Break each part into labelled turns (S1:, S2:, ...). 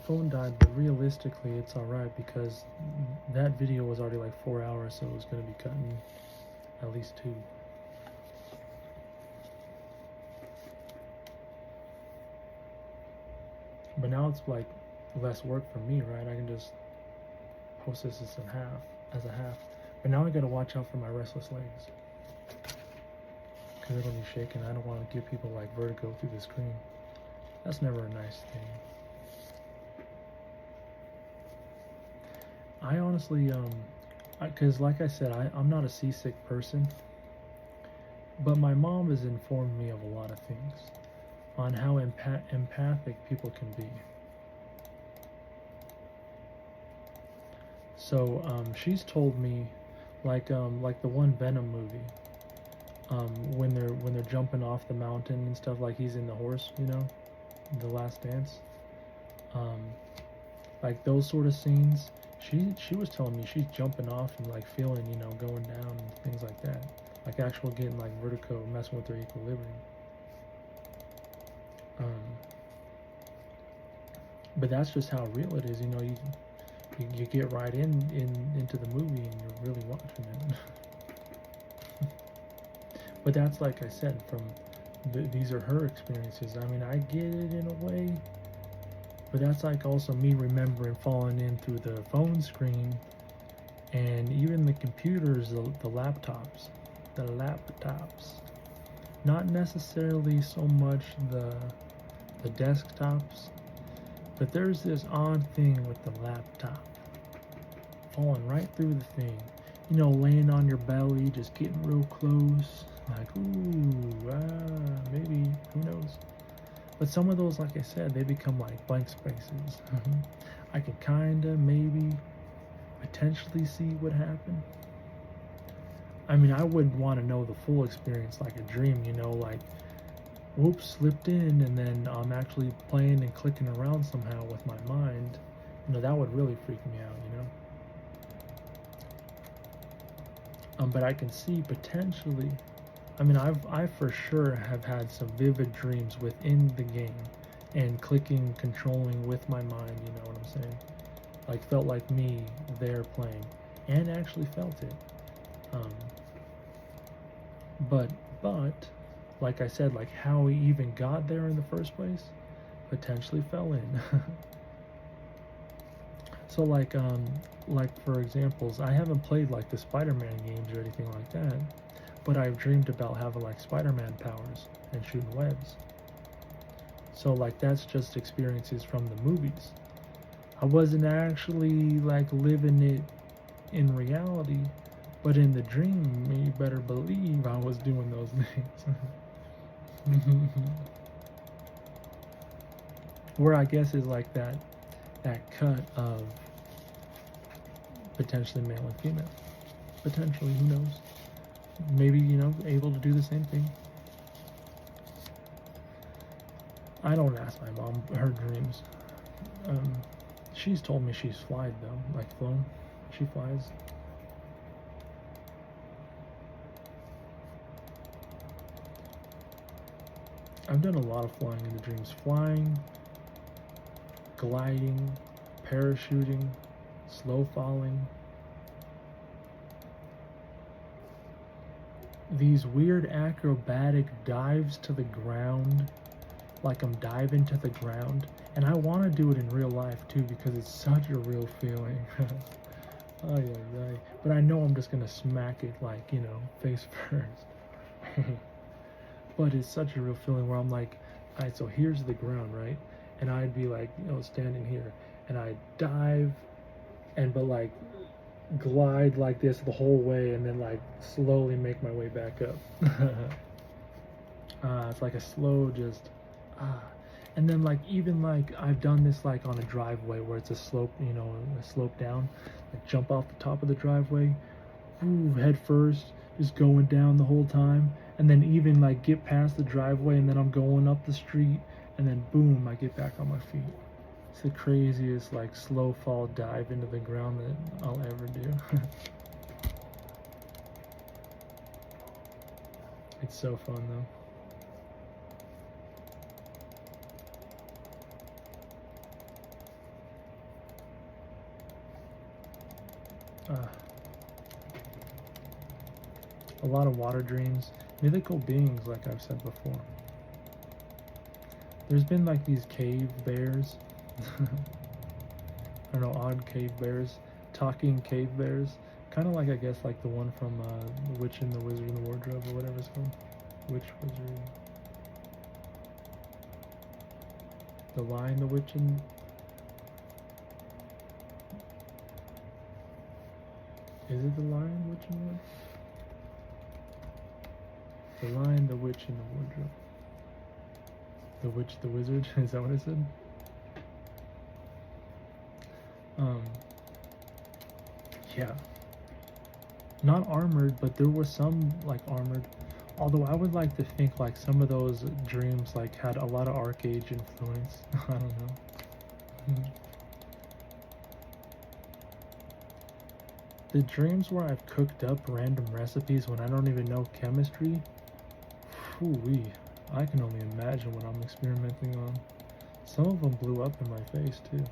S1: phone died, but realistically it's alright because that video was already like 4 hours, so it was going to be cutting at least 2. But now it's like less work for me, right? I can just post this as a half. But now I gotta watch out for my restless legs, because it'll be shaking. I don't want to give people like vertigo through the screen. That's never a nice thing. I honestly, because like I said, I'm not a seasick person, but my mom has informed me of a lot of things on how empathic people can be. So she's told me, like the one Venom movie, when they're jumping off the mountain and stuff, like he's in the horse, you know, The Last Dance, like those sort of scenes. She was telling me she's jumping off and like feeling, you know, going down and things like that, like actual getting like vertigo, messing with their equilibrium. But that's just how real it is, you know. You get right into the movie and you're really watching it. But that's, like I said, from these are her experiences. I mean, I get it in a way, but that's like also me remembering falling in through the phone screen, and even the computers, the laptops, not necessarily so much the desktops, but there's this odd thing with the laptop falling right through the thing, you know, laying on your belly, just getting real close, like, ooh, maybe, who knows. But some of those, like I said, they become like blank spaces. I can kinda, maybe, potentially see what happened. I mean, I wouldn't want to know the full experience like a dream, you know, like, whoops, slipped in, and then I'm actually playing and clicking around somehow with my mind. You know, that would really freak me out, you know. But I can see potentially. I mean, I for sure have had some vivid dreams within the game, and clicking, controlling with my mind. You know what I'm saying? Like felt like me there playing, and actually felt it. Um, but like I said, like how we even got there in the first place, potentially fell in. So like for examples, I haven't played like the Spider-Man games or anything like that, but I've dreamed about having like Spider-Man powers and shooting webs. So like that's just experiences from the movies. I wasn't actually like living it in reality, but in the dream, you better believe I was doing those things. Where I guess is like that cut of potentially male and female. Potentially, who knows? Maybe, you know, able to do the same thing. I don't ask my mom her dreams. She's told me she's flied though, like flown. She flies. I've done a lot of flying in the dreams. Flying, gliding, parachuting, slow falling. These weird acrobatic dives to the ground, like I'm diving to the ground. And I want to do it in real life too, because it's such a real feeling. But I know I'm just gonna smack it, like, you know, face first. But it's such a real feeling where I'm like, alright, so here's the ground, right? And I'd be like, you know, standing here, and I'd dive, and but like glide like this the whole way, and then like slowly make my way back up. It's like a slow just and then like even like I've done this like on a driveway where it's a slope, you know, a slope down, like jump off the top of the driveway, head first, just going down the whole time, and then even like get past the driveway, and then I'm going up the street, and then boom, I get back on my feet. It's the craziest like slow fall dive into the ground that I'll ever do. It's so fun though. uh, a lot of water dreams, mythical beings, like I've said before. There's been like these cave bears. I don't know, odd cave bears, talking cave bears, kind of like, I guess, like the one from The Witch and the Wizard and the Wardrobe, or whatever it's called. Witch, Wizard, the Lion, the Witch, and is it the Lion, Witch, and the Witch? The Lion, the Witch, and the Wardrobe. The Witch, the Wizard. Is that what I said? Yeah. Not armored, but there was some like armored. Although I would like to think like some of those dreams like had a lot of Arcade influence. I don't know. The dreams where I've cooked up random recipes when I don't even know chemistry. Whoo-wee. I can only imagine what I'm experimenting on. Some of them blew up in my face too.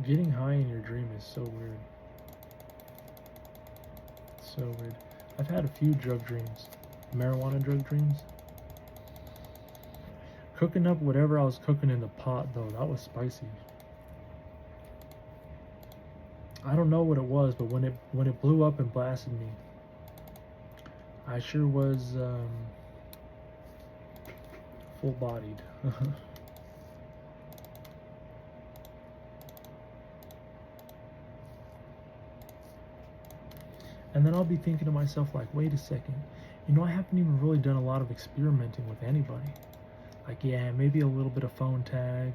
S1: Getting high in your dream is so weird. So weird. I've had a few drug dreams. Marijuana drug dreams. Cooking up whatever I was cooking in the pot though, that was spicy. I don't know what it was, but when it blew up and blasted me, I sure was full-bodied. And then I'll be thinking to myself like, wait a second, you know, I haven't even really done a lot of experimenting with anybody. Like, yeah, maybe a little bit of phone tag,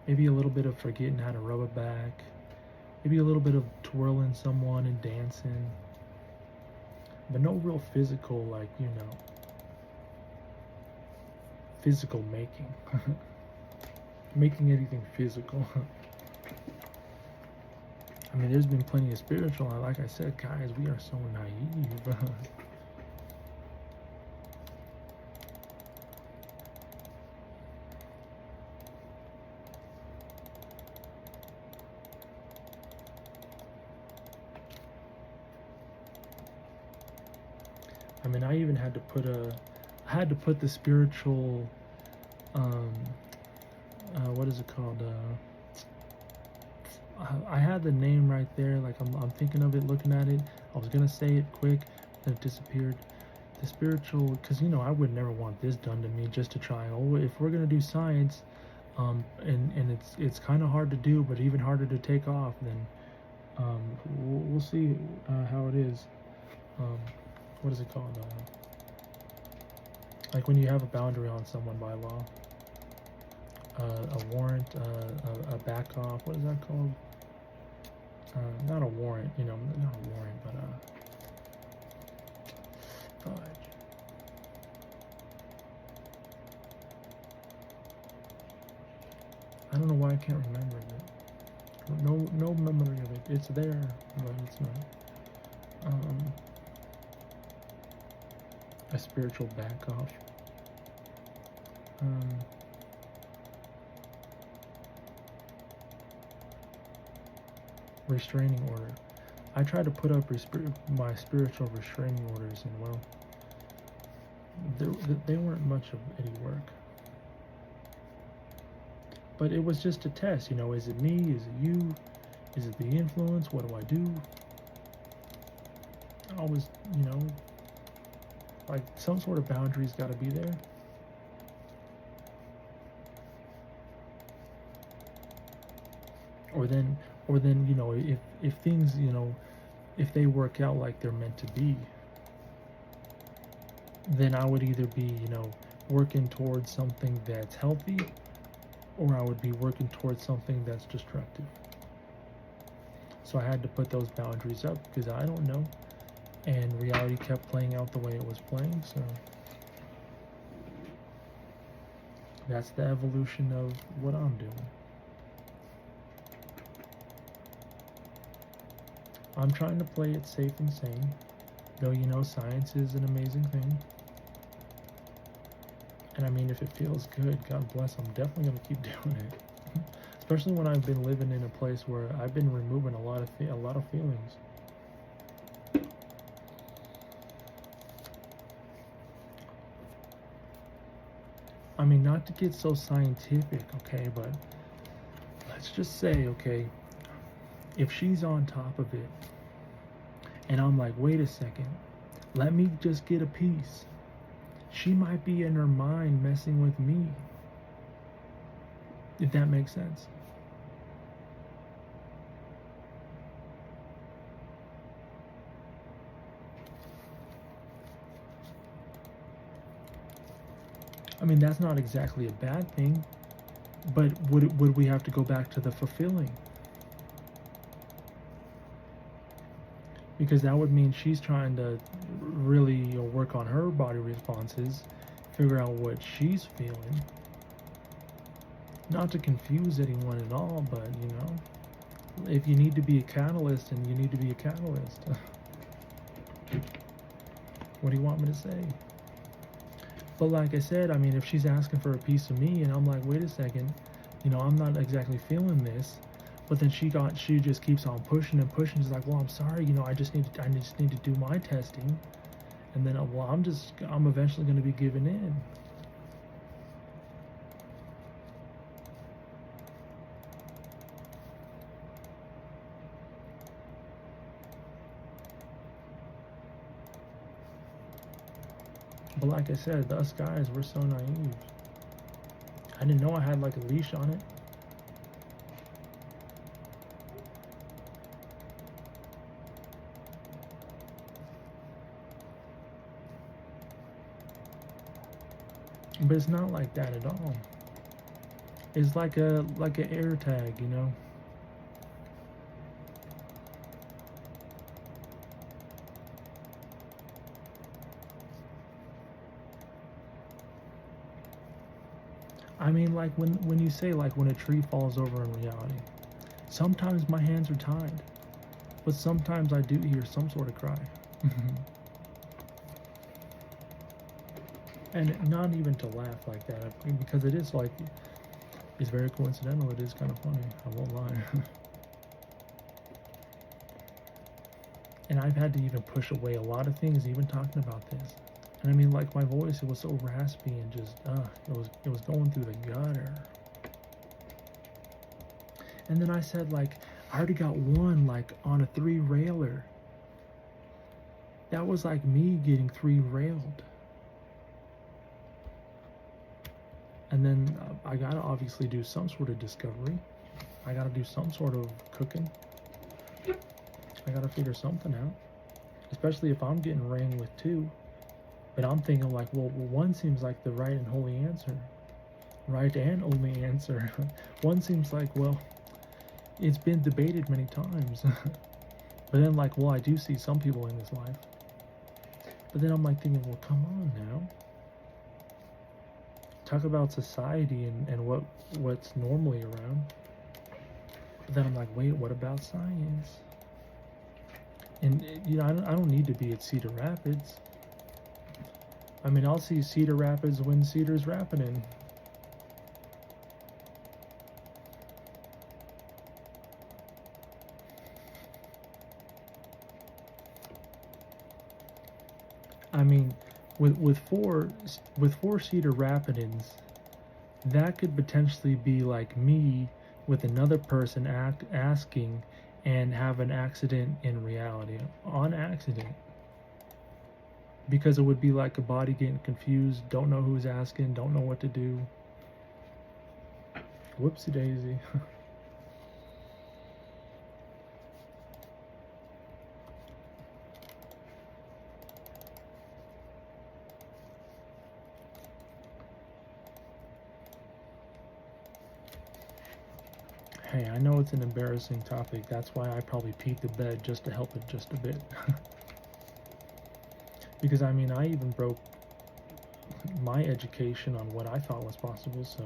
S1: maybe a little bit of forgetting how to rub it back, maybe a little bit of twirling someone and dancing, but no real physical, like, you know, physical making. Making anything physical. I mean, there's been plenty of spiritual, and like I said, guys, we are so naive. I mean, I even had to put the spiritual, what is it called? I had the name right there, like I'm thinking of it, looking at it. I was gonna say it quick, then it disappeared. The spiritual, because you know, I would never want this done to me just to try. Oh, if we're gonna do science, and it's kind of hard to do, but even harder to take off, then we'll see how it is. What is it called? Like when you have a boundary on someone by law, a warrant, a back off. What is that called? Not a warrant, you know, not a warrant, but fudge. I don't know why I can't remember it. No memory of it. It's there, but it's not. A spiritual back off. Restraining order. I tried to put up my spiritual restraining orders, and well, they weren't much of any work. But it was just a test, you know, is it me, is it you, is it the influence, what do I do? I always, you know, like some sort of boundaries got to be there. Or then, you know, if things, you know, if they work out like they're meant to be, then I would either be, you know, working towards something that's healthy, or I would be working towards something that's destructive. So I had to put those boundaries up because I don't know, and reality kept playing out the way it was playing. So that's the evolution of what I'm doing. I'm trying to play it safe and sane, though, you know, science is an amazing thing. And I mean, if it feels good, God bless, I'm definitely going to keep doing it. Especially when I've been living in a place where I've been removing a lot of feelings. I mean, not to get so scientific, okay, but let's just say, okay, if she's on top of it, and I'm like, wait a second, let me just get a piece. She might be in her mind messing with me. If that makes sense. I mean, that's not exactly a bad thing, but would we have to go back to the fulfilling? Because that would mean she's trying to really work on her body responses, figure out what she's feeling. Not to confuse anyone at all, but you know, if you need to be a catalyst, and you need to be a catalyst. What do you want me to say? But like I said, I mean, if she's asking for a piece of me and I'm like, wait a second, you know, I'm not exactly feeling this, but then she just keeps on pushing and pushing. She's like, well, I'm sorry, you know, I just need to do my testing, and then well, I'm eventually going to be giving in. But like I said, us guys, we're so naive. I didn't know I had like a leash on it. But it's not like that at all. It's like an air tag, you know. I mean, like when you say like when a tree falls over in reality, sometimes my hands are tied, but sometimes I do hear some sort of cry. And not even to laugh like that, I mean, because it is like, it's very coincidental. It is kind of funny, I won't lie. And I've had to even push away a lot of things, even talking about this. And I mean, like my voice, it was so raspy and just, it was going through the gutter. And then I said, like, I already got one, like, on a 3-railer. That was like me getting 3-railed. And then I gotta obviously do some sort of discovery. I gotta do some sort of cooking. I gotta figure something out. Especially if I'm getting rang with 2. But I'm thinking like, well, 1 seems like the right and holy answer. Right and only answer. 1 seems like, well, it's been debated many times. But then like, well, I do see some people in this life. But then I'm like thinking, well, come on now. Talk about society and what's normally around. But then I'm like, wait, what about science? And you know, I don't need to be at Cedar Rapids. I mean, I'll see Cedar Rapids when Cedar's rapiding. I mean, with four Cedar Rapids, that could potentially be like me with another person asking and have an accident in reality, on accident. Because it would be like a body getting confused, don't know who's asking, don't know what to do. Whoopsie daisy. Hey, I know it's an embarrassing topic. That's why I probably peed the bed just to help it just a bit. Because I mean, I even broke my education on what I thought was possible, so.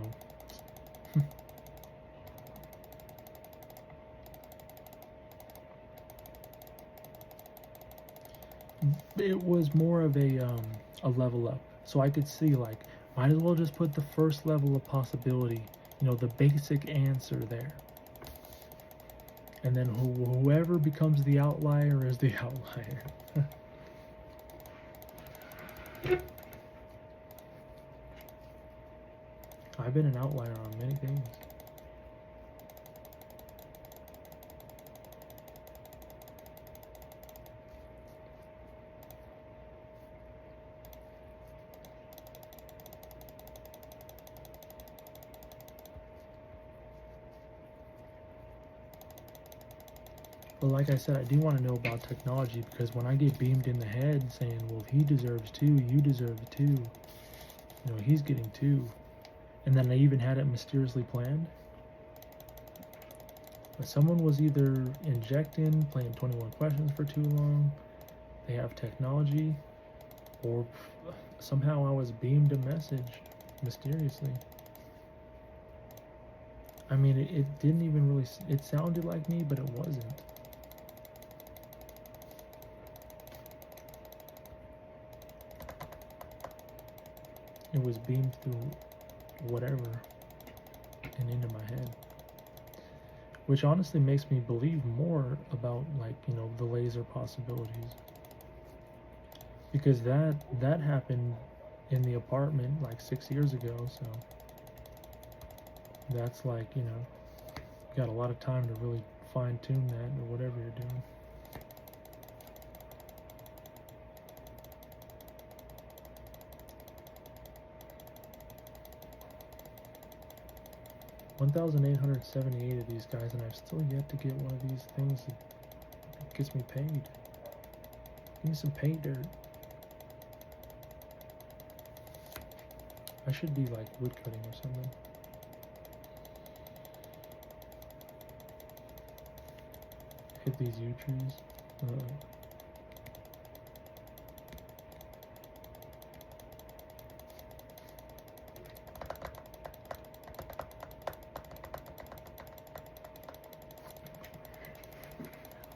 S1: It was more of a level up. So I could see like, Might as well just put the first level of possibility, you know, the basic answer there. And then whoever becomes the outlier is the outlier. I've been an outlier on many things. But like I said, I do want to know about technology, because when I get beamed in the head saying, well, if he deserves 2, you deserve 2. You know, he's getting 2. And then I even had it mysteriously planned. But someone was either injecting, playing 21 questions for too long, they have technology, or somehow I was beamed a message mysteriously. I mean, it didn't even really, it sounded like me, but it wasn't. It was beamed through whatever and into my head, which honestly makes me believe more about, like, you know, the laser possibilities, because that happened in the apartment like 6 years ago. So that's like, you know, you got a lot of time to really fine tune that or whatever you're doing. 1,878 of these guys, and I've still yet to get one of these things that gets me paid. I need some pay dirt. I should be like wood cutting or something. Hit these yew trees.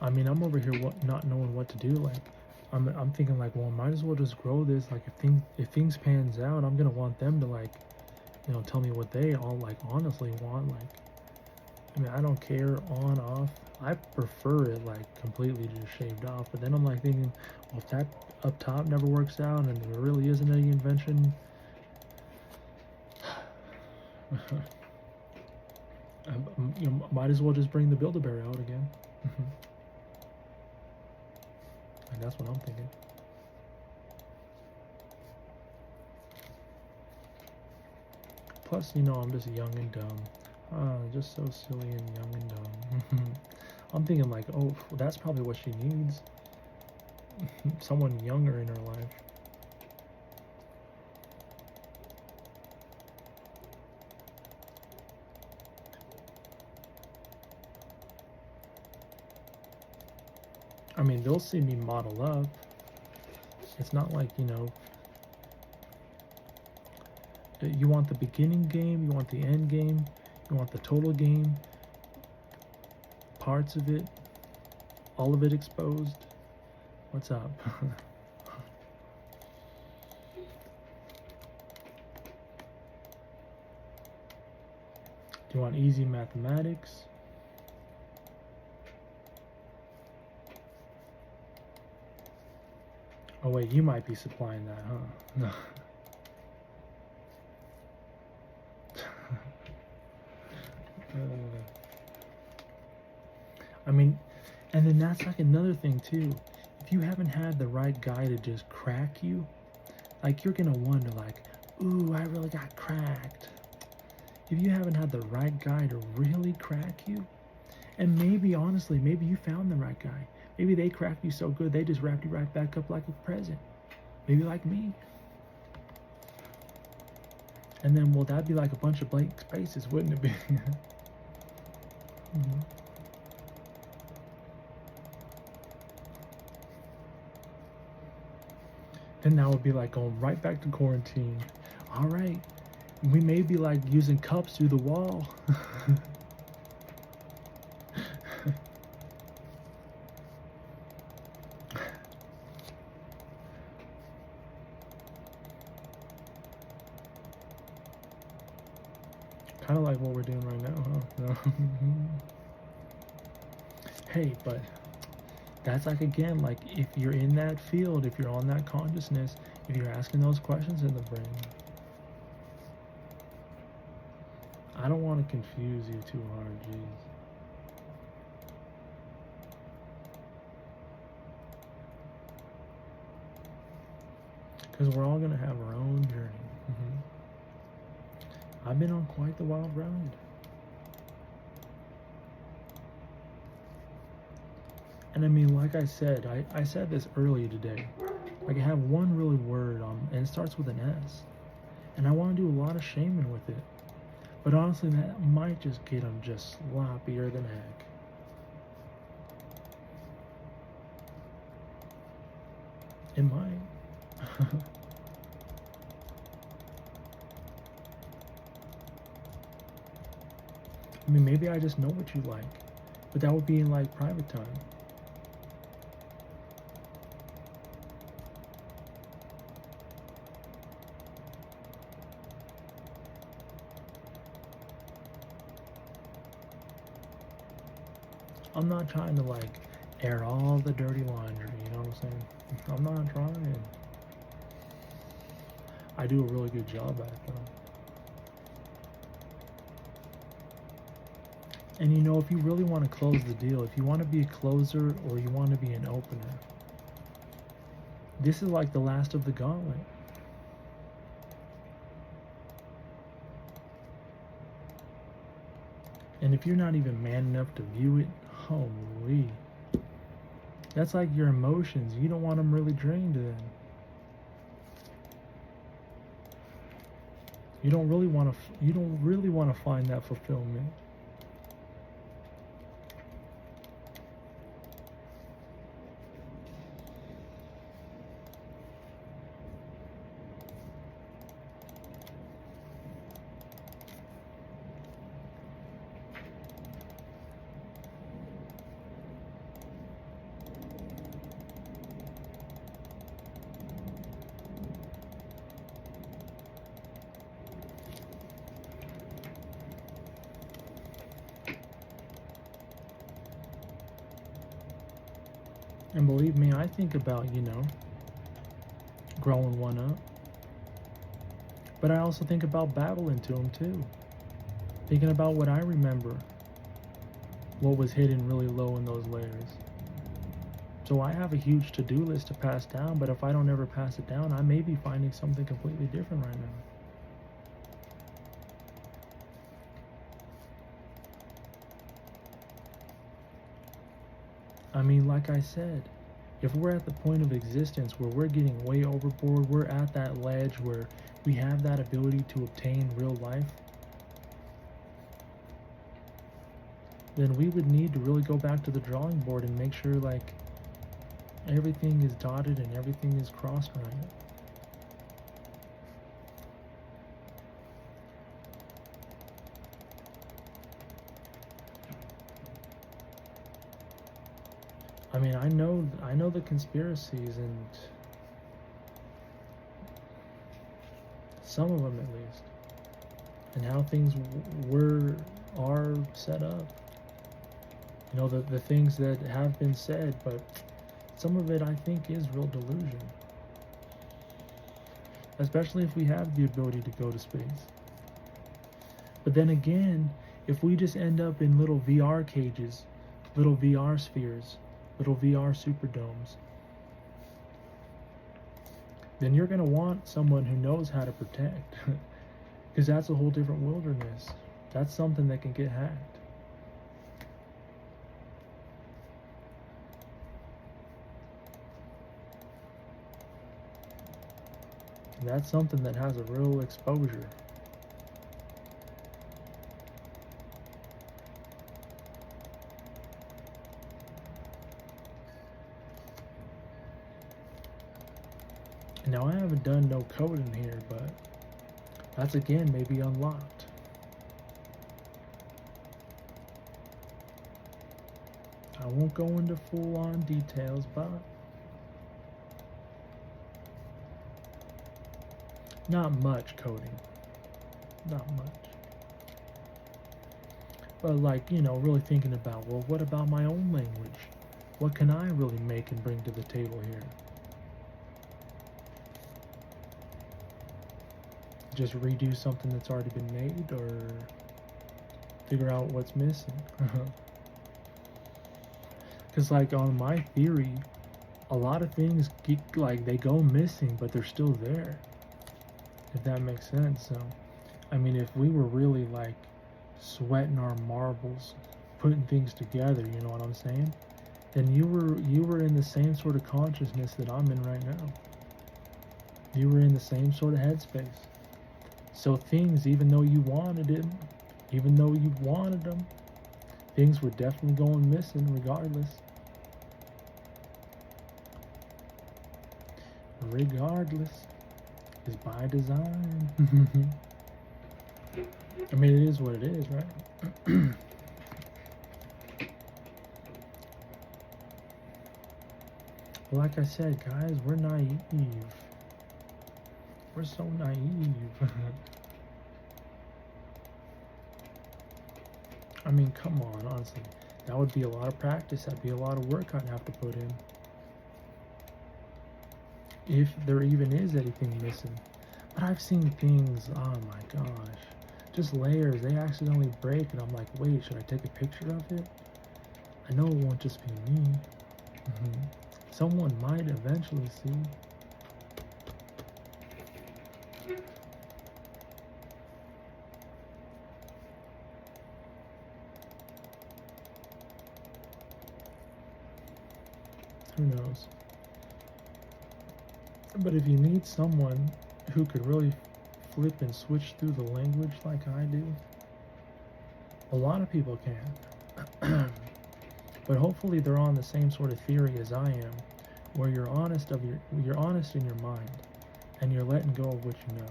S1: I mean, I'm over here not knowing what to do. Like, I'm thinking like, well, might as well just grow this. Like, if things pans out, I'm gonna want them to, like, you know, tell me what they all, like, honestly want. Like, I mean, I don't care on off. I prefer it like completely just shaved off. But then I'm like thinking, well, if that up top never works out and there really isn't any invention, you know, might as well just bring the Build-A-Bear out again. And that's what I'm thinking. Plus, you know, I'm just young and dumb. Just so silly and young and dumb. I'm thinking like, oh, that's probably what she needs. Someone younger in her life. I mean, they'll see me model up. It's not like, you know, you want the beginning game, you want the end game, you want the total game, parts of it, all of it exposed. What's up? Do you want easy mathematics? Oh wait, you might be supplying that, huh? No. I mean, and then that's like another thing too. If you haven't had the right guy to just crack you, like, you're gonna wonder like, ooh, I really got cracked. If you haven't had the right guy to really crack you, and maybe honestly, maybe you found the right guy. Maybe they cracked you so good they just wrapped you right back up like a present. Maybe like me. And then, well, that'd be like a bunch of blank spaces, wouldn't it be? Mm-hmm. And now it'd be like going right back to quarantine. All right, we may be like using cups through the wall. Kind of like what we're doing right now, huh? No. Hey, but that's like, again, like if you're in that field, if you're on that consciousness, if you're asking those questions in the brain, I don't want to confuse you too hard, jeez. Because we're all going to have our own journey. I've been on quite the wild ride. And I mean, like I said, I said this earlier today. Like I have one really word and it starts with an S. And I want to do a lot of shaming with it. But honestly, that might just get them just sloppier than heck. It might. I mean, maybe I just know what you like. But that would be in like private time. I'm not trying to like air all the dirty laundry, you know what I'm saying? I'm not trying. I do a really good job at it though. And you know, if you really want to close the deal, if you want to be a closer or you want to be an opener, this is like the last of the gauntlet. And if you're not even man enough to view it, holy. That's like your emotions. You don't want them really drained then. You don't really want to find that fulfillment. And believe me, I think about, growing one up. But I also think about battling to them too. Thinking about what I remember. What was hidden really low in those layers. So I have a huge to-do list to pass down, but if I don't ever pass it down, I may be finding something completely different right now. I mean, like I said, if we're at the point of existence where we're getting way overboard, we're at that ledge where we have that ability to obtain real life, then we would need to really go back to the drawing board and make sure like everything is dotted and everything is crossed right. I mean, I know the conspiracies, and some of them at least, and how things are set up. You know, the things that have been said, but some of it I think is real delusion. Especially if we have the ability to go to space. But then again, if we just end up in little VR cages, little VR spheres, little VR superdomes, then you're going to want someone who knows how to protect. Because that's a whole different wilderness. That's something that can get hacked. And that's something that has a real exposure. Now I haven't done no coding here, but that's again maybe unlocked. I won't go into full-on details, but not much coding. Not much. But like, you know, really thinking about, well, what about my own language? What can I really make and bring to the table here? Just redo something that's already been made, or figure out what's missing? Because like on my theory, a lot of things get, like, they go missing, but they're still there, if that makes sense. So I mean, if we were really like sweating our marbles, putting things together, you know what I'm saying, then you were in the same sort of consciousness that I'm in right now. You were in the same sort of headspace. So things, even though you wanted it, even though you wanted them, things were definitely going missing regardless. Regardless is by design. I mean, it is what it is, right? Like I said, guys, we're naive. We're so naive. I mean, come on, honestly. That would be a lot of practice. That'd be a lot of work I'd have to put in. If there even is anything missing. But I've seen things, oh my gosh. Just layers, they accidentally break, and I'm like, wait, should I take a picture of it? I know it won't just be me. Someone might eventually see. Who knows? But if you need someone who could really flip and switch through the language like I do, a lot of people can. But hopefully they're on the same sort of theory as I am, where you're honest in your mind, and you're letting go of what you know,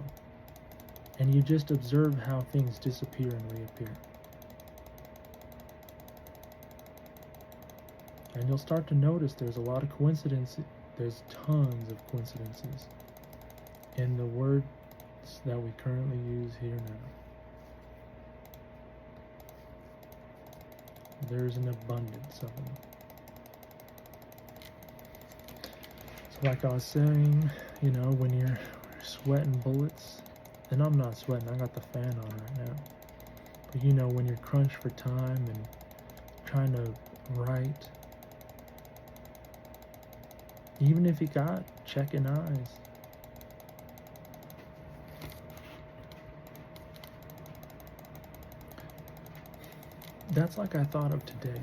S1: and you just observe how things disappear and reappear. And you'll start to notice there's a lot of coincidences. There's tons of coincidences in the words that we currently use here now. There's an abundance of them. So like I was saying, you know, when you're sweating bullets, and I'm not sweating, I got the fan on right now. But you know, when you're crunched for time and trying to write, even if you got checking eyes, that's like I thought of today.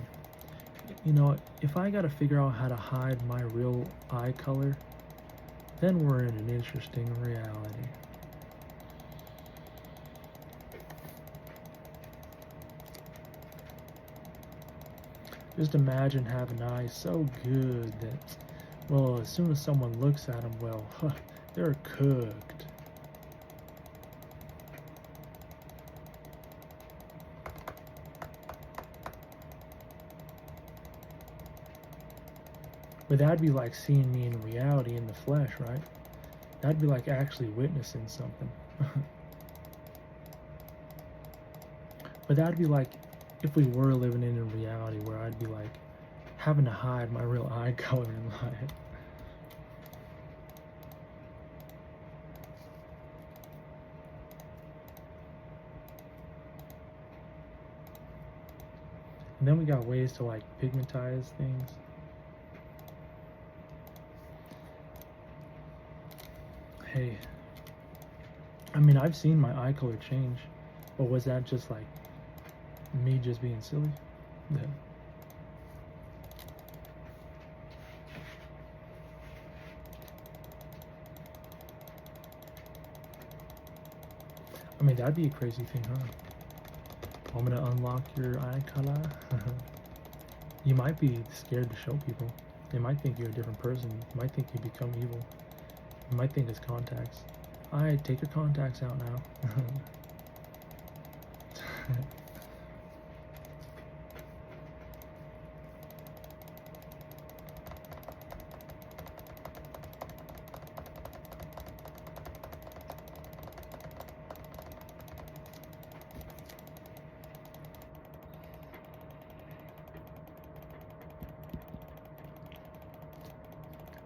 S1: You know, if I gotta figure out how to hide my real eye color, then we're in an interesting reality. Just imagine having eyes so good that, well, as soon as someone looks at them, well, they're cooked. But that'd be like seeing me in reality in the flesh, right? That'd be like actually witnessing something. But that'd be like if we were living in a reality where I'd be like having to hide my real eye color in life. And then we got ways to like pigmentize things. Hey, I mean, I've seen my eye color change, but was that just like me just being silly? Yeah. I mean, that'd be a crazy thing, huh? I'm gonna unlock your eye color. You might be scared to show people. They might think you're a different person. You might think you become evil. You might think it's contacts. Alright, take your contacts out now.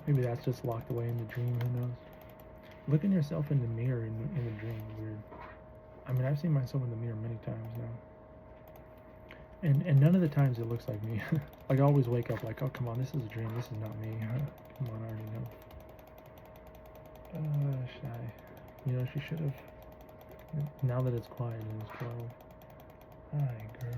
S1: Maybe that's just locked away in the dream, who knows? Looking yourself in the mirror in the dream, weird. I mean, I've seen myself in the mirror many times now. And none of the times it looks like me. Like I always wake up like, oh come on, this is a dream, this is not me. Come on, I already know. Shy. You know, she should have. Now that it's quiet and it's 12. Hi, girl.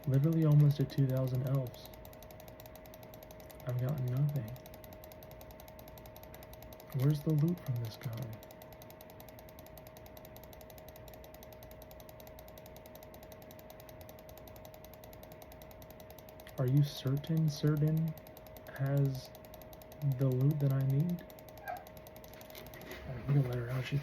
S1: Literally almost at 2,000 elves. I've gotten nothing. Where's the loot from this guy? Are you certain has the loot that I need? I'm gonna let her out. She's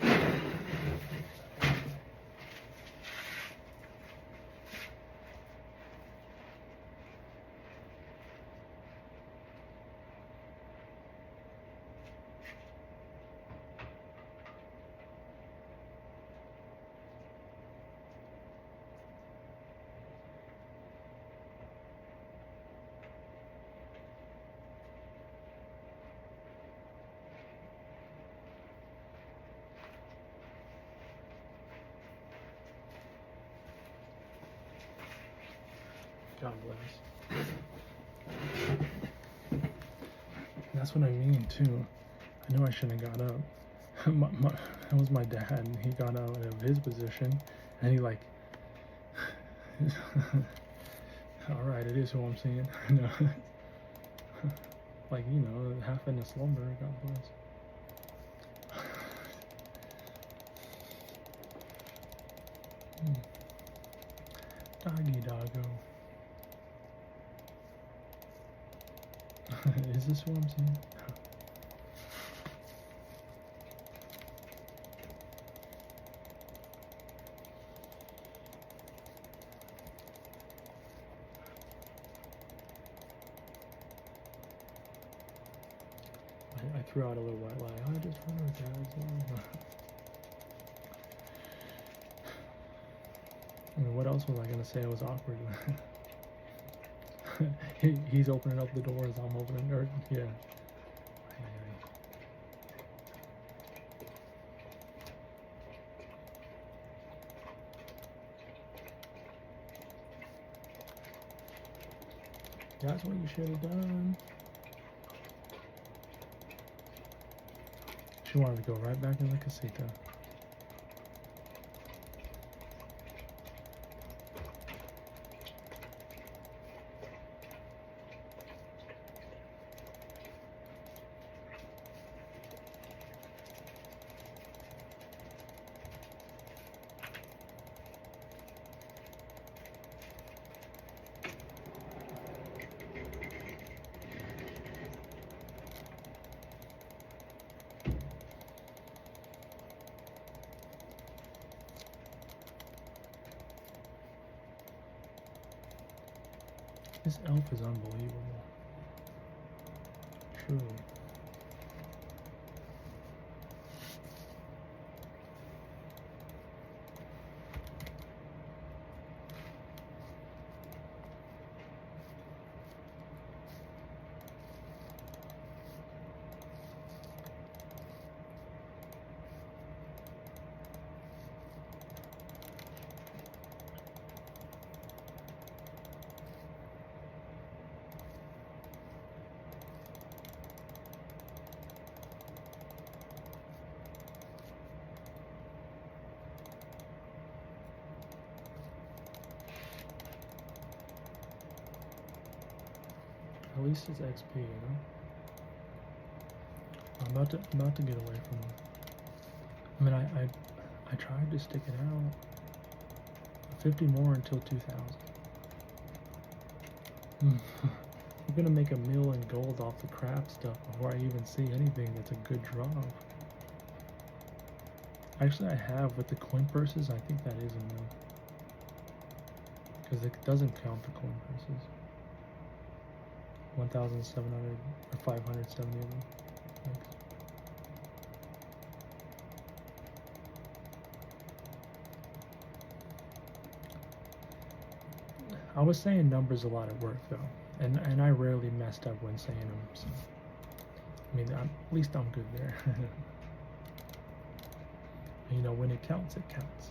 S1: God bless. That's what I mean too. I know I shouldn't have got up. That was my dad, and he got out of his position, and he like, all right, it is who I'm seeing. No, like you know, half in a slumber. God bless. Doggy doggo. Is this what I'm saying? I threw out a little white lie. I just heard her dad's. I mean, what else was I gonna say? I was awkward. He's opening up the doors. I'm opening. Or yeah. That's what you should have done. She wanted to go right back in the casita. This elf is unbelievable. Truly. At least it's XP, you know? I'm about to get away from it. I mean, I tried to stick it out. 50 more until 2,000. I'm gonna make a mill in gold off the crap stuff before I even see anything that's a good draw. Actually, I have with the coin purses. I think that is a mill. Because it doesn't count the coin purses. 1,700 or 570 of them. Thanks. I was saying numbers a lot at work though, and I rarely messed up when saying them. So I mean, at least I'm good there. You know, when it counts, it counts.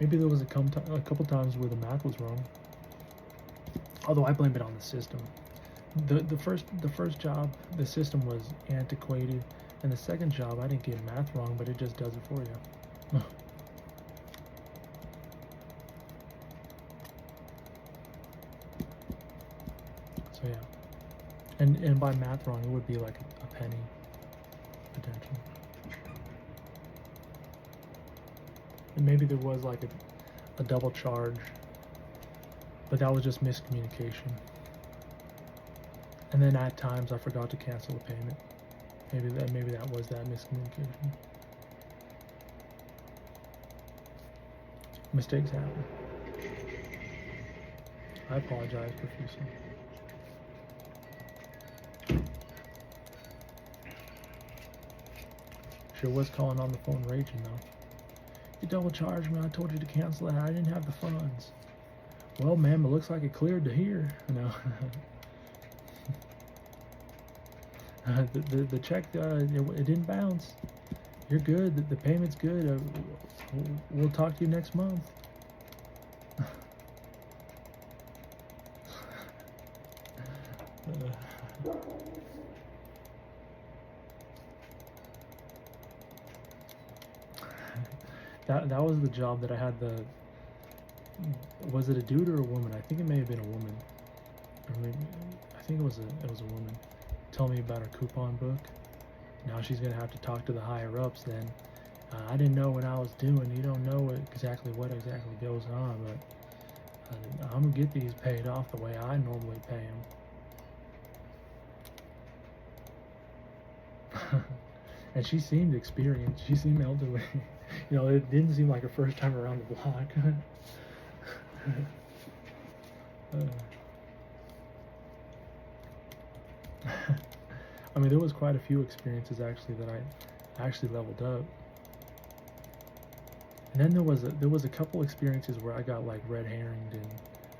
S1: Maybe there was a couple times where the math was wrong. Although I blame it on the system. The first job, the system was antiquated, and the second job I didn't get math wrong, but it just does it for you. So yeah, and by math wrong, it would be like a penny potential. And maybe there was like a double charge, but that was just miscommunication. And then at times I forgot to cancel the payment. Maybe that was that miscommunication. Mistakes happen. I apologize profusely. Sure was calling on the phone raging though. You double charged me. I told you to cancel it. I didn't have the funds. Well, ma'am, it looks like it cleared to here. No. The check, it didn't bounce. You're good. The payment's good. We'll talk to you next month. That was the job that I had the. Was it a dude or a woman? I think it may have been a woman. Or maybe, I think it was a woman. Tell me about her coupon book. Now she's gonna have to talk to the higher ups. Then I didn't know what I was doing. You don't know exactly what exactly goes on, but I'm gonna get these paid off the way I normally pay them. And she seemed experienced. She seemed elderly. You know, it didn't seem like her first time around the block. I mean, there was quite a few experiences actually that I actually leveled up. And then there was a couple experiences where I got like red herringed and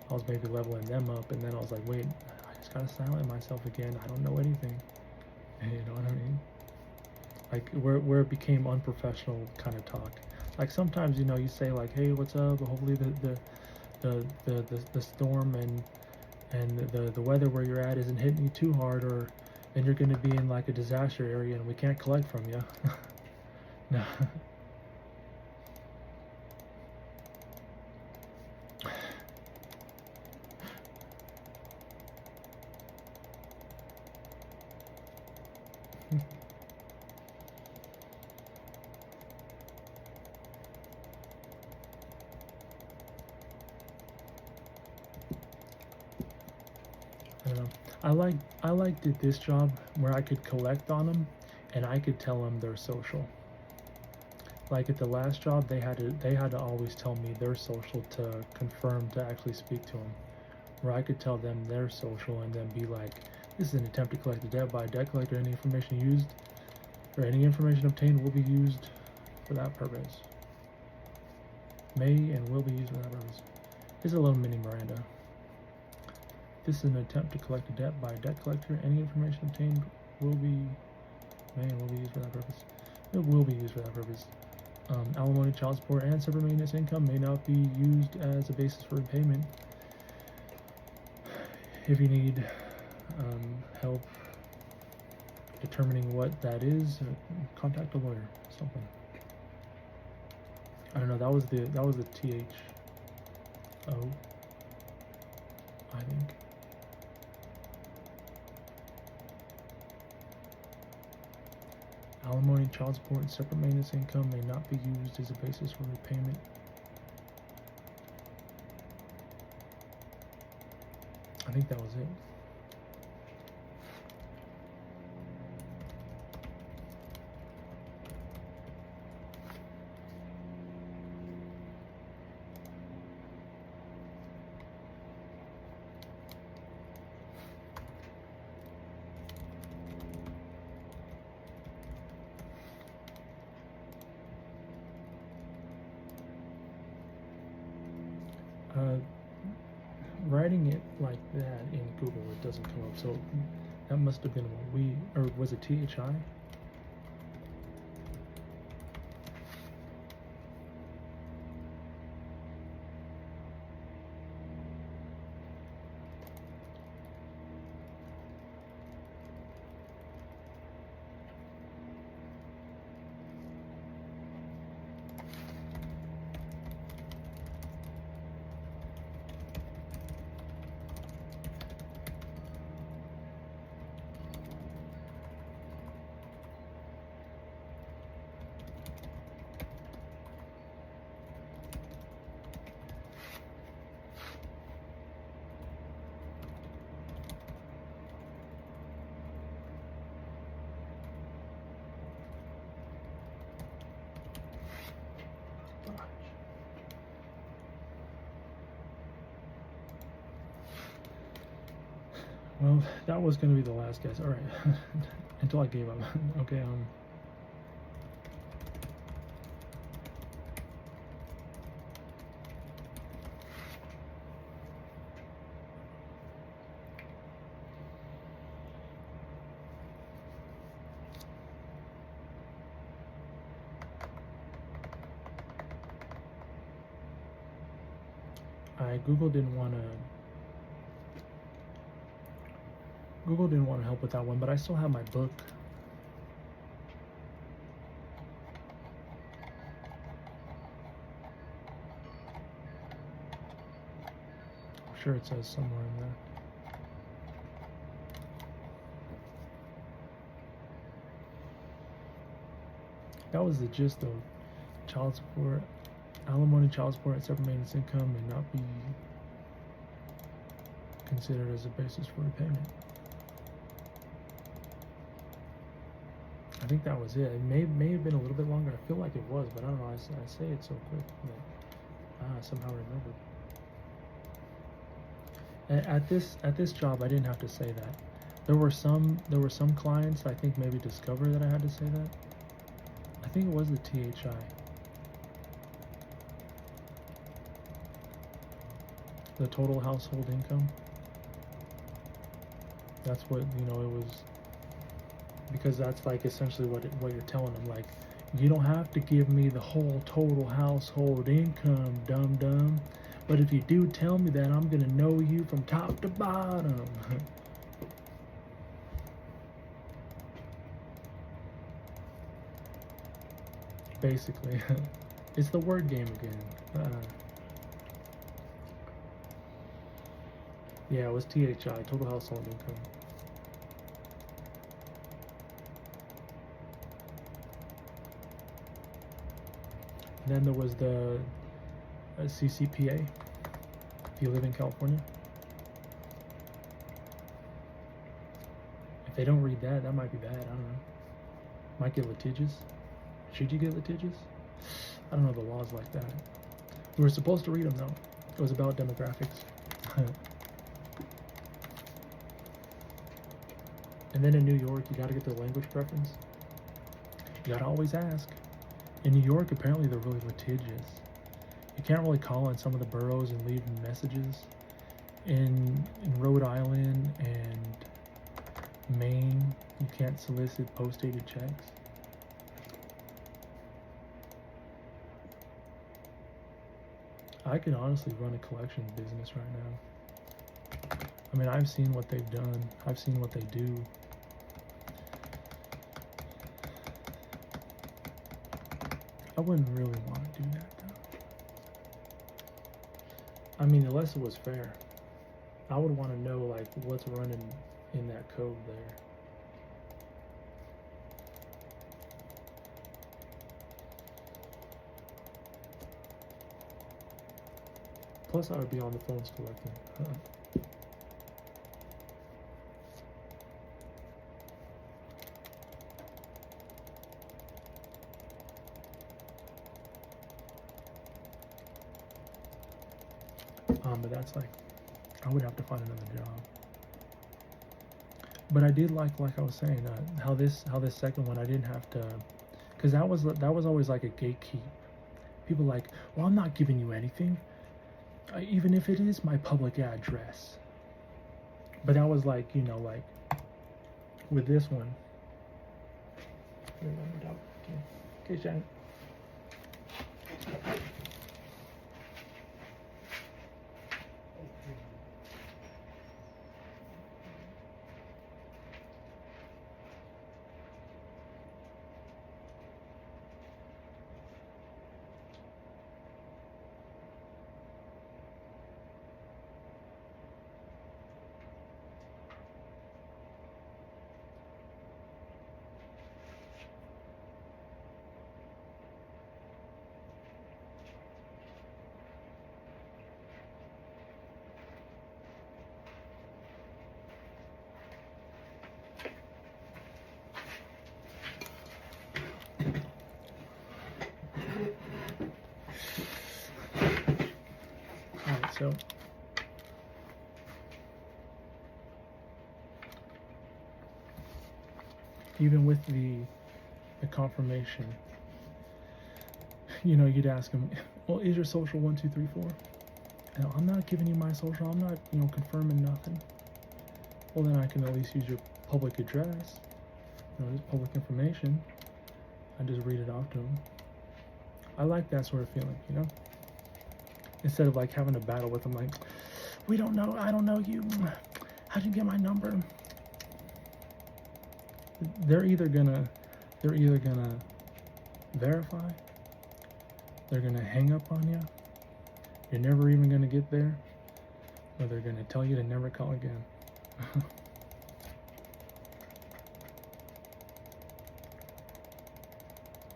S1: I was maybe leveling them up, and then I was like, wait, I just gotta silence myself again. I don't know anything. You know what I mean? Like where it became unprofessional kind of talk. Like sometimes, you know, you say like, hey, what's up? Hopefully the storm and the weather where you're at isn't hitting you too hard, or and you're going to be in like a disaster area and we can't collect from you. No. I don't know. I liked this job where I could collect on them and I could tell them their social. Like at the last job, they had to always tell me their social to confirm to actually speak to them. Where I could tell them their social and then be like, this is an attempt to collect a debt by a debt collector. Any information used or any information obtained will be used for that purpose. May and will be used for that purpose. Here's a little mini Miranda. This is an attempt to collect a debt by a debt collector. Any information obtained will be may and will be used for that purpose. It will be used for that purpose. Alimony, child support, and separate maintenance income may not be used as a basis for repayment. If you need help determining what that is, contact a lawyer. Something. I don't know. That was the THO. I think. Alimony, child support, and separate maintenance income may not be used as a basis for repayment. I think that was it. Writing it like that in Google, it doesn't come up. So that must have been what we, or was it THI? Well, that was going to be the last guess. All right. Until I gave up. Okay, Google didn't want to help with that one, but I still have my book. I'm sure it says somewhere in there. That was the gist of child support, alimony, child support, and separate maintenance income may not be considered as a basis for repayment. I think that was it. It may have been a little bit longer. I feel like it was, but I don't know. I say it so quick that I somehow remembered. At this job, I didn't have to say that. There were some clients I think maybe discover that I had to say that. I think it was the THI. The total household income. That's what, you know, it was, because that's like essentially what you're telling them, like, you don't have to give me the whole total household income, dum-dum, but if you do tell me that, I'm gonna know you from top to bottom. Basically. It's the word game again. Yeah, it was THI, total household income. And then there was the CCPA, if you live in California. If they don't read that, that might be bad, I don't know. Might get litigious. Should you get litigious? I don't know the laws like that. We were supposed to read them though. It was about demographics. And then in New York, you gotta get the language preference. You gotta always ask. In New York, apparently they're really litigious. You can't really call in some of the boroughs and leave messages. In Rhode Island and Maine, you can't solicit post-dated checks. I could honestly run a collection business right now. I mean, I've seen what they've done. I've seen what they do. I wouldn't really want to do that though. I mean, unless it was fair. I would want to know like what's running in that code there. Plus I would be on the phones collecting. But that's like, I would have to find another job. But I did like I was saying, how this second one I didn't have to, because that was always like a gatekeep. People like, well, I'm not giving you anything. even if it is my public address. But that was like, you know, like with this one. Okay, Shane. Alright, so even with the confirmation, you know, you'd ask them, well, is your social 1, 2, 3, 4? And I'm not giving you my social, I'm not, you know, confirming nothing. Well, then I can at least use your public address, you know, this public information. I just read it off to them. I like that sort of feeling, you know? Instead of like having a battle with them, like, we don't know, I don't know you. How'd you get my number? They're either gonna verify, they're gonna hang up on you, you're never even gonna get there, or they're gonna tell you to never call again.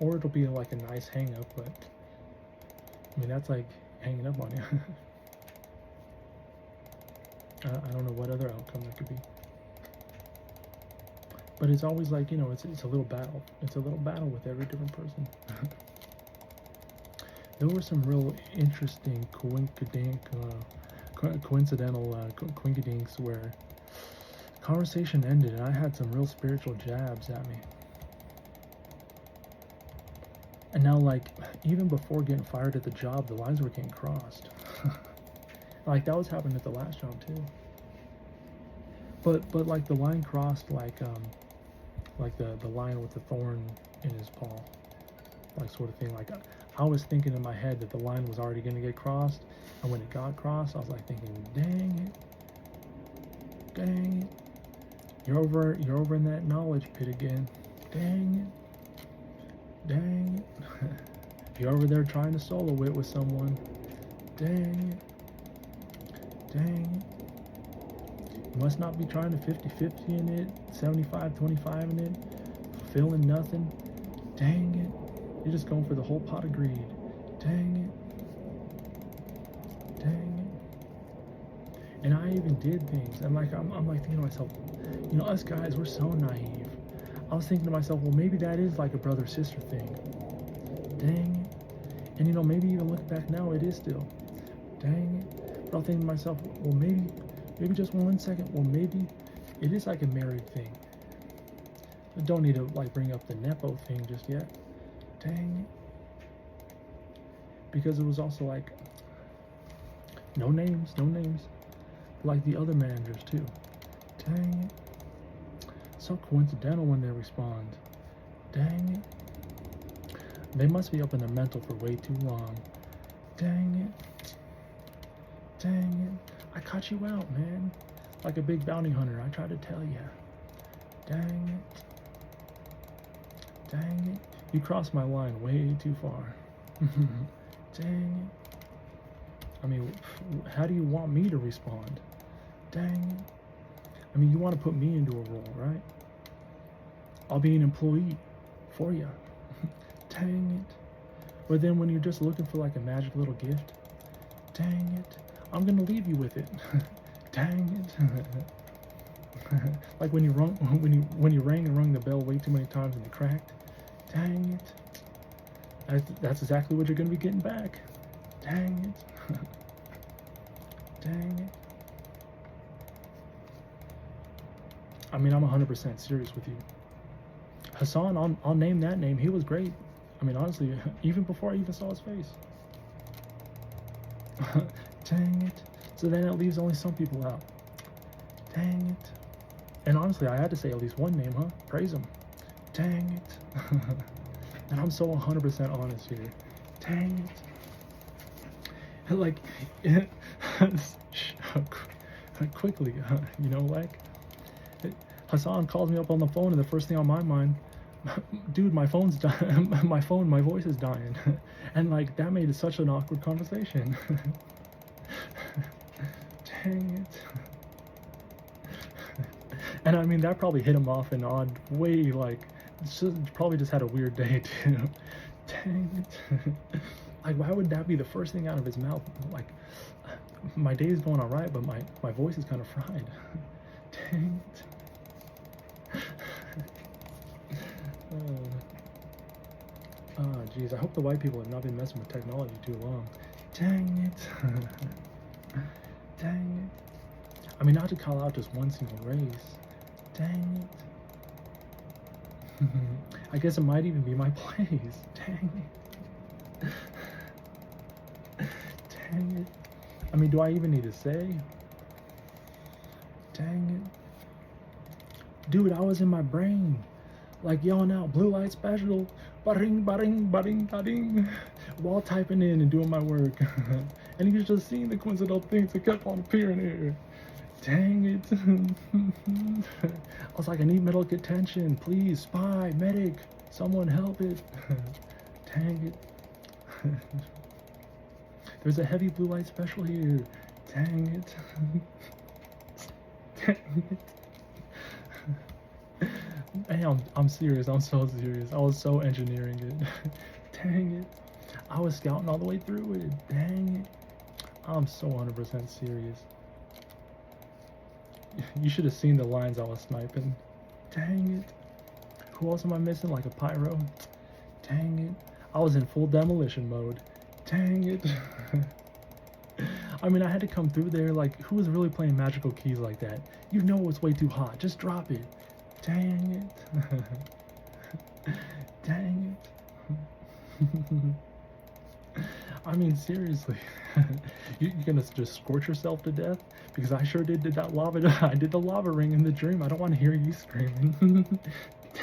S1: Or it'll be like a nice hang up, but I mean, that's like hanging up on you. I don't know what other outcome there could be. But it's always like, you know, it's a little battle. It's a little battle with every different person. There were some real interesting coincidental quinkadinks where conversation ended and I had some real spiritual jabs at me. And now, like, even before getting fired at the job, the lines were getting crossed. Like, that was happening at the last job too. But like the line crossed, like the lion with the thorn in his paw, like sort of thing. Like I was thinking in my head that the line was already going to get crossed, and when it got crossed, I was like thinking, dang it, you're over in that knowledge pit again, dang it, you're over there trying to solo it with someone, dang it. You must not be trying to 50-50 in it, 75-25 in it, fulfilling nothing. Dang it. You're just going for the whole pot of greed. Dang it. And I even did things. And like I'm like thinking to myself, you know, us guys, we're so naive. I was thinking to myself, well, maybe that is like a brother-sister thing. Dang it. And you know, maybe even looking back now, it is still. Dang it. But I'm thinking to myself, well, maybe just 1 second, well, maybe it is like a married thing. I don't need to like bring up the Nepo thing just yet. Dang it. Because it was also like, no names, like the other managers too. Dang it. So coincidental when they respond. Dang it. They must be up in their mental for way too long. Dang it. I caught you out, man. Like a big bounty hunter, I tried to tell you. Dang it. You crossed my line way too far. Dang it. I mean, how do you want me to respond? Dang it. I mean, you want to put me into a role, right? I'll be an employee for you. Dang it. Or then when you're just looking for like a magic little gift, dang it. I'm gonna leave you with it. Dang it. Like when you rang and rung the bell way too many times and it cracked. Dang it. That's exactly what you're gonna be getting back. Dang it. Dang it. I mean, I'm 100% serious with you. Hassan, I'll name that name. He was great. I mean, honestly, even before I even saw his face. Dang it. So then it leaves only some people out. Dang it. And honestly, I had to say at least one name, huh? Praise him. Dang it. And I'm so 100% honest here. Dang it. Like, quickly, you know, like, Hassan calls me up on the phone, and the first thing on my mind, dude, my phone's dying. My voice is dying. And like, that made it such an awkward conversation. Dang it. And I mean, that probably hit him off in an odd way, like, probably just had a weird day too. Dang it. Like, why would that be the first thing out of his mouth? Like, my day is going all right, but my voice is kind of fried. Dang it. Oh, geez, I hope the white people have not been messing with technology too long. Dang it. Dang it. I mean, not to call out just one single race. Dang it. I guess it might even be my place. Dang it. Dang it. I mean, do I even need to say? Dang it. Dude, I was in my brain, like yelling out blue light special, ba-ding, ba-ding, ba-ding, ba-ding, while typing in and doing my work. And he was just seeing the coincidental things that kept on appearing here. Dang it. I was like, I need medical attention. Please, spy, medic, someone help it. Dang it. There's a heavy blue light special here. Dang it. Dang it. Hey, I'm serious. I'm so serious. I was so engineering it. Dang it. I was scouting all the way through it. Dang it. I'm so 100% serious. You should have seen the lines I was sniping. Dang it. Who else am I missing? Like a pyro? Dang it. I was in full demolition mode. Dang it. I mean, I had to come through there. Like, who was really playing magical keys like that? You know it's way too hot. Just drop it. Dang it. Dang it. I mean, seriously. You're gonna just scorch yourself to death? Because I sure did that lava. I did the lava ring in the dream. I don't want to hear you screaming.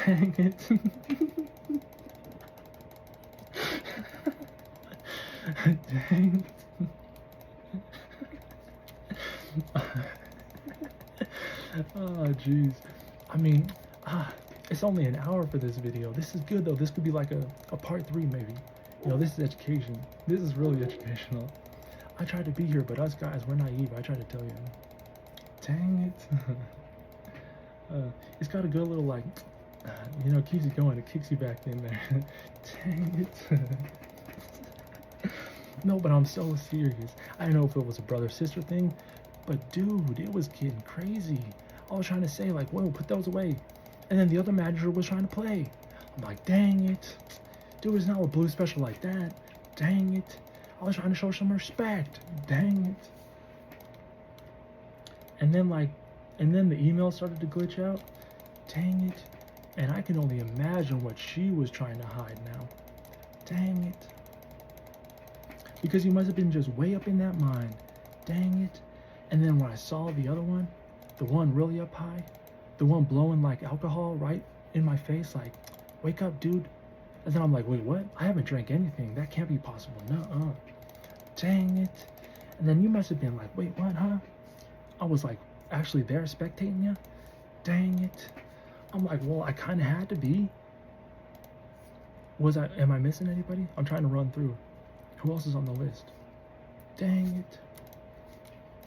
S1: Dang it. Dang. Oh, jeez. I mean, it's only an hour for this video. This is good, though. This could be like a part 3, maybe. You know, this is education. This is really educational. I tried to be here, but us guys, we're naive. I tried to tell you. Dang it. It's got a good little, like, you know, keeps you going. It kicks you back in there. Dang it. No, but I'm so serious. I don't know if it was a brother-sister thing, but dude, it was getting crazy. I was trying to say, like, whoa, put those away. And then the other manager was trying to play. I'm like, dang it. Dude, it's not a blue special like that. Dang it. I was trying to show some respect. Dang it. And then the email started to glitch out. Dang it. And I can only imagine what she was trying to hide now. Dang it. Because you must have been just way up in that mind. Dang it. And then when I saw the other one, the one really up high, the one blowing like alcohol right in my face, like, wake up, dude. And then I'm like, wait, what? I haven't drank anything. That can't be possible. Nuh-uh. Dang it. And then you must have been like, wait, what, huh? I was like, actually there spectating you? Dang it. I'm like, well, I kind of had to be. Am I missing anybody? I'm trying to run through. Who else is on the list? Dang it.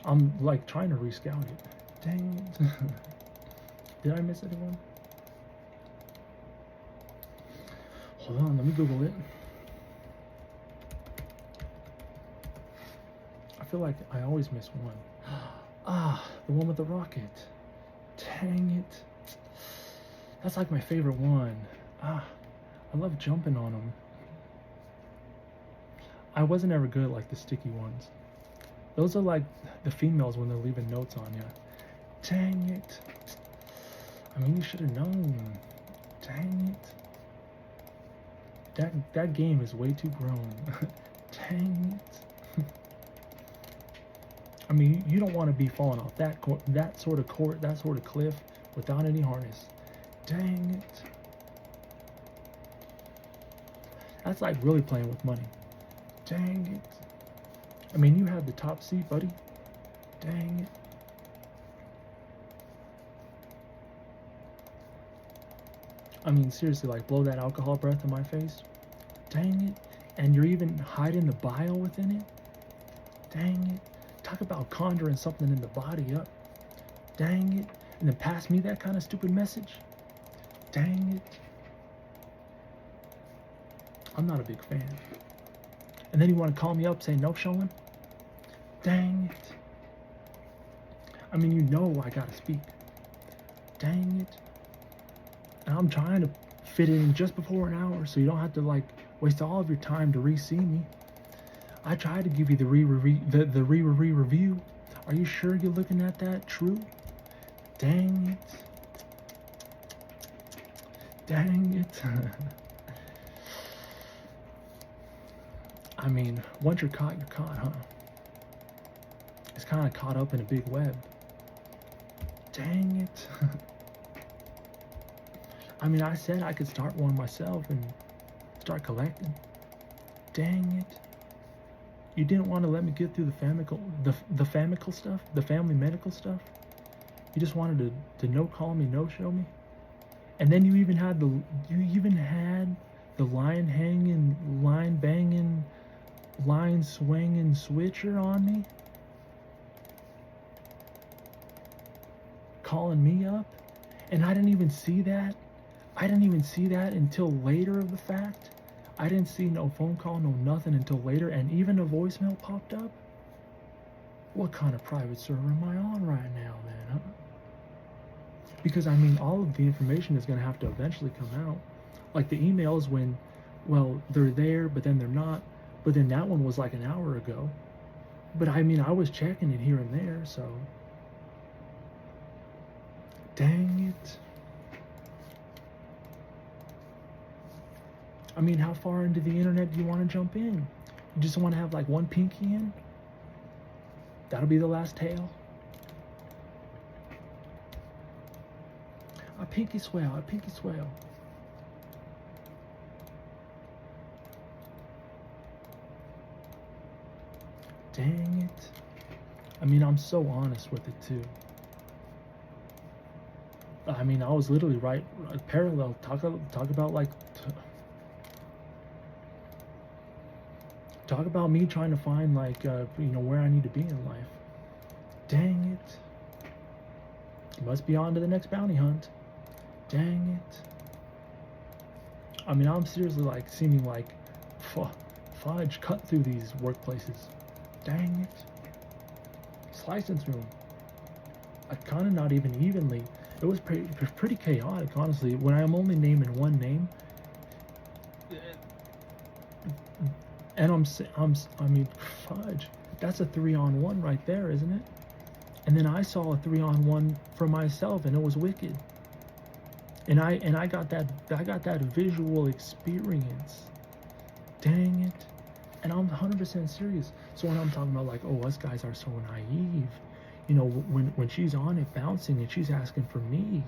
S1: I'm like trying to rescout it. Dang it. Did I miss anyone? Hold on, let me Google it. I feel like I always miss one. The one with the rocket. Dang it. That's like my favorite one. I love jumping on them. I wasn't ever good at like the sticky ones. Those are like the females when they're leaving notes on you. Dang it. I mean, you should have known. Dang it. That game is way too grown. Dang it. mean, you don't want to be falling off that sort of cliff without any harness. Dang it. That's like really playing with money. Dang it. I mean, you have the top seat, buddy. Dang it. I mean, seriously, like, blow that alcohol breath in my face. Dang it. And you're even hiding the bile within it. Dang it. Talk about conjuring something in the body up. Dang it. And then pass me that kind of stupid message. Dang it. I'm not a big fan. And then you want to call me up saying no showing? Dang it. I mean, you know I gotta speak. Dang it. And I'm trying to fit it in just before an hour so you don't have to like waste all of your time to re-see me. I tried to give you the re-review. Are you sure you're looking at that? True? Dang it. Dang it. I mean, once you're caught, huh? It's kind of caught up in a big web. Dang it. I mean, I said I could start one myself and start collecting. Dang it. You didn't want to let me get through the famical stuff, the family medical stuff. You just wanted to no call me, no show me. And then you even had the line hanging, line banging, line swinging switcher on me. Calling me up. And I didn't even see that. I didn't even see that until later of the fact. I didn't see no phone call, no nothing until later, and even a voicemail popped up. What kind of private server am I on right now, man, huh? Because, I mean, all of the information is going to have to eventually come out. Like the emails when, well, they're there, but then they're not. But then that one was like an hour ago. But, I mean, I was checking it here and there, so. Dang it. I mean, how far into the internet do you want to jump in? You just want to have like one pinky in? That'll be the last tail. A pinky swell, a pinky swell. Dang it. I mean, I'm so honest with it too. I mean, I was literally right parallel. Talk about like talk about me trying to find like where I need to be in life. Dang it. Must be on to the next bounty hunt. Dang it. I mean, I'm seriously like seeming like fudge cut through these workplaces. Dang it. Slicing through them. I kind of not even evenly. It was pretty chaotic, honestly. When I'm only naming one name, and I mean, fudge. That's a 3-on-1 right there, isn't it? And then I saw a 3-on-1 for myself, and it was wicked. And I got that visual experience. Dang it. And I'm 100% serious. So when I'm talking about like, oh, us guys are so naive, when she's on it bouncing and she's asking for me,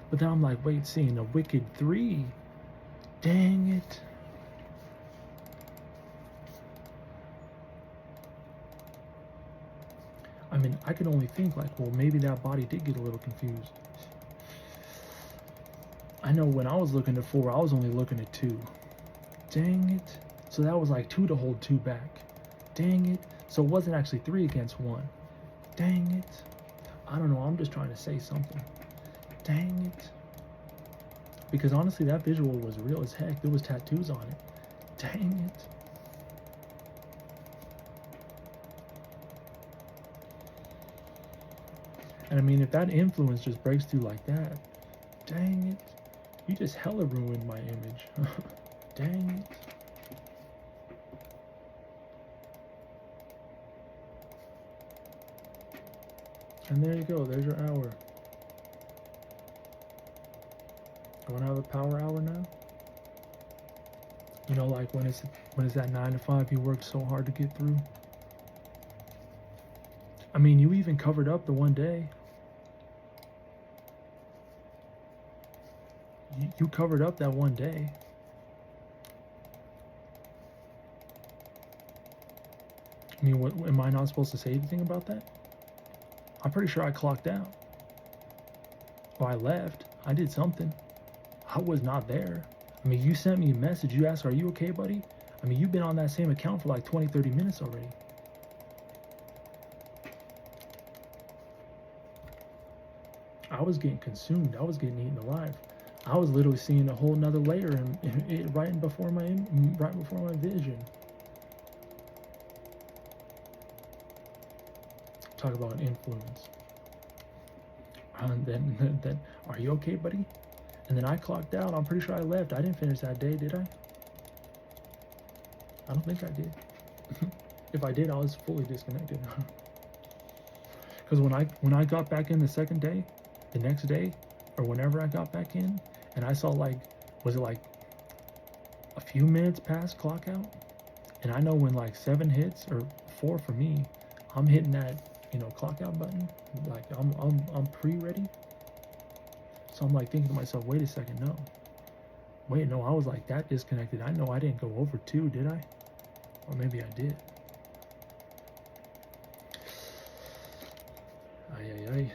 S1: but then I'm like, wait, seeing a wicked 3. Dang it. I mean, I could only think like, well, maybe that body did get a little confused. I know when I was looking at 4, I was only looking at 2. Dang it. So that was like 2 to hold 2 back. Dang it. So it wasn't actually 3 against 1. Dang it. I don't know. I'm just trying to say something. Dang it. Because honestly, that visual was real as heck. There was tattoos on it. Dang it. And I mean, if that influence just breaks through like that, dang it. You just hella ruined my image. Dang it. And there you go, there's your hour. You wanna have a power hour now? You know, like when it's that 9 to 5 you worked so hard to get through? I mean, you even covered up the one day. You covered up that one day. I mean, what, am I not supposed to say anything about that? I'm pretty sure I clocked out. Or I left. I did something. I was not there. I mean, you sent me a message. You asked, are you okay, buddy? I mean, you've been on that same account for like 20, 30 minutes already. I was getting consumed. I was getting eaten alive. I was literally seeing a whole nother layer right before my vision. Talk about an influence. And then, are you okay, buddy? And then I clocked out. I'm pretty sure I left. I didn't finish that day, did I? I don't think I did. If I did, I was fully disconnected. Because when I got back in the second day, the next day, or whenever I got back in, and I saw like, was it like a few minutes past clock out? And I know when like 7 hits, or 4 for me, I'm hitting that, you know, clock out button. Like I'm pre-ready. So I'm like thinking to myself, wait a second, no. Wait, no, I was like that disconnected. I know I didn't go over 2, did I? Or maybe I did. Ay.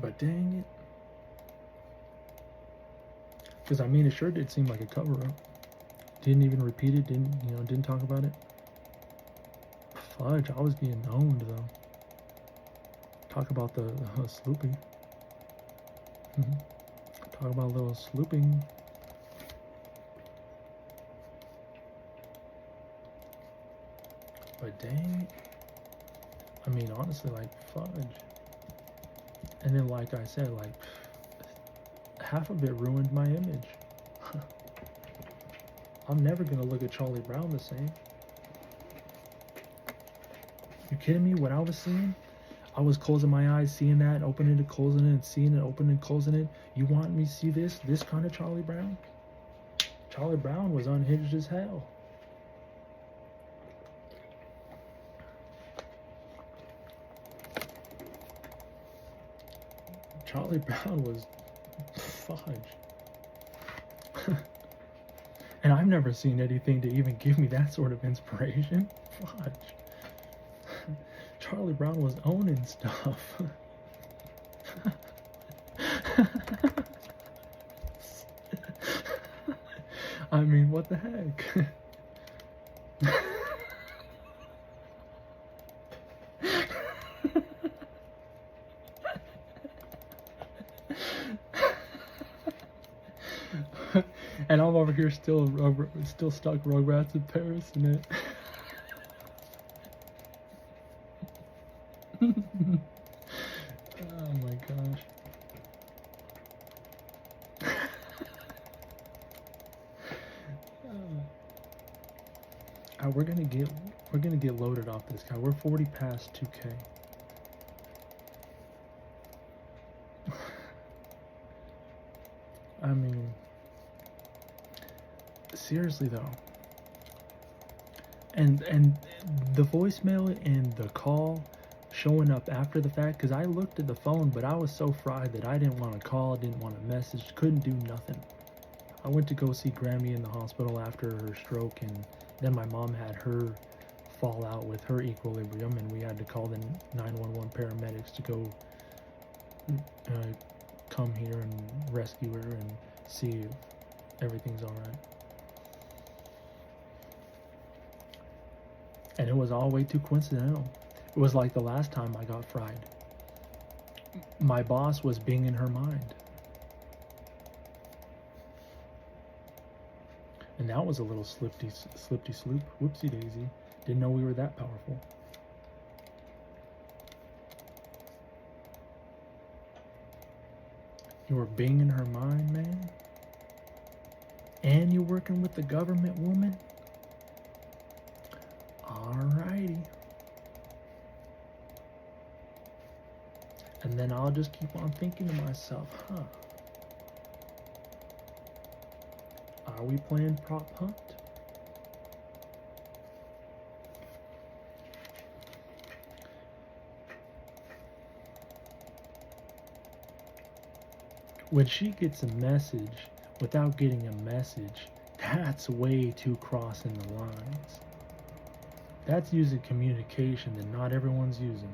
S1: But dang it. Because I mean, it sure did seem like a cover-up. Didn't even repeat it, didn't talk about it. Fudge, I was getting owned though. Talk about the slooping. Talk about a little slooping. But dang, I mean, honestly, like, fudge. And then, like I said, like, half of it ruined my image. I'm never gonna look at Charlie Brown the same. You kidding me? What I was seeing? I was closing my eyes, seeing that, opening it, closing it, and seeing it, opening and closing it. You want me to see this kind of Charlie Brown? Charlie Brown was unhinged as hell. Charlie Brown was fudge. And I've never seen anything to even give me that sort of inspiration. Fudge. Charlie Brown was owning stuff. I mean, what the heck? And I'm over here still stuck Rugrats in Paris in it. Oh my gosh. We're gonna get loaded off this guy. We're 40 past 2K. I mean, seriously though. And the voicemail and the call showing up after the fact, because I looked at the phone, but I was so fried that I didn't want to call, didn't want to message, couldn't do nothing. I went to go see Grammy in the hospital after her stroke, and then my mom had her fall out with her equilibrium, and we had to call the 911 paramedics to go come here and rescue her and see if everything's all right. And it was all way too coincidental. It was like the last time I got fried. My boss was being in her mind. And that was a little slipty sloop. Whoopsie daisy. Didn't know we were that powerful. You were being in her mind, man? And you're working with the government woman? Alrighty. And then I'll just keep on thinking to myself, are we playing prop hunt? When she gets a message without getting a message, that's way too crossing the lines. That's using communication that not everyone's using.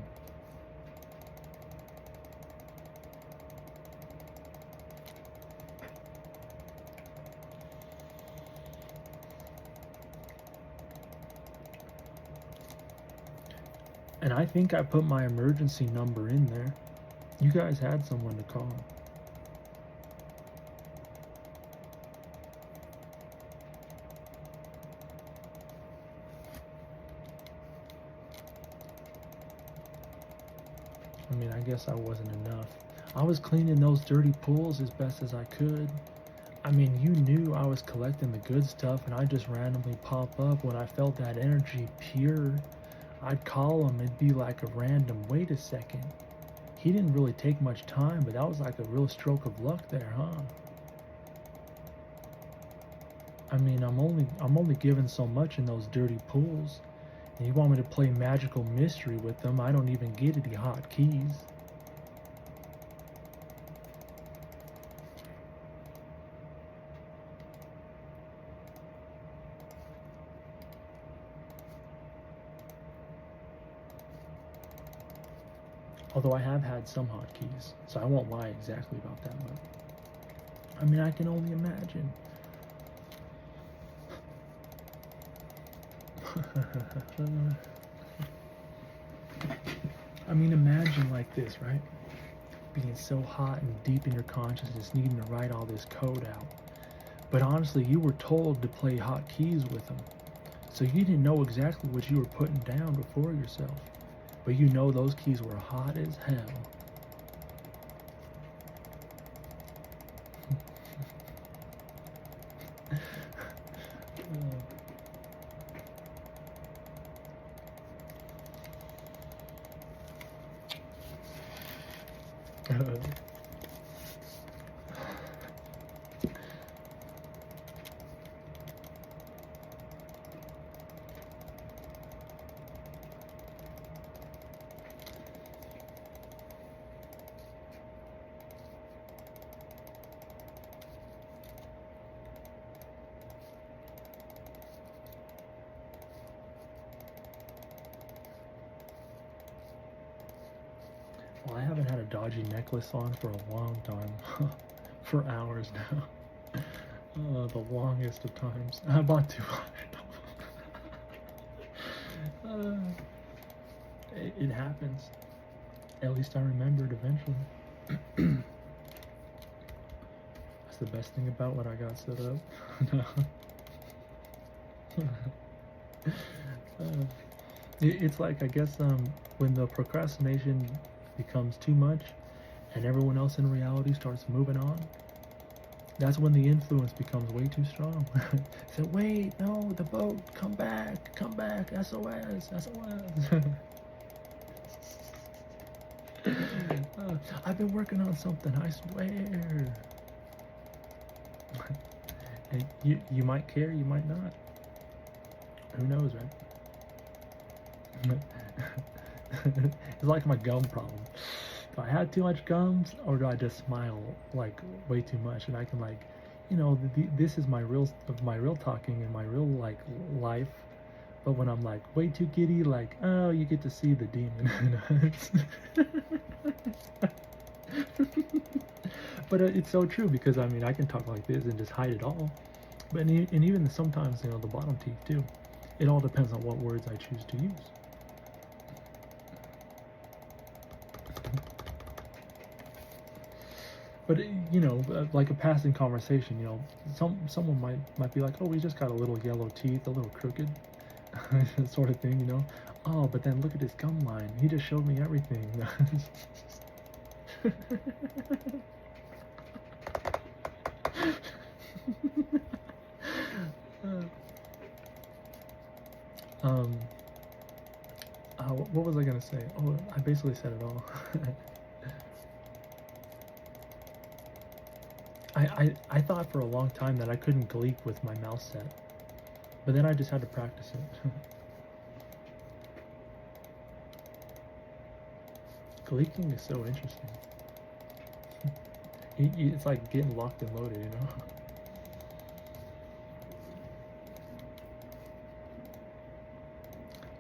S1: And I think I put my emergency number in there. You guys had someone to call. I mean, I guess I wasn't enough. I was cleaning those dirty pools as best as I could. I mean, you knew I was collecting the good stuff, and I'd just randomly pop up when I felt that energy pure. I'd call him, it'd be like a random, wait a second. He didn't really take much time, but that was like a real stroke of luck there, huh? I mean, I'm only given so much in those dirty pools. And you want me to play magical mystery with them, I don't even get any hotkeys. Although I have had some hotkeys, so I won't lie exactly about that, but I mean, I can only imagine. I mean, imagine like this, right? Being so hot and deep in your consciousness, needing to write all this code out. But honestly, you were told to play hotkeys with them. So you didn't know exactly what you were putting down before yourself. But you know those keys were hot as hell. Well, I haven't had a dodgy necklace on for a long time. For hours now. The longest of times. I bought 200 of them. It happens. At least I remembered eventually. That's the best thing about what I got set up. It's like, I guess, when the procrastination becomes too much and everyone else in reality starts moving on, that's when the influence becomes way too strong. So wait, no, the boat, come back, SOS, SOS. I've been working on something, I swear. And you might care, you might not. Who knows, right? It's like my gum problem. Do I have too much gums, or do I just smile like way too much? And I can, like, you know, this is my real talking and my real like life. But when I'm like way too giddy, like, oh, you get to see the demon. But it's so true, because I mean, I can talk like this and just hide it all. But and even sometimes, you know, the bottom teeth too. It all depends on what words I choose to use. But you know, like a passing conversation, you know, someone might be like, oh, he's just got a little yellow teeth, a little crooked, sort of thing, you know. Oh, but then look at his gum line. He just showed me everything. What was I gonna say? Oh, I basically said it all. I thought for a long time that I couldn't gleek with my mouse set, but then I just had to practice it. Gleeking is so interesting. It's like getting locked and loaded, you know.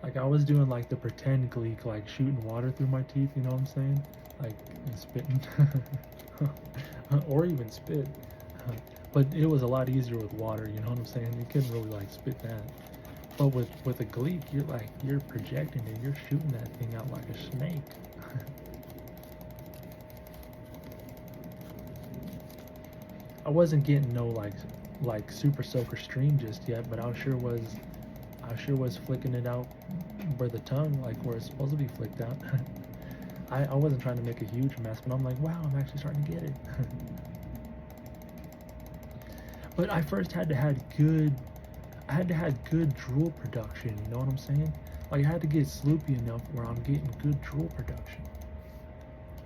S1: Like I was doing like the pretend gleek, like shooting water through my teeth, you know what I'm saying? Like and spitting, or even spit. But it was a lot easier with water, you know what I'm saying? You couldn't really like spit that. But with a gleek, you're projecting it, you're shooting that thing out like a snake. I wasn't getting no like super soaker stream just yet, but I sure was flicking it out where the tongue, like where it's supposed to be flicked out. I wasn't trying to make a huge mess, but I'm like, wow, I'm actually starting to get it. But I first had to have good drool production, you know what I'm saying? Like I had to get sloopy enough where I'm getting good drool production.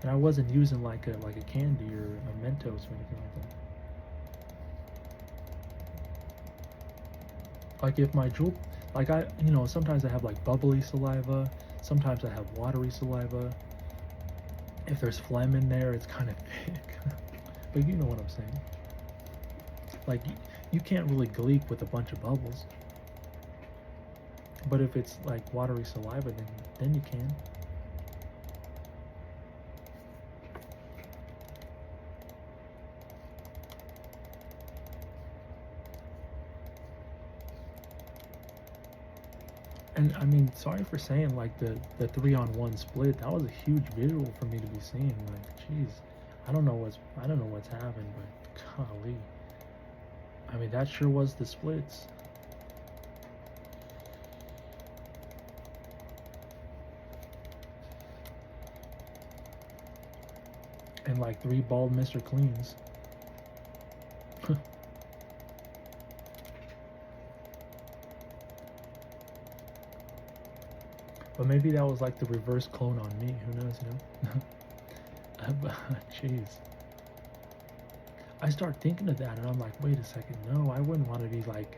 S1: And I wasn't using like a candy or a Mentos or anything like that. Like if my drool, like sometimes I have like bubbly saliva, sometimes I have watery saliva. If there's phlegm in there, it's kind of thick. But you know what I'm saying. Like you can't really gleek with a bunch of bubbles. But if it's like watery saliva, then you can. And I mean, sorry for saying like the 3-on-1 split. That was a huge visual for me to be seeing. Like, jeez, I don't know what's happened, but golly, I mean that sure was the splits. And like 3 bald Mr. Cleans. But maybe that was like the reverse clone on me. Who knows, you know? Jeez. I start thinking of that and I'm like, wait a second, no, I wouldn't want to be like,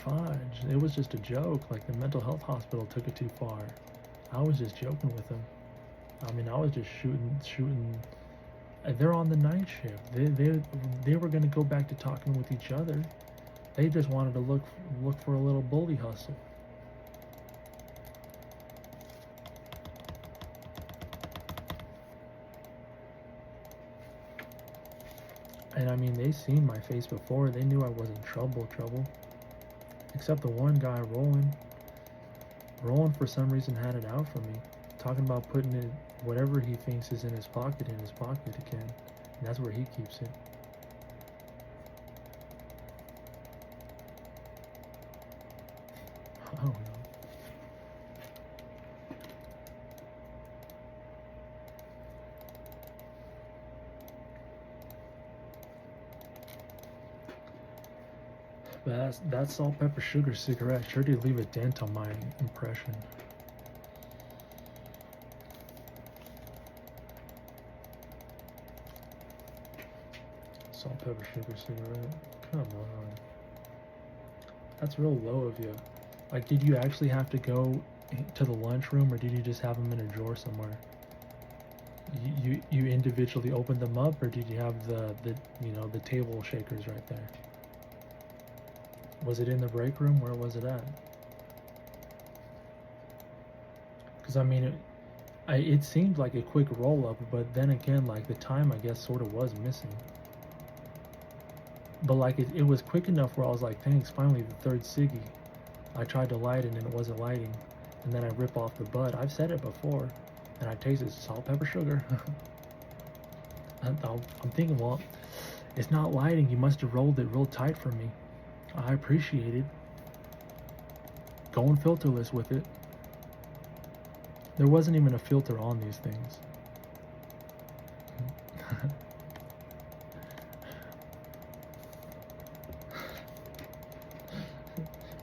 S1: fudge. It was just a joke. Like the mental health hospital took it too far. I was just joking with them. I mean, I was just shooting. They're on the night shift. They were gonna go back to talking with each other. They just wanted to look for a little bully hustle. And I mean, they seen my face before. They knew I wasn't trouble. Except the one guy, Roland. Roland, for some reason, had it out for me. Talking about putting it, whatever he thinks is in his pocket again. And that's where he keeps it. I don't know. But that salt, pepper, sugar cigarette sure did leave a dent on my impression. Salt, pepper, sugar cigarette. Come on. That's real low of you. Like, did you actually have to go to the lunchroom, or did you just have them in a drawer somewhere? You individually opened them up, or did you have the table shakers right there? Was it in the break room? Where was it at? Because I mean, it seemed like a quick roll up, but then again, like the time I guess sort of was missing. But like it was quick enough where I was like, thanks, finally the third ciggy. I tried to light it and it wasn't lighting, and then I rip off the bud. I've said it before, and I tasted salt, pepper, sugar. I'm thinking, well, it's not lighting. You must have rolled it real tight for me. I appreciate it. Going filterless with it. There wasn't even a filter on these things.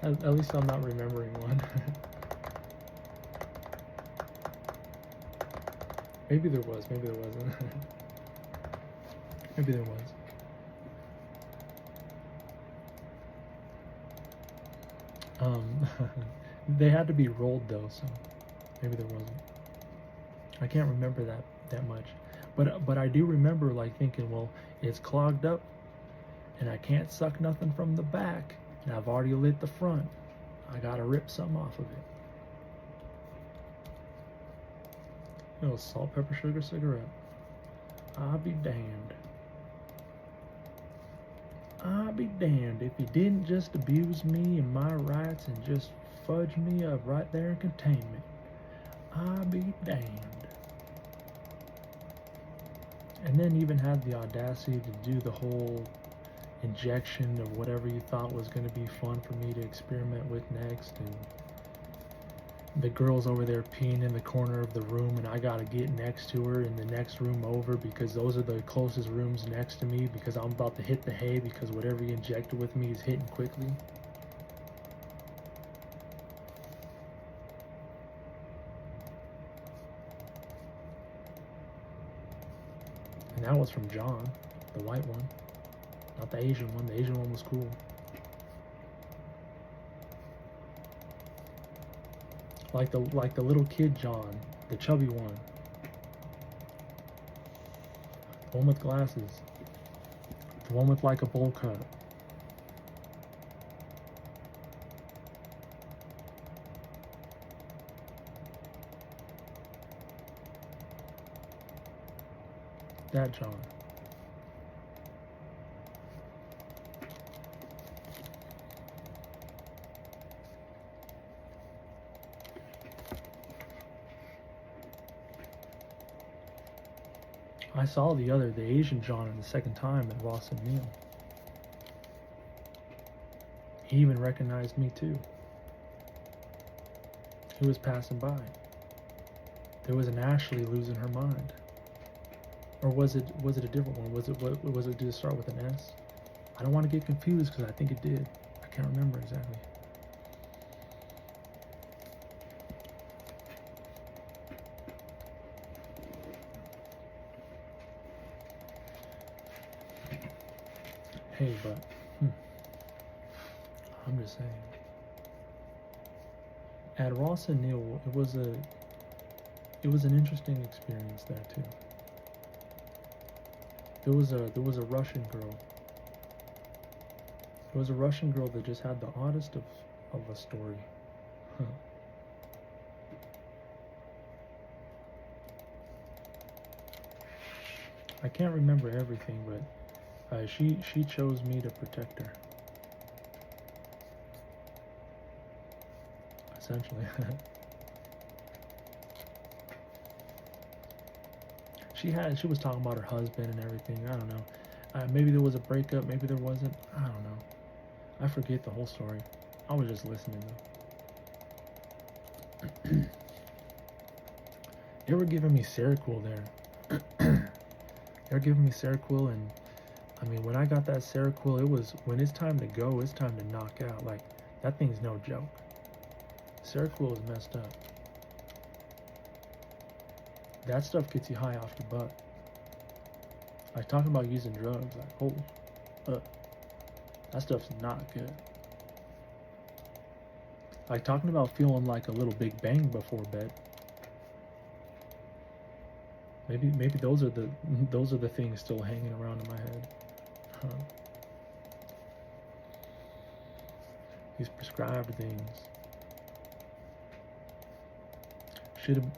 S1: At least I'm not remembering one. Maybe there was, maybe there wasn't. Maybe there was. They had to be rolled though, so maybe there wasn't. I can't remember that much. But I do remember like thinking, well, it's clogged up and I can't suck nothing from the back, and I've already lit the front. I gotta rip some off of it. Little salt, pepper, sugar cigarette. I'll be damned. I'll be damned if he didn't just abuse me and my rights and just fudge me up right there in containment. I'll be damned. And then even had the audacity to do the whole injection of whatever you thought was going to be fun for me to experiment with next, and the girl's over there peeing in the corner of the room, and I gotta get next to her in the next room over because those are the closest rooms next to me, because I'm about to hit the hay because whatever he injected with me is hitting quickly. And that was from John, the white one, not the Asian one. The Asian one was cool. Like the little kid John, the chubby one. The one with glasses. The one with like a bowl cut. That John. I saw the Asian John, the second time at Ross and Neal. He even recognized me too. He was passing by. There was an Ashley losing her mind. Or was it a different one? Did it start with an S? I don't want to get confused because I think it did. I can't remember exactly. Hey, but I'm just saying. At Ross and Neal, it was an interesting experience there too. There was a Russian girl. There was a Russian girl that just had the oddest of a story. Huh. I can't remember everything, but she chose me to protect her. Essentially. She was talking about her husband and everything. I don't know. Maybe there was a breakup. Maybe there wasn't. I don't know. I forget the whole story. I was just listening though. They were giving me Seroquel there. They were giving me Seroquel, and I mean, when I got that Seroquel, it was, when it's time to go, it's time to knock out. Like, that thing's no joke. Seroquel is messed up. That stuff gets you high off the butt. Like, talking about using drugs, like, that stuff's not good. Like, talking about feeling like a little Big Bang before bed. Maybe those are the things still hanging around in my head. Huh. These prescribed things.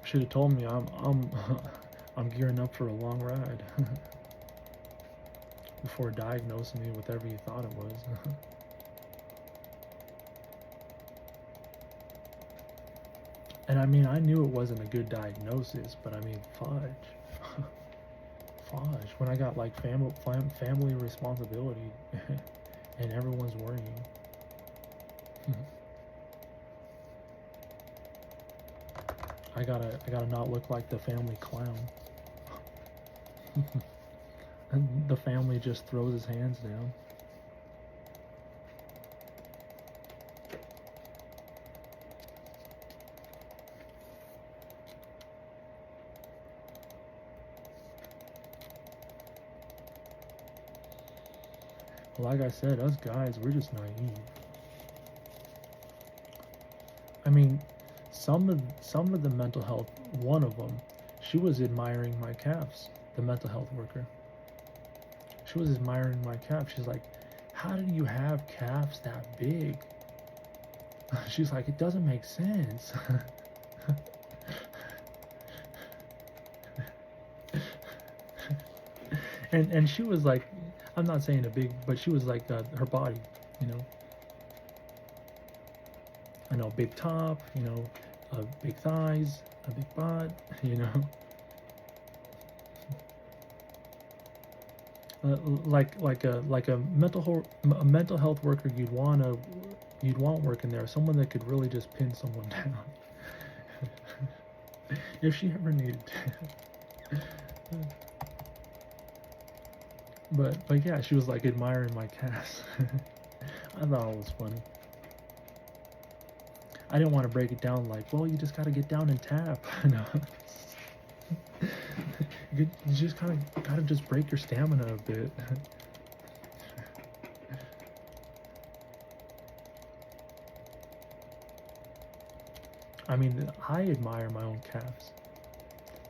S1: Should have told me I'm gearing up for a long ride before diagnosing me with whatever you thought it was. And I mean, I knew it wasn't a good diagnosis, but I mean, fudge. Fudge. When I got like family responsibility and everyone's worrying. I gotta not look like the family clown. And the family just throws his hands down. Like I said, us guys, we're just naive. I mean, some of the mental health, one of them, she was admiring my calves. the mental health worker. She was admiring my calf. She's like, how do you have calves that big? She's like, it doesn't make sense. and she was like, I'm not saying a big, but she was like her body, you know. I know, big top, you know, big thighs, a big butt, you know. Like a mental health worker you'd want working there, someone that could really just pin someone down if she ever needed to. But yeah, she was like admiring my cast. I thought it was funny. I didn't want to break it down like, well, you just got to get down and tap. No. You just kind of gotta just break your stamina a bit. I mean, I admire my own calves.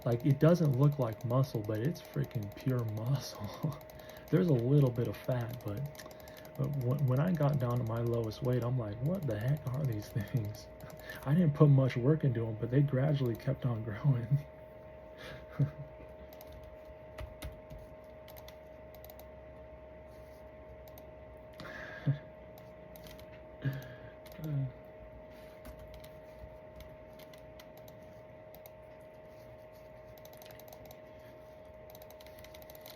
S1: Like, it doesn't look like muscle, but it's freaking pure muscle. There's a little bit of fat, but when I got down to my lowest weight, I'm like, what the heck are these things? I didn't put much work into them, but they gradually kept on growing.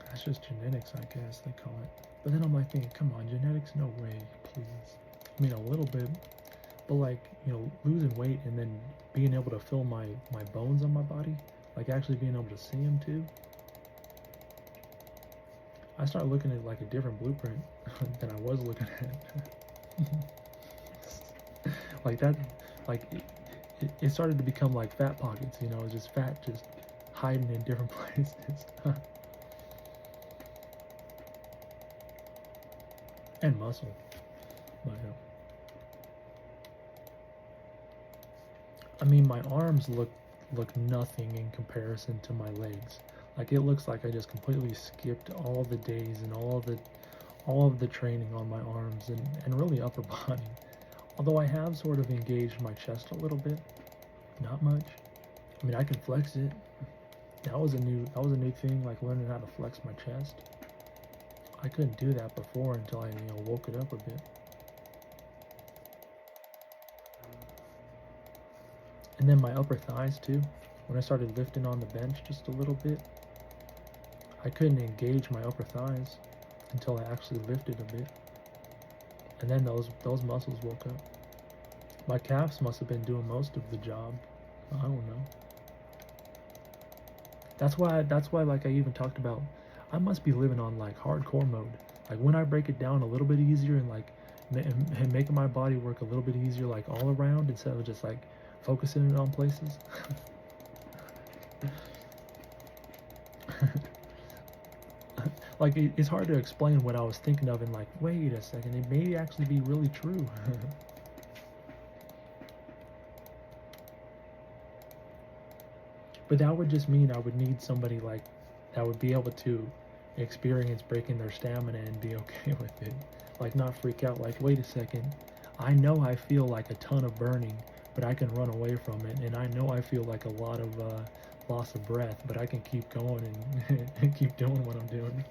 S1: That's just genetics, I guess they call it. But then I'm like thinking, come on, genetics, no way, please. I mean, a little bit, but like, you know, losing weight and then being able to feel my bones on my body, like actually being able to see them too. I started looking at like a different blueprint than I was looking at. Like that, like it started to become like fat pockets, you know, just fat just hiding in different places. And muscle. But, I mean, my arms look nothing in comparison to my legs. Like, it looks like I just completely skipped all the days and all of the training on my arms and really upper body. Although I have sort of engaged my chest a little bit, not much. I mean, I can flex it. That was a new thing, like learning how to flex my chest. I couldn't do that before until I, you know, woke it up a bit. And then my upper thighs too. When I started lifting on the bench just a little bit, I couldn't engage my upper thighs until I actually lifted a bit. And then those muscles woke up. My calves must have been doing most of the job. I don't know. That's why like I even talked about, I must be living on like hardcore mode. Like when I break it down a little bit easier and like and making my body work a little bit easier, like all around, instead of just like focusing it on places. Like it's hard to explain what I was thinking of and like, wait a second, it may actually be really true. But that would just mean I would need somebody like that would be able to experience breaking their stamina and be okay with it. Like not freak out like, wait a second, I know I feel like a ton of burning, but I can run away from it. And I know I feel like a lot of loss of breath, but I can keep going and keep doing what I'm doing.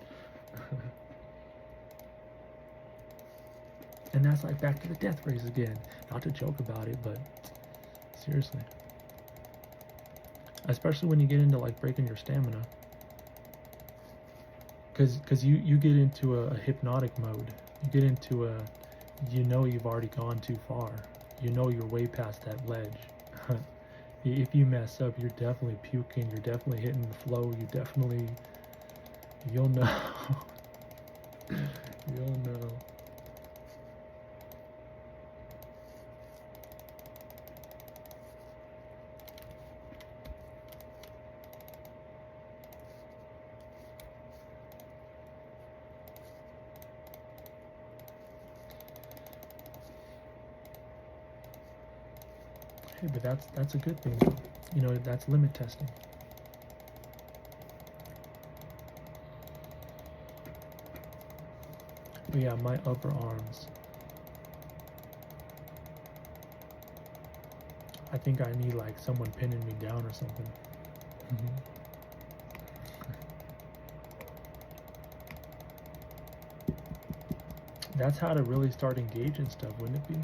S1: And that's like back to the death race again. Not to joke about it, but seriously. Especially when you get into like breaking your stamina. Because you get into a hypnotic mode. You get into a, you know you've already gone too far. You know you're way past that ledge. If you mess up, you're definitely puking. You're definitely hitting the flow. You'll know. You'll know. Hey, but that's a good thing. You know, that's limit testing. Oh yeah, my upper arms. I think I need like someone pinning me down or something. That's how to really start engaging stuff, wouldn't it be?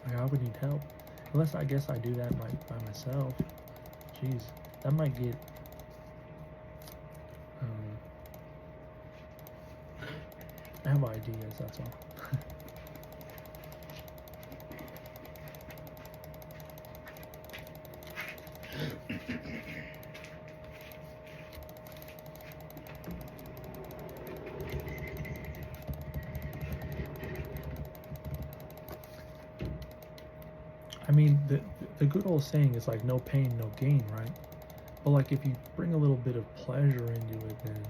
S1: Like, I would need help. Unless I guess I do that by myself. Jeez, that might get... I have ideas, that's all. I mean, the good old saying is like no pain, no gain, right? But like if you bring a little bit of pleasure into it, then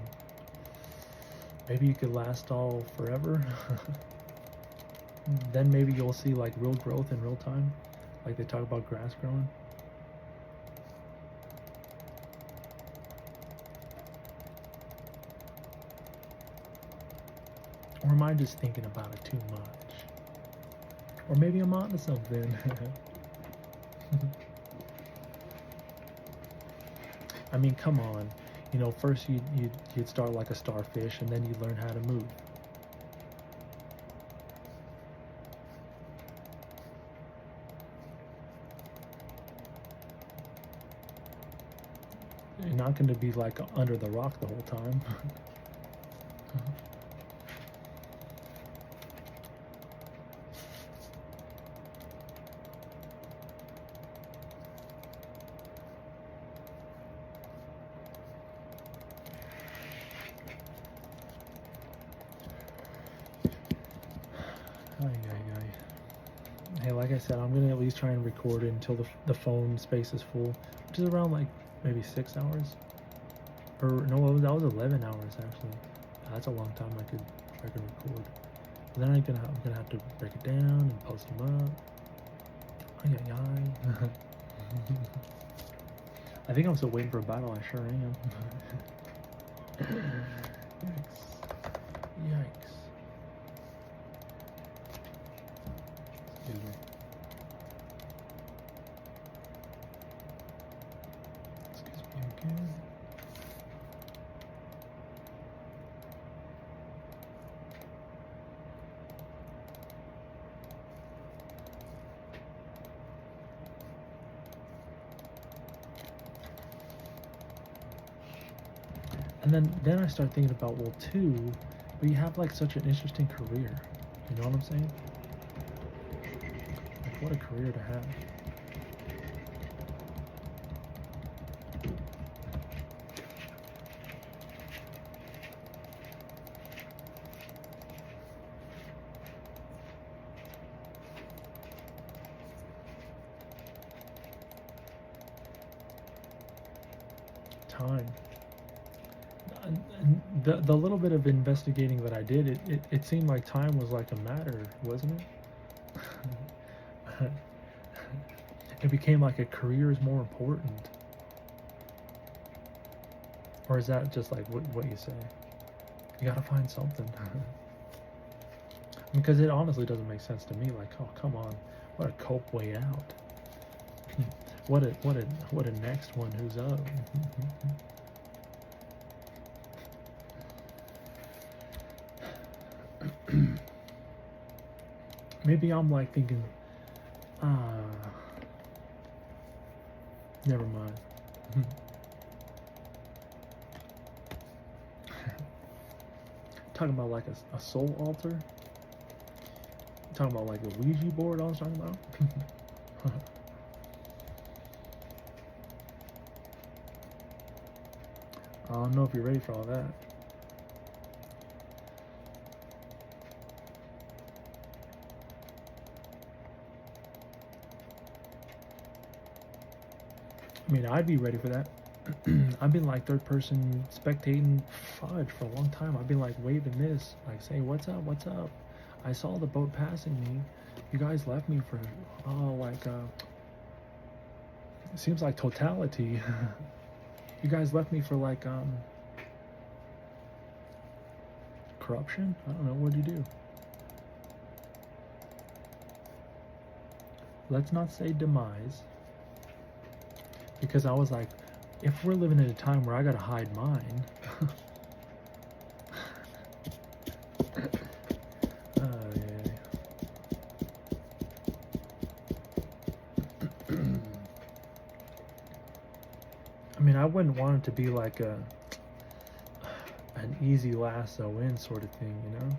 S1: maybe you could last all forever. Then maybe you'll see like real growth in real time, like they talk about grass growing. Or am I just thinking about it too much? Or maybe I'm onto something. I mean, come on. You know, first you'd start like a starfish, and then you learn how to move. You're not going to be like under the rock the whole time. Hey, like I said, I'm gonna at least try and record it until the phone space is full, which is around like maybe 6 hours, or no, that was 11 hours actually. That's a long time I could record. But then I'm gonna have to break it down and post them up. Ay, ay, ay. I think I'm still waiting for a battle. I sure am. Yikes! Yikes! Excuse me. Excuse me again. And then I start thinking about, well, too, but you have like such an interesting career. You know what I'm saying? Like, what a career to have. Time. The little bit of investigating that I did, it seemed like time was like a matter, wasn't it? It became like a career is more important. Or is that just like what you say? You gotta find something. Because it honestly doesn't make sense to me. Like, oh, come on, what a cope way out. What a next one who's up. Maybe I'm like thinking, never mind. Talking about like a soul altar. Talking about like the Ouija board I was talking about. I don't know if you're ready for all that. I mean, I'd be ready for that. I've been like third person spectating fudge for a long time. I've been like waving this, like saying, what's up, what's up? I saw the boat passing me. You guys left me for, it seems like totality. You guys left me for like, corruption? I don't know. What do you do? Let's not say demise. Because I was like, if we're living in a time where I gotta hide mine. Yeah. I mean, I wouldn't want it to be like an easy lasso in sort of thing, you know?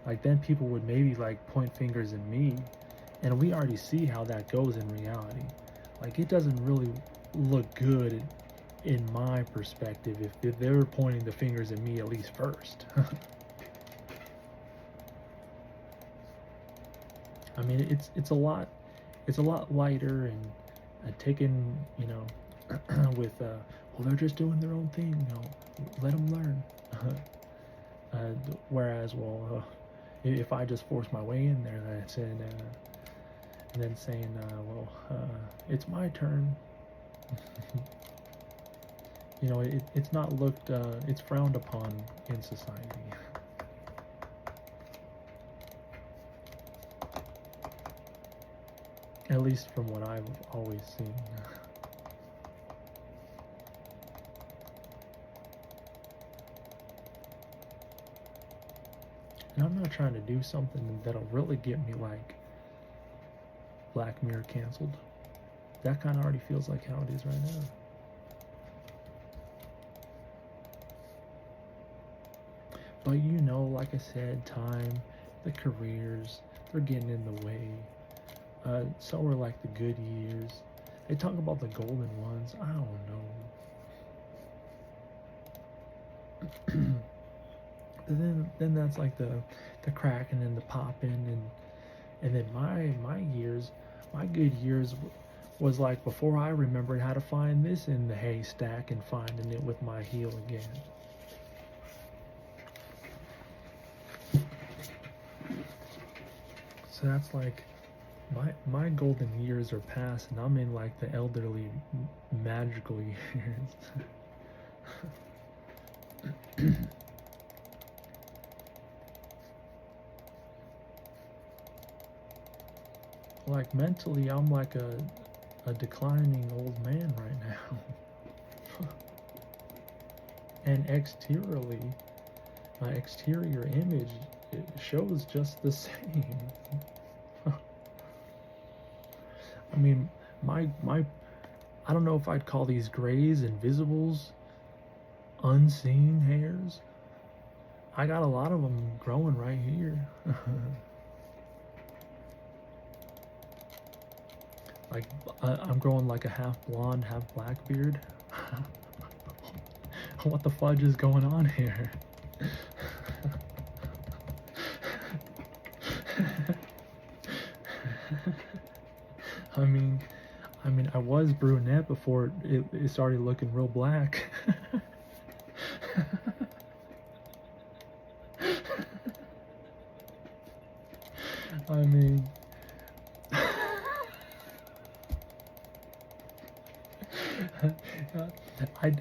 S1: Like, then people would maybe like point fingers at me, and we already see how that goes in reality. Like, it doesn't really look good in my perspective if they were pointing the fingers at me at least first. I mean, it's a lot lighter and taken, you know, with well, they're just doing their own thing, you know, let them learn. Whereas, well, if I just force my way in there, and then saying, well, it's my turn. You know, it's not looked, it's frowned upon in society. At least from what I've always seen. And I'm not trying to do something that'll really get me like Black Mirror canceled. That kind of already feels like how it is right now. But you know, like I said, time, the careers, they're getting in the way. So are like the good years. They talk about the golden ones. I don't know. then that's like the cracking and the popping, and then my years, my good years was like before I remembered how to find this in the haystack and finding it with my heel again. So that's like my golden years are past, and I'm in like the elderly magical years. Like mentally, I'm like a declining old man right now. And exteriorly, my exterior image, it shows just the same. I mean, my I don't know if I'd call these grays invisibles, unseen hairs. I got a lot of them growing right here. Like, I'm growing like a half blonde, half black beard. What the fudge is going on here? I mean, I was brunette before it started looking real black. I mean,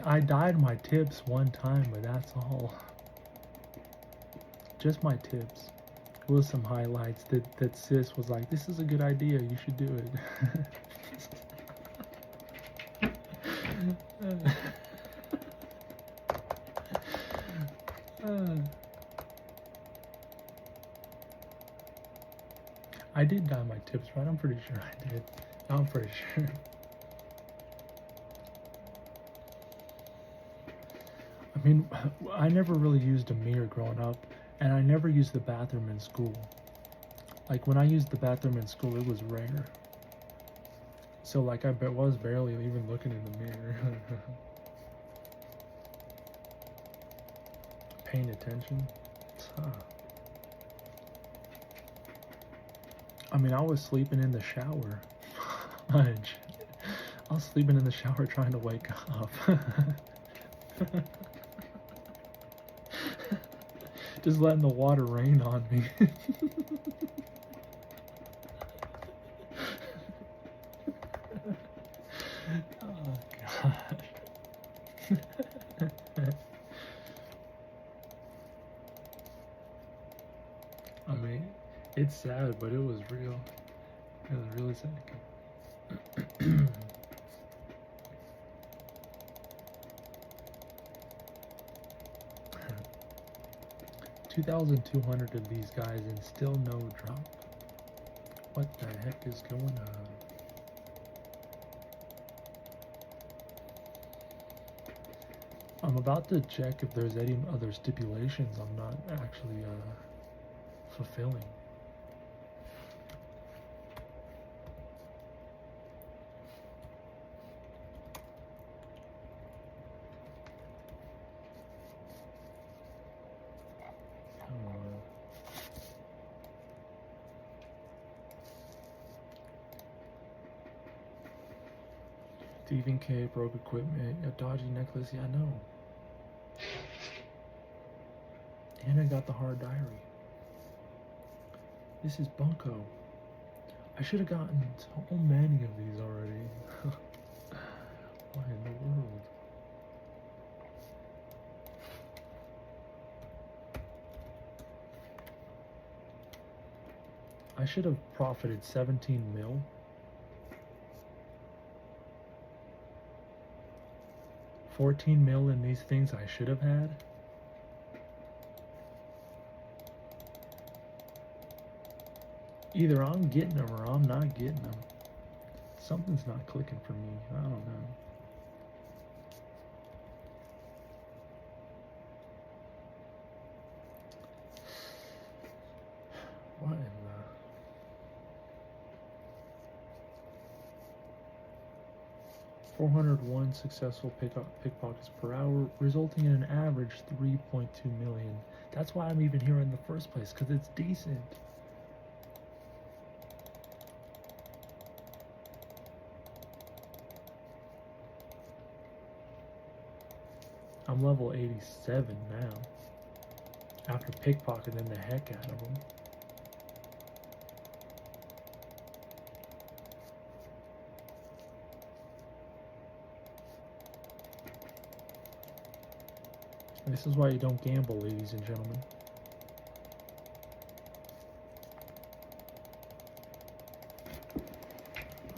S1: I dyed my tips one time, but that's all. Just my tips. With some highlights that sis was like, this is a good idea, you should do it. I did dye my tips, right? I'm pretty sure I did. I'm pretty sure. I mean, I never really used a mirror growing up, and I never used the bathroom in school. Like, when I used the bathroom in school, it was rare. So, like, I was barely even looking in the mirror. Paying attention. I mean, I was sleeping in the shower. I was sleeping in the shower trying to wake up. Just letting the water rain on me. Oh, gosh. It's sad, but it was real. It was really sad. 2,200 of these guys and still no drop. What the heck is going on? I'm about to check if there's any other stipulations I'm not actually fulfilling. Thieving cape, broke equipment, a dodgy necklace, yeah, I know. And I got the hard diary. This is bunko. I should have gotten so many of these already. Why in the world? I should have profited 17 mil. $14 mil in these things I should have had. Either I'm getting them or I'm not getting them. Something's not clicking for me. I don't know. What in the... 401 successful pickpockets per hour, resulting in an average 3.2 million. That's why I'm even here in the first place, because it's decent. I'm level 87 now, after pickpocketing the heck out of them. This is why you don't gamble, ladies and gentlemen.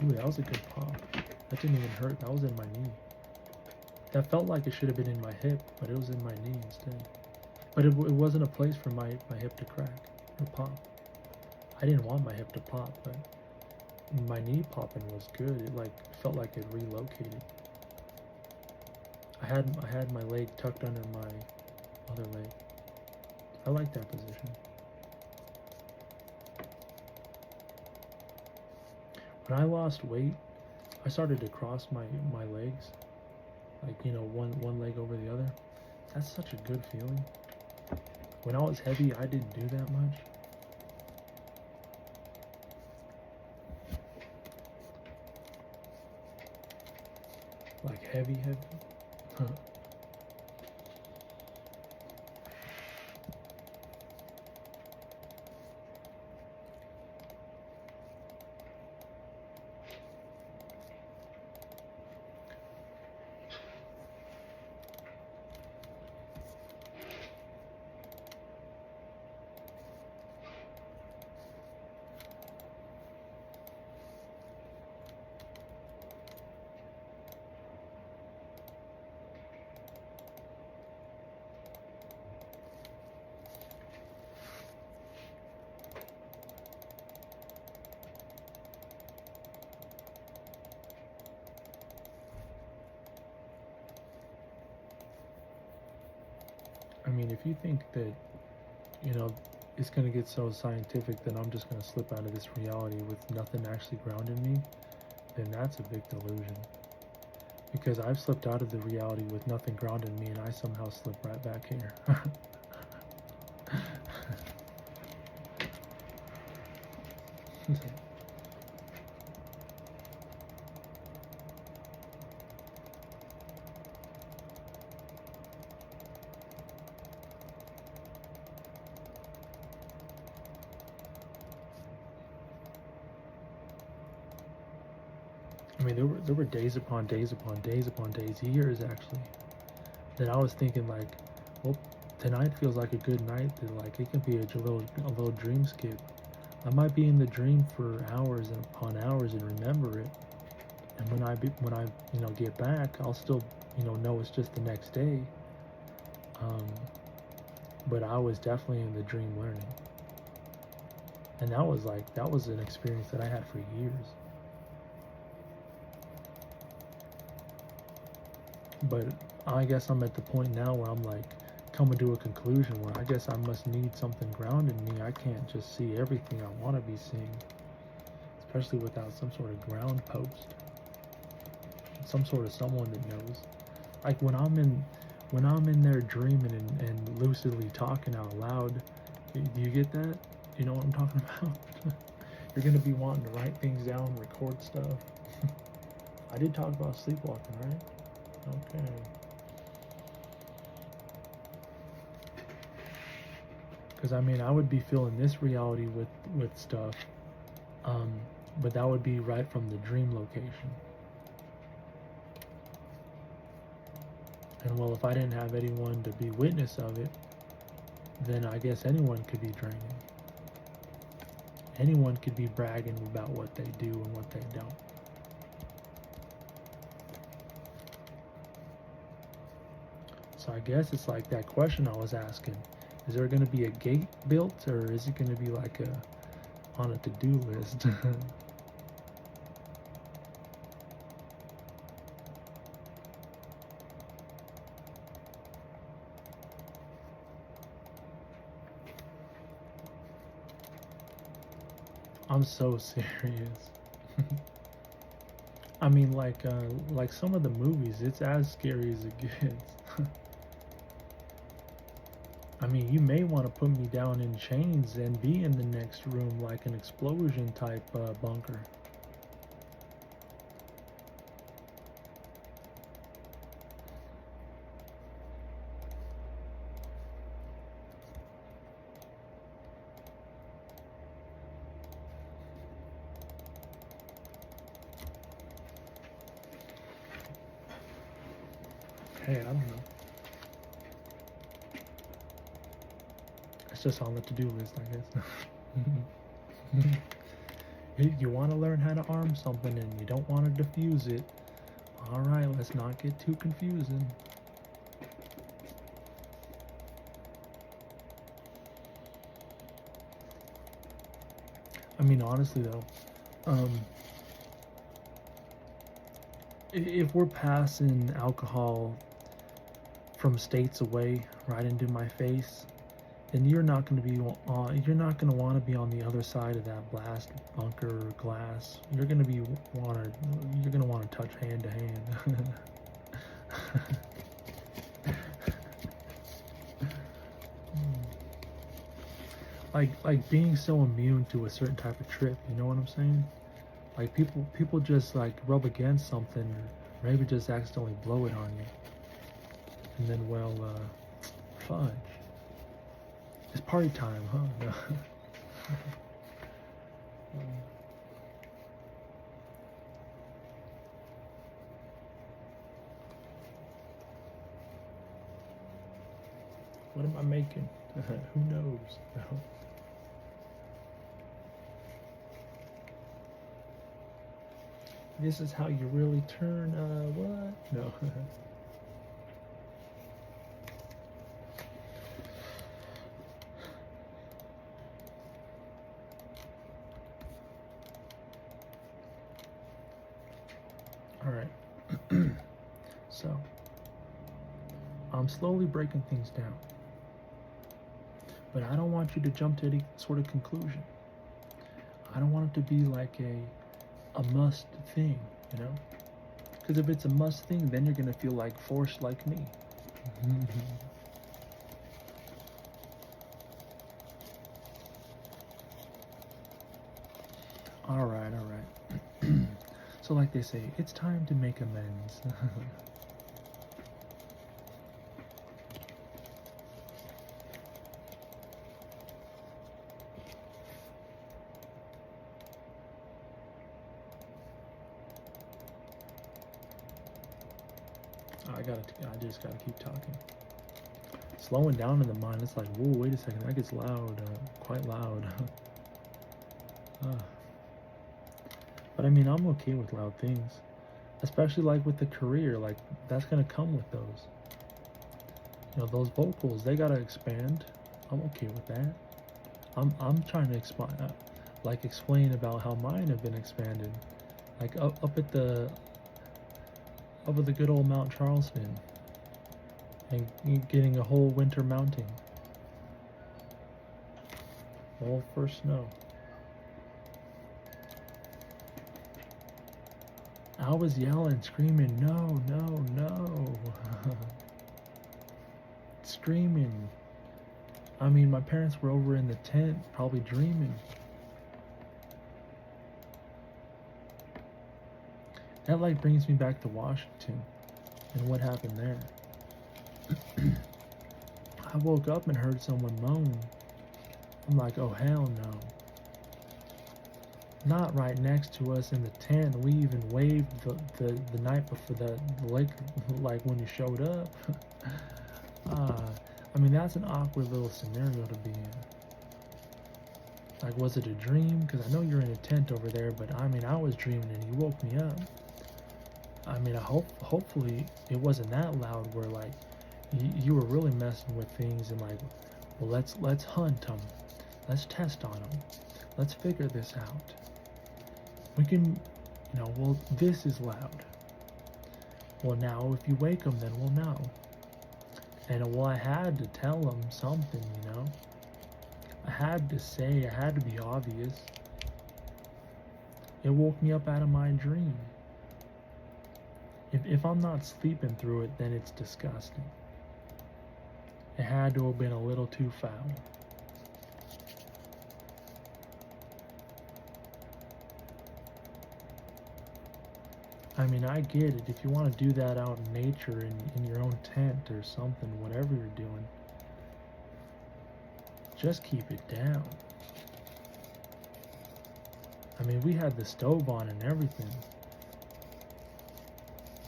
S1: Ooh, that was a good pop. That didn't even hurt. That was in my knee. That felt like it should have been in my hip, but it was in my knee instead. But it wasn't a place for my hip to crack or pop. I didn't want my hip to pop, but my knee popping was good. It like felt like it relocated. I had my leg tucked under my other leg. I like that position. When I lost weight, I started to cross my legs, like, you know, one leg over the other. That's such a good feeling. When I was heavy, I didn't do that much. Like heavy. Huh. I mean, if you think that, you know, it's going to get so scientific that I'm just going to slip out of this reality with nothing actually grounding me, then that's a big delusion. Because I've slipped out of the reality with nothing grounding me, and I somehow slip right back here. I mean, there were days upon days upon days upon days, years actually, that I was thinking like, well, tonight feels like a good night. That like it could be a little dream skip. I might be in the dream for hours and upon hours and remember it. And when I get back, I'll still know it's just the next day. But I was definitely in the dream learning, and that was an experience that I had for years. But I guess I'm at the point now where I'm like coming to a conclusion where I guess I must need something grounding me. I can't just see everything I want to be seeing, especially without some sort of ground post, some sort of someone that knows. Like when I'm in there dreaming and lucidly talking out loud, do you get that? You know what I'm talking about? You're gonna be wanting to write things down, record stuff. I did talk about sleepwalking, right? Okay. Because I mean, I would be feeling this reality with stuff, but that would be right from the dream location. And well, if I didn't have anyone to be witness of it, then I guess anyone could be dreaming. Anyone could be bragging about what they do and what they don't. So I guess it's like that question I was asking. Is there going to be a gate built, or is it going to be like on a to-do list? I'm so serious. I mean, like some of the movies, it's as scary as it gets. I mean, you may want to put me down in chains and be in the next room like an explosion type bunker. Hey, I don't know. It's just on the to-do list, I guess. If you want to learn how to arm something and you don't want to defuse it, all right, let's not get too confusing. I mean, honestly though, if we're passing alcohol from states away right into my face, then you're not going to be on. You're not going to want to be on the other side of that blast bunker glass. You're going to be wanted. You're going to want to touch hand to hand. like being so immune to a certain type of trip. You know what I'm saying? Like people just like rub against something, or maybe just accidentally blow it on you, and then fudge. It's party time, huh? No. What am I making? Who knows? No. This is how you really turn, what? No. All right. So, I'm slowly breaking things down. But I don't want you to jump to any sort of conclusion. I don't want it to be like a must thing, you know? Because if it's a must thing, then you're going to feel like forced like me. All right. So like they say, it's time to make amends. I just gotta keep talking. Slowing down in the mind, it's like, whoa, wait a second, that gets loud, quite loud. Uh, but I mean, I'm okay with loud things, especially like with the career. Like that's gonna come with those. You know, those vocals, they gotta expand. I'm okay with that. I'm trying to expand, like explain about how mine have been expanded, like up at the good old Mount Charleston, and getting a whole winter mounting. All for snow. I was yelling, screaming, no, no, no. Screaming. I mean, my parents were over in the tent, probably dreaming. That like brings me back to Washington and what happened there. I woke up and heard someone moan. I'm like, oh hell no. Not right next to us in the tent. We even waved the night before the lake, like when you showed up. I mean, that's an awkward little scenario to be in. Like, was it a dream? Because I know you're in a tent over there, but I mean, I was dreaming and you woke me up. I mean, hopefully it wasn't that loud where like you were really messing with things and like, well, let's hunt them, let's test on them, let's figure this out. We can, you know, well, this is loud. Well, now if you wake them, then we'll know. And well, I had to tell them something, you know. I had to say, I had to be obvious. It woke me up out of my dream. If I'm not sleeping through it, then it's disgusting. It had to have been a little too foul. I mean, I get it. If you want to do that out in nature, in your own tent or something, whatever you're doing, just keep it down. I mean, we had the stove on and everything.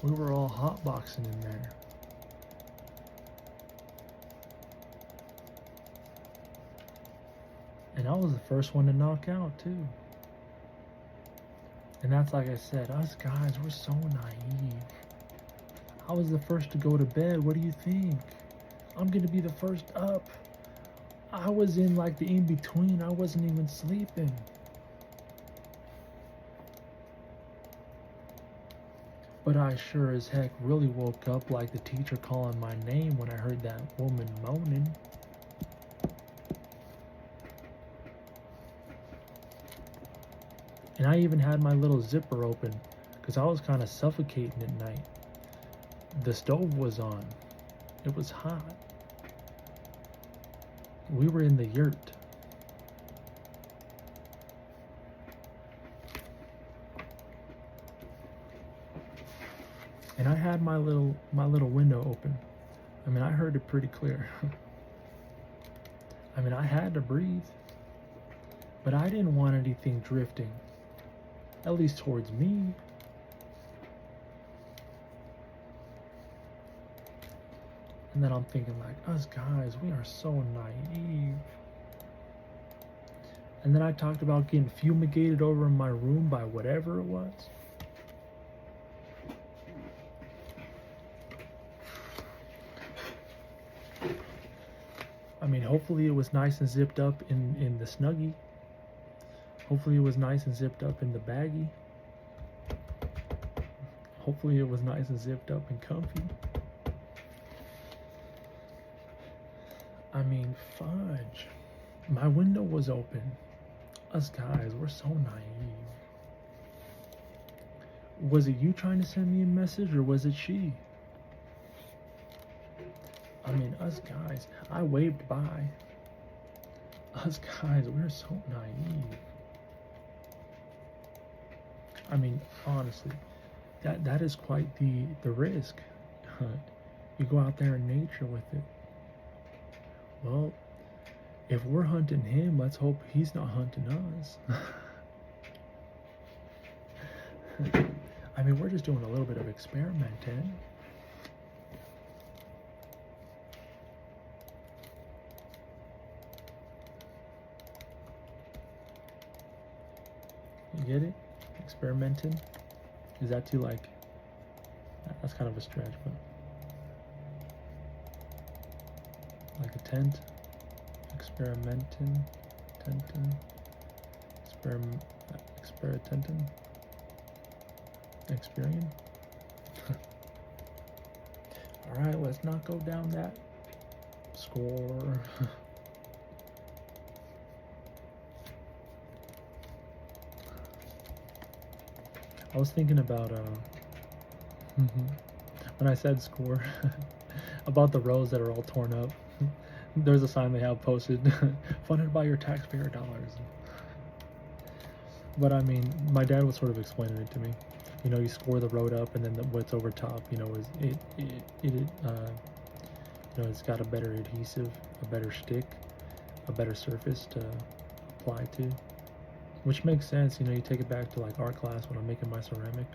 S1: We were all hotboxing in there. And I was the first one to knock out, too. And that's like I said, us guys, we're so naive. I was the first to go to bed. What do you think? I'm gonna be the first up. I was in like the in-between. I wasn't even sleeping. But I sure as heck really woke up like the teacher calling my name when I heard that woman moaning. And I even had my little zipper open because I was kind of suffocating at night. The stove was on. It was hot. We were in the yurt. And I had my little window open. I mean, I heard it pretty clear. I mean, I had to breathe. But I didn't want anything drifting. At least towards me. And then I'm thinking like, us guys, we are so naive. And then I talked about getting fumigated over in my room by whatever it was. I mean, hopefully it was nice and zipped up in the Snuggie. Hopefully it was nice and zipped up in the baggie. Hopefully it was nice and zipped up and comfy. I mean, fudge. My window was open. Us guys, we're so naive. Was it you trying to send me a message or was it she? I mean, us guys, I waved by. Us guys, we're so naive. I mean, honestly, that is quite the risk. You go out there in nature with it. Well, if we're hunting him, let's hope he's not hunting us. I mean, we're just doing a little bit of experimenting. get it? Experimenting? Is that too like, that's kind of a stretch, but like a tent? Experimenting? Tentin? Experimenting? Experian? Alright, let's not go down that score. I was thinking about when I said score about the roads that are all torn up. There's a sign they have posted, funded by your taxpayer dollars. But I mean, my dad was sort of explaining it to me. You know, you score the road up, and then what's over top, you know, is you know, it's got a better adhesive, a better stick, a better surface to apply to. Which makes sense, you know. You take it back to like art class when I'm making my ceramic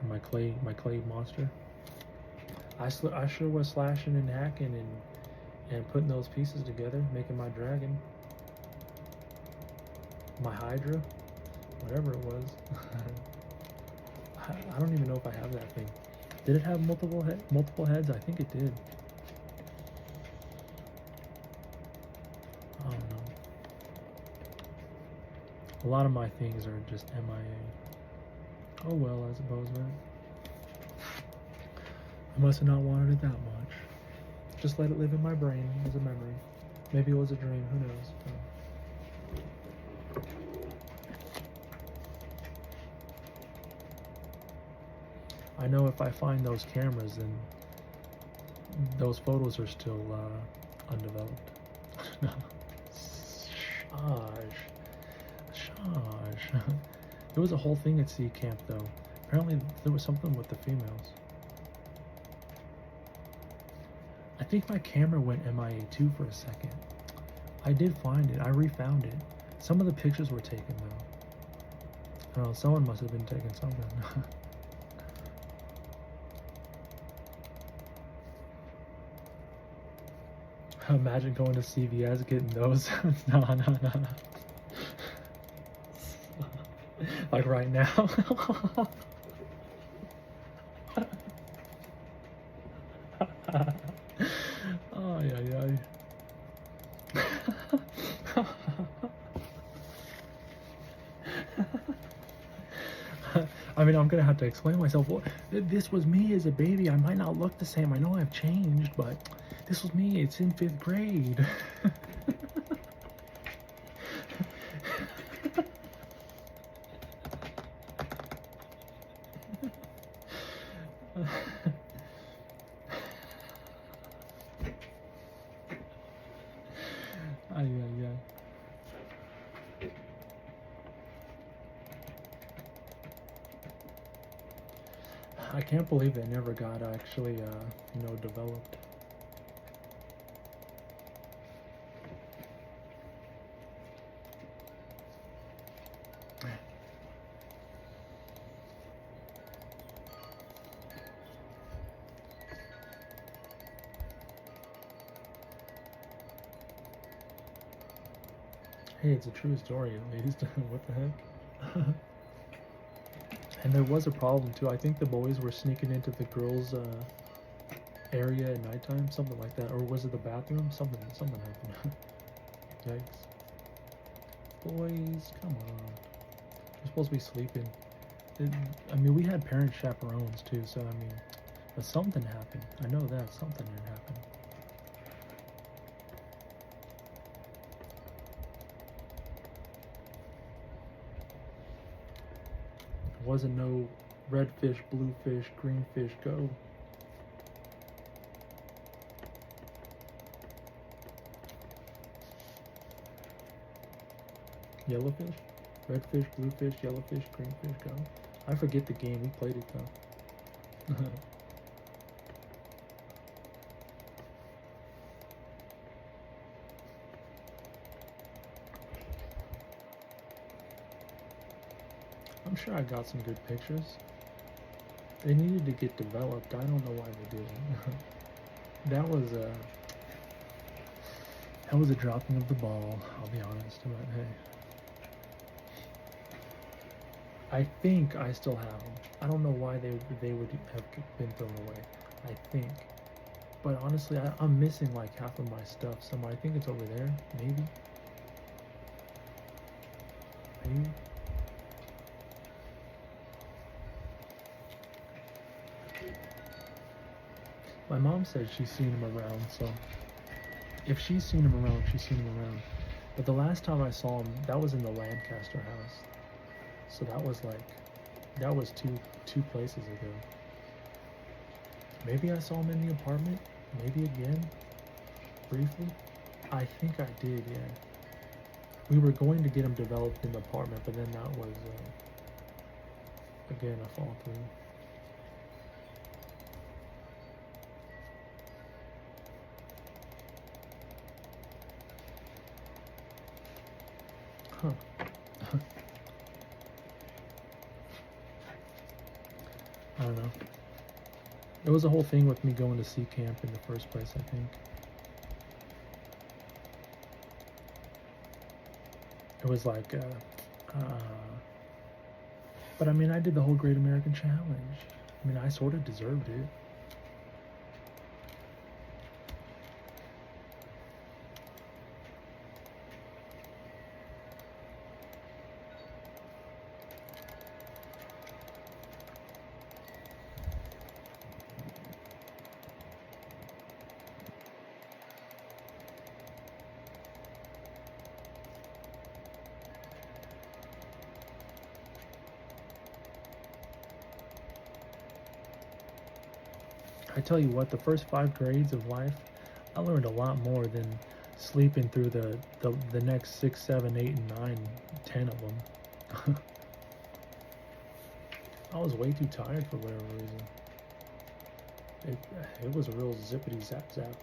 S1: or my clay monster. I sure was slashing and hacking and putting those pieces together, making my dragon, my hydra, whatever it was. I don't even know if I have that thing. Did it have multiple heads? I think it did. I don't know. A lot of my things are just MIA. Oh well, I suppose, right? I must have not wanted it that much. Just let it live in my brain as a memory. Maybe it was a dream, who knows? I know if I find those cameras, then those photos are still undeveloped. Shush. There was a whole thing at Sea Camp, though. Apparently, there was something with the females. I think my camera went MIA too for a second. I did find it. I refound it. Some of the pictures were taken, though. I don't know, someone must have been taking something. Imagine going to CVS getting those. No. Like right now. Oh, yeah. I mean, I'm gonna have to explain myself. Well, this was me as a baby. I might not look the same. I know I've changed, but this was me. It's in 5th grade. Yeah. I can't believe it never got actually, developed. Hey, it's a true story at least. What the heck? And there was a problem too. I think the boys were sneaking into the girls' area at nighttime, something like that. Or was it the bathroom? Something happened. Yikes. Boys, come on. You're supposed to be sleeping. I mean, we had parent chaperones too, so I mean, but something happened. I know that something had happened. There wasn't no red fish, blue fish, green fish, go. Yellow fish? Red fish, blue fish, yellow fish, green fish, go. I forget the game, we played it though. I'm sure I got some good pictures. They needed to get developed. I don't know why they didn't. That was a dropping of the ball, I'll be honest, but hey. I think I still have them. I don't know why they would have been thrown away. I think. But honestly, I'm missing like half of my stuff somewhere. I think it's over there, maybe. Maybe. My mom said she's seen him around, so if she's seen him around, she's seen him around. But the last time I saw him, that was in the Lancaster house. So that was two places ago. Maybe I saw him in the apartment, maybe again, briefly. I think I did, yeah. We were going to get him developed in the apartment, but then that was, again, a fall through. Huh. I don't know. It was a whole thing with me going to sea camp in the first place, I think. It was like, but I mean, I did the whole Great American Challenge. I mean, I sort of deserved it. I tell you what, the first 5 grades of life, I learned a lot more than sleeping through the next 6, 7, 8, and 9, 10 of them. I was way too tired for whatever reason. It was a real zippity zap zap.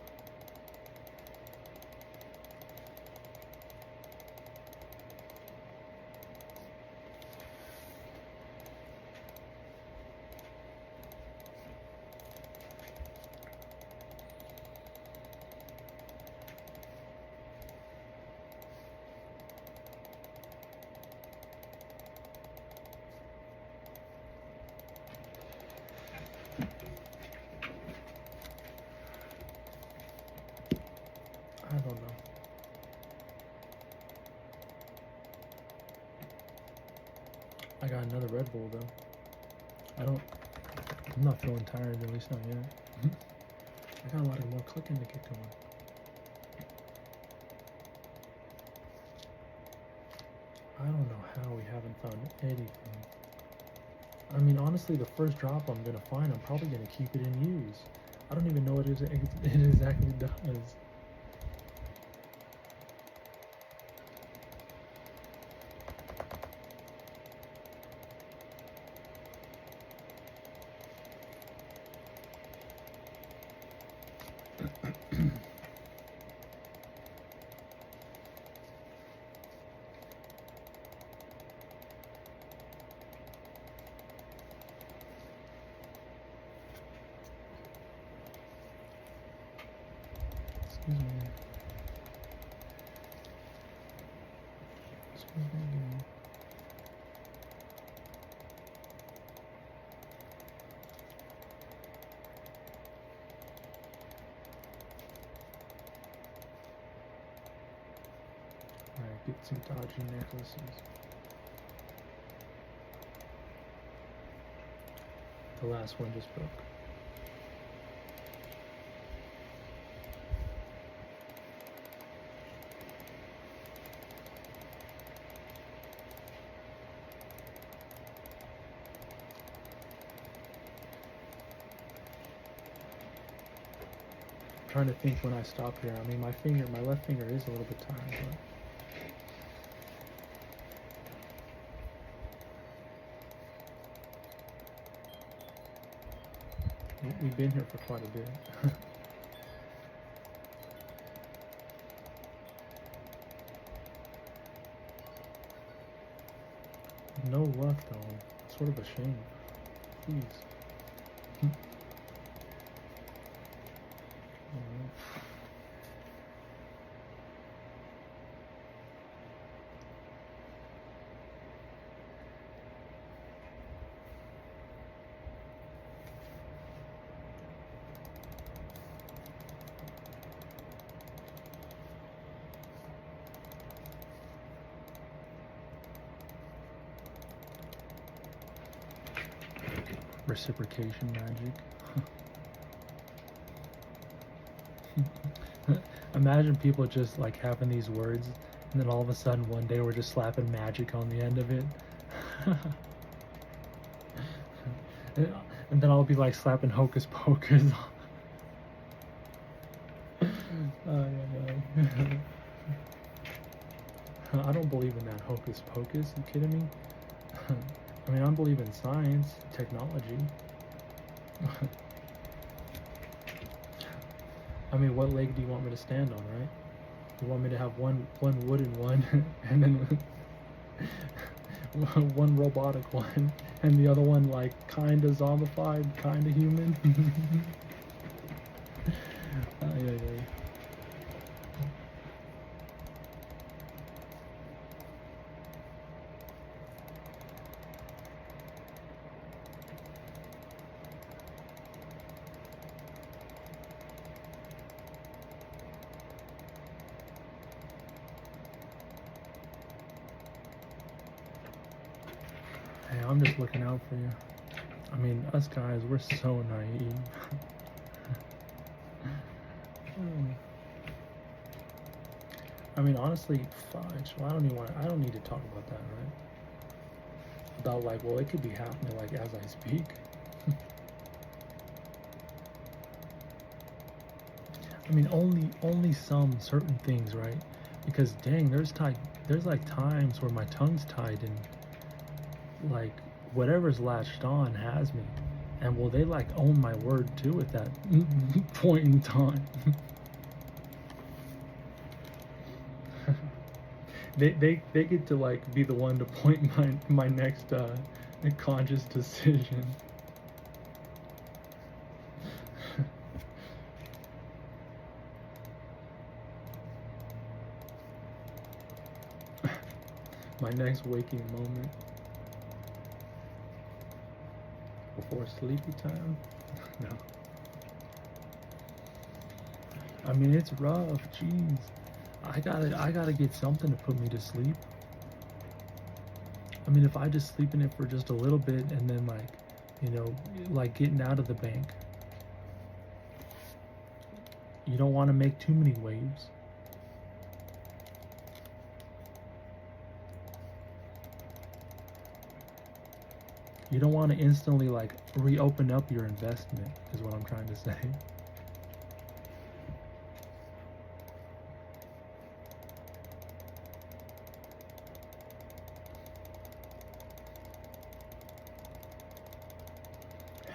S1: I don't know. I got another Red Bull though. I'm not feeling tired, at least not yet. I got a lot of more clicking to get going. I don't know how we haven't found anything. I mean, honestly, the first drop I'm gonna find, I'm probably gonna keep it in use. I don't even know what it exactly does. Excuse me. Excuse me again. Alright, get some dodgy necklaces. The last one just broke. I'm trying to think when I stop here. I mean, my left finger is a little bit tired, but we've been here for quite a bit. No luck though. Sort of a shame. Please. Reciprocation magic. Imagine people just like having these words, and then all of a sudden one day we're just slapping magic on the end of it. And then I'll be like slapping hocus pocus. I don't believe in that hocus pocus. You kidding me? I mean, I believe in science, technology. I mean, what leg do you want me to stand on, right? You want me to have one wooden one, and then one robotic one, and the other one like kinda zombified, kinda human? Yeah. Hey, I'm just looking out for you. I mean, us guys, we're so naive. I mean, honestly, fudge. Well, I don't need to talk about that, right? About like, well, it could be happening like as I speak. I mean, only some certain things, right? Because dang, there's like times where my tongue's tied and like whatever's latched on has me, and will they like own my word too at that point in time? they get to like be the one to point my next conscious decision. My next waking moment before sleepy time. No, I mean, it's rough. Jeez, I gotta get something to put me to sleep. I mean, if I just sleep in it for just a little bit and then like, you know, like getting out of the bank, you don't want to make too many waves. You don't want to instantly like reopen up your investment, is what I'm trying to say.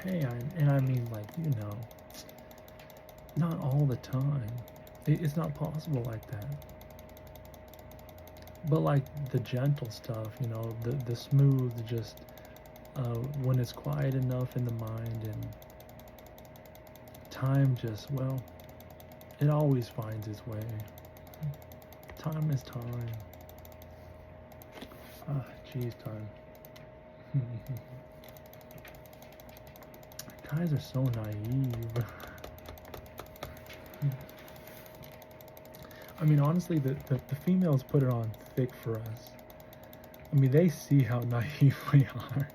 S1: Hey, I mean, like, you know, not all the time. It's not possible like that. But like the gentle stuff, you know, the smooth, just when it's quiet enough in the mind, and time just, well, it always finds its way. Time is time. Ah, geez, time. Guys are so naive. I mean, honestly, the females put it on thick for us. I mean, they see how naive we are.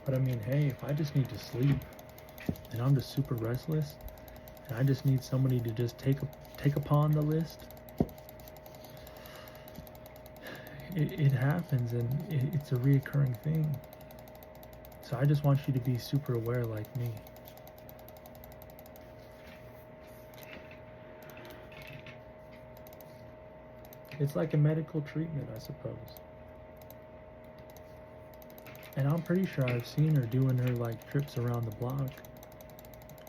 S1: But I mean, hey, if I just need to sleep and I'm just super restless and I just need somebody to just take upon the list, it happens, and it's a reoccurring thing. So I just want you to be super aware like me. It's like a medical treatment, I suppose. And I'm pretty sure I've seen her doing her like trips around the block,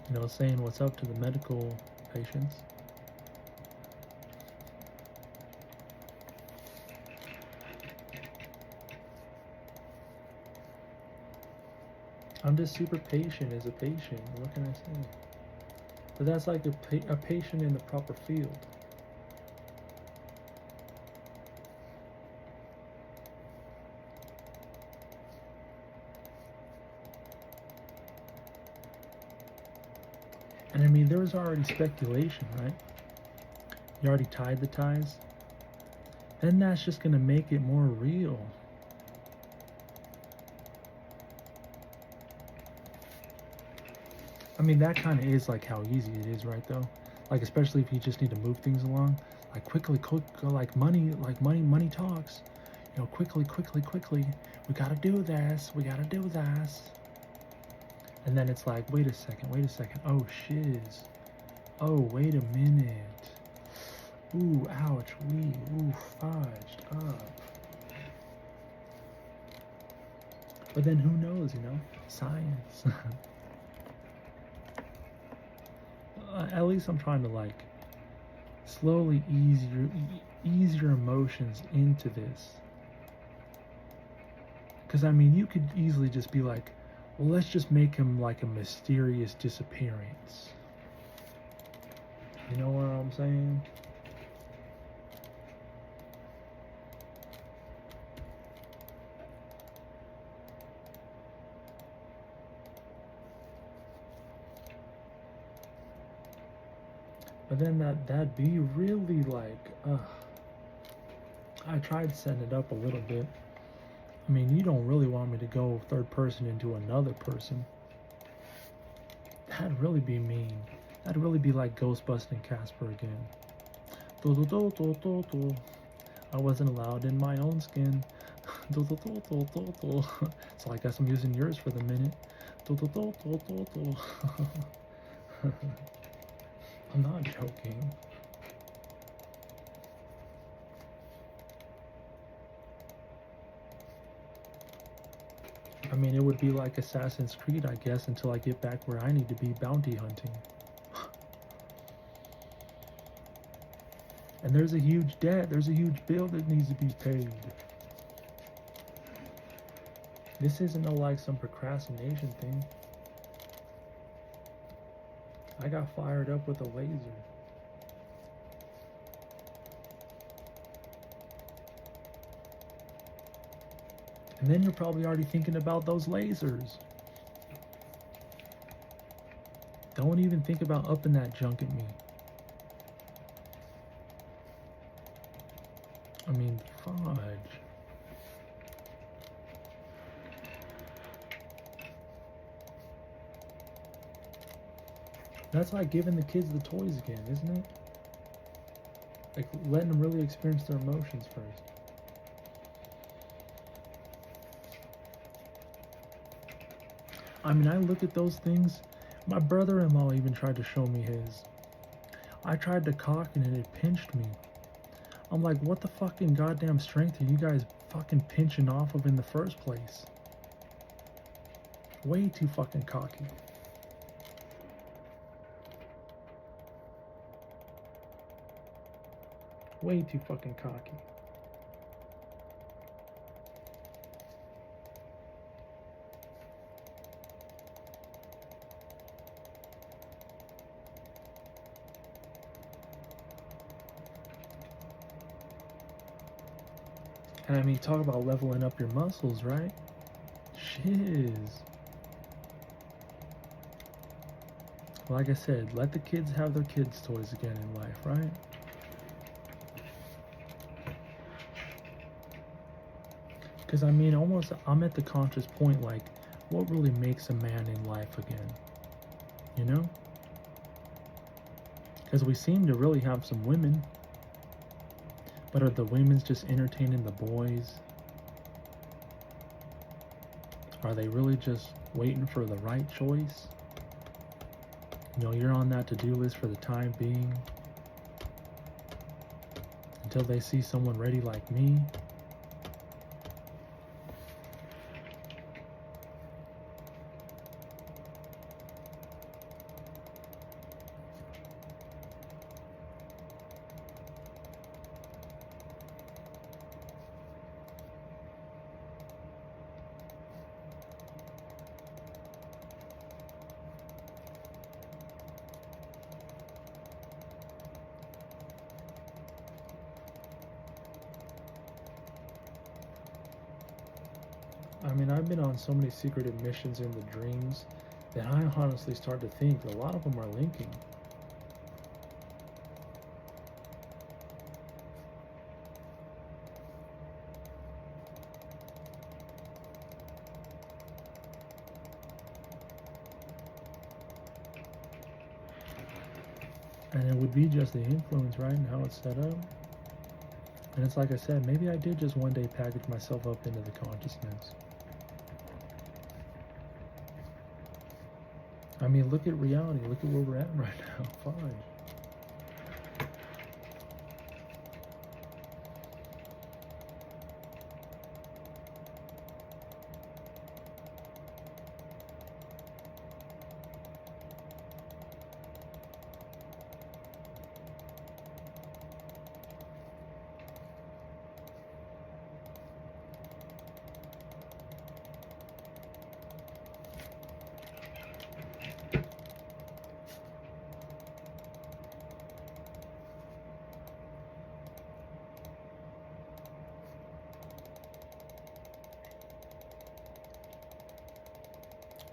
S1: you know, saying what's up to the medical patients. I'm just super patient as a patient. What can I say? But that's like a patient in the proper field. And I mean, there was already speculation, right? You already tied the ties. Then that's just gonna make it more real. I mean, that kind of is like how easy it is, right? Though, like especially if you just need to move things along, like quickly, like money talks. You know, quickly, quickly, quickly. We gotta do this. We gotta do this. And then it's like, wait a second, wait a second. Oh shiz. Oh, wait a minute. Ooh, ouch, wee, ooh, fudged up. But then who knows, you know? Science. At least I'm trying to like slowly ease your emotions into this. Because I mean, you could easily just be like, well, let's just make him like a mysterious disappearance. You know what I'm saying? But then that'd be really like, I tried setting it up a little bit. I mean, you don't really want me to go third person into another person. That'd really be mean. That'd really be like Ghostbusting Casper again. I wasn't allowed in my own skin. So I guess I'm using yours for the minute. I'm not joking. I mean, it would be like Assassin's Creed, I guess, until I get back where I need to be bounty hunting. And there's a huge debt, there's a huge bill that needs to be paid. This isn't like some procrastination thing. I got fired up with a laser. And then you're probably already thinking about those lasers. Don't even think about upping that junk at me. I mean, fudge. That's like giving the kids the toys again, isn't it? Like letting them really experience their emotions first. I mean, I look at those things. My brother-in-law even tried to show me his. I tried to cock it and it pinched me. I'm like, what the fucking goddamn strength are you guys fucking pinching off of in the first place? Way too fucking cocky. Way too fucking cocky. And I mean, talk about leveling up your muscles, right? Shiz. Like I said, let the kids have their kids' toys again in life, right? Because I mean, almost, I'm at the conscious point, like, what really makes a man in life again? You know? Because we seem to really have some women. But are the women's just entertaining the boys? Are they really just waiting for the right choice? You know, you're on that to-do list for the time being. Until they see someone ready like me. I mean, I've been on so many secretive missions in the dreams then I honestly start to think a lot of them are linking. And it would be just the influence, right, and how it's set up. And it's like I said, maybe I did just one day package myself up into the consciousness. I mean, look at reality. Look at where we're at right now. Fine.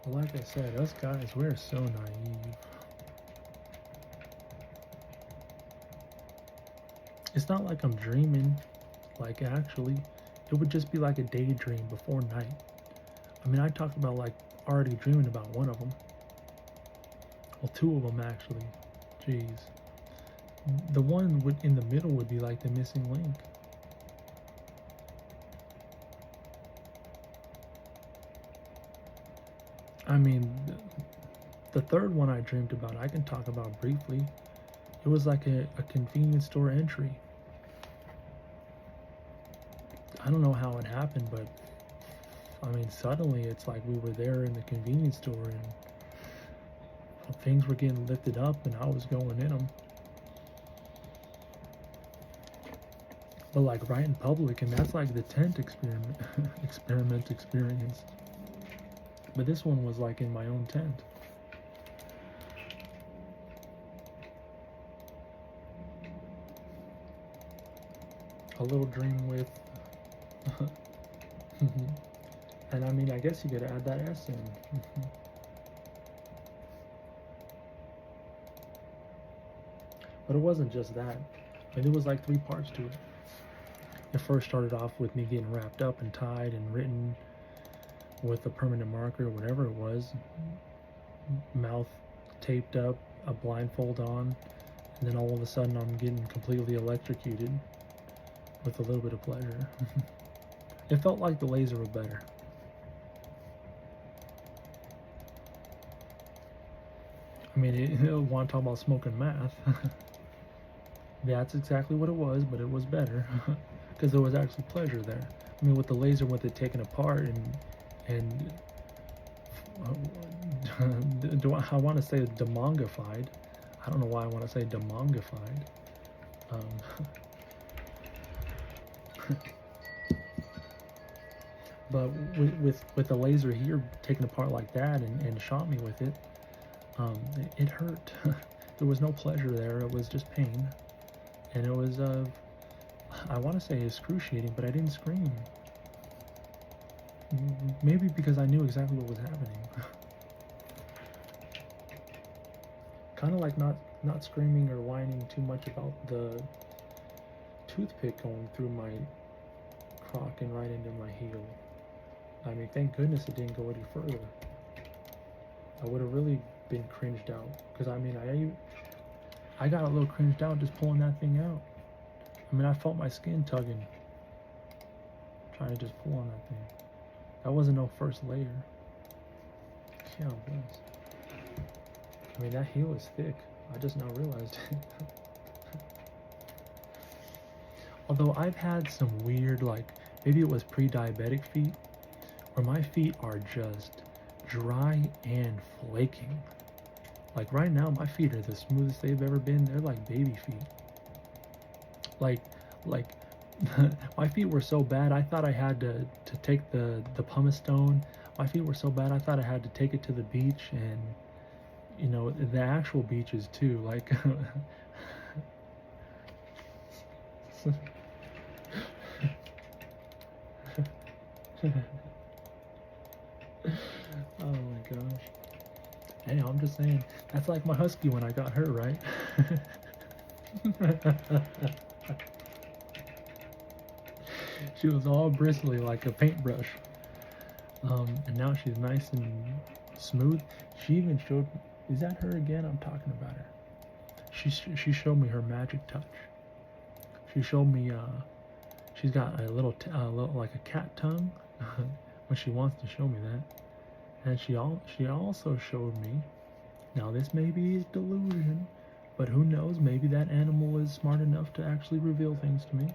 S1: Well, like I said, us guys, we're so naive. It's not like I'm dreaming, like actually. It would just be like a daydream before night. I mean, I talked about like already dreaming about one of them. Well, two of them actually. Jeez. The one in the middle would be like the missing link. I mean, the third one I dreamed about, I can talk about briefly. It was like a convenience store entry. I don't know how it happened, but I mean, suddenly it's like we were there in the convenience store and things were getting lifted up and I was going in them. But like right in public, and that's like the tent experiment experience. But this one was like in my own tent. A little dream with and I mean, I guess you could add that S in. But it wasn't just that. I mean, there was like 3 parts to it. It first started off with me getting wrapped up and tied and written with a permanent marker or whatever it was, mouth taped up, a blindfold on, and then all of a sudden I'm getting completely electrocuted with a little bit of pleasure. It felt like the laser was better. I mean, it want to talk about smoking meth. That's exactly what it was, but it was better because there was actually pleasure there. I mean, with the laser, with it taken apart and I want to say demongified. I don't know why I want to say demongified. But with the laser here taken apart like that and shot me with it, it hurt. There was no pleasure there. It was just pain, and it was I want to say excruciating, but I didn't scream. Maybe because I knew exactly what was happening. Kind of like not screaming or whining too much about the toothpick going through my crock and right into my heel. I mean, thank goodness it didn't go any further. I would have really been cringed out, because I mean, I got a little cringed out just pulling that thing out. I mean, I felt my skin tugging, trying to just pull on that thing. That wasn't no first layer. Yeah, it was. I mean, that heel is thick. I just now realized it. Although I've had some weird, like, maybe it was pre-diabetic feet, where my feet are just dry and flaking. Like right now, my feet are the smoothest they've ever been. They're like baby feet. Like my feet were so bad, I thought I had to take the pumice stone. My feet were so bad, I thought I had to take it to the beach, and you know, the actual beaches too. Like oh my gosh. Hey, I'm just saying, that's like my husky when I got her, right? She was all bristly like a paintbrush. And now she's nice and smooth. She even showed, is that her again? I'm talking about her. She showed me her magic touch. She showed me, she's got a little like a cat tongue when she wants to show me that. And she also showed me, now this may be delusion, but who knows, maybe that animal is smart enough to actually reveal things to me.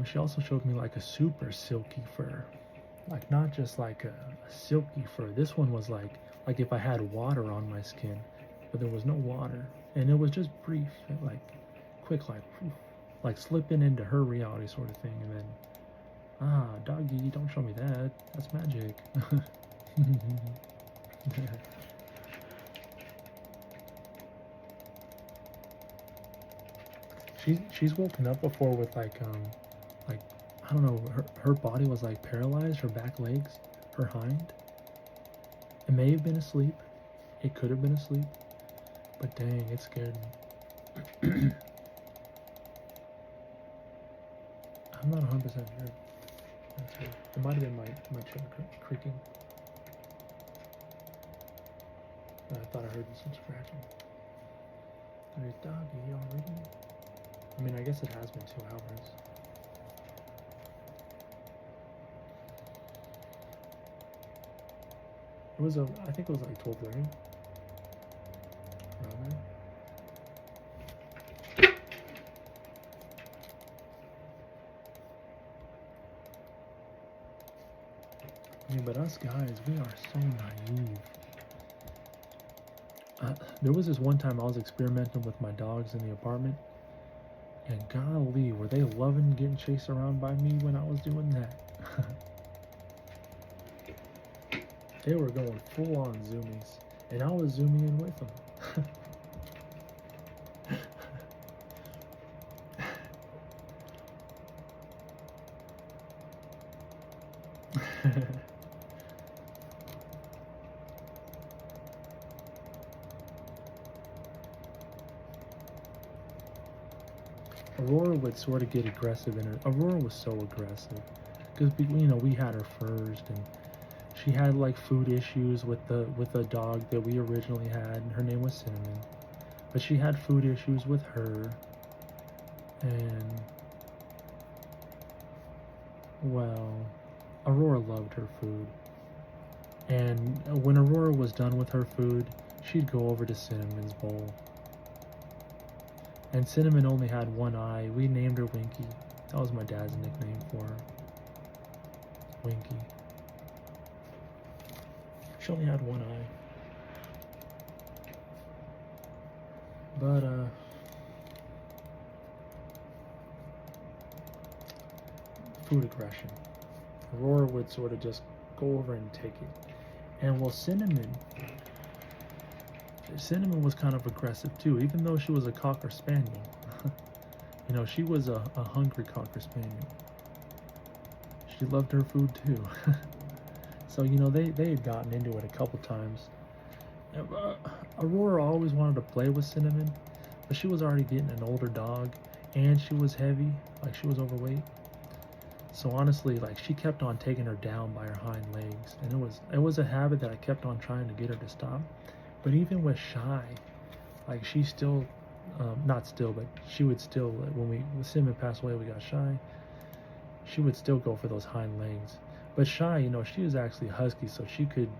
S1: She also showed me like a super silky fur, like not just like a silky fur. This one was like if I had water on my skin, but there was no water, and it was just brief, like quick, like slipping into her reality sort of thing, and then doggy, don't show me that. That's magic. She's woken up before with like I don't know, her body was like paralyzed, her back legs, her hind. It may have been asleep. It could have been asleep. But dang, it scared me. I'm not 100% sure. It might have been my chair creaking. I thought I heard some scratching. There's doggy already. I mean, I guess it has been 2 hours. It was I think it was like 12:30. Around there. I mean, but us guys, we are so naive. There was this one time I was experimenting with my dogs in the apartment, and golly, were they loving getting chased around by me when I was doing that. They were going full on zoomies, and I was zooming in with them. Aurora would sort of get aggressive in her. Aurora was so aggressive because we had her first, and she had like food issues with the dog that we originally had. Her name was Cinnamon, but she had food issues with her, and well, Aurora loved her food. And when Aurora was done with her food, she'd go over to Cinnamon's bowl. And Cinnamon only had one eye. We named her Winky. That was my dad's nickname for her. Winky. She only had one eye. But, food aggression. Aurora would sort of just go over and take it. And well, Cinnamon was kind of aggressive too, even though she was a Cocker Spaniel. She was a hungry Cocker Spaniel. She loved her food too. So, they had gotten into it a couple times. Aurora always wanted to play with Cinnamon, but she was already getting an older dog, and she was heavy, like she was overweight. So honestly, like she kept on taking her down by her hind legs, and it was a habit that I kept on trying to get her to stop. But even with Shy, like she still, not still, but she would still, when Cinnamon passed away, we got Shy. She would still go for those hind legs. But Shy, she was actually husky, so she could,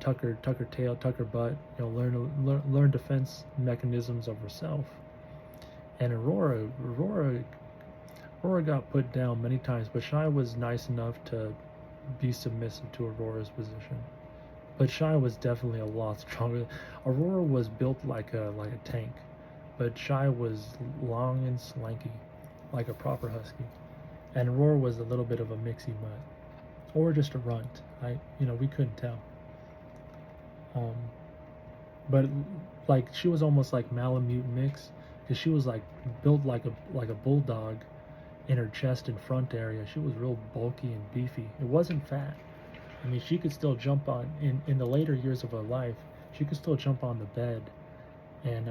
S1: tuck her tail, tuck her butt, learn defense mechanisms of herself. And Aurora got put down many times, but Shy was nice enough to be submissive to Aurora's position. But Shy was definitely a lot stronger. Aurora was built like a tank, but Shy was long and slanky, like a proper husky. And Aurora was a little bit of a mixy mutt, or just a runt. We couldn't tell. But like she was almost like Malamute mix, because she was like built like a bulldog in her chest and front area. She was real bulky and beefy. It wasn't fat. I mean, she could still jump on in the later years of her life. She could still jump on the bed, and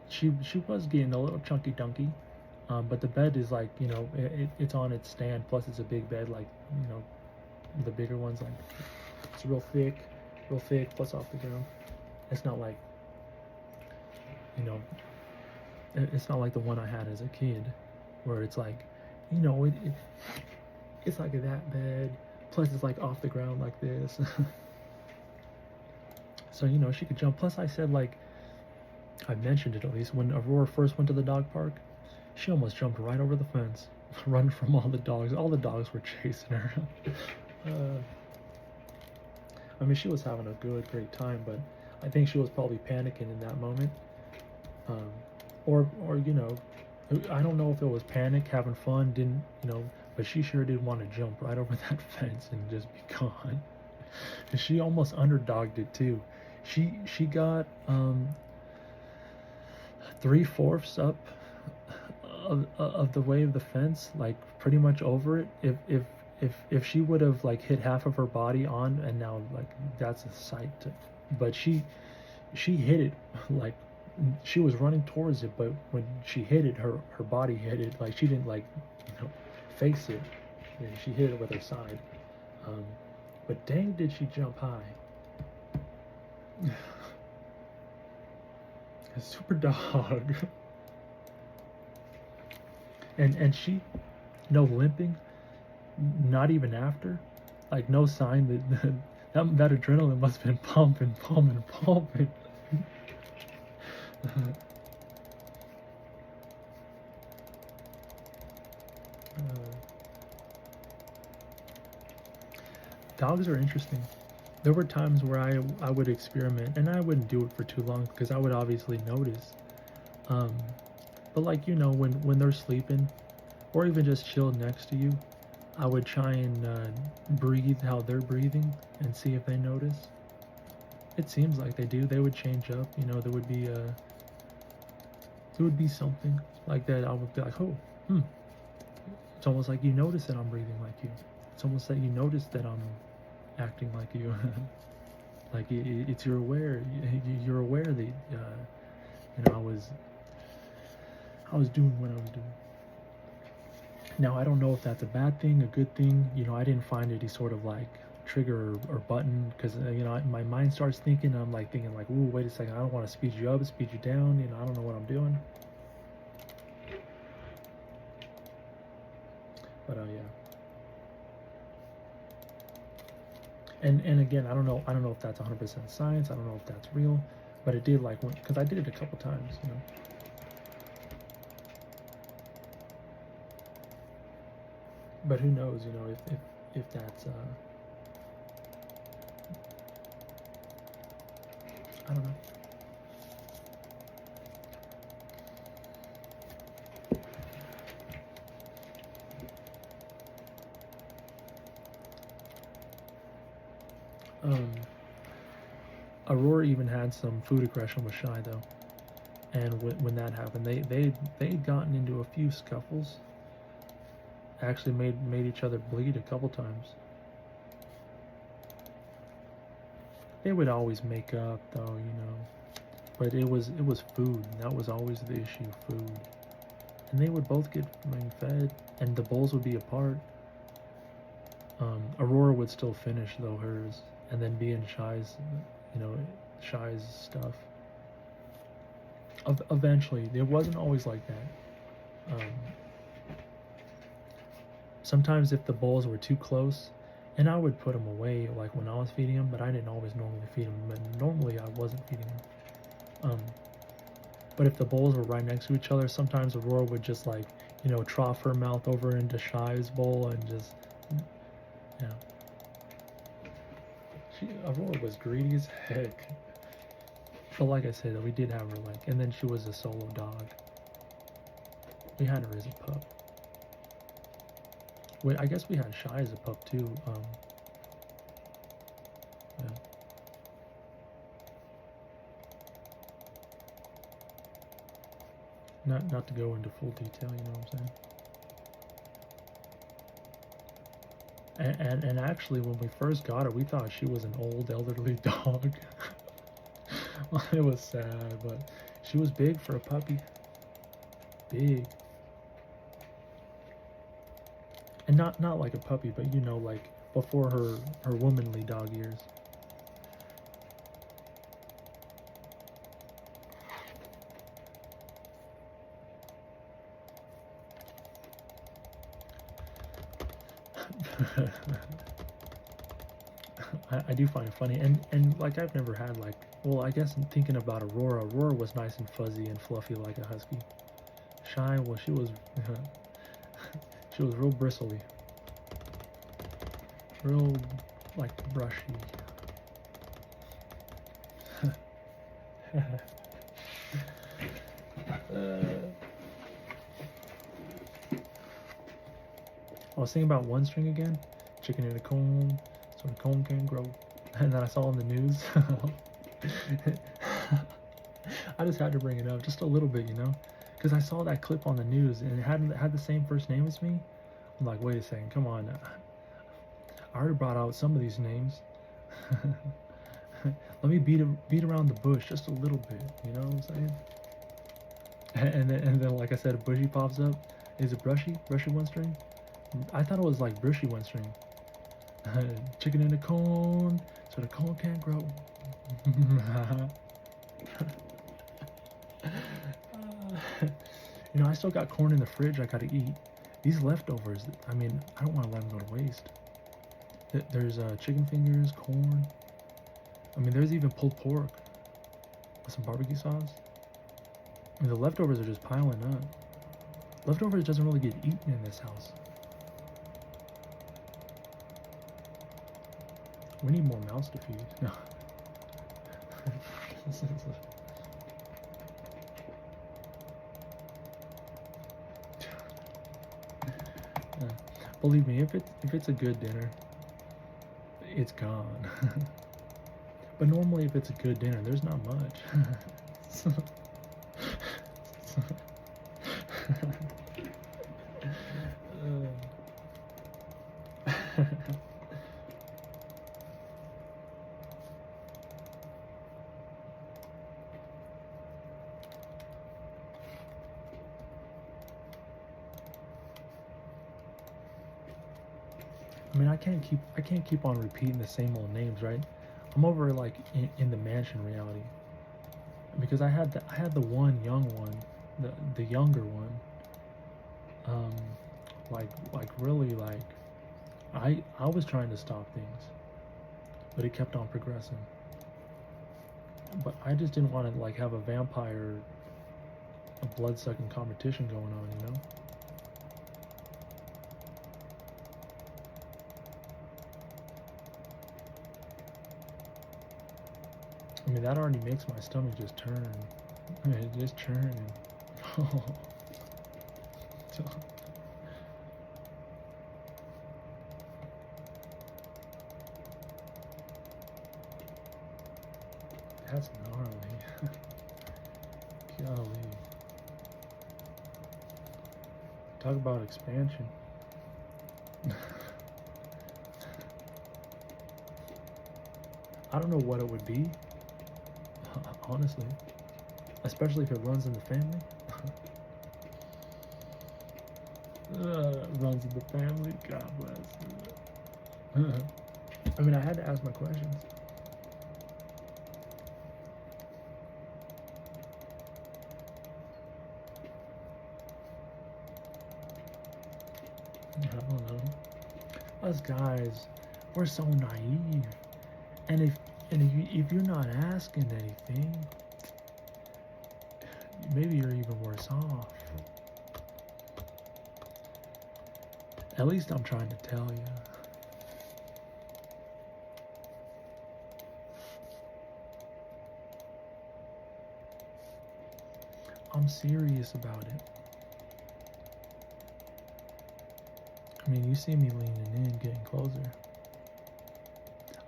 S1: she was getting a little chunky dunky. But the bed is like, you know, it's on its stand. Plus, it's a big bed, like, you know, the bigger ones, like it's real thick. Plus, off the ground. It's not like, you know, it's not like the one I had as a kid, where it's like, you know, it's like that bed. Plus, it's like off the ground like this. So, you know, she could jump. Plus, I said, like, I mentioned it at least, when Aurora first went to the dog park, she almost jumped right over the fence, running from all the dogs. All the dogs were chasing her. I mean, she was having a great time, but I think she was probably panicking in that moment. Or you know, I don't know if it was panic, having fun, didn't, you know, but she sure did want to jump right over that fence and just be gone. And she almost underdogged it too. She got 3/4 up of the way of the fence, like pretty much over it. If she would have like hit half of her body on, and now like that's a sight to, but she hit it, like she was running towards it, but when she hit it, her body hit it. Like she didn't, like, you know, face it. And she hit it with her side. But dang, did she jump high. A super dog. And she, no limping, not even after, like no sign that adrenaline must have been pumping. Dogs are interesting. There were times where I would experiment, and I wouldn't do it for too long because I would obviously notice. But like, you know, when they're sleeping, or even just chilled next to you, I would try and breathe how they're breathing and see if they notice. It seems like they do. They would change up. You know, there would be something like that. I would be like, oh, It's almost like you notice that I'm breathing like you. It's almost like you notice that I'm acting like you. Like it's you're aware. You're aware that you know, I was doing what I was doing. Now, I don't know if that's a bad thing, a good thing. You know, I didn't find any sort of like trigger or button, because you know, my mind starts thinking. I'm like thinking like, ooh, wait a second, I don't want to speed you up, speed you down. You know, I don't know what I'm doing. But yeah. And again, I don't know if that's 100% science. I don't know if that's real, but it did, like, because I did it a couple times, you know. But who knows, you know, if that's I don't know. Aurora even had some food aggression with Shy though, and when that happened, they'd gotten into a few scuffles. Actually made each other bleed a couple times. They would always make up though, you know, but it was food. That was always the issue, food. And they would both get fed, and the bowls would be apart. Aurora would still finish though hers, and then be in Shy's, you know, Shy's stuff. Eventually, it wasn't always like that. Sometimes if the bowls were too close, and I would put them away, like when I was feeding them, but I didn't always normally feed them. But normally I wasn't feeding them. But if the bowls were right next to each other, sometimes Aurora would just, like, you know, trough her mouth over into Shy's bowl and just, yeah. Aurora was greedy as heck. But like I said, we did have her, like, and then she was a solo dog. We had her as a pup. Wait, I guess we had Shy as a pup too. Yeah. Not to go into full detail, you know what I'm saying? And actually, when we first got her, we thought she was an old elderly dog. Well, it was sad, but she was big for a puppy. Big. And not like a puppy, but you know, like before her womanly dog years. I do find it funny, and like I've never had like, well, I guess I'm thinking about Aurora. Aurora was nice and fuzzy and fluffy like a husky. Shy, well, she was she was real bristly, real like brushy. I was thinking about one string again, chicken in a cone, so the cone can grow. And then I saw on the news. I just had to bring it up just a little bit, you know, because I saw that clip on the news and it had the same first name as me. I'm like, wait a second, come on. I already brought out some of these names. Let me beat around the bush just a little bit, you know what I'm saying? And then like I said, a bushy pops up. Is it brushy? Brushy one string? I thought it was like brushy one string. Chicken in a cone, so the cone can't grow. You know, I still got corn in the fridge I gotta eat. These leftovers, I mean, I don't want to let them go to waste. There's chicken fingers, corn. I mean, there's even pulled pork with some barbecue sauce. I mean, the leftovers are just piling up. Leftovers doesn't really get eaten in this house. We need more mouths to feed. No. Believe me, if it's a good dinner, it's gone. But normally, if it's a good dinner, there's not much. I mean, I can't keep on repeating the same old names, right? I'm over like in the mansion reality because I had the one young one, the younger one. Like really like I was trying to stop things, but it kept on progressing. But I just didn't want to like have a vampire, a blood-sucking competition going on, you know. I mean, that already makes my stomach just turn. I mean, it just churning. That's gnarly. Golly. Talk about expansion. I don't know what it would be, honestly. Especially if it runs in the family. Runs in the family. God bless. I mean, I had to ask my questions. I don't know. Us guys, we're so naive. And if you're not asking anything, maybe you're even worse off. At least I'm trying to tell you. I'm serious about it. I mean, you see me leaning in, getting closer.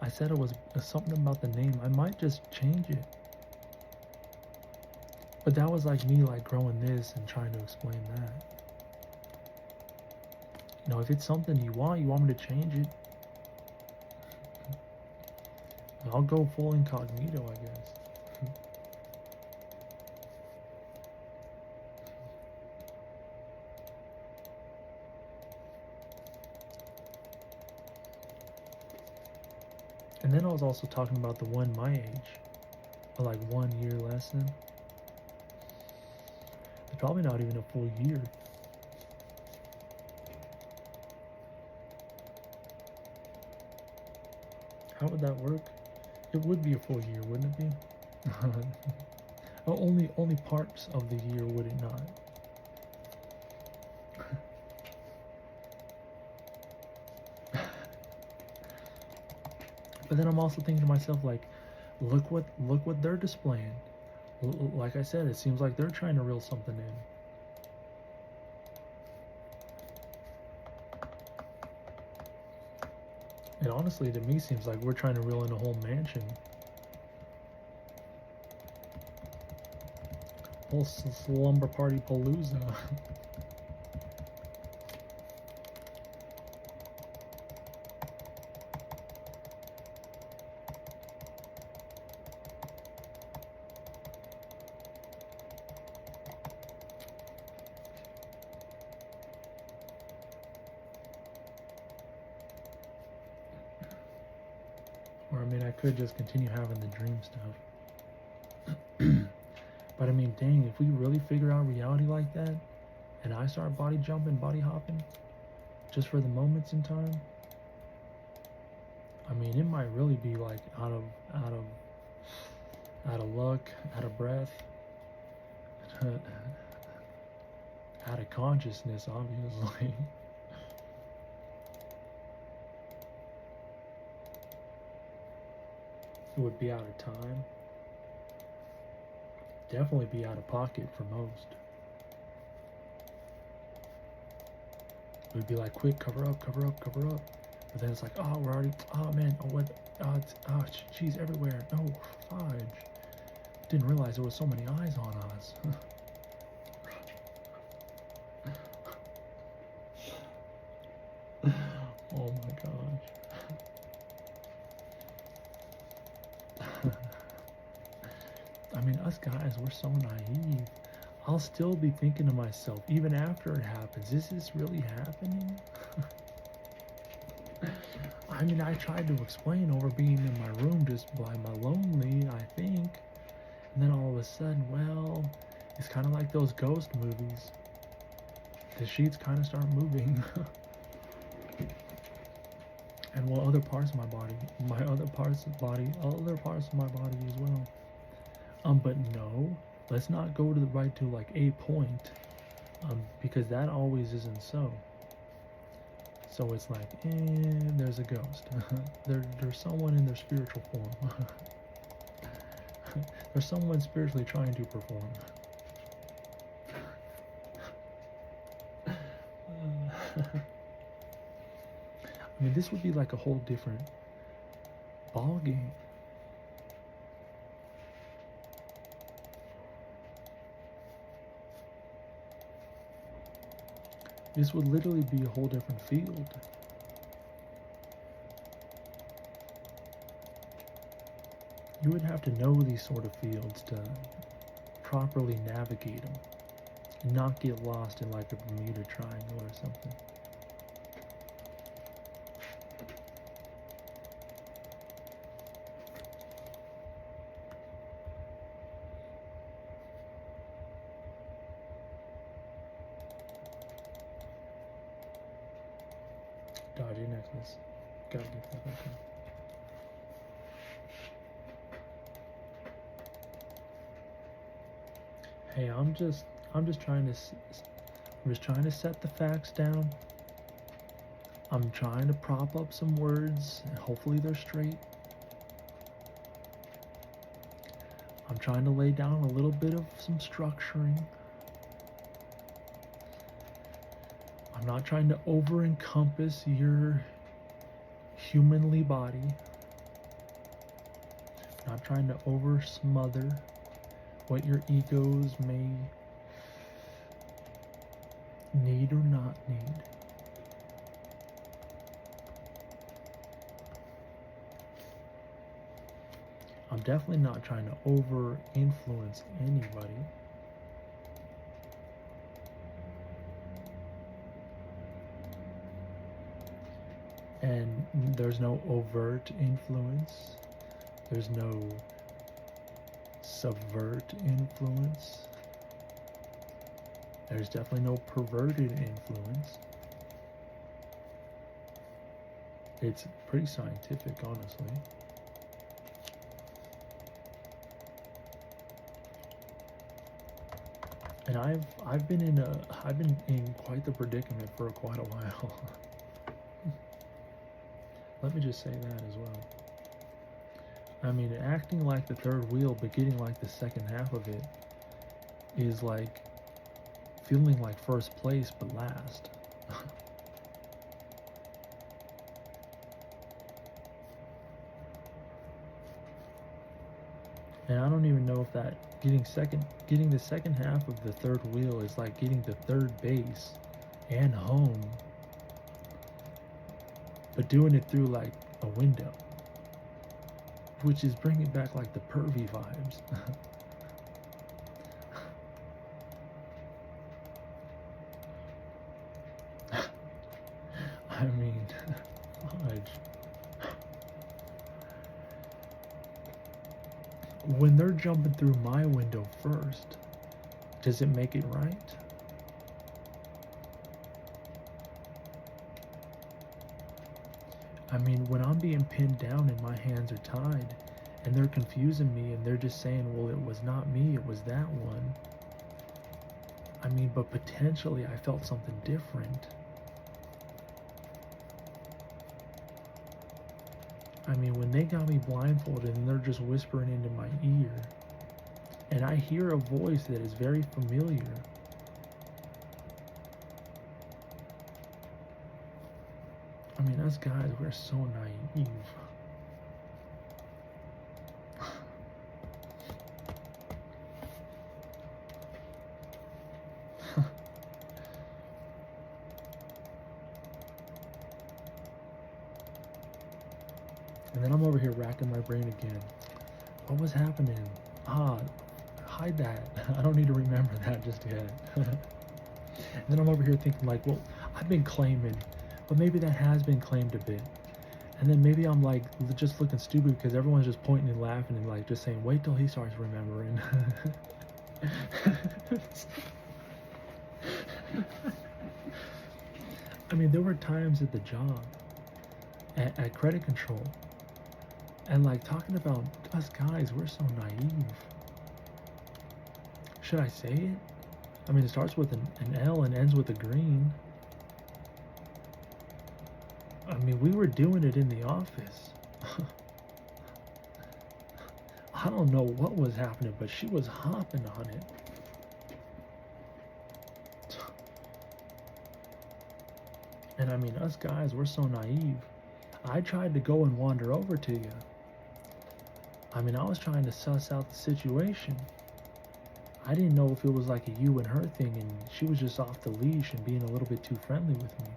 S1: I said it was something about the name. I might just change it. But that was like me like growing this and trying to explain that. You know, if it's something you want me to change it, I'll go full incognito, I guess. And then I was also talking about the one my age, or like 1 year lesson. It's probably not even a full year. How would that work? It would be a full year, wouldn't it be? Only parts of the year would it not? But then I'm also thinking to myself, like, look what they're displaying. Like I said, it seems like they're trying to reel something in. It honestly, to me, seems like we're trying to reel in a whole mansion. Whole slumber party palooza. Or I mean, I could just continue having the dream stuff. But I mean, dang, if we really figure out reality like that, and I start body jumping, body hopping, just for the moments in time, I mean, it might really be like out of luck, out of breath, out of consciousness, obviously. It would be out of time. Definitely be out of pocket for most. It would be like, quick, cover up, cover up, cover up. But then it's like, oh, we're already, oh man, oh what, oh, she's everywhere. No, fudge. Didn't realize there was so many eyes on us. Oh my gosh. I mean, us guys, we're so naive. I'll still be thinking to myself, even after it happens, is this really happening? I mean, I tried to explain over being in my room just by my lonely, I think. And then all of a sudden, well, it's kind of like those ghost movies. The sheets kind of start moving. And well, other parts of my body, other parts of my body as well. But no, let's not go to the right to like a point, because that always isn't so. So it's like, there's a ghost. There's someone in their spiritual form. There's someone spiritually trying to perform. I mean, this would be like a whole different ball game. This would literally be a whole different field. You would have to know these sort of fields to properly navigate them and not get lost in like a Bermuda Triangle or something. Dodgy necklace. Gotta get that back in. Hey, I'm just trying to set the facts down. I'm trying to prop up some words, and hopefully they're straight. I'm trying to lay down a little bit of some structuring. I'm not trying to over-encompass your humanly body. I'm not trying to over-smother what your egos may need or not need. I'm definitely not trying to over influence anybody. And there's no overt influence. There's no subvert influence. There's definitely no perverted influence. It's pretty scientific, honestly. And I've been in quite the predicament for quite a while. Let me just say that as well. I mean, acting like the third wheel but getting like the second half of it is like feeling like first place but last. And I don't even know if that getting the second half of the third wheel is like getting the third base and home, but doing it through like a window, which is bringing back like the pervy vibes. I mean, fudge. When they're jumping through my window first, does it make it right? I mean, when I'm being pinned down and my hands are tied and they're confusing me and they're just saying, well, it was not me, it was that one. I mean, but potentially I felt something different. I mean, when they got me blindfolded and they're just whispering into my ear, and I hear a voice that is very familiar. I mean, us guys, we're so naive. And then I'm over here racking my brain again. What was happening? Hide that. I don't need to remember that just yet. And then I'm over here thinking like, well, I've been claiming, but maybe that has been claimed a bit. And then maybe I'm like just looking stupid because everyone's just pointing and laughing and like just saying, wait till he starts remembering. I mean, there were times at the job, at credit control, and like talking about us guys, we're so naive. Should I say it? I mean, it starts with an L and ends with a green. I mean, we were doing it in the office. I don't know what was happening, but she was hopping on it. And I mean, us guys, we're so naive. I tried to go and wander over to you. I mean, I was trying to suss out the situation. I didn't know if it was like a you and her thing and she was just off the leash and being a little bit too friendly with me.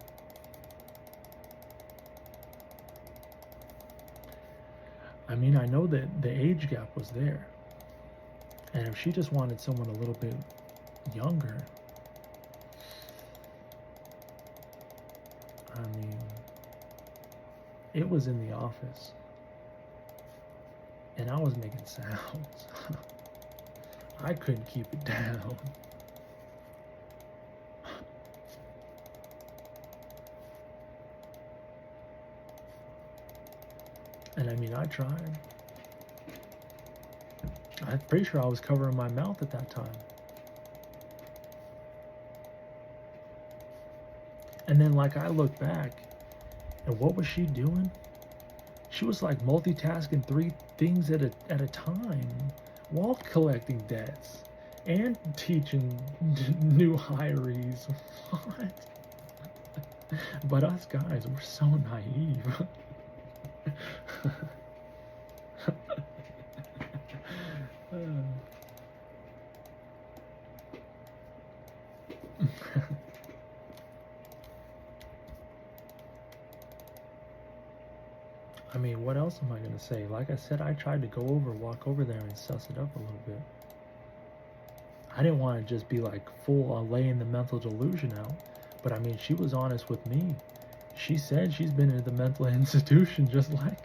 S1: I mean, I know that the age gap was there. And if she just wanted someone a little bit younger, I mean, it was in the office. And I was making sounds. I couldn't keep it down. And I mean, I tried. I'm pretty sure I was covering my mouth at that time. And then like I look back, and what was she doing? She was like multitasking 3 things at a time while collecting debts and teaching new hirees. What? But us guys, we're so naive. I mean, what else else am I gonna say? Like I said, I tried to walk over there and suss it up a little bit. I didn't want to just be like full on laying the mental delusion out, but I mean, she was honest with me. She said she's been in the mental institution just like.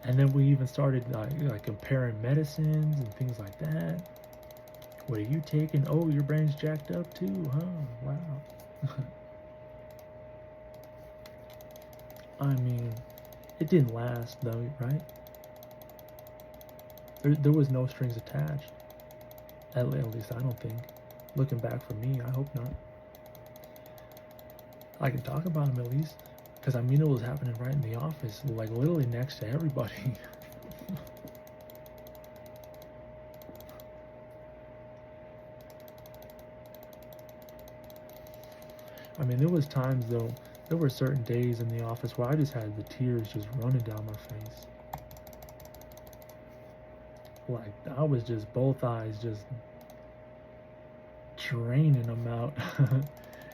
S1: And then we even started like comparing medicines and things like that. What are you taking? Oh, your brain's jacked up too, huh? Wow. I mean, it didn't last though, right? There was no strings attached. At least I don't think. Looking back for me, I hope not. I can talk about him at least. Because I mean, it was happening right in the office, like literally next to everybody. I mean, there was times though, there were certain days in the office where I just had the tears just running down my face. Like, I was just, both eyes just draining them out.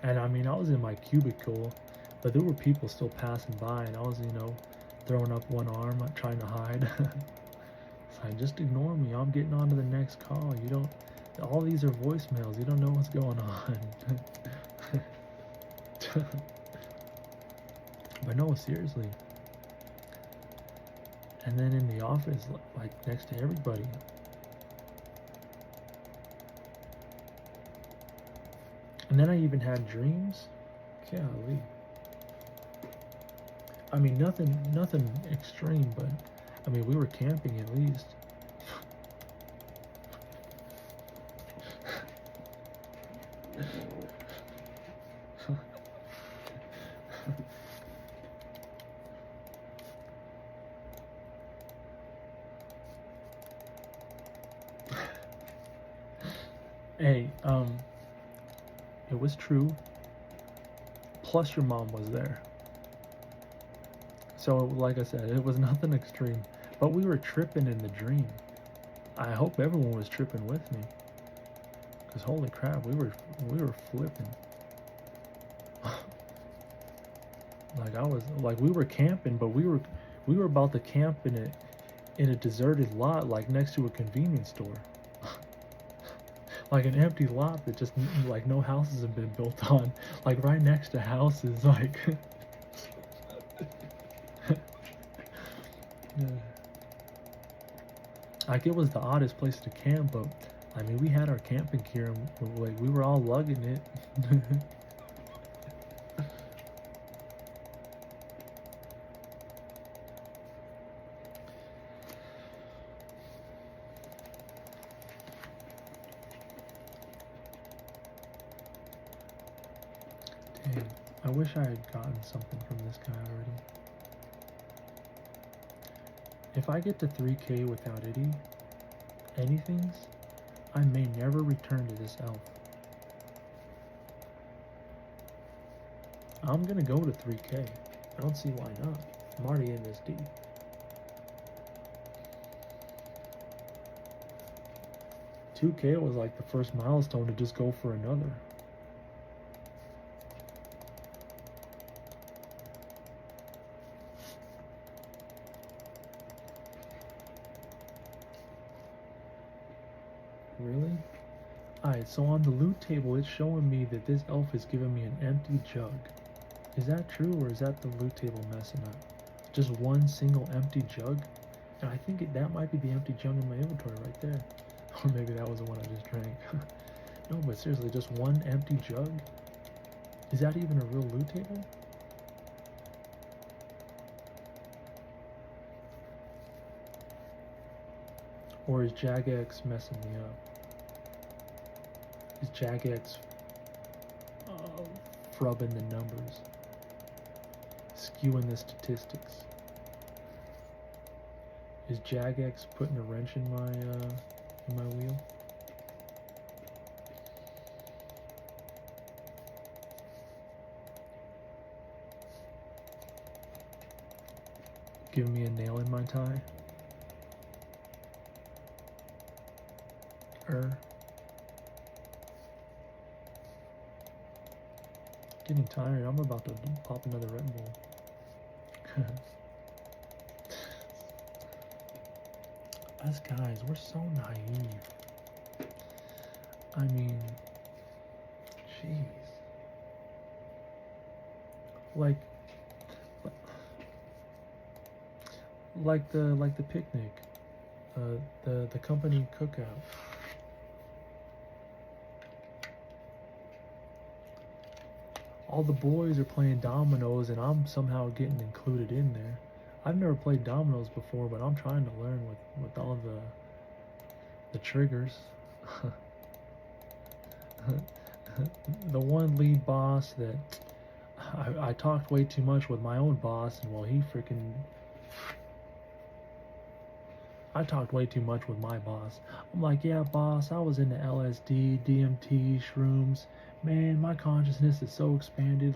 S1: And I mean, I was in my cubicle, but there were people still passing by, and I was, throwing up one arm, trying to hide. It's like, just ignore me. I'm getting on to the next call. You don't, all these are voicemails. You don't know what's going on. But no, seriously. And then in the office, like next to everybody. And then I even had dreams. Golly. I mean, nothing extreme, but I mean, we were camping at least. Hey, it was true. Plus, your mom was there. So, like I said, it was nothing extreme. But we were tripping in the dream. I hope everyone was tripping with me. Cause holy crap, we were flipping. We were camping, but we were about to camp in a deserted lot, like next to a convenience store. Like an empty lot that just like no houses have been built on, like right next to houses, like. Like it was the oddest place to camp, but I mean we had our camping gear and like we were all lugging it. Dang, I wish I had gotten something from this guy already. If I get to 3K without anythings, I may never return to this elf. I'm gonna go to 3K. I don't see why not. I'm already in this deep. $2K was like the first milestone to just go for another. Really? Alright, so on the loot table, it's showing me that this elf is giving me an empty jug. Is that true, or is that the loot table messing up? Just one single empty jug? And I think that might be the empty jug in my inventory right there. Or maybe that was the one I just drank. No, but seriously, just one empty jug? Is that even a real loot table? Or is Jagex messing me up? Is Jagex frubbing the numbers? Skewing the statistics? Is Jagex putting a wrench in my wheel? Giving me a nail in my tie? Getting tired. I'm about to pop another Red Bull. Us guys, we're so naive. I mean, jeez. Like, like the picnic, the company cookout. All the boys are playing dominoes, and I'm somehow getting included in there. I've never played dominoes before, but I'm trying to learn with all the triggers. The one lead boss that I talked way too much with my own boss, and well, he freaking. I talked way too much with my boss. I'm like, yeah, boss, I was into LSD, DMT, shrooms. Man, my consciousness is so expanded.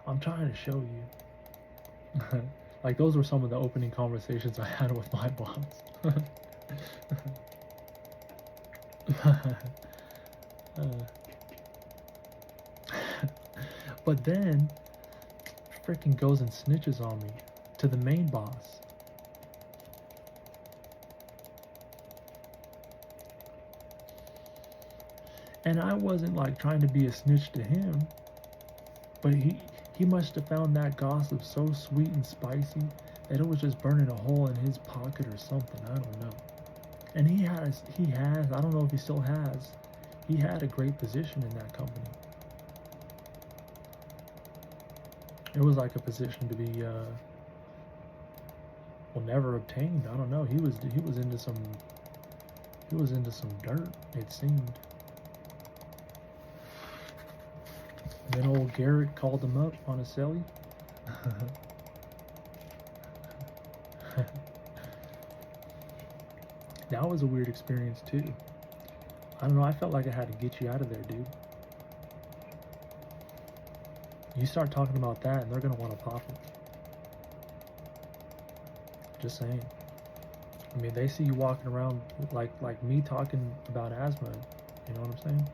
S1: I'm trying to show you. Like, those were some of the opening conversations I had with my boss. But then, freaking goes and snitches on me to the main boss. And I wasn't like trying to be a snitch to him, but he must have found that gossip so sweet and spicy that it was just burning a hole in his pocket or something. I don't know. And he has, I don't know if he still has, he had a great position in that company. It was like a position to be, well, never obtained. I don't know. He was into some dirt, it seemed. And then old Garrett called him up on a celly. That was a weird experience too. I don't know, I felt like I had to get you out of there, dude. You start talking about that and they're gonna want to pop it. Just saying. I mean, they see you walking around like me talking about asthma. You know what I'm saying?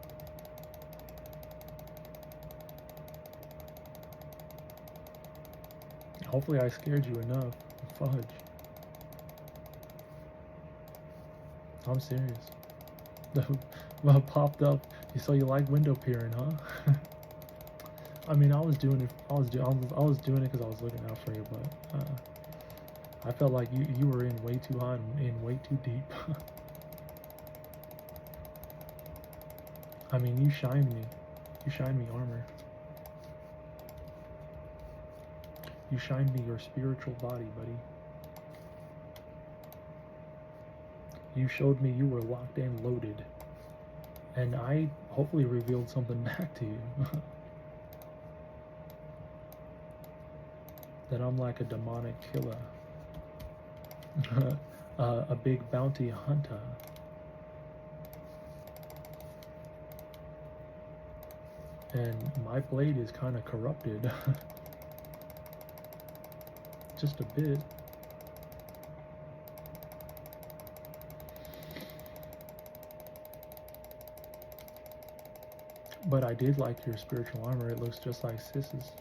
S1: Hopefully I scared you enough. Fudge. I'm serious. Well, popped up. So you like window peering, huh? I mean, I was doing it. I was doing it because I was looking out for you, but I felt like you were in way too hot and in way too deep. I mean, you shined me. You shined me armor. You shined me your spiritual body, buddy. You showed me you were locked and loaded. And I hopefully revealed something back to you. That I'm like a demonic killer. A big bounty hunter. And my blade is kind of corrupted. Just a bit. But I did like your spiritual armor. It looks just like Sis's.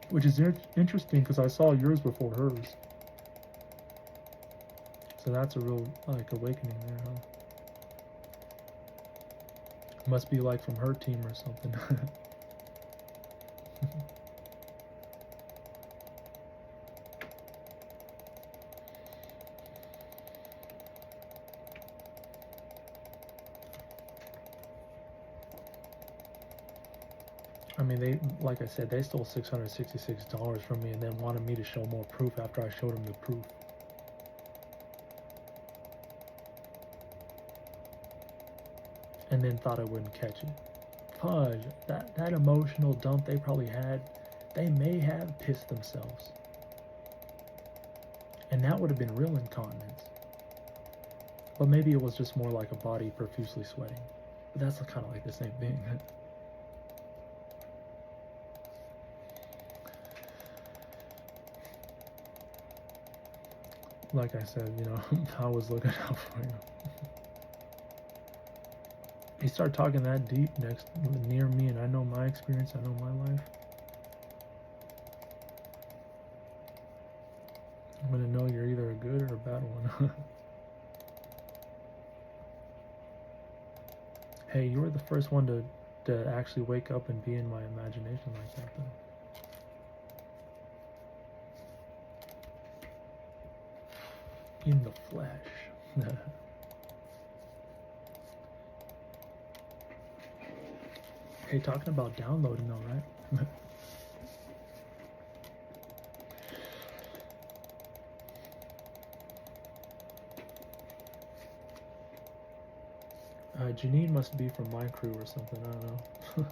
S1: Which is interesting because I saw yours before hers. So that's a real, like, awakening there, huh? Must be like from her team or something. I mean, they, like I said, they stole $666 from me and then wanted me to show more proof after I showed them the proof. And then thought I wouldn't catch it. Fudge, that emotional dump they probably had, they may have pissed themselves. And that would have been real incontinence. But maybe it was just more like a body profusely sweating. But that's kind of like the same thing. Like I said, you know, I was looking out for you. You start talking that deep near me, and I know my experience, I know my life. I'm gonna know you're either a good or a bad one. Hey, you were the first one to actually wake up and be in my imagination like that, though. In the flesh. Hey, talking about downloading though, right? Janine must be from my crew or something, I don't know.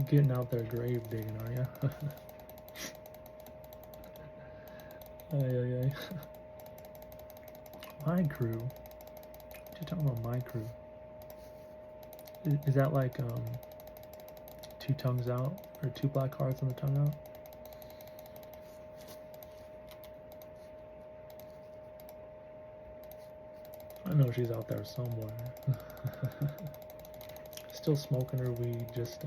S1: Getting out there grave digging, are ya? Ay. My crew? What you talking about, my crew? Is that like, two tongues out? Or two black hearts on the tongue out? I know she's out there somewhere. Still smoking her weed, just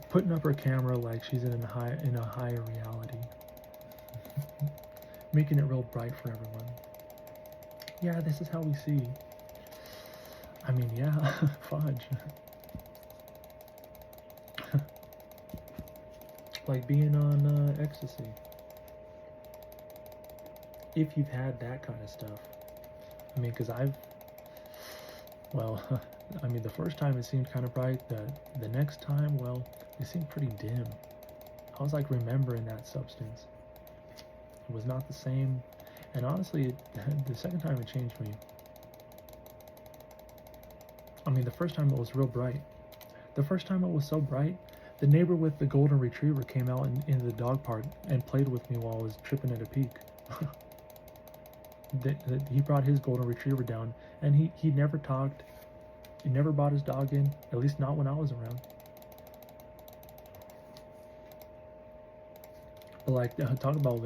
S1: putting up her camera like she's in a higher reality. Making it real bright for everyone. Yeah, this is how we see. I mean, yeah, fudge. Like being on ecstasy. If you've had that kind of stuff. I mean, because well, I mean, the first time it seemed kind of bright. The next time, well, it seemed pretty dim. I was like remembering that substance. It was not the same. And honestly, the second time it changed me. I mean, the first time it was real bright. The first time it was so bright, the neighbor with the golden retriever came out into the dog park and played with me while I was tripping at a peak. He brought his golden retriever down, and he never talked. He never brought his dog in, at least not when I was around. But like, talk about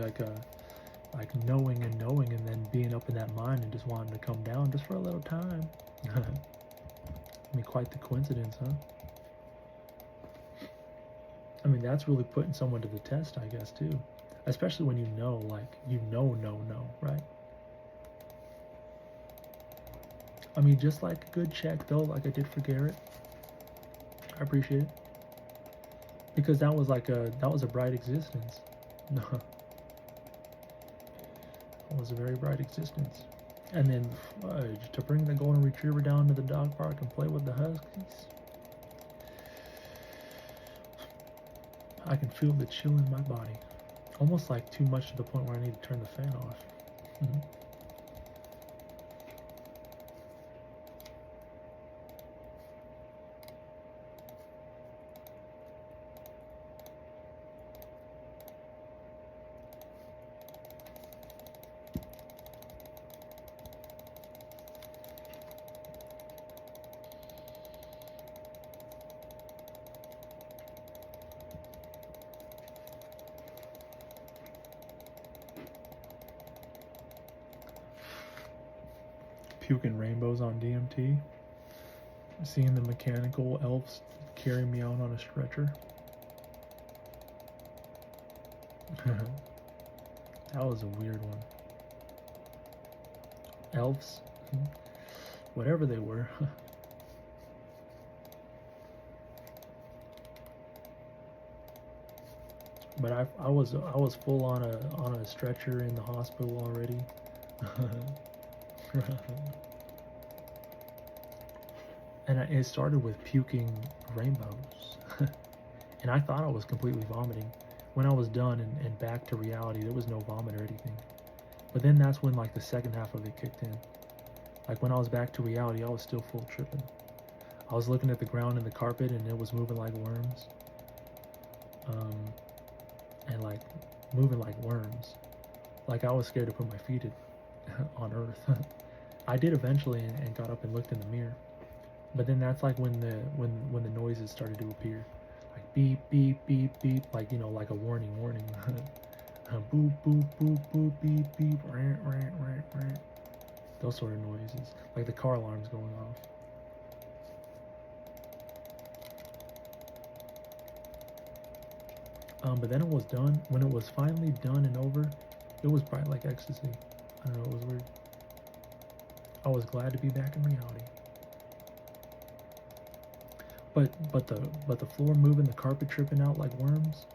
S1: like knowing and then being up in that mind and just wanting to come down just for a little time. I mean, quite the coincidence, huh? I mean, that's really putting someone to the test, I guess, too. Especially when you know, like, no, right? I mean, just like a good check, though, like I did for Garrett. I appreciate it. Because that was a bright existence. No. It was a very bright existence. And then, fudge, to bring the golden retriever down to the dog park and play with the huskies. I can feel the chill in my body. Almost like too much to the point where I need to turn the fan off. Mm-hmm. Puking rainbows on DMT. Seeing the mechanical elves carry me out on a stretcher. That was a weird one. Elves, whatever they were. But I was full on a stretcher in the hospital already. And it started with puking rainbows. And I thought I was completely vomiting. When I was done and back to reality, there was no vomit or anything. But then that's when like the second half of it kicked in. Like when I was back to reality, I was still full tripping. I was looking at the ground and the carpet and it was moving like worms. And like moving like worms. Like I was scared to put my feet on earth. I did eventually and got up and looked in the mirror. But then that's like when the noises started to appear. Like beep, beep, beep, beep, like, you know, like a warning. Boop, boop, boop, boop, beep, beep, rant, rant, rant, rant. Those sort of noises. Like the car alarms going off. But then it was done. When it was finally done and over, it was bright like ecstasy. I don't know, it was weird. I was glad to be back in reality. But the floor moving, the carpet tripping out like worms.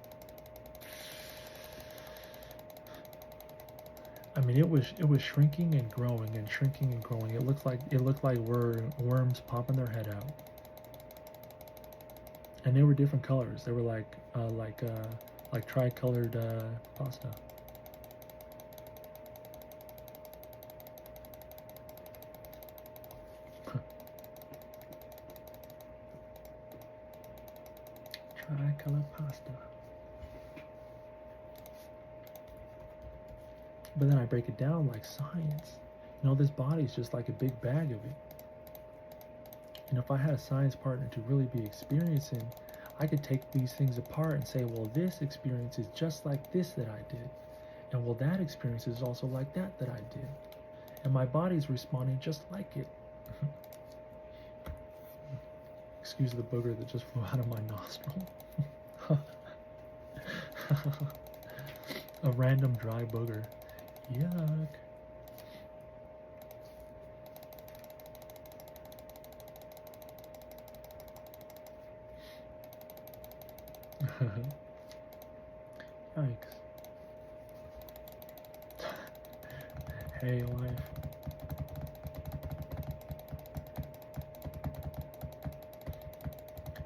S1: I mean, it was shrinking and growing and shrinking and growing. It looked like worms popping their head out. And they were different colors. They were like tri-colored pasta. Tri-colored pasta. But then I break it down like science. You know, this body's just like a big bag of it. And if I had a science partner to really be experiencing, I could take these things apart and say, well, this experience is just like this that I did. And well, that experience is also like that I did. And my body's responding just like it. Excuse the booger that just flew out of my nostril. A random dry booger. Yuck. Yikes. Hey, life.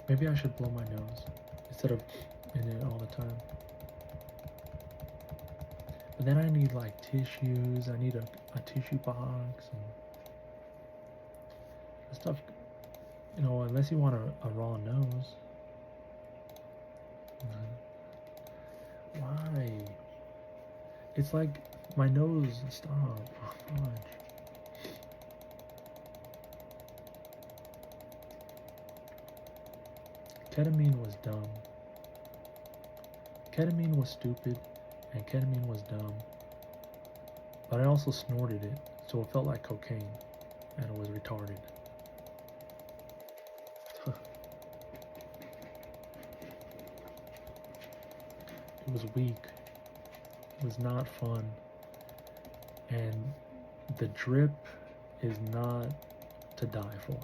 S1: Maybe I should blow my nose instead of in it all the time. But then I need like tissues. I need a tissue box and stuff. You know, unless you want a raw nose. Why? It's like my nose. Stop. Oh, fudge. Ketamine was dumb. Ketamine was stupid, and ketamine was dumb. But I also snorted it, so it felt like cocaine, and it was retarded. It was weak. It was not fun. And the drip is not to die for.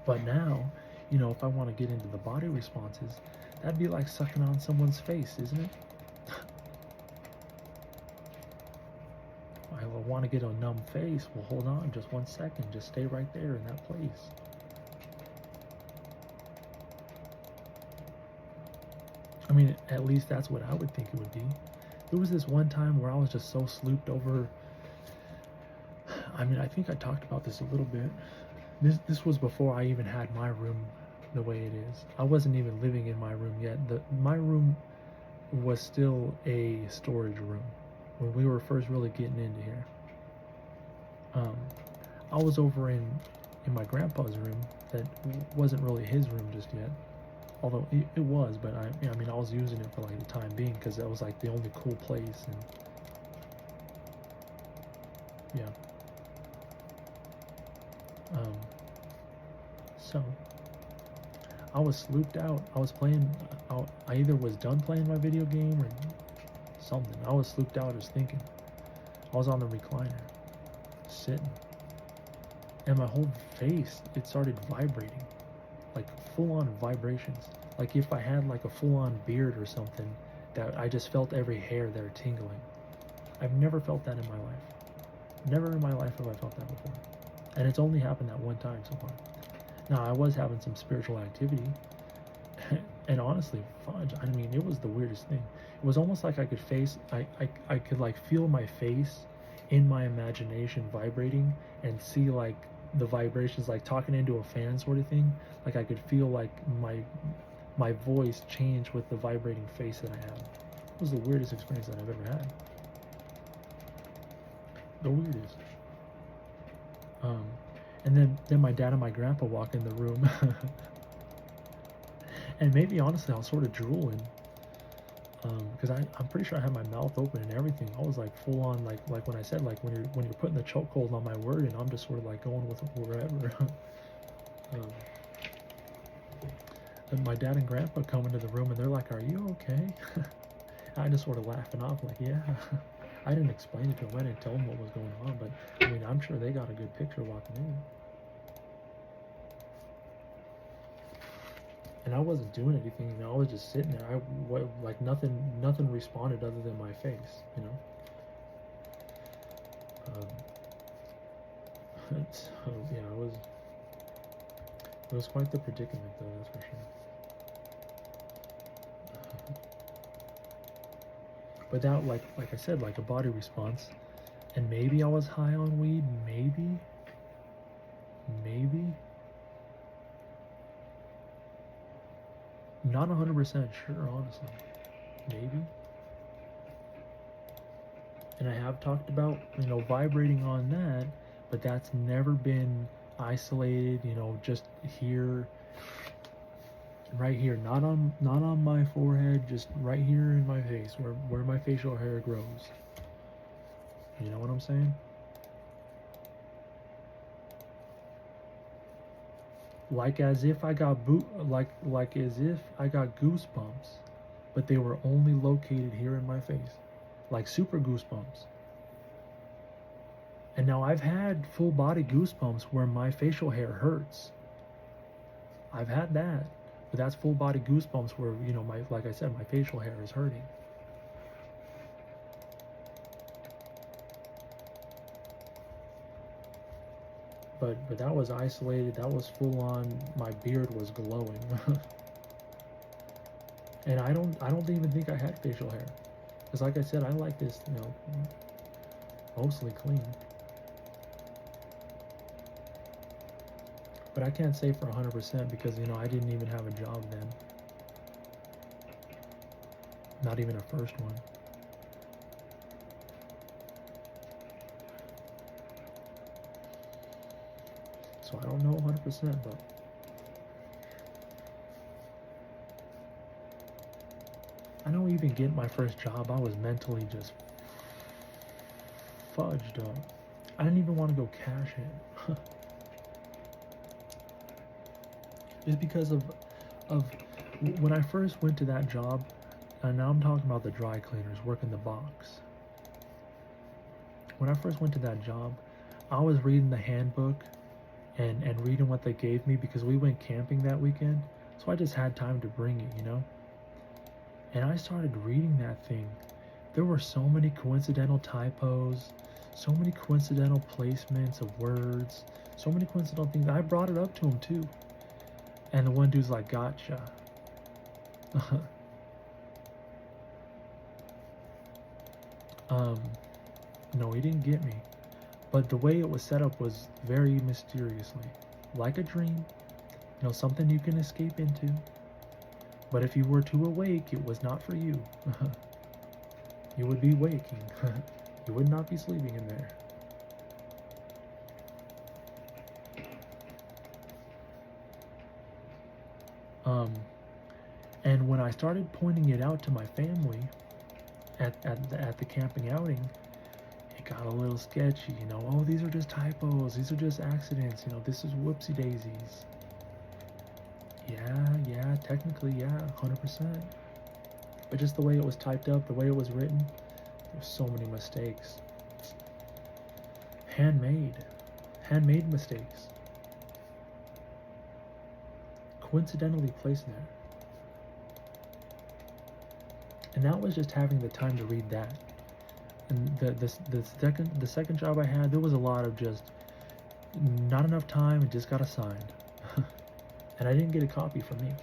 S1: But now, you know, if I want to get into the body responses, that'd be like sucking on someone's face, isn't it? I want to get a numb face. Well, hold on just 1 second. Just stay right there in that place. I mean, at least that's what I would think it would be. There was this one time where I was just so slooped over. I mean, I think I talked about this a little bit. This was before I even had my room the way it is. I wasn't even living in my room yet. My room was still a storage room when we were first really getting into here. I was over in my grandpa's room that wasn't really his room just yet. Although it was, but I mean, I was using it for like the time being because that was like the only cool place. And yeah. So I was slooped out. I was playing. I either was done playing my video game or something. I was slooped out just thinking. I was on the recliner, sitting, and my whole face, it started vibrating, like full-on vibrations. Like if I had like a full-on beard or something, that I just felt every hair there tingling. I've never felt that in my life. Never in my life have I felt that before. And it's only happened that one time so far. Now, I was having some spiritual activity, and honestly, fudge, I mean, it was the weirdest thing. It was almost like I could I could like feel my face in my imagination vibrating and see like the vibrations, like talking into a fan sort of thing. Like I could feel like my voice change with the vibrating face that I had. It was the weirdest experience that I've ever had. The weirdest. And then my dad and my grandpa walk in the room. And maybe honestly I was sort of drooling. Because I'm pretty sure I had my mouth open and everything. I was like full on, like when I said, like when you're putting the chokehold on my word, and I'm just sort of like going with it wherever. um, and my dad and grandpa come into the room and they're like, "Are you okay?" I just sort of laughing off, like, "Yeah." I didn't explain it to them. I didn't tell them what was going on, but I mean, I'm sure they got a good picture walking in. And I wasn't doing anything, you know. I was just sitting there. Like nothing responded other than my face, you know. So yeah, it was quite the predicament, though, that's for sure. Without like I said, like a body response, and maybe I was high on weed, maybe. Not 100% sure, honestly. Maybe. And I have talked about, you know, vibrating on that, but that's never been isolated, you know, just here, right here, not on my forehead, just right here in my face, where my facial hair grows. You know what I'm saying? Like as if I got like as if I got goosebumps, but they were only located here in my face, like super goosebumps. And now I've had full body goosebumps where my facial hair hurts. I've had that, but that's full body goosebumps where, you know, my, like I said, my facial hair is hurting. But that was isolated. That was full on. My beard was glowing, and I don't even think I had facial hair, because like I said, I like this, you know, mostly clean. But I can't say for 100% because, you know, I didn't even have a job then. Not even a first one. So I don't know 100%, but I don't even get my first job. I was mentally just fudged up. I didn't even want to go cash in. Just because of when I first went to that job, and now I'm talking about the dry cleaners, working the box. When I first went to that job, I was reading the handbook and reading what they gave me because we went camping that weekend. So I just had time to bring it, you know? And I started reading that thing. There were so many coincidental typos, so many coincidental placements of words, so many coincidental things. I brought it up to him too. And the one dude's like, "Gotcha." No, he didn't get me. But the way it was set up was very mysteriously. Like a dream, you know, something you can escape into. But if you were to awake, it was not for you. You would be waking. You would not be sleeping in there. And when I started pointing it out to my family at the camping outing, it got a little sketchy, you know. "Oh, these are just typos. These are just accidents. You know, this is whoopsie daisies." Yeah, technically, yeah, 100%. But just the way it was typed up, the way it was written, there's so many mistakes. Handmade mistakes. Coincidentally placed there. And that was just having the time to read that. And the second job I had, there was a lot of just not enough time and just got assigned. And I didn't get a copy for me.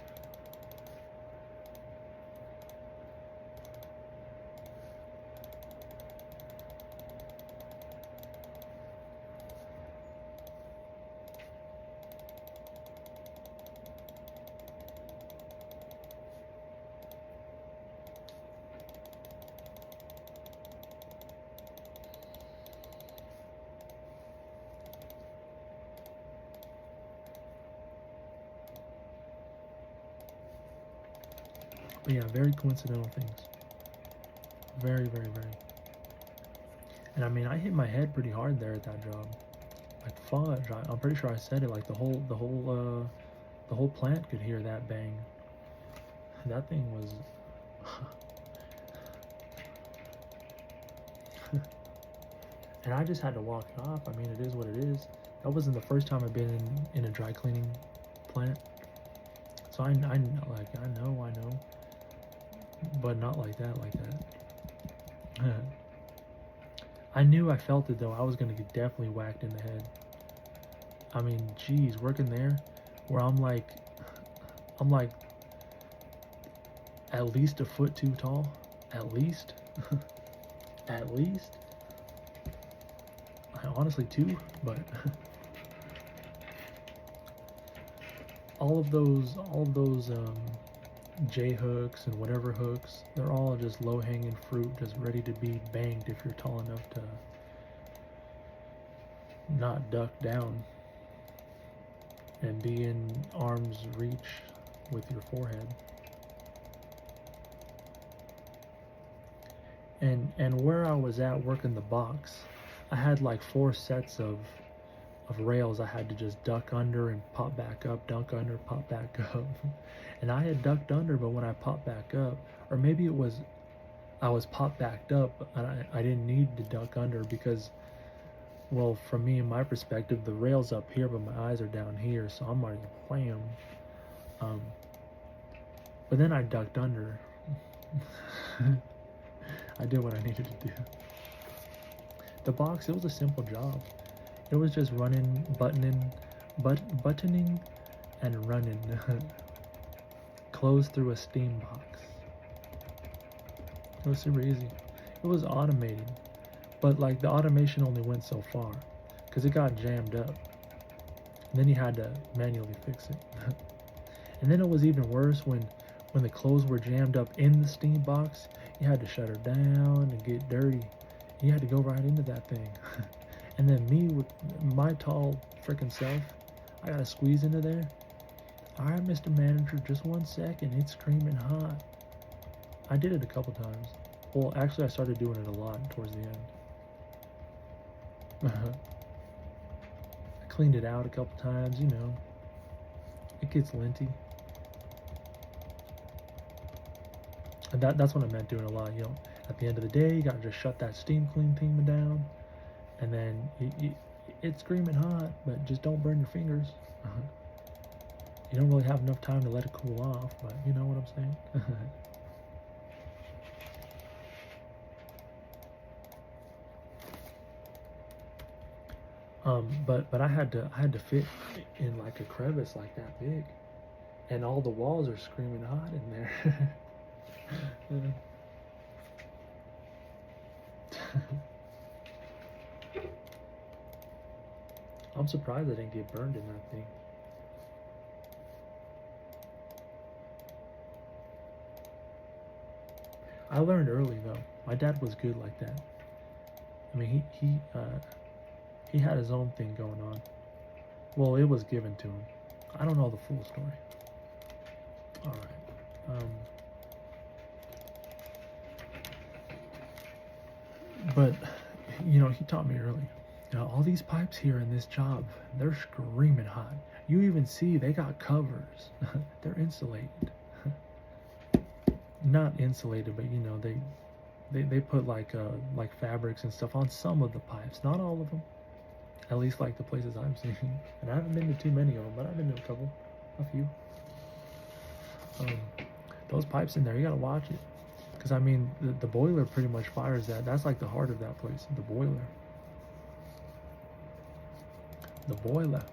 S1: But yeah, very coincidental things. Very, very, very. And I mean, I hit my head pretty hard there at that job. Like fudge. I'm pretty sure I said it. Like the whole plant could hear that bang. That thing was. And I just had to walk it off. I mean, it is what it is. That wasn't the first time I've been in a dry cleaning plant. So I know, but not like that, I knew I felt it though. I was gonna get definitely whacked in the head. I mean, geez, working there, where I'm like at least a foot too tall, at least, at least. Honestly, two, but all of those J hooks and whatever hooks, they're all just low-hanging fruit, just ready to be banged if you're tall enough to not duck down and be in arm's reach with your forehead. And where I was at working the box, I had like 4 sets of rails I had to just duck under and pop back up, dunk under, pop back up. And I had ducked under, but when I popped back up, or maybe it was I was popped back up and I didn't need to duck under because, well, from me and my perspective, the rail's up here, but my eyes are down here, so I'm already wham. But then I ducked under. I did what I needed to do. The box, it was a simple job. It was just running, buttoning, and running. Close through a steam box. It was super easy. It was automated, but like the automation only went so far because it got jammed up. And then you had to manually fix it. And then it was even worse when the clothes were jammed up in the steam box. You had to shut her down and get dirty. You had to go right into that thing. And then me with my tall freaking self, I gotta squeeze into there. All right, Mr. Manager, just 1 second. It's screaming hot. I did it a couple times. Well, actually, I started doing it a lot towards the end. I cleaned it out a couple times, you know. It gets linty. And that's what I meant doing a lot, you know. At the end of the day, you gotta just shut that steam clean thing down. And then it's screaming hot, but just don't burn your fingers. You don't really have enough time to let it cool off, but you know what I'm saying? But I had to fit in like a crevice like that big, and all the walls are screaming hot in there. I'm surprised I didn't get burned in that thing. I learned early though. My dad was good like that. I mean, he had his own thing going on. Well, it was given to him. I don't know the full story. All right. But you know, he taught me early. Now, all these pipes here in this job, they're screaming hot. You even see they got covers. They're insulated. Not insulated, but you know, they put like fabrics and stuff on some of the pipes, not all of them. At least like the places I'm seeing. And I haven't been to too many of them, but I've been to a few. Those pipes in there, you gotta watch it. Because I mean, the boiler pretty much fires that. That's like the heart of that place, the boiler. The boiler.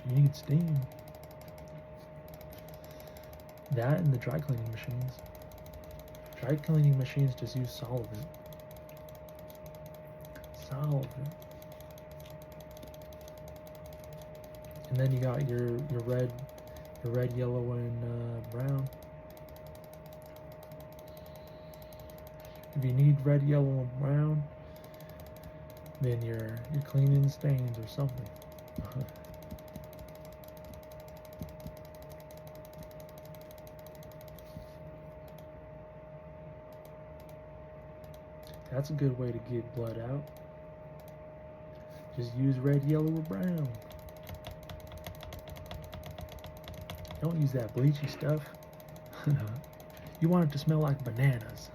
S1: You need steam. That and the dry cleaning machines. Dry cleaning machines just use solvent. Solvent. And then you got your red, yellow, and brown. If you need red, yellow, and brown, then you're cleaning stains or something. That's a good way to get blood out. Just use red, yellow, or brown. Don't use that bleachy stuff. You want it to smell like bananas.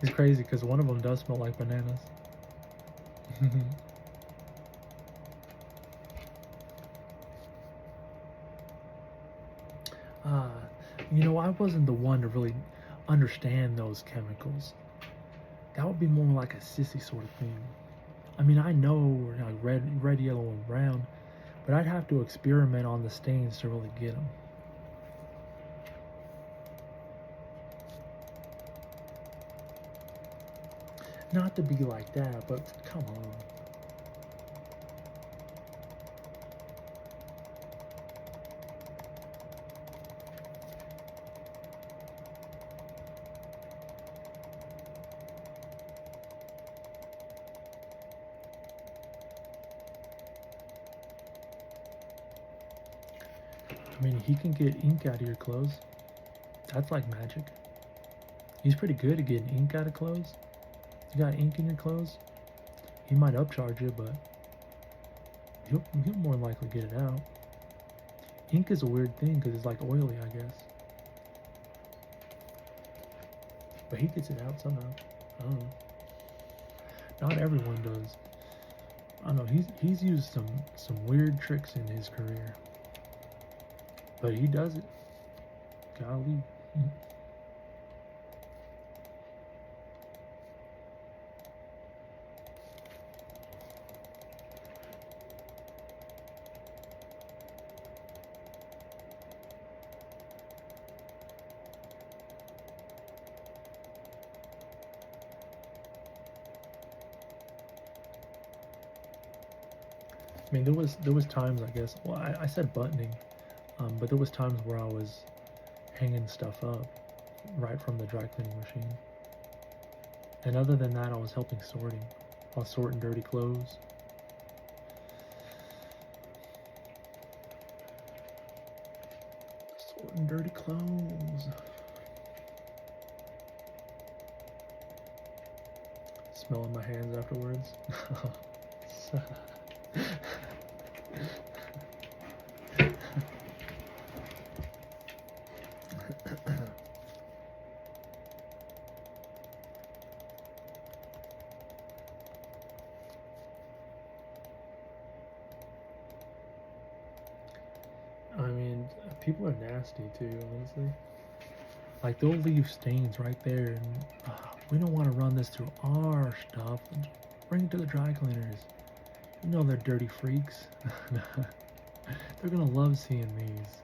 S1: It's crazy because one of them does smell like bananas. You know, I wasn't the one to really understand those chemicals. That would be more like a sissy sort of thing. I mean, I know like red, yellow, and brown, but I'd have to experiment on the stains to really get them. Not to be like that, but come on. I mean, he can get ink out of your clothes. That's like magic. He's pretty good at getting ink out of clothes. You got ink in your clothes, he might upcharge you, but he'll more likely get it out. Ink is a weird thing because it's like oily, I guess. But he gets it out somehow. I don't know. Not everyone does. I don't know. He's used some weird tricks in his career, but he does it. Golly. I mean, there was times, I guess. Well, I said buttoning, but there was times where I was hanging stuff up right from the dry cleaning machine. And other than that, I was helping sorting. I was sorting dirty clothes. Sorting dirty clothes. Smelling my hands afterwards. I mean, people are nasty too, honestly. Like, they'll leave stains right there, and we don't want to run this through our stuff. Bring it to the dry cleaners. You know they're dirty freaks. They're gonna love seeing these.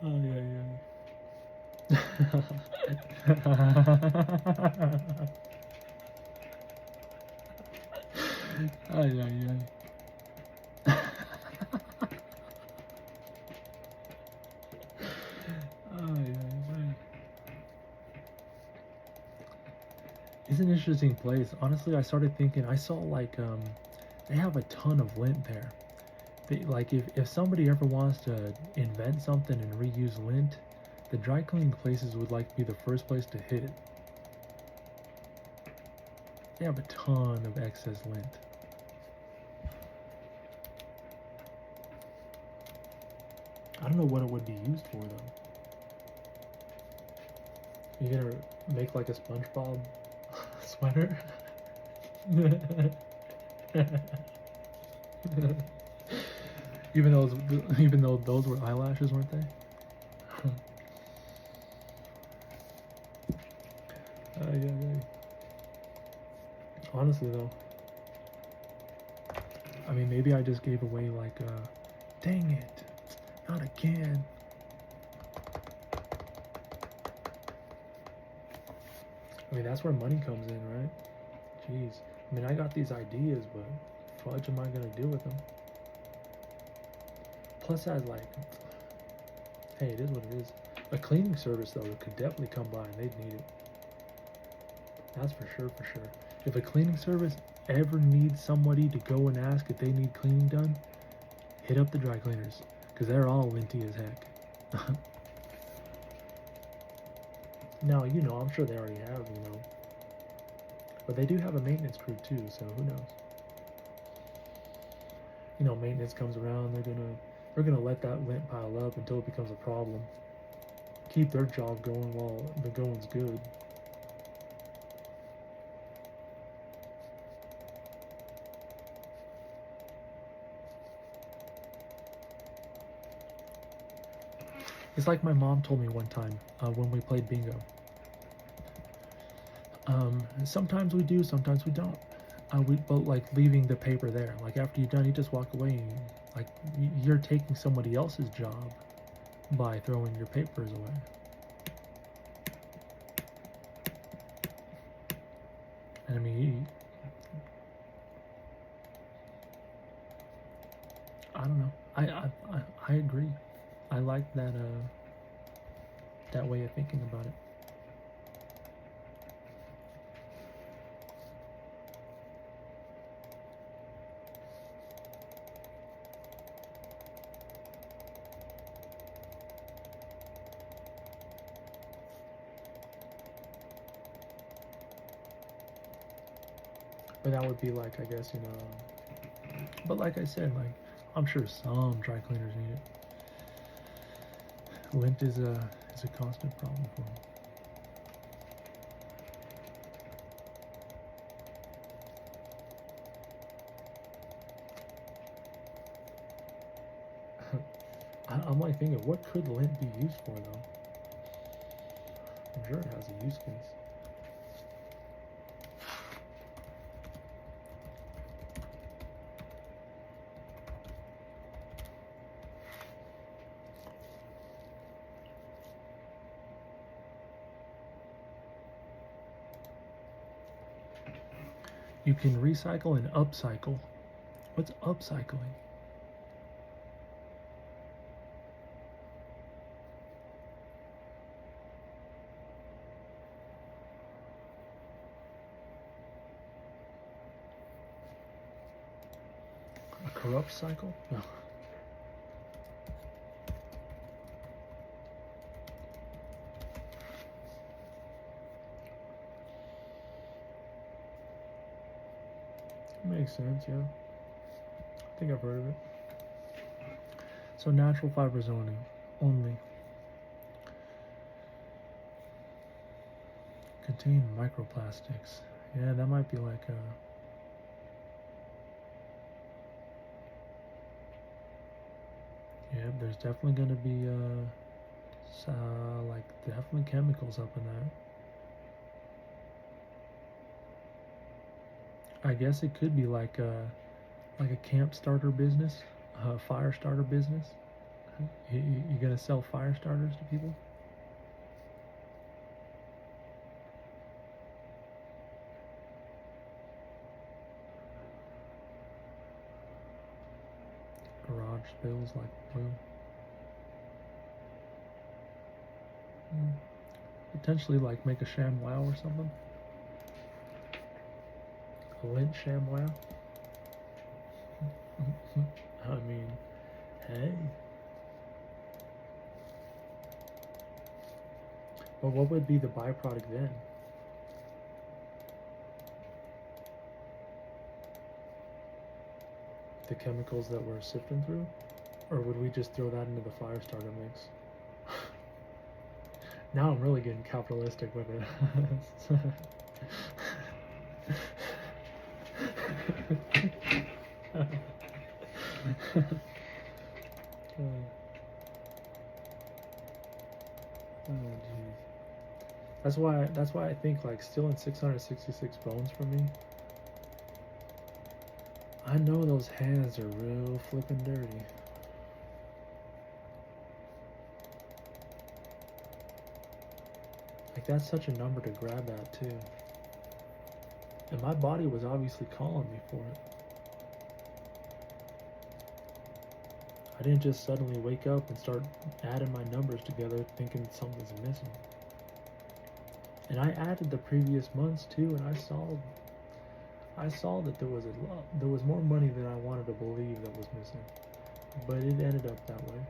S1: Oh yeah, yeah. Ay, ay, ay. Ay, ay, ay. It's an interesting place. Honestly, I started thinking, I saw like they have a ton of lint there. Like if somebody ever wants to invent something and reuse lint, the dry cleaning places would like be the first place to hit it. They have a ton of excess lint. I don't know what it would be used for though. You gonna make like a SpongeBob sweater? even though those were eyelashes, weren't they? Yeah. Honestly though, I mean, maybe I just gave away like dang it, not again. I mean, that's where money comes in, right? Jeez. I mean, I got these ideas, but fudge am I gonna do with them? Plus, I was like, hey, it is what it is. A cleaning service, though, could definitely come by and they'd need it. That's for sure, for sure. If a cleaning service ever needs somebody to go and ask if they need cleaning done, hit up the dry cleaners, because they're all linty as heck. Now, you know, I'm sure they already have, you know. But they do have a maintenance crew too, so who knows? You know, maintenance comes around, they're gonna let that lint pile up until it becomes a problem. Keep their job going while the going's good. It's like my mom told me one time when we played bingo. Sometimes we do, sometimes we don't. We both like leaving the paper there. Like after you're done, you just walk away. And, like you're taking somebody else's job by throwing your papers away. And I mean, I don't know. I agree. I like that that way of thinking about it. But that would be like, I guess, you know. But like I said, like I'm sure some dry cleaners need it. Lint is a constant problem for them. I'm like thinking, what could lint be used for though? I'm sure it has a use case. You can recycle and upcycle. What's upcycling? A corrupt cycle? No. Makes sense, yeah. I think I've heard of it. So natural fibers only contain microplastics. Yeah, that might be like a yeah, there's definitely gonna be like definitely chemicals up in that. I guess it could be like a camp starter business, a fire starter business. You gonna sell fire starters to people? Garage spills like blue. Potentially like make a ShamWow or something. A lint ShamWow. I mean, hey. But what would be the byproduct then? The chemicals that we're sifting through? Or would we just throw that into the fire starter mix? Now I'm really getting capitalistic with it. Oh jeez. That's why I think like stealing 666 bones from me. I know those hands are real flippin' dirty. Like that's such a number to grab at too. And my body was obviously calling me for it. I didn't just suddenly wake up and start adding my numbers together thinking something's missing. And I added the previous months too, and I saw that there was more money than I wanted to believe that was missing, but it ended up that way.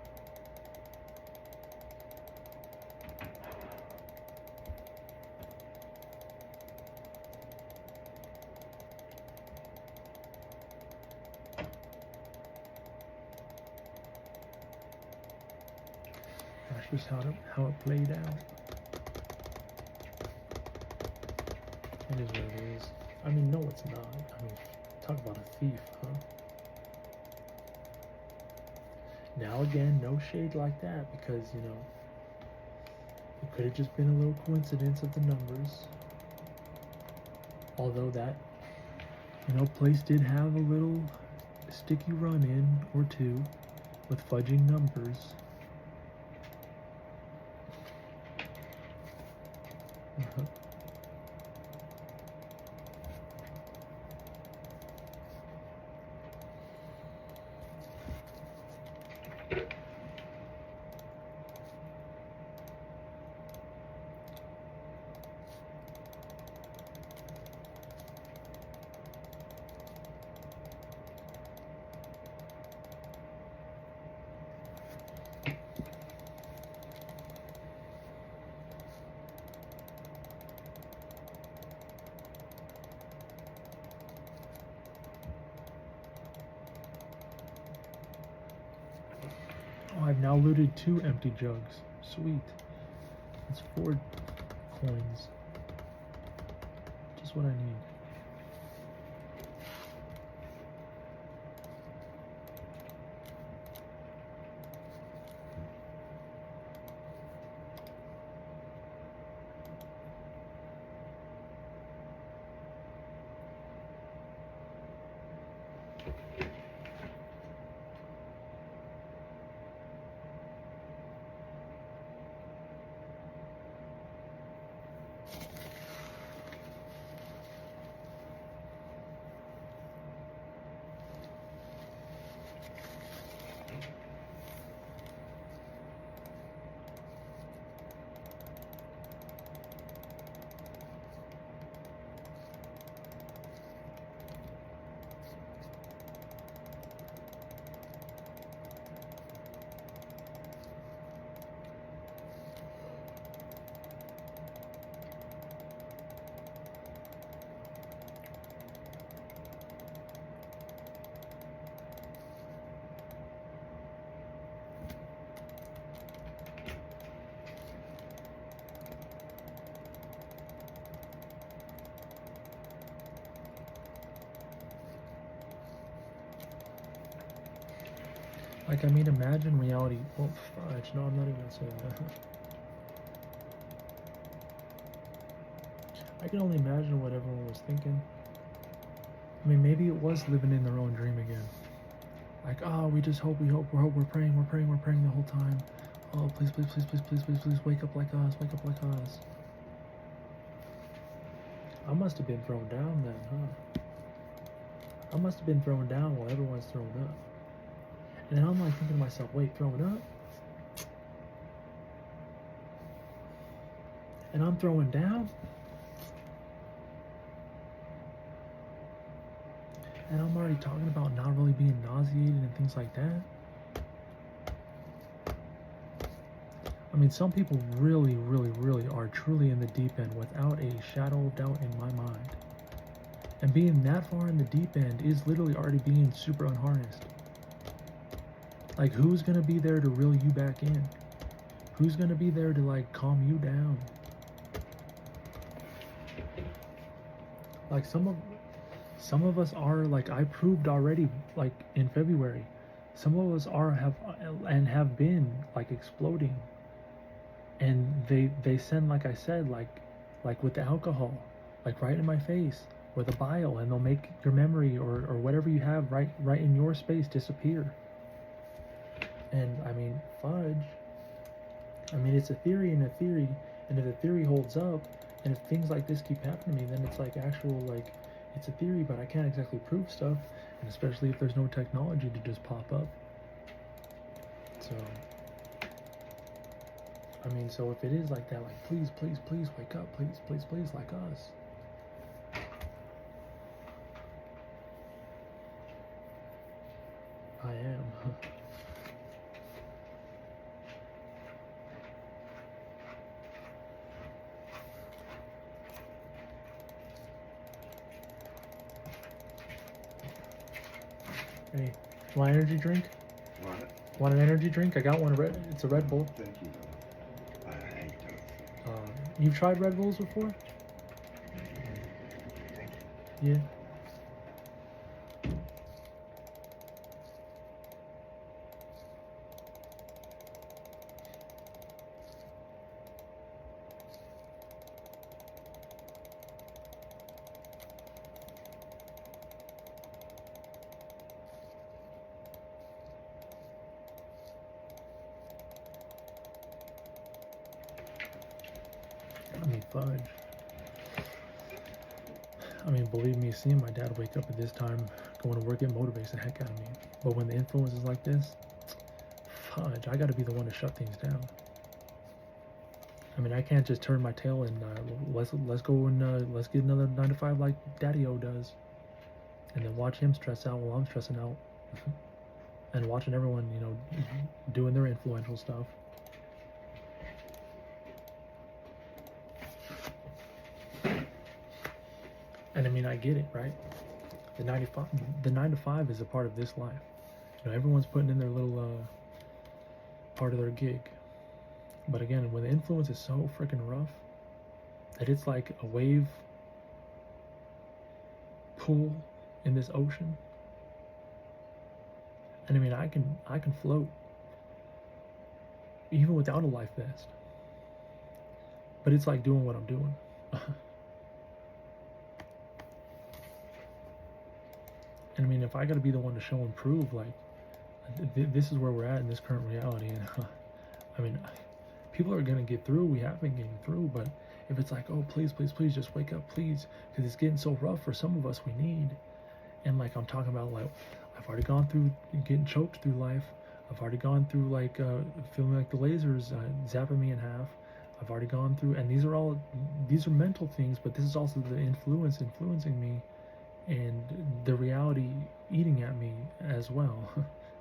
S1: That's just how it played out. It is what it is. I mean, no, it's not. I mean, talk about a thief, huh? Now again, no shade like that, because, you know, it could have just been a little coincidence of the numbers. Although that, you know, place did have a little sticky run-in or two with fudging numbers. Oh, I've now looted 2 empty jugs. Sweet. That's 4 coins. Just what I need. Like, I mean, imagine reality. Well, fudge. No, I'm not even gonna say that. I can only imagine what everyone was thinking. I mean, maybe it was living in their own dream again. Like, oh, we just hope, we're praying the whole time. Oh, please, wake up like us, wake up like us. I must have been thrown down then, huh? I must have been thrown down while everyone's thrown up. And then I'm like thinking to myself, wait, throwing up? And I'm throwing down? And I'm already talking about not really being nauseated and things like that. I mean, some people really are truly in the deep end without a shadow of doubt in my mind. And being that far in the deep end is literally already being super unharnessed. Like, who's gonna be there to reel you back in? Who's gonna be there to, like, calm you down? Like, some of us are, like, I proved already, like, in February. Some of us have been, like, exploding. And they send, like I said, like with the alcohol, like right in my face, or the bile, and they'll make your memory or whatever you have right in your space disappear. And I mean, fudge. I mean, it's a theory and a theory, and if the theory holds up, and if things like this keep happening to me, then it's like actual, like, it's a theory, but I can't exactly prove stuff, and especially if there's no technology to just pop up. So, I mean, so if it is like that, like, please, please, please wake up, please, please, please, like us. I am. Hey, want an energy drink?
S2: What?
S1: Want an energy drink? I got one. It's a Red Bull.
S2: Thank you, though. I hate those.
S1: You've tried Red Bulls before?
S2: Thank you.
S1: Yeah. I mean, fudge. I mean, believe me, seeing my dad wake up at this time, going to work, it motivates the heck out of me. But when the influence is like this, fudge, I gotta be the one to shut things down. I mean, I can't just turn my tail and let's go and let's get another 9 to 5 like Daddy-O does, and then watch him stress out while I'm stressing out, and watching everyone, you know, doing their influential stuff. And I mean, I get it, right? The 9 to 5 is a part of this life. You know, everyone's putting in their little part of their gig. But again, when the influence is so freaking rough that it's like a wave pool in this ocean, and I mean, I can float even without a life vest. But it's like doing what I'm doing. And I mean, if I got to be the one to show and prove, like, this is where we're at in this current reality, and I mean, people are gonna get through. We have been getting through, but if it's like, oh, please, please, please, just wake up, please, because it's getting so rough for some of us. We need, and like I'm talking about, like, I've already gone through getting choked through life. I've already gone through like feeling like the lasers zapping me in half. I've already gone through, and these are mental things, but this is also the influencing me, and the reality eating at me as well.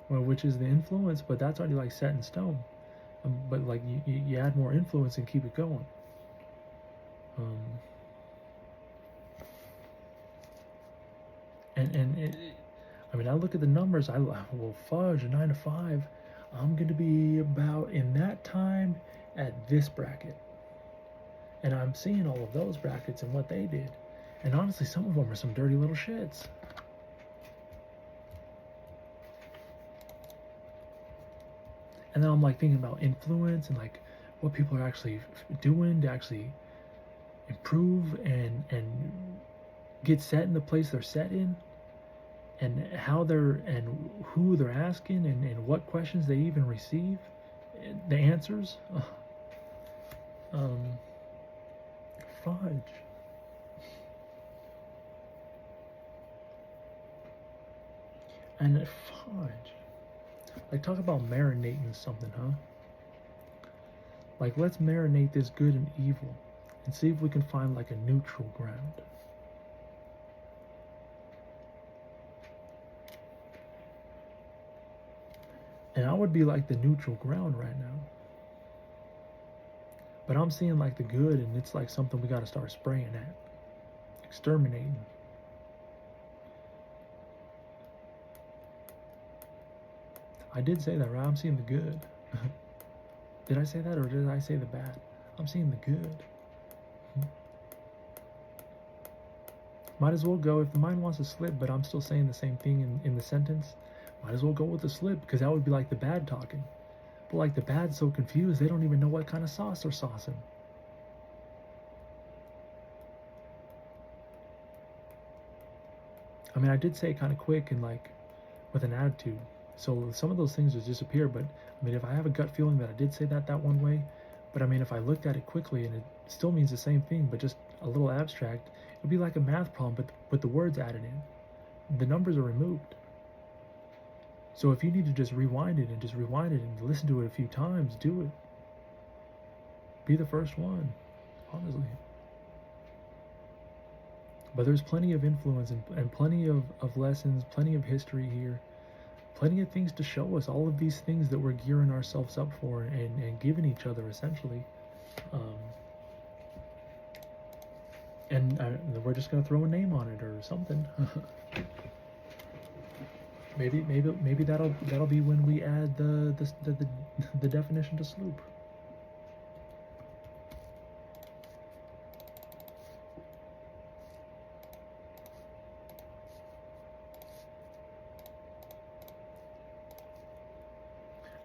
S1: Well, which is the influence, but that's already like set in stone. But like you add more influence and keep it going. I mean, I look at the numbers. Well, fudge, a 9 to 5. I'm gonna be about in that time at this bracket, and I'm seeing all of those brackets and what they did. And honestly, some of them are some dirty little shits. And then I'm like thinking about influence and like what people are actually doing to actually improve and get set in the place they're set in, and how they're and who they're asking, and what questions they even receive, the answers. Fudge. And fudge. Like, talk about marinating something, huh? Like, let's marinate this good and evil and see if we can find like a neutral ground. And I would be like the neutral ground right now. But I'm seeing like the good, and it's like something we got to start spraying at, exterminating. I did say that, right? I'm seeing the good. Did I say that, or did I say the bad? I'm seeing the good. Might as well go, if the mind wants to slip, but I'm still saying the same thing in the sentence, might as well go with the slip, because that would be like the bad talking. But like the bad's so confused, they don't even know what kind of sauce they're saucing. I mean, I did say it kind of quick and like with an attitude. So some of those things just disappear, but I mean, if I have a gut feeling that I did say that one way, but I mean, if I looked at it quickly and it still means the same thing, but just a little abstract, it'd be like a math problem, but with the words added in. The numbers are removed. So if you need to just rewind it and listen to it a few times, do it. be the first one, honestly. But there's plenty of influence and plenty of lessons, plenty of history here, plenty of things to show us, all of these things that we're gearing ourselves up for and giving each other, essentially. And we're just going to throw a name on it or something. maybe that'll be when we add the definition to sloop.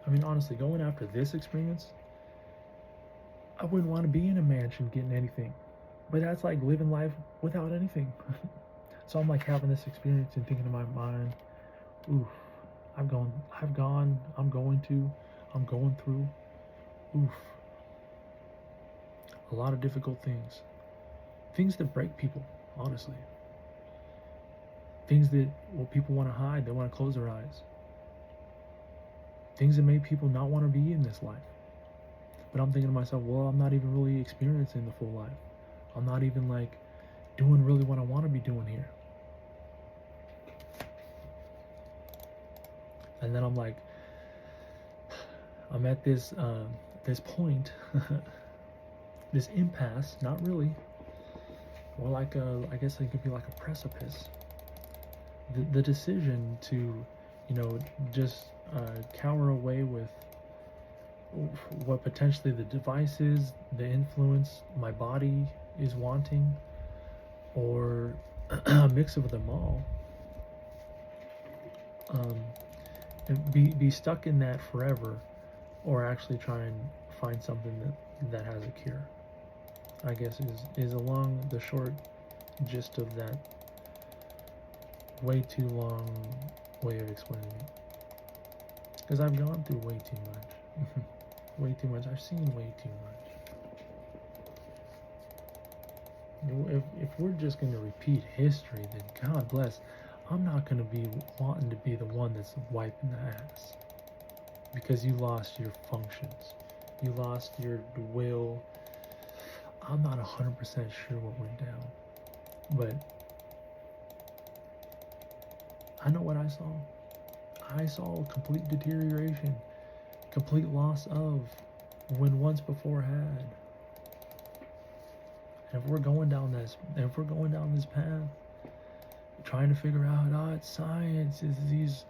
S1: I mean, honestly, going after this experience, I wouldn't want to be in a mansion getting anything. But that's like living life without anything. So I'm like having this experience and thinking in my mind, oof, I'm going through, oof, a lot of difficult things. Things that break people, honestly. Things that, well, people want to hide, they want to close their eyes. Things that make people not want to be in this life. But I'm thinking to myself, well, I'm not even really experiencing the full life. I'm not even like doing really what I want to be doing here. And then I'm like, I'm at this point, this impasse, not really, more like I guess it could be like a precipice. The decision to, just cower away with what potentially the device is, the influence my body is wanting, or a mix of them all. And be stuck in that forever, or actually try and find something that has a cure, I guess is along the short gist of that way too long way of explaining it. Because I've gone through way too much. Way too much. I've seen way too much. If we're just going to repeat history, then God bless. I'm not going to be wanting to be the one that's wiping the ass. Because you lost your functions. You lost your will. I'm not 100% sure what went down. But I know what I saw. I saw complete deterioration. Complete loss of when once before had. And if we're going down this path, trying to figure out, it's science, is these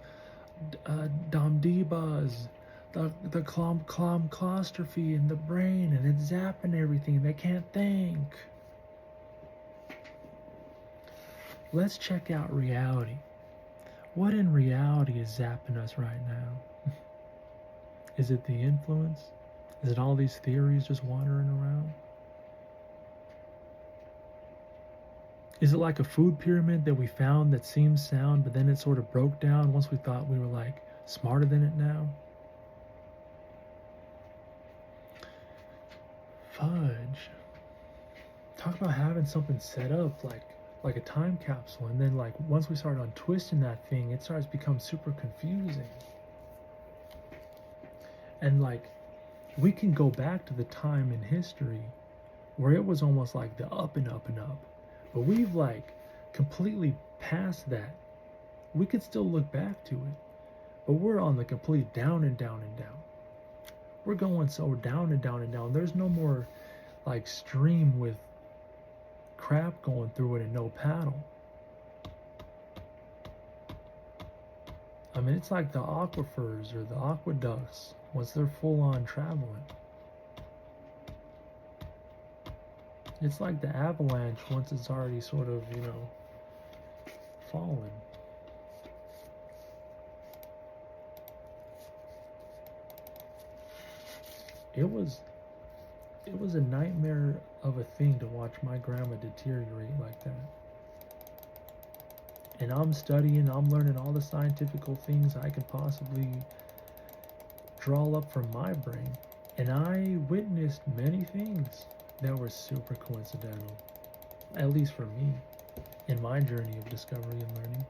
S1: domdebas, the claustrophy in the brain, and it's zapping everything. They can't think. Let's check out reality. What in reality is zapping us right now? Is it the influence? Is it all these theories just wandering around? Is it like a food pyramid that we found that seems sound, but then it sort of broke down once we thought we were like smarter than it now? Fudge. Talk about having something set up like a time capsule, and then like once we start untwisting that thing, it starts to become super confusing. And like we can go back to the time in history where it was almost like the up and up and up. But we've like completely passed that. We could still look back to it, but we're on the complete down and down and down. We're going so down and down and down. There's no more like stream with crap going through it and no paddle. I mean, it's like the aquifers or the aqueducts once they're full on traveling. It's like the avalanche once it's already sort of, fallen. It was a nightmare of a thing to watch my grandma deteriorate like that. And I'm studying, I'm learning all the scientific things I could possibly draw up from my brain. And I witnessed many things that were super coincidental, at least for me, in my journey of discovery and learning.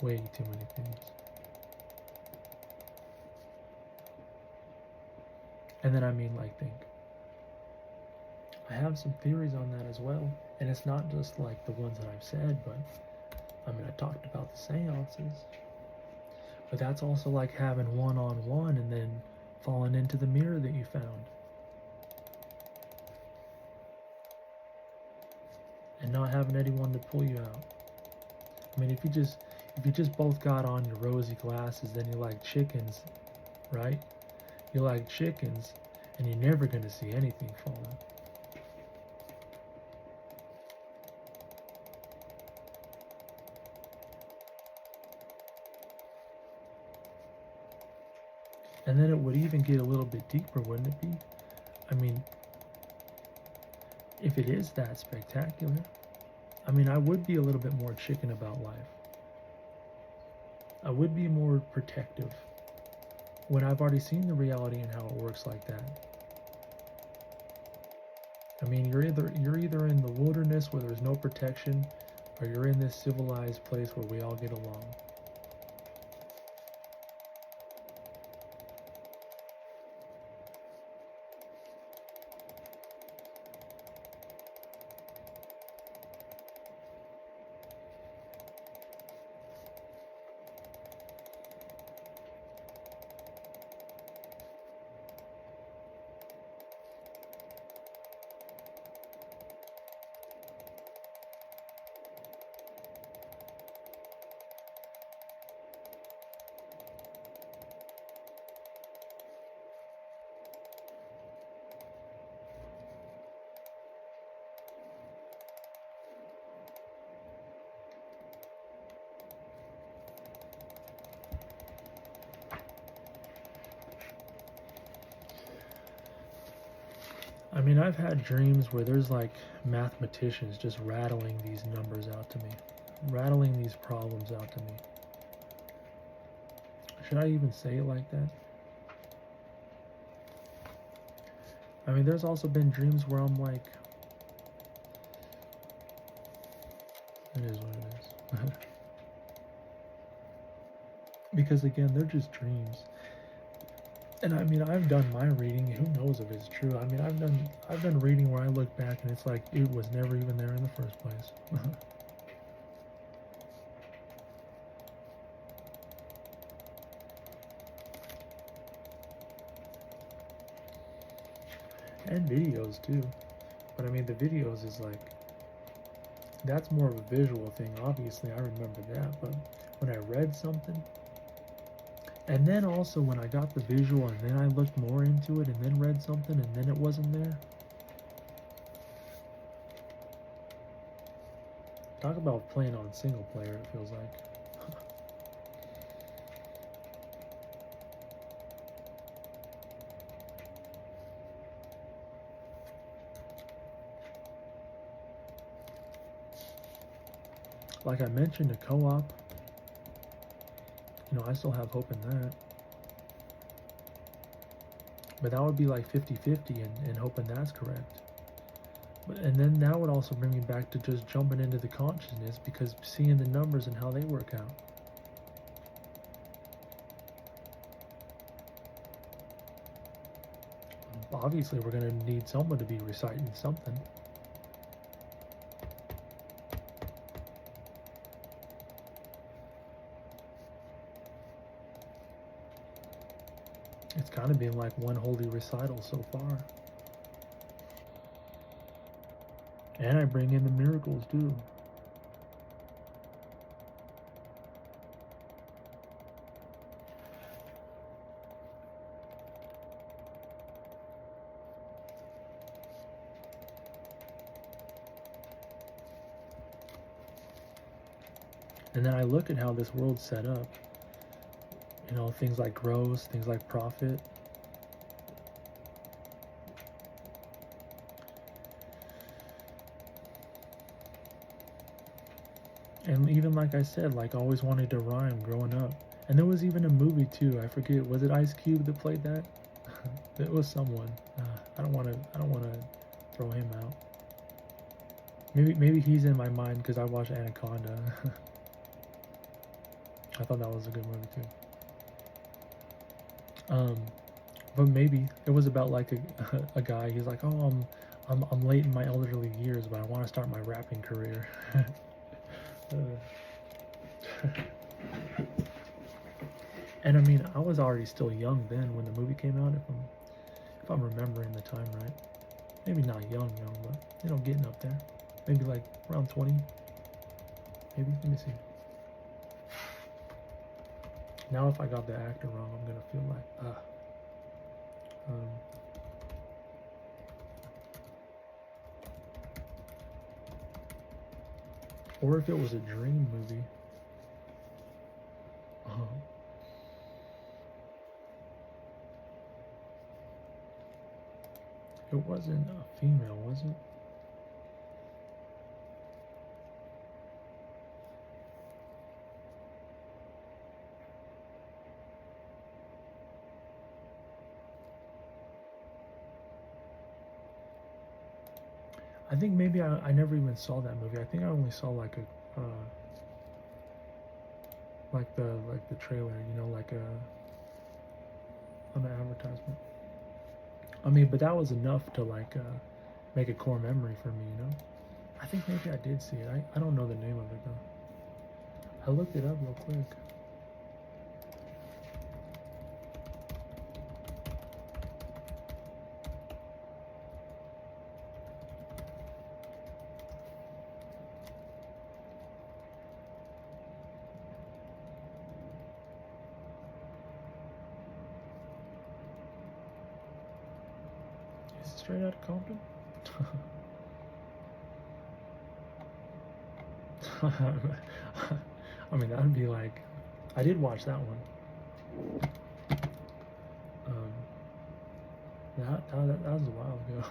S1: Way too many things. And then I mean, like, think, I have some theories on that as well. And it's not just like the ones that I've said, but I mean, I talked about the seances. But that's also like having one-on-one and then falling into the mirror that you found. And not having anyone to pull you out. I mean, if you just both got on your rosy glasses, then you're like chickens, right? You're like chickens, and you're never gonna see anything falling. And then it would even get a little bit deeper, wouldn't it be? I mean, if it is that spectacular, I mean, I would be a little bit more chicken about life. I would be more protective when I've already seen the reality and how it works like that. I mean, you're either in the wilderness where there's no protection, or you're in this civilized place where we all get along. I mean, I've had dreams where there's like mathematicians just rattling these numbers out to me, rattling these problems out to me. Should I even say it like that? I mean, there's also been dreams where I'm like, it is what it is. Because again, they're just dreams. And I mean, I've done my reading. Who knows if it's true? I mean, I've done reading where I look back and it's like it was never even there in the first place. And videos too. But I mean, the videos is like, that's more of a visual thing. Obviously, I remember that. But when I read something, and then also when I got the visual and then I looked more into it and then read something and then it wasn't there. Talk about playing on single player, it feels like. Like I mentioned, a co-op. You know, I still have hope in that. But that would be like 50-50 and hoping that's correct. But, and then that would also bring me back to just jumping into the consciousness because seeing the numbers and how they work out. Obviously, we're going to need someone to be reciting something. It's kind of been like one holy recital so far. And I bring in the miracles too. And then I look at how this world's set up. You know, things like growth, things like profit. And even like I said, like always wanted to rhyme growing up. And there was even a movie too. I forget, was it Ice Cube that played that? It was someone. I don't want to throw him out. Maybe he's in my mind because I watched Anaconda. I thought that was a good movie too. But maybe it was about like a guy. He's like, oh, I'm late in my elderly years, but I want to start my rapping career. And I mean, I was already still young then when the movie came out. If I'm remembering the time right, maybe not young, but you know, getting up there, maybe like around 20. Maybe, let me see. Now, if I got the actor wrong, I'm gonna feel like or if it was a dream movie. It wasn't a female, was it? I think maybe I never even saw that movie. I think I only saw like a like the trailer, you know, like an advertisement. I mean, but that was enough to like make a core memory for me, you know. I think maybe I did see it. I don't know the name of it though. I looked it up real quick. Is it Straight Outta Compton? I mean, that would be like, I did watch that one. That was a while ago.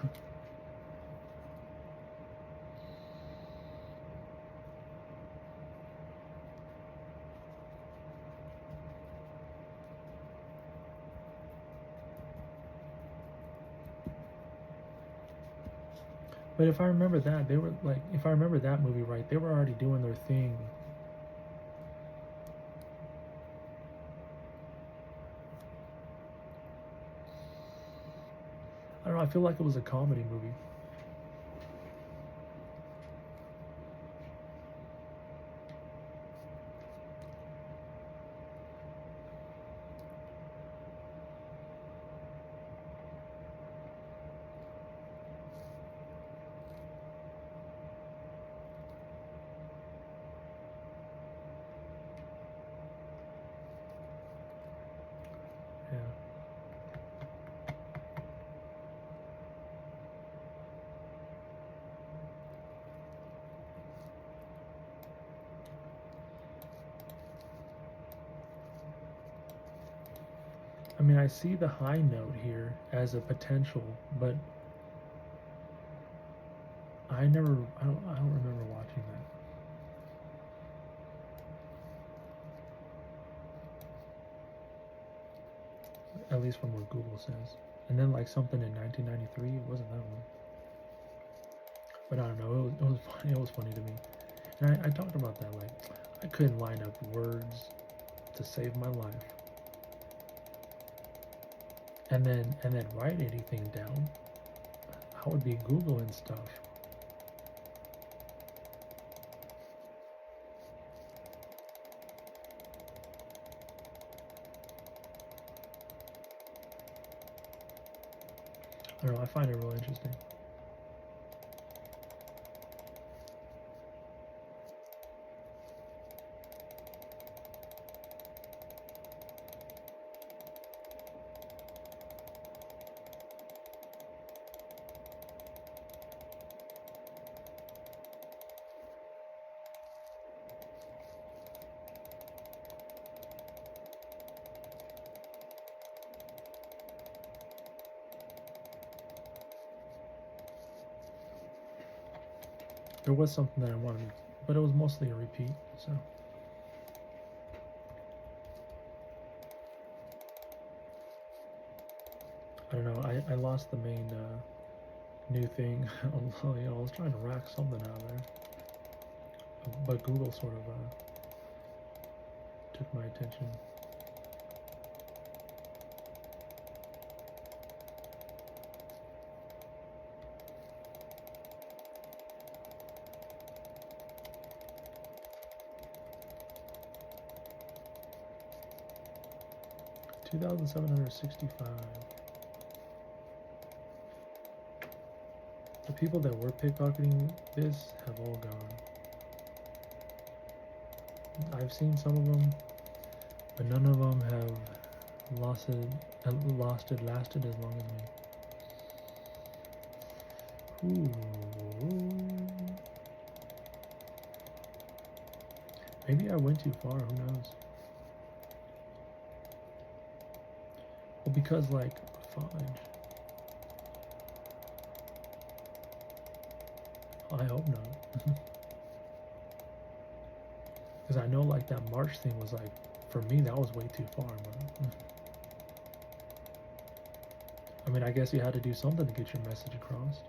S1: But if I remember that, they were like, if I remember that movie right, they were already doing their thing. I don't know, I feel like it was a comedy movie. Yeah. I mean, I see the high note here as a potential, but I don't remember watching that. At least from what Google says. And then like something in 1993, it wasn't that one. But I don't know, it was funny. It was funny to me. And I talked about that, like, I couldn't line up words to save my life. And then write anything down. I would be Googling stuff. I don't know, I find it really interesting. There was something that I wanted, but it was mostly a repeat, so. I don't know, I lost the main new thing. You know, I was trying to rack something out of there. But Google sort of took my attention. 2,765. The people that were pickpocketing this have all gone. I've seen some of them, but none of them have lasted as long as me. Ooh. Maybe I went too far, who knows? Well, because like, fudge. I hope not. Because I know like that March thing was like, for me that was way too far, but I mean, I guess you had to do something to get your message across.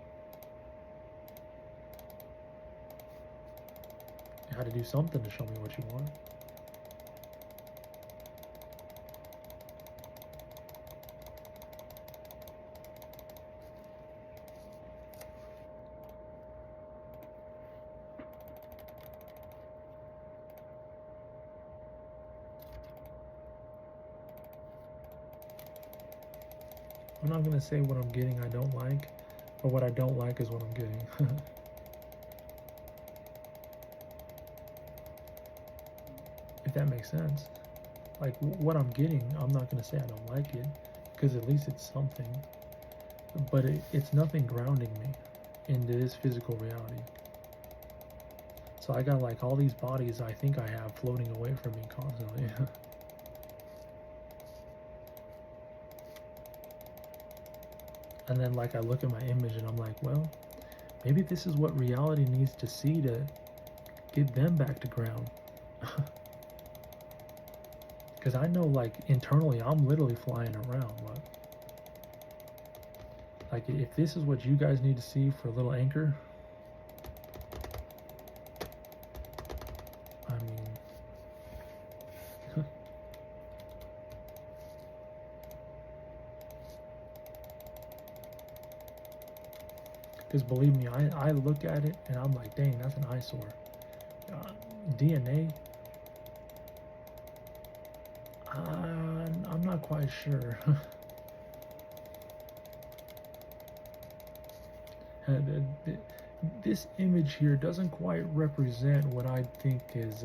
S1: You had to do something to show me what you want. I'm not gonna say what I'm getting I don't like, but what I don't like is what I'm getting. If that makes sense. Like, what I'm getting, I'm not gonna say I don't like it, because at least it's something. But it's nothing grounding me in this physical reality. So I got like all these bodies I think I have floating away from me constantly. And then like I look at my image and I'm like, well, maybe this is what reality needs to see to get them back to ground. Because I know like internally I'm literally flying around. Like if this is what you guys need to see for a little anchor, I mean, because believe me, I look at it and I'm like, dang, that's an eyesore. DNA, I'm not quite sure. This image here doesn't quite represent what I think is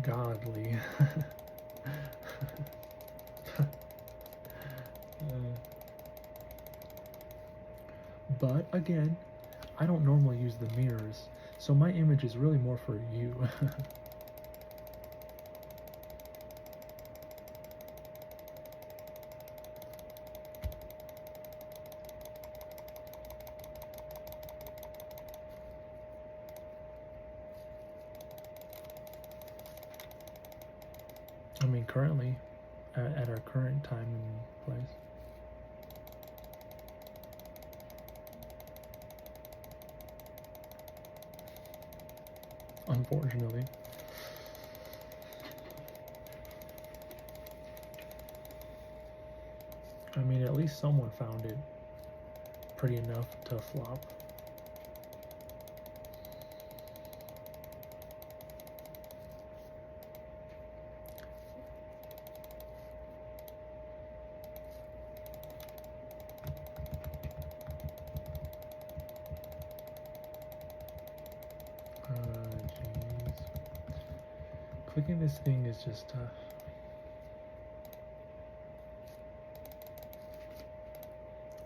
S1: godly. But again, I don't normally use the mirrors, so my image is really more for you. I mean, currently, at our current time and place. Unfortunately. I mean, at least someone found it pretty enough to flop. Jeez. Clicking this thing is just tough.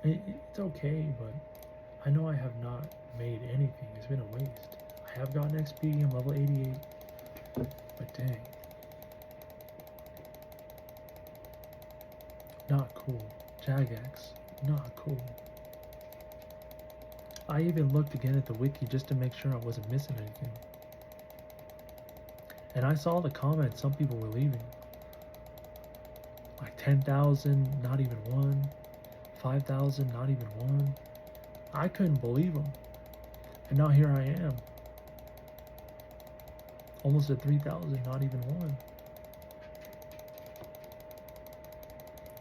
S1: It's okay, but I know I have not made anything. It's been a waste. I have gotten XP. I'm level 88. But dang. Not cool. Jagex. Not cool. I even looked again at the wiki just to make sure I wasn't missing anything. And I saw the comments some people were leaving. Like 10,000, not even one. 5,000, not even one. I couldn't believe them. And now here I am. Almost at 3,000, not even one.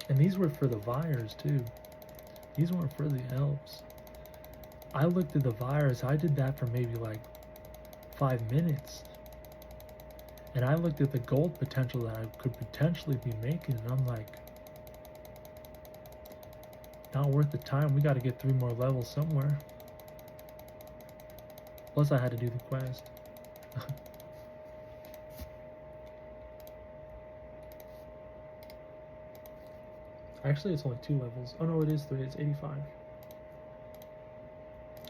S1: And these were for the Vyres too. These weren't for the elves. I looked at the Vyres, I did that for maybe like 5 minutes. And I looked at the gold potential that I could potentially be making, and I'm like, not worth the time. We got to get 3 more levels somewhere. Plus, I had to do the quest. Actually, it's only 2 levels. Oh no, it is 3. It's 85.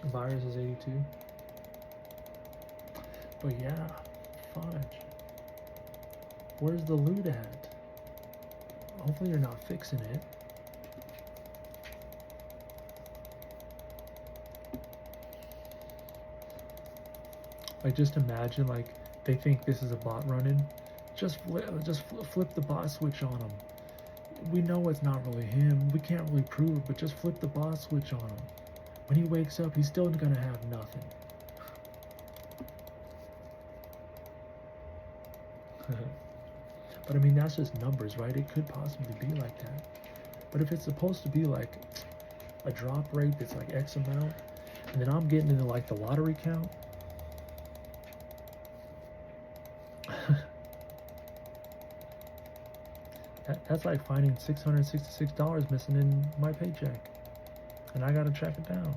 S1: Virus is 82. But yeah, fudge. Where's the loot at? Hopefully you're not fixing it. Like, just imagine, like, they think this is a bot running. Just flip the bot switch on him. We know it's not really him. We can't really prove it, but just flip the bot switch on him. When he wakes up, he's still gonna have nothing. But I mean, that's just numbers, right? It could possibly be like that. But if it's supposed to be like a drop rate that's like X amount, and then I'm getting into like the lottery count, that's like finding $666 missing in my paycheck, and I gotta track it down.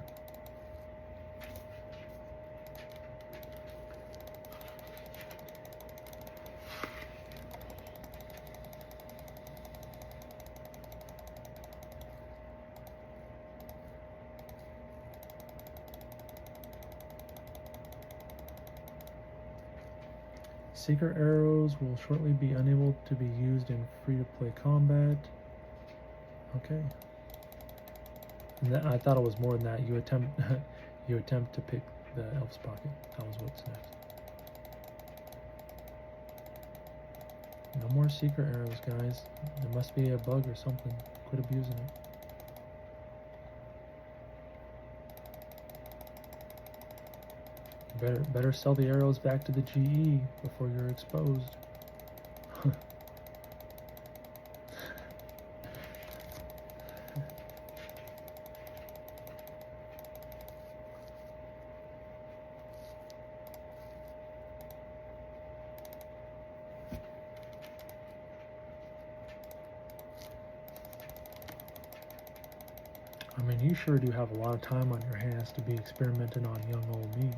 S1: Secret arrows will shortly be unable to be used in free-to-play combat. Okay. And I thought it was more than that. You attempt to pick the elf's pocket. That was what's next. No more secret arrows, guys. There must be a bug or something. Quit abusing it. Better sell the arrows back to the GE before you're exposed. I mean, you sure do have a lot of time on your hands to be experimenting on young old me.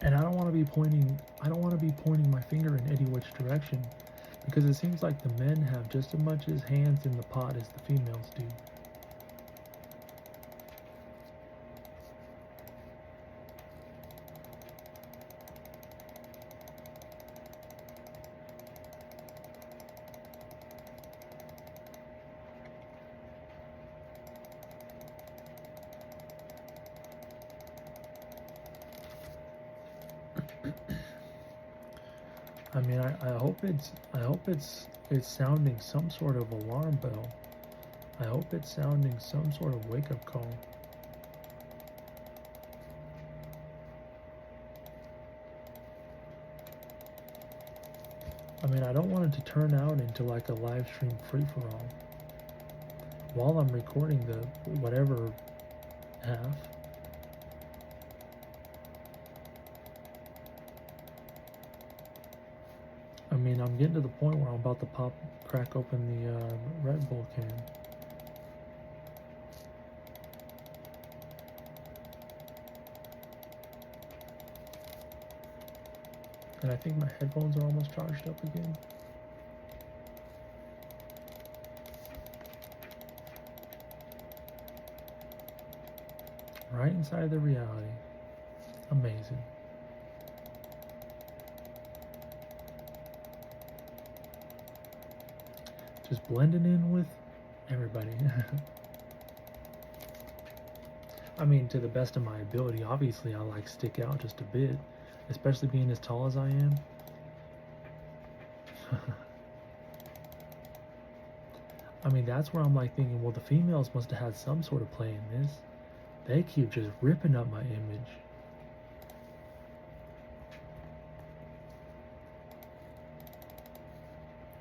S1: And I don't want to be pointing my finger in any which direction, because it seems like the men have just as much as hands in the pot as the females do. I mean, I hope it's sounding some sort of alarm bell. I hope it's sounding some sort of wake-up call. I mean, I don't want it to turn out into like a live stream free-for-all while I'm recording the whatever half. I mean, I'm getting to the point where I'm about to crack open the Red Bull can. And I think my headphones are almost charged up again. Right inside the reality. Amazing. Just blending in with everybody. I mean, to the best of my ability, obviously I like stick out just a bit, especially being as tall as I am. I mean, that's where I'm like thinking, well, the females must have had some sort of play in this. They keep just ripping up my image.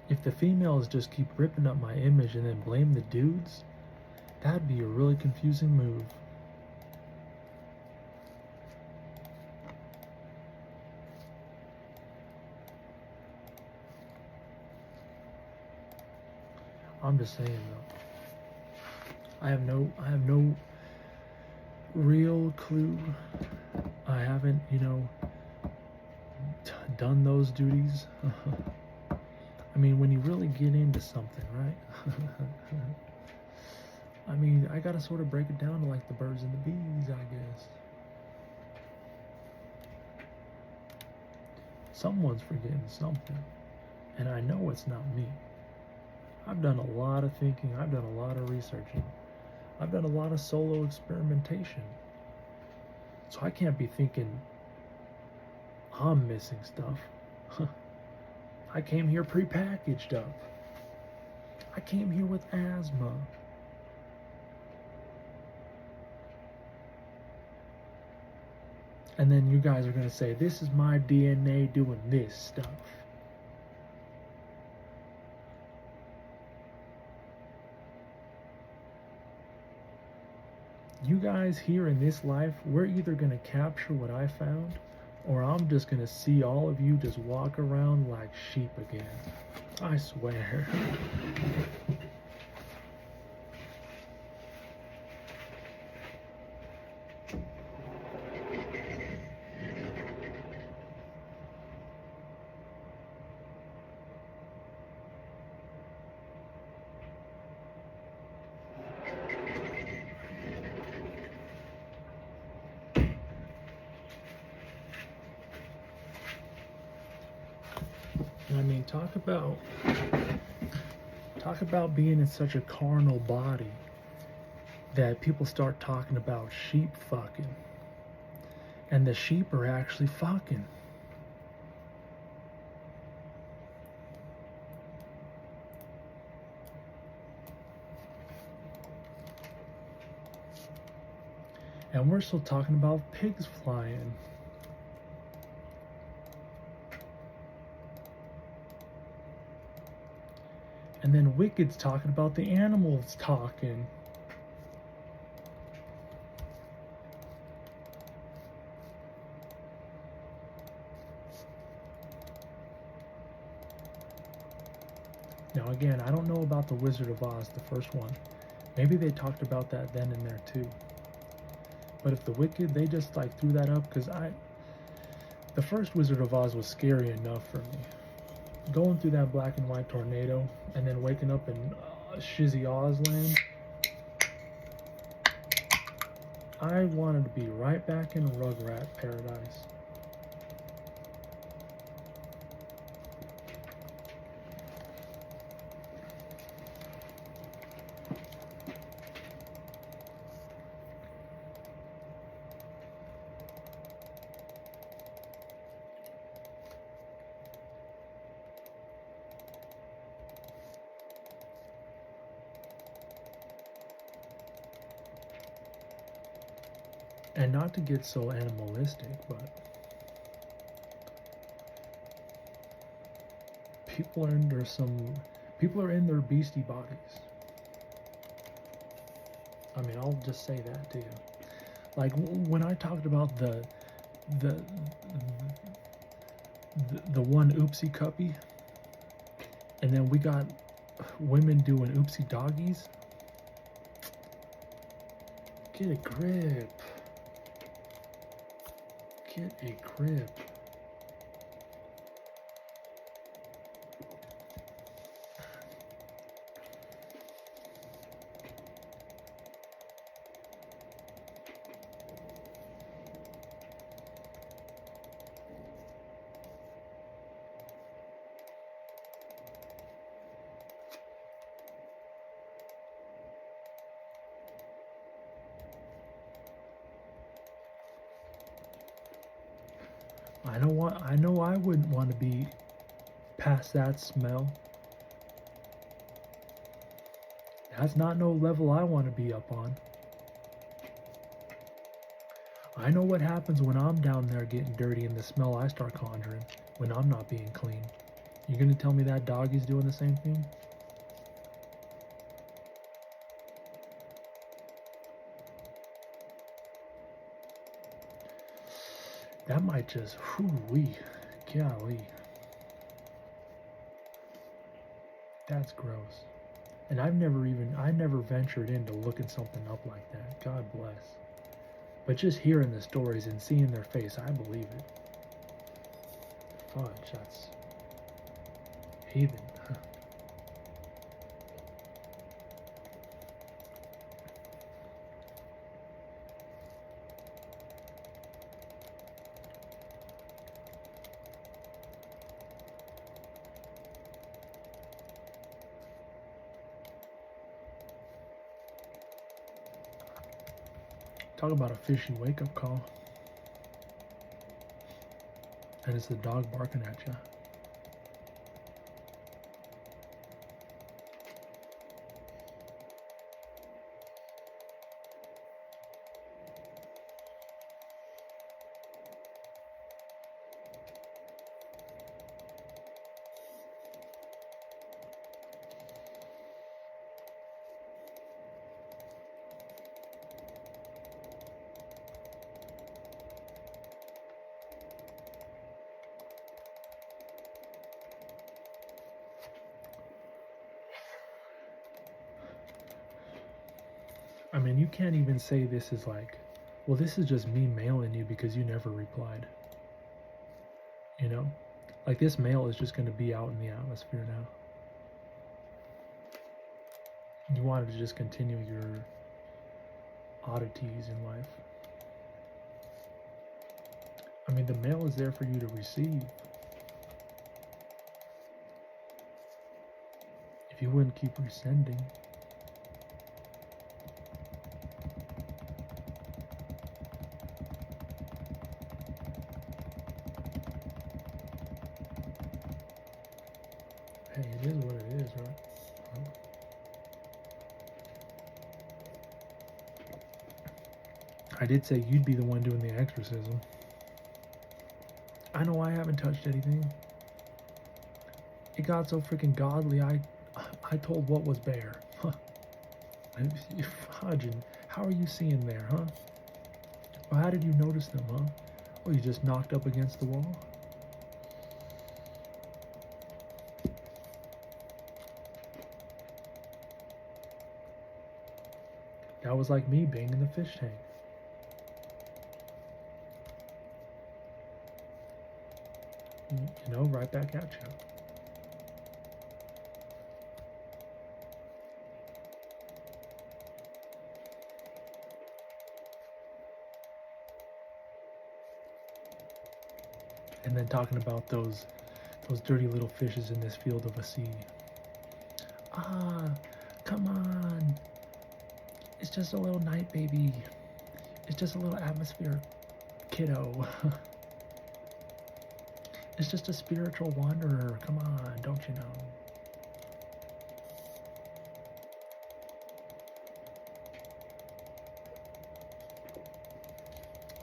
S1: If the females just keep ripping up my image and then blame the dudes, That'd be a really confusing move. I'm just saying though. I have no real clue. I haven't, done those duties. I mean, when you really get into something, right? I mean, I gotta sort of break it down to like the birds and the bees, I guess. Someone's forgetting something, and I know it's not me. I've done a lot of thinking, I've done a lot of researching, I've done a lot of solo experimentation. So I can't be thinking I'm missing stuff. I came here prepackaged up. I came here with asthma. And then you guys are going to say, this is my DNA doing this stuff. You guys here in this life, we're either going to capture what I found, or I'm just going to see all of you just walk around like sheep again. I swear. I mean, talk about being in such a carnal body that people start talking about sheep fucking, and the sheep are actually fucking. And we're still talking about pigs flying. And then Wicked's talking about the animals talking. Now again, I don't know about the Wizard of Oz, the first one. Maybe they talked about that then and there too. But if the Wicked, they just like threw that up, because the first Wizard of Oz was scary enough for me. Going through that black and white tornado and then waking up in Shizzy Oz land. I wanted to be right back in Rugrat paradise. And not to get so animalistic, but people are in their beastie bodies. I mean, I'll just say that to you. Like when I talked about the one oopsie cuppy, and then we got women doing oopsie doggies. Get a grip. Get a grip. I know I wouldn't want to be past that smell. That's not no level I want to be up on. I know what happens when I'm down there getting dirty and the smell I start conjuring when I'm not being clean. You gonna tell me that doggy's doing the same thing? That might just, whoo-wee, golly. That's gross. And I never ventured into looking something up like that. God bless. But just hearing the stories and seeing their face, I believe it. Fudge, that's heathen. Talk about a fishy wake-up call. And it's the dog barking at you. I mean, you can't even say this is like, well, this is just me mailing you because you never replied. You know? Like, this mail is just going to be out in the atmosphere now. You wanted to just continue your oddities in life. I mean, the mail is there for you to receive. If you wouldn't keep resending. Hey, it is what it is, right? I did say you'd be the one doing the exorcism. I know I haven't touched anything. It got so freaking godly, I told what was bare. Huh. Fudging. How are you seeing there, huh? Well, how did you notice them, huh? Oh, you just knocked up against the wall? That was like me banging the fish tank. You know, right back at you. And then talking about those dirty little fishes in this field of a sea. Ah, come on. It's just a little night baby. It's just a little atmosphere kiddo. It's just a spiritual wanderer. Come on, don't you know?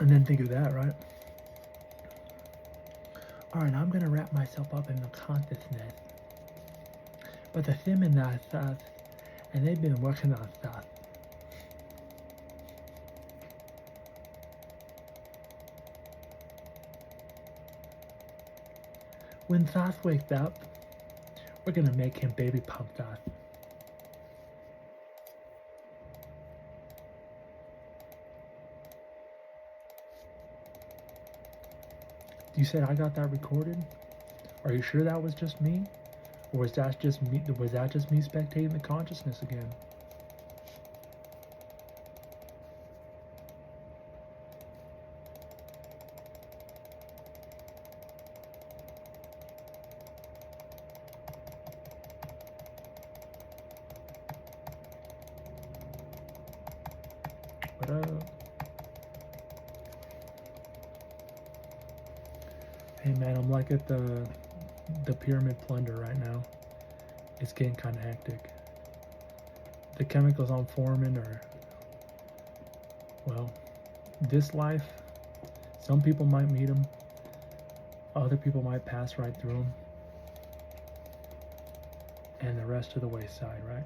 S1: And then think of that, right? Alright, I'm going to wrap myself up in the consciousness. But the them and that stuff, and they've been working on stuff. When Thoth wakes up, we're going to make him baby pump Thoth. You said I got that recorded? Are you sure that was just me? Or was that just me spectating the consciousness again? What up? Hey man, I'm like at the pyramid plunder right now. It's getting kind of hectic. The chemicals I'm forming are, well, this life, some people might meet them, other people might pass right through them, and the rest of the wayside, right?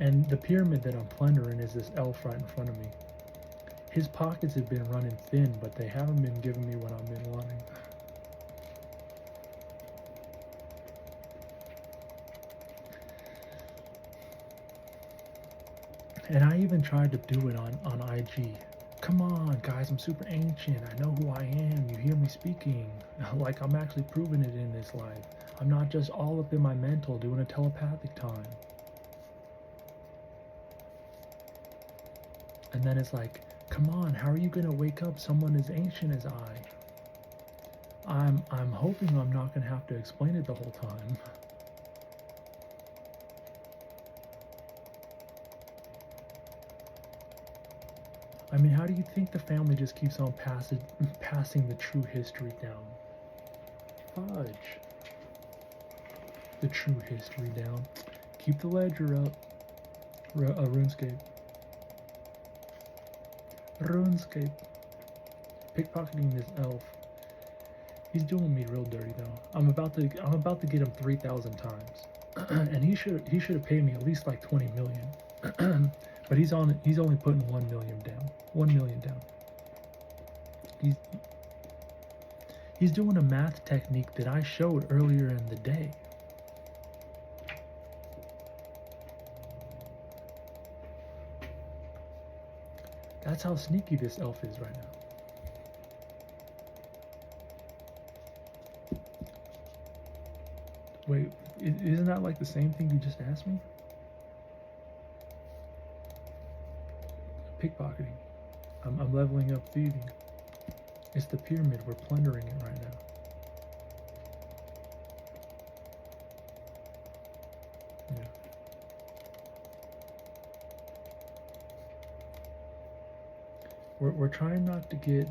S1: And the pyramid that I'm plundering is this elf right in front of me. His pockets have been running thin, but they haven't been giving me what I've been wanting. And I even tried to do it on IG. Come on, guys, I'm super ancient. I know who I am. You hear me speaking. Like I'm actually proving it in this life. I'm not just all up in my mental doing a telepathic time. And then it's like, come on, how are you gonna wake up someone as ancient as I? I'm hoping I'm not gonna have to explain it the whole time. I mean, how do you think the family just keeps on passing the true history down? Fudge. The true history down. Keep the ledger up. RuneScape. RuneScape. Pickpocketing this elf. He's doing me real dirty though. I'm about to get him 3,000 times, and he should have paid me at least like 20 million. But he's only putting 1 million down. 1 million down. He's doing a math technique that I showed earlier in the day. That's how sneaky this elf is right now. Wait, isn't that like the same thing you just asked me? Pickpocketing. I'm leveling up thieving. It's the pyramid. We're plundering it right now. Yeah. We're trying not to get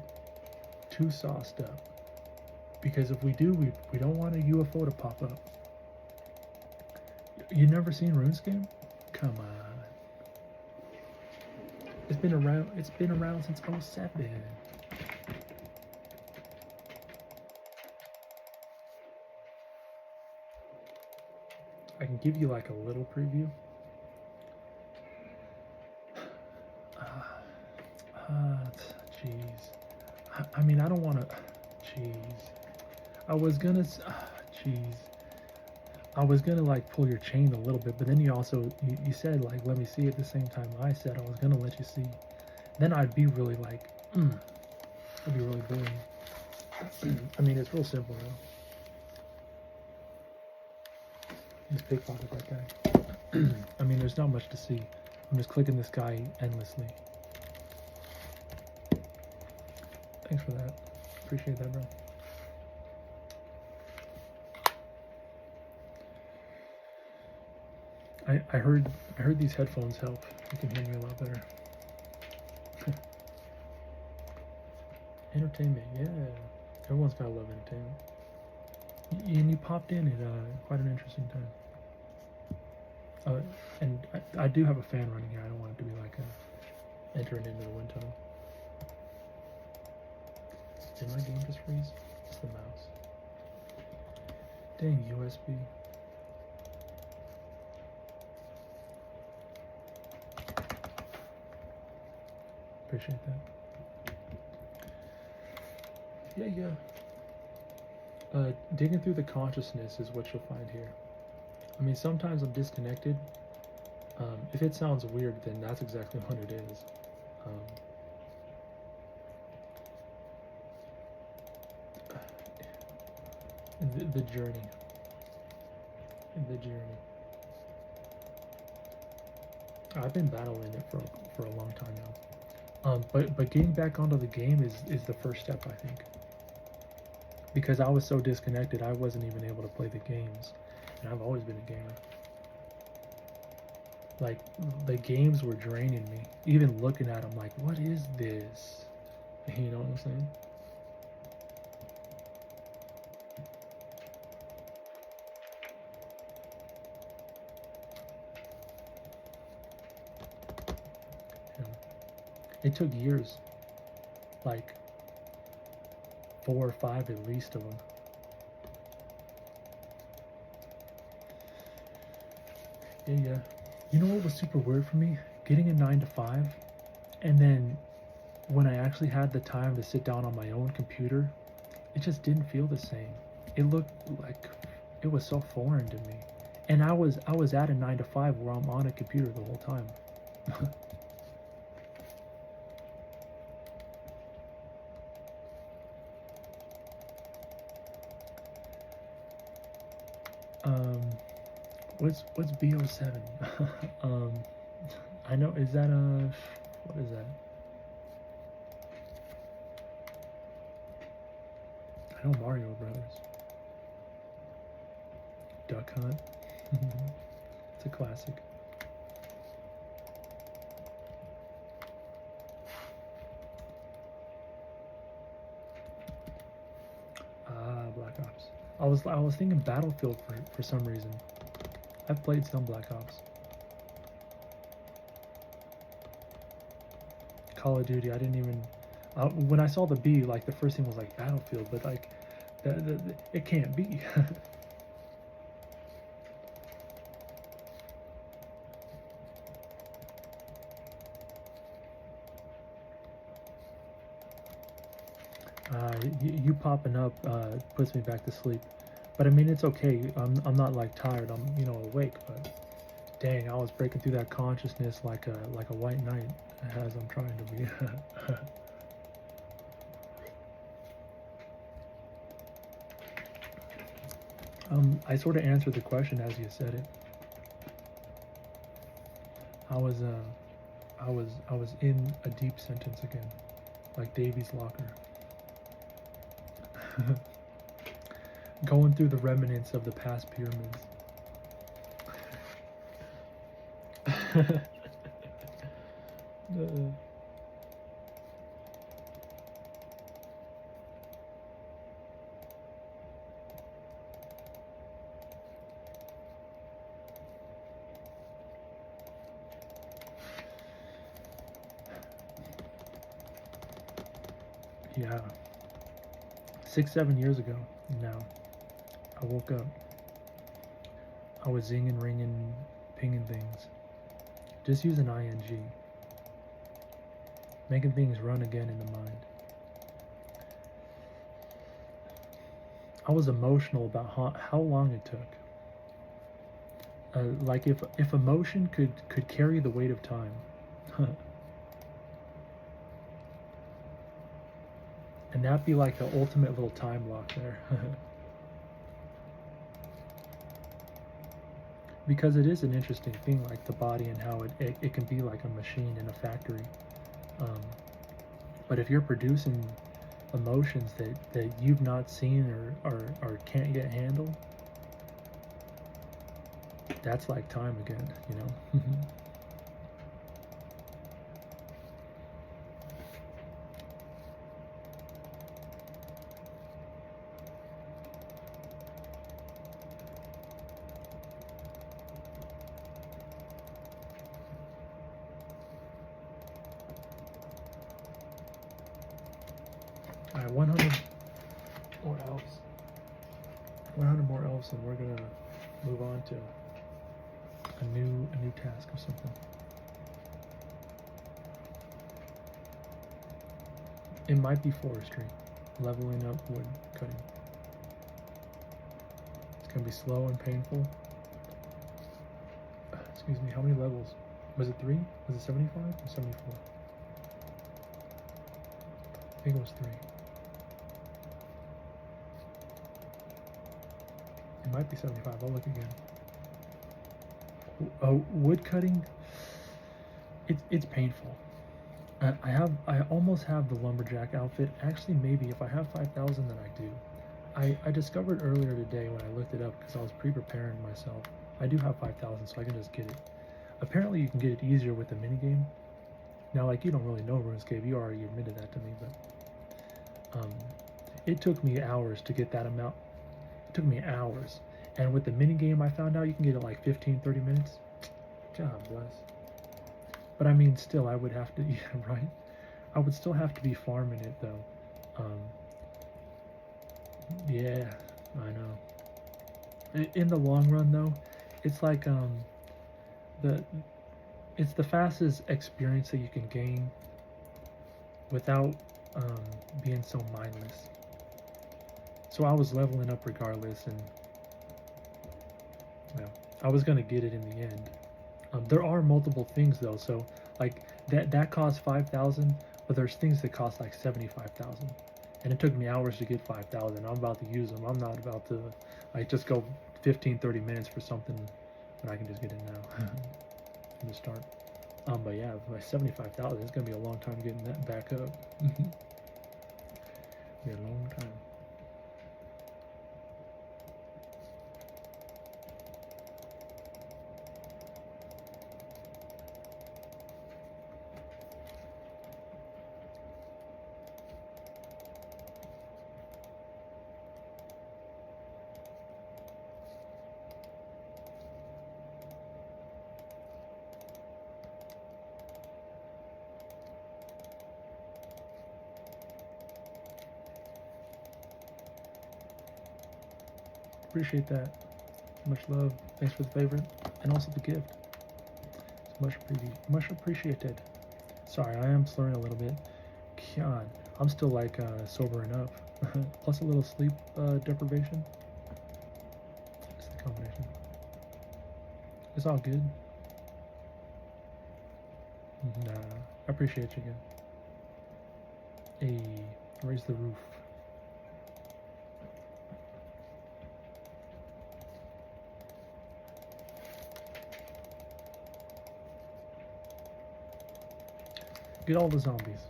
S1: too sauced up, because if we do, we don't want a UFO to pop up. You never seen RuneScape? Come on. It's been around since 07. I can give you like a little preview. Jeez. I mean, I don't want to. Jeez. I was gonna. Jeez. I was gonna like pull your chain a little bit, but then you said like let me see at the same time I said I was gonna let you see. Then I'd be really like, I'd be really bullying. I mean, it's real simple though. Just pickpocket that guy. I mean, there's not much to see. I'm just clicking this guy endlessly. Thanks for that. Appreciate that, bro. I heard these headphones help. You can hear me a lot better. Entertainment, yeah. Everyone's gotta love entertainment. And you popped in at quite an interesting time. And I do have a fan running here. I don't want it to be like entering into the wind tunnel. Did my game just freeze? It's the mouse. Dang, USB. Appreciate that. Yeah. Digging through the consciousness is what you'll find here. I mean, sometimes I'm disconnected. If it sounds weird, then that's exactly what it is. The journey. The journey. I've been battling it for a long time now. But getting back onto the game is the first step, I think. Because I was so disconnected, I wasn't even able to play the games. And I've always been a gamer. Like, the games were draining me. Even looking at them, like, what is this? You know what I'm saying? It took years, like 4 or 5 at least of them. Yeah. You know what was super weird for me? Getting a 9 to 5, and then when I actually had the time to sit down on my own computer, it just didn't feel the same. It looked like it was so foreign to me. And I was at a 9 to 5 where I'm on a computer the whole time. What's BO7? um, I know, is that a, what is that? I know Mario Brothers. Duck Hunt. It's a classic. Ah, Black Ops. I was thinking Battlefield for some reason. I've played some Black Ops. Call of Duty, I didn't even, when I saw the B, like the first thing was like Battlefield, but like, it can't be. You popping up puts me back to sleep, but I mean it's okay. I'm not like tired. I'm awake, but dang, I was breaking through that consciousness like a white knight as I'm trying to be. I sort of answered the question as you said it. I was in a deep sentence again, like Davy's locker. Going through the remnants of the past pyramids. Yeah. 6-7 years ago now, I woke up. I was zinging, ringing, pinging things. Just using ing. Making things run again in the mind. I was emotional about how long it took. Like if emotion could carry the weight of time. And that'd be like the ultimate little time lock there. Because it is an interesting thing, like the body and how it can be like a machine in a factory. But if you're producing emotions that you've not seen or can't yet handle, that's like time again, Alright, 100 more elves. 100 more elves, and we're gonna move on to a new task or something. It might be forestry, leveling up wood cutting. It's gonna be slow and painful. Excuse me, how many levels? Was it 3? Was it 75 or 74? I think it was 3. It might be 75. I'll look again. Wood cutting. It's painful. I almost have the lumberjack outfit. Actually, maybe if I have 5,000, then I do. I discovered earlier today when I looked it up because I was pre-preparing myself. I do have 5,000, so I can just get it. Apparently, you can get it easier with the minigame. Now, like, you don't really know RuneScape. You already admitted that to me, but it took me hours to get that amount. It took me hours. And with the minigame, I found out you can get it like 15-30 minutes. God bless. But I mean, still, I would have to, yeah, right? I would still have to be farming it, though. Yeah, I know. In the long run, though, it's like it's the fastest experience that you can gain without being so mindless. So I was leveling up regardless, and well, I was gonna get it in the end. There are multiple things though, so like that costs 5,000, but there's things that cost like 75,000, and it took me hours to get 5,000. I'm about to use them. I'm not about to like just go 15-30 minutes for something when I can just get it now from the start. But yeah, by 75,000, it's gonna be a long time getting that back up. Be a long time. Appreciate that. Much love. Thanks for the favorite and also the gift. It's much appreciated. Sorry, I am slurring a little bit. God, I'm still like sobering up. Plus a little sleep deprivation. It's the combination. It's all good. Nah, I appreciate you again. Hey, raise the roof. Get all the zombies.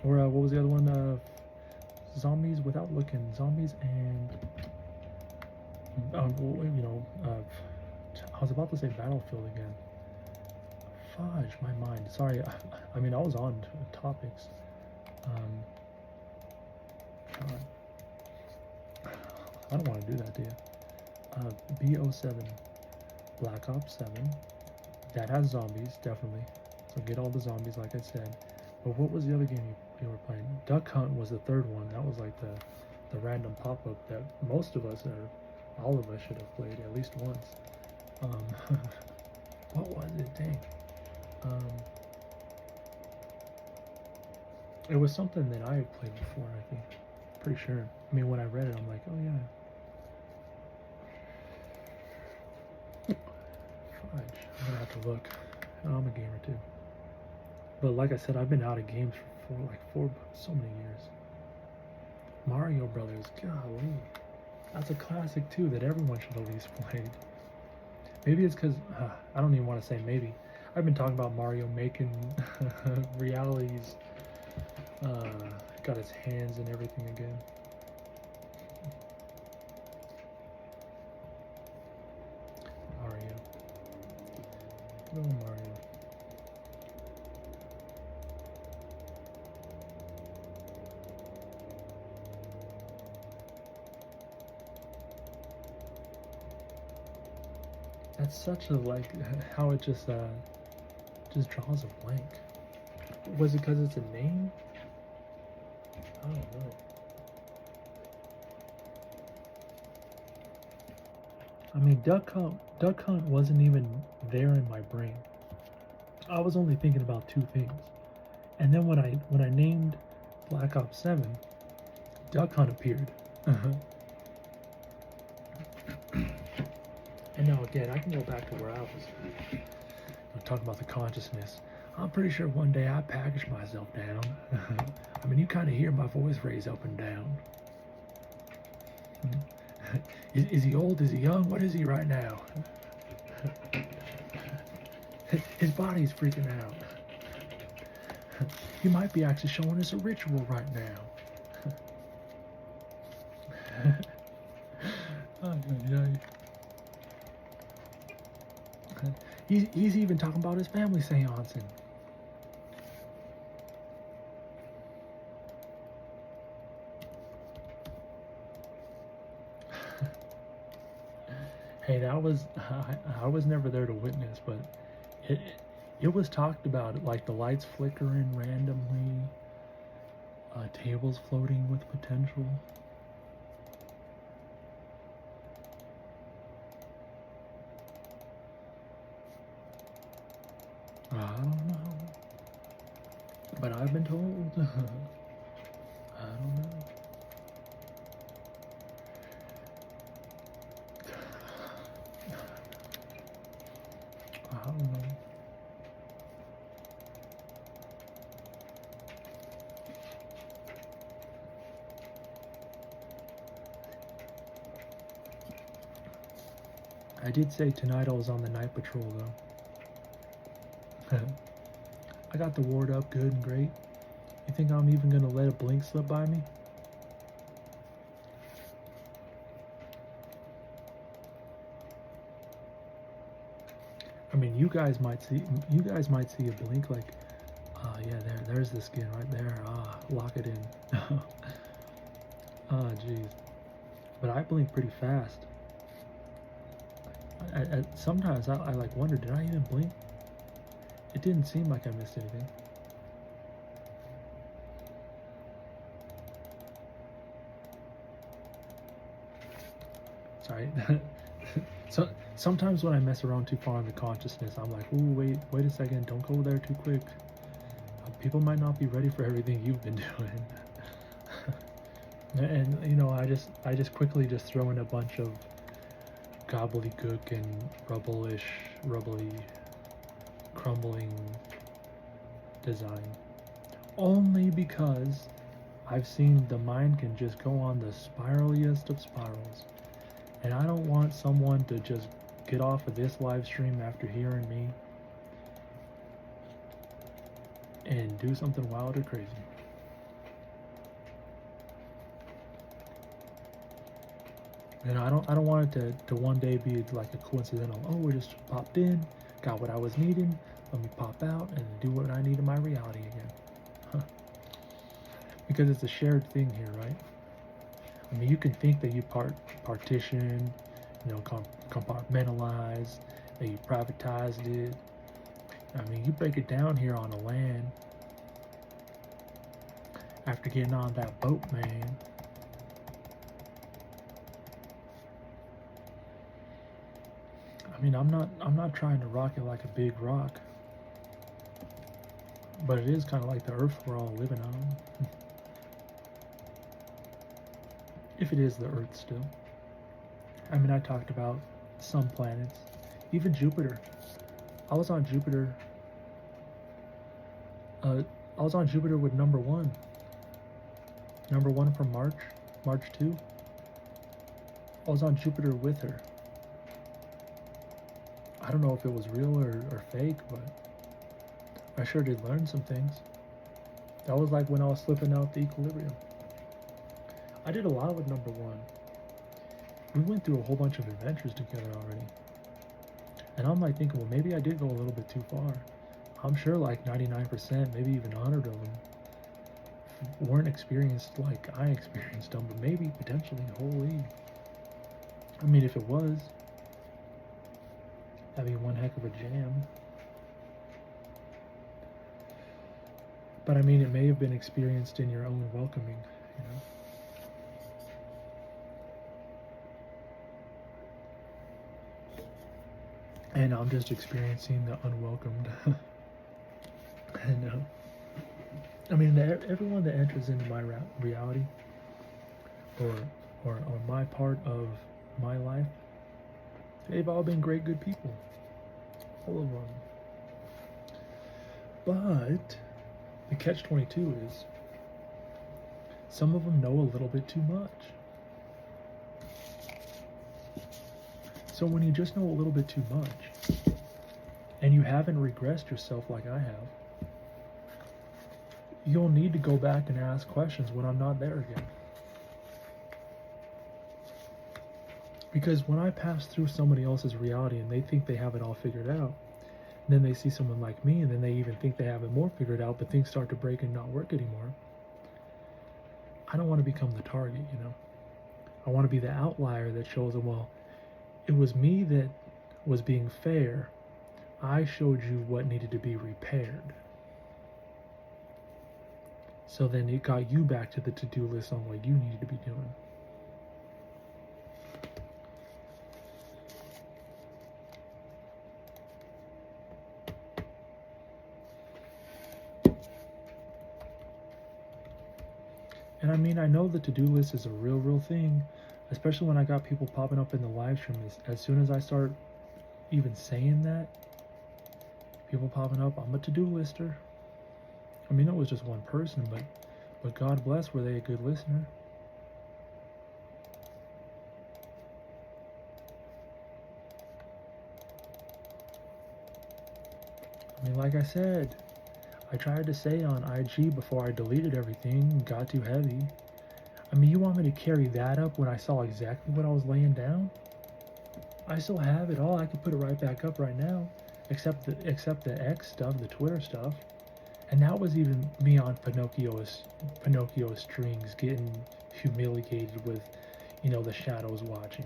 S1: Or what was the other one? Zombies without looking. Zombies and you know, I was about to say Battlefield again. Fudge, my mind. Sorry, I mean I was on topics. God. I don't want to do that to you. B07, Black Ops 7. That has zombies, definitely. So get all the zombies, like I said. But what was the other game you were playing? Duck Hunt was the third one. That was like the random pop-up that most of us, or all of us, should have played at least once. What was it? Dang. It was something that I had played before, I think. Pretty sure. I mean, when I read it, I'm like, oh yeah. Fudge. I'm gonna have to look. I'm a gamer too. But like I said, I've been out of games for so many years. Mario Brothers, golly. That's a classic too that everyone should at least play. Maybe it's because, I don't even want to say maybe. I've been talking about Mario making realities. Got his hands and everything again. Mario. Oh, Mario. That's such a, like, how it just draws a blank. Was it because it's a name? I don't know. I mean, Duck Hunt wasn't even there in my brain. I was only thinking about two things. And then when I named Black Ops 7, Duck Hunt appeared. And now again, I can go back to where I was talking about the consciousness. I'm pretty sure one day I packaged myself down. I mean, you kind of hear my voice raise up and down. Is he old? Is he young? What is he right now? His body's freaking out. He might be actually showing us a ritual right now. He's even talking about his family seancing. Hey, that was I was never there to witness, but it was talked about, like the lights flickering randomly, tables floating with potential. don't know. I did say tonight I was on the night patrol though. I got the ward up good and great. You think I'm even gonna let a blink slip by me? I mean, you guys might see a blink like, yeah, there's the skin right there. Lock it in. Jeez. But I blink pretty fast. Sometimes I like wonder, did I even blink? It didn't seem like I missed anything. Sorry. So sometimes when I mess around too far in the consciousness, I'm like, ooh, wait a second, don't go there too quick. People might not be ready for everything you've been doing. And you know, I just quickly just throw in a bunch of gobbledygook and rubbly, crumbling design. Only because I've seen the mind can just go on the spiraliest of spirals. And I don't want someone to just get off of this live stream after hearing me and do something wild or crazy. You know, I don't want it to one day be like a coincidental, oh, we just popped in, got what I was needing, let me pop out and do what I need in my reality again. Because it's a shared thing here, right? I mean, you can think that you partition, you know, compartmentalize, that you privatized it. I mean, you break it down here on the land. After getting on that boat, man. I mean, I'm not trying to rock it like a big rock, but it is kind of like the earth we're all living on. If it is the earth still. I mean, I talked about some planets, even Jupiter. I was on Jupiter. I was on Jupiter with number one from March 2. I was on Jupiter with her. I don't know if it was real or fake, but I sure did learn some things. That was like when I was slipping out the equilibrium. I did a lot with number one. We went through a whole bunch of adventures together already. And I'm like thinking, well, maybe I did go a little bit too far. I'm sure like 99%, maybe even 100 of them weren't experienced like I experienced them, but maybe potentially, holy. I mean, if it was, that'd be one heck of a jam. But I mean, it may have been experienced in your own welcoming, you know? And I'm just experiencing the unwelcomed. And I mean, everyone that enters into my reality, or my part of my life, they've all been great, good people. All of them. But the catch-22 is some of them know a little bit too much. So when you just know a little bit too much, and you haven't regressed yourself like I have, you'll need to go back and ask questions when I'm not there again. Because when I pass through somebody else's reality and they think they have it all figured out, and then they see someone like me and then they even think they have it more figured out, but things start to break and not work anymore, I don't want to become the target, you know? I want to be the outlier that shows them, well, it was me that was being fair. I showed you what needed to be repaired. So then it got you back to the to-do list on what you needed to be doing. And I mean, I know the to-do list is a real thing, especially when I got people popping up in the live stream. As soon as I start even saying that, people popping up. I'm a to-do lister. I mean, it was just one person, but God bless, were they a good listener? I mean, like I said, I tried to say on IG before I deleted everything, got too heavy. I mean, you want me to carry that up when I saw exactly what I was laying down? I still have it all. I could put it right back up right now, except the X stuff, the Twitter stuff. And that was even me on Pinocchio's strings, getting humiliated with, you know, the shadows watching.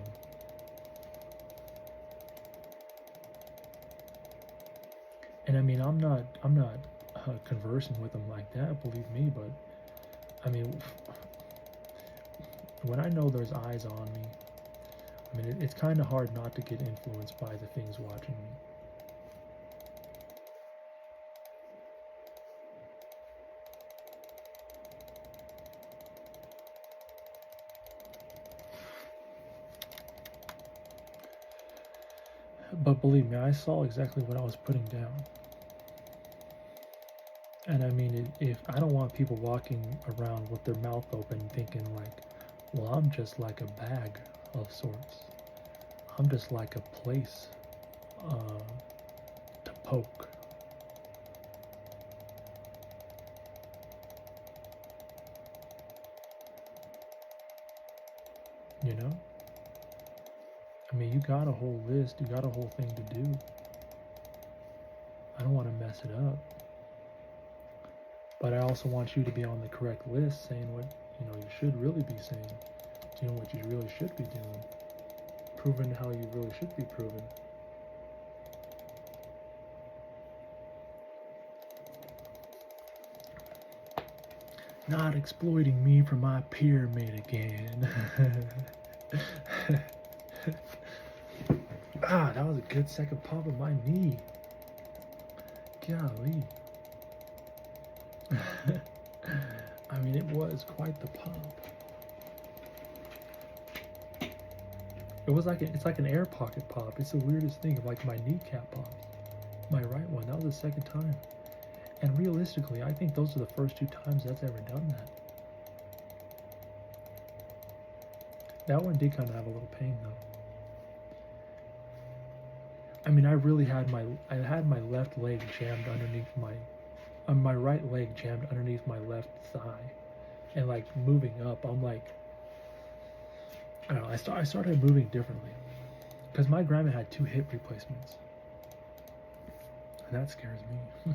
S1: And I mean, I'm not conversing with them like that, believe me. But I mean, when I know there's eyes on me, I mean, it's kind of hard not to get influenced by the things watching me. But believe me, I saw exactly what I was putting down. And I mean, if I don't want people walking around with their mouth open thinking like, well, I'm just like a bag of sorts. I'm just like a place to poke. You know? I mean, you got a whole list, you got a whole thing to do. I don't want to mess it up. But I also want you to be on the correct list, saying what, you know, you should really be saying, doing what you really should be doing, proving how you really should be proven. Not exploiting me for my pyramid again. Ah, that was a good second pop of my knee. Golly. I mean, it was quite the pop. It was like it's like an air pocket pop. It's the weirdest thing. Like my kneecap pops. My right one. That was the second time. And realistically, I think those are the first 2 times that's ever done that. That one did kind of have a little pain though. I mean, I really had my left leg jammed underneath my right leg jammed underneath my left thigh, and like moving up, I'm like, I don't know. I started moving differently because my grandma had 2 hip replacements, and that scares me.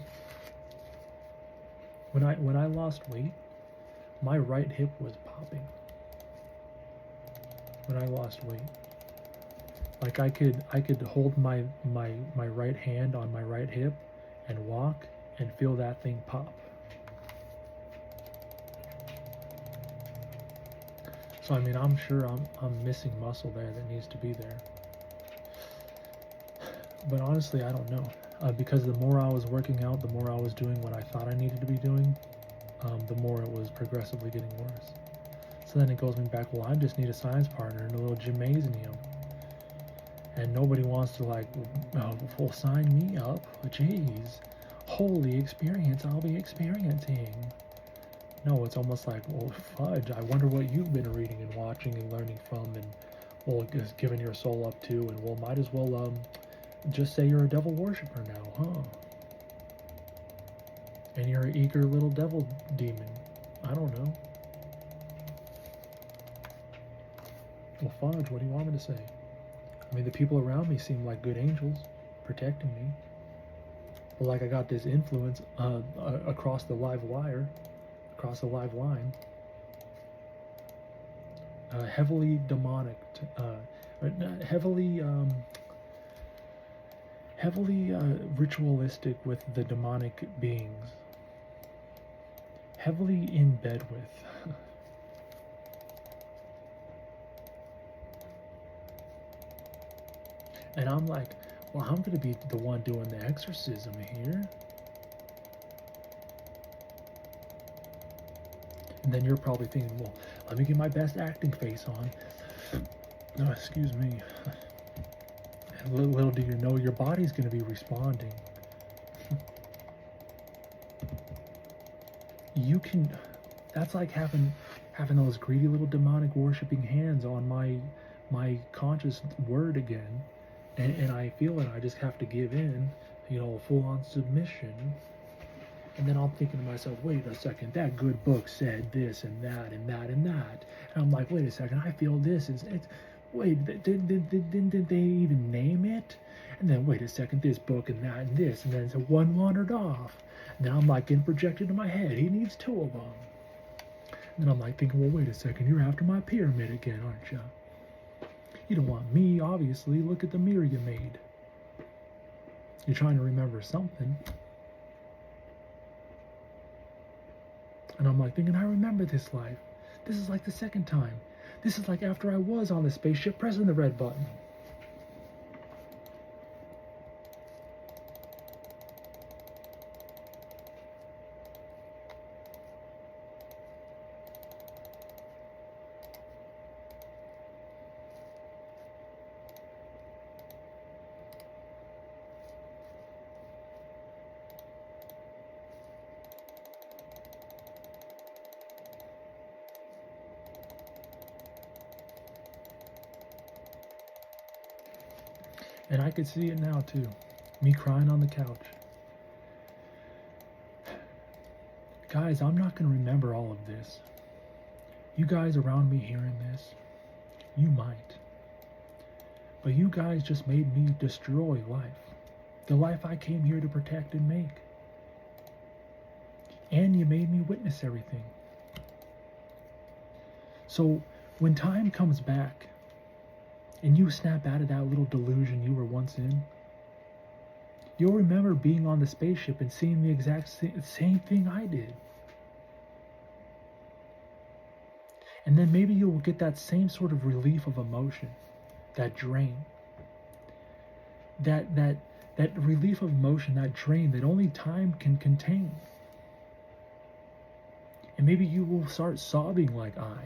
S1: When I lost weight, my right hip was popping. When I lost weight, like I could hold my right hand on my right hip and walk and feel that thing pop. So I mean, I'm sure I'm missing muscle there that needs to be there. But honestly, I don't know, because the more I was working out, the more I was doing what I thought I needed to be doing, the more it was progressively getting worse. So then it goes me back, well, I just need a science partner in a little gymnasium. And nobody wants to like, oh, well, sign me up. Jeez, holy experience I'll be experiencing. No, it's almost like, well, fudge, I wonder what you've been reading and watching and learning from, and well, just giving your soul up to, and well, might as well just say you're a devil worshiper now, huh? And you're an eager little devil demon. I don't know. Well, fudge, what do you want me to say? I mean, the people around me seem like good angels, protecting me. But like I got this influence across the live wire, across the live line. Heavily demonic, heavily ritualistic with the demonic beings. Heavily in bed with. And I'm like, well, I'm going to be the one doing the exorcism here. And then you're probably thinking, well, let me get my best acting face on. No, excuse me. And little do you know, your body's going to be responding. you can, that's like having those greedy little demonic worshiping hands on my conscious word again, and I feel it. I just have to give in, full-on submission. And then I'm thinking to myself, wait a second, that good book said this and that and that and that. And I'm like, wait a second, I feel this is, wait, didn't they even name it? And then wait a second, this book and that and this. And then so one wandered off. And then I'm like getting projected in my head, he needs two of them. And then I'm like thinking, well, wait a second, you're after my pyramid again, aren't you? You don't want me, obviously. Look at the mirror you made. You're trying to remember something. And I'm like thinking, I remember this life. This is like the second time. This is like after I was on the spaceship pressing the red button. And I could see it now too. Me crying on the couch. Guys, I'm not going to remember all of this. You guys around me hearing this, you might. But you guys just made me destroy life. The life I came here to protect and make. And you made me witness everything. So when time comes back, and you snap out of that little delusion you were once in, you'll remember being on the spaceship and seeing the exact same thing I did. And then maybe you'll get that same sort of relief of emotion, that drain. That relief of emotion, that drain that only time can contain. And maybe you will start sobbing like I,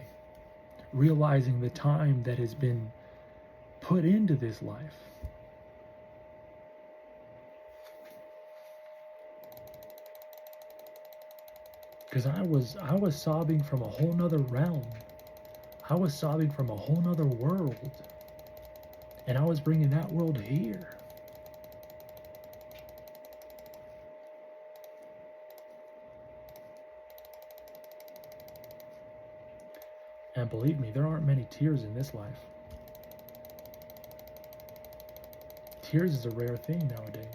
S1: realizing the time that has been put into this life. Because I was sobbing from a whole nother realm. I was sobbing from a whole nother world. And I was bringing that world here. And believe me, there aren't many tears in this life. Tears is a rare thing nowadays.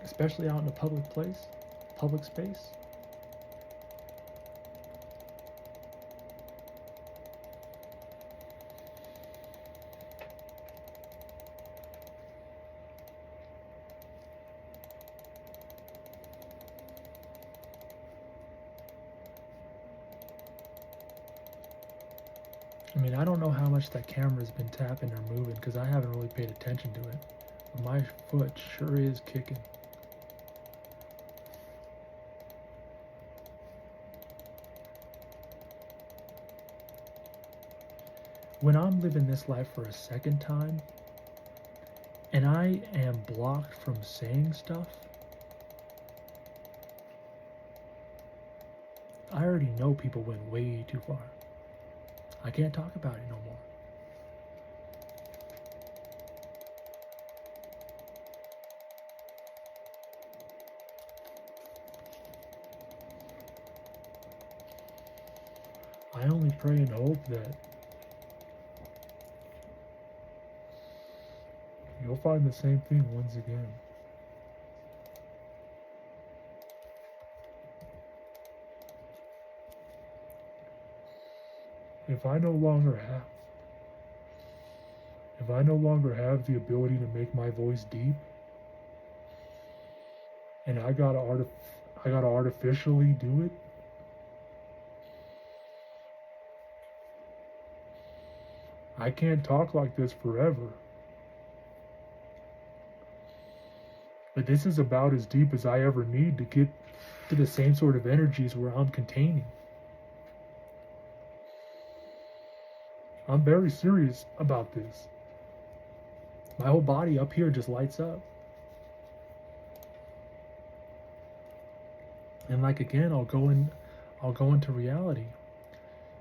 S1: Especially out in a public place, public space. I mean, I don't know how much that camera's been tapping or moving because I haven't really paid attention to it. But my foot sure is kicking. When I'm living this life for a second time, and I am blocked from saying stuff, I already know people went way too far. I can't talk about it no more. I only pray and hope that you'll find the same thing once again. If I no longer have the ability to make my voice deep, and I gotta artificially do it, I can't talk like this forever. But this is about as deep as I ever need to get to the same sort of energies where I'm containing. I'm very serious about this. My whole body up here just lights up. And like again, I'll go into reality.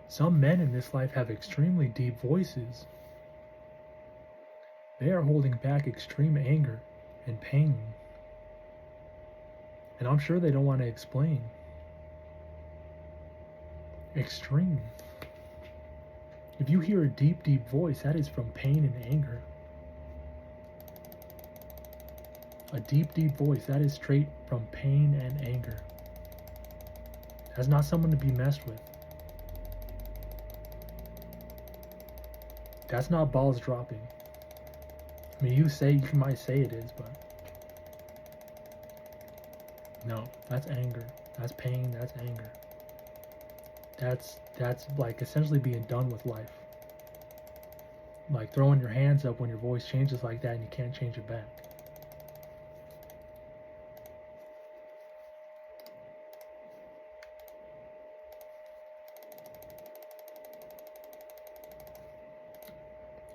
S1: Some men in this life have extremely deep voices. They are holding back extreme anger and pain. And I'm sure they don't want to explain. Extreme. If you hear a deep, deep voice, that is from pain and anger. A deep, deep voice, that is straight from pain and anger. That's not someone to be messed with. That's not balls dropping. I mean, you might say it is, but no, that's anger. That's pain, that's anger. That's like essentially being done with life. Like throwing your hands up when your voice changes like that and you can't change it back.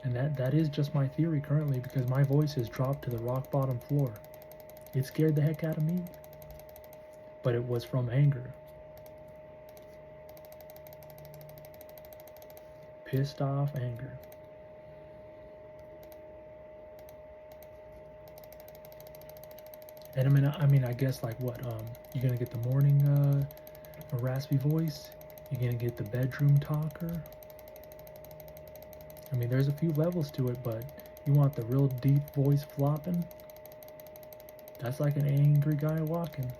S1: And that is just my theory currently, because my voice has dropped to the rock bottom floor. It scared the heck out of me. But it was from anger. Pissed off anger. And I mean, I guess like what? You're gonna get the morning, a raspy voice. You're gonna get the bedroom talker. I mean, there's a few levels to it, but you want the real deep voice flopping? That's like an angry guy walking.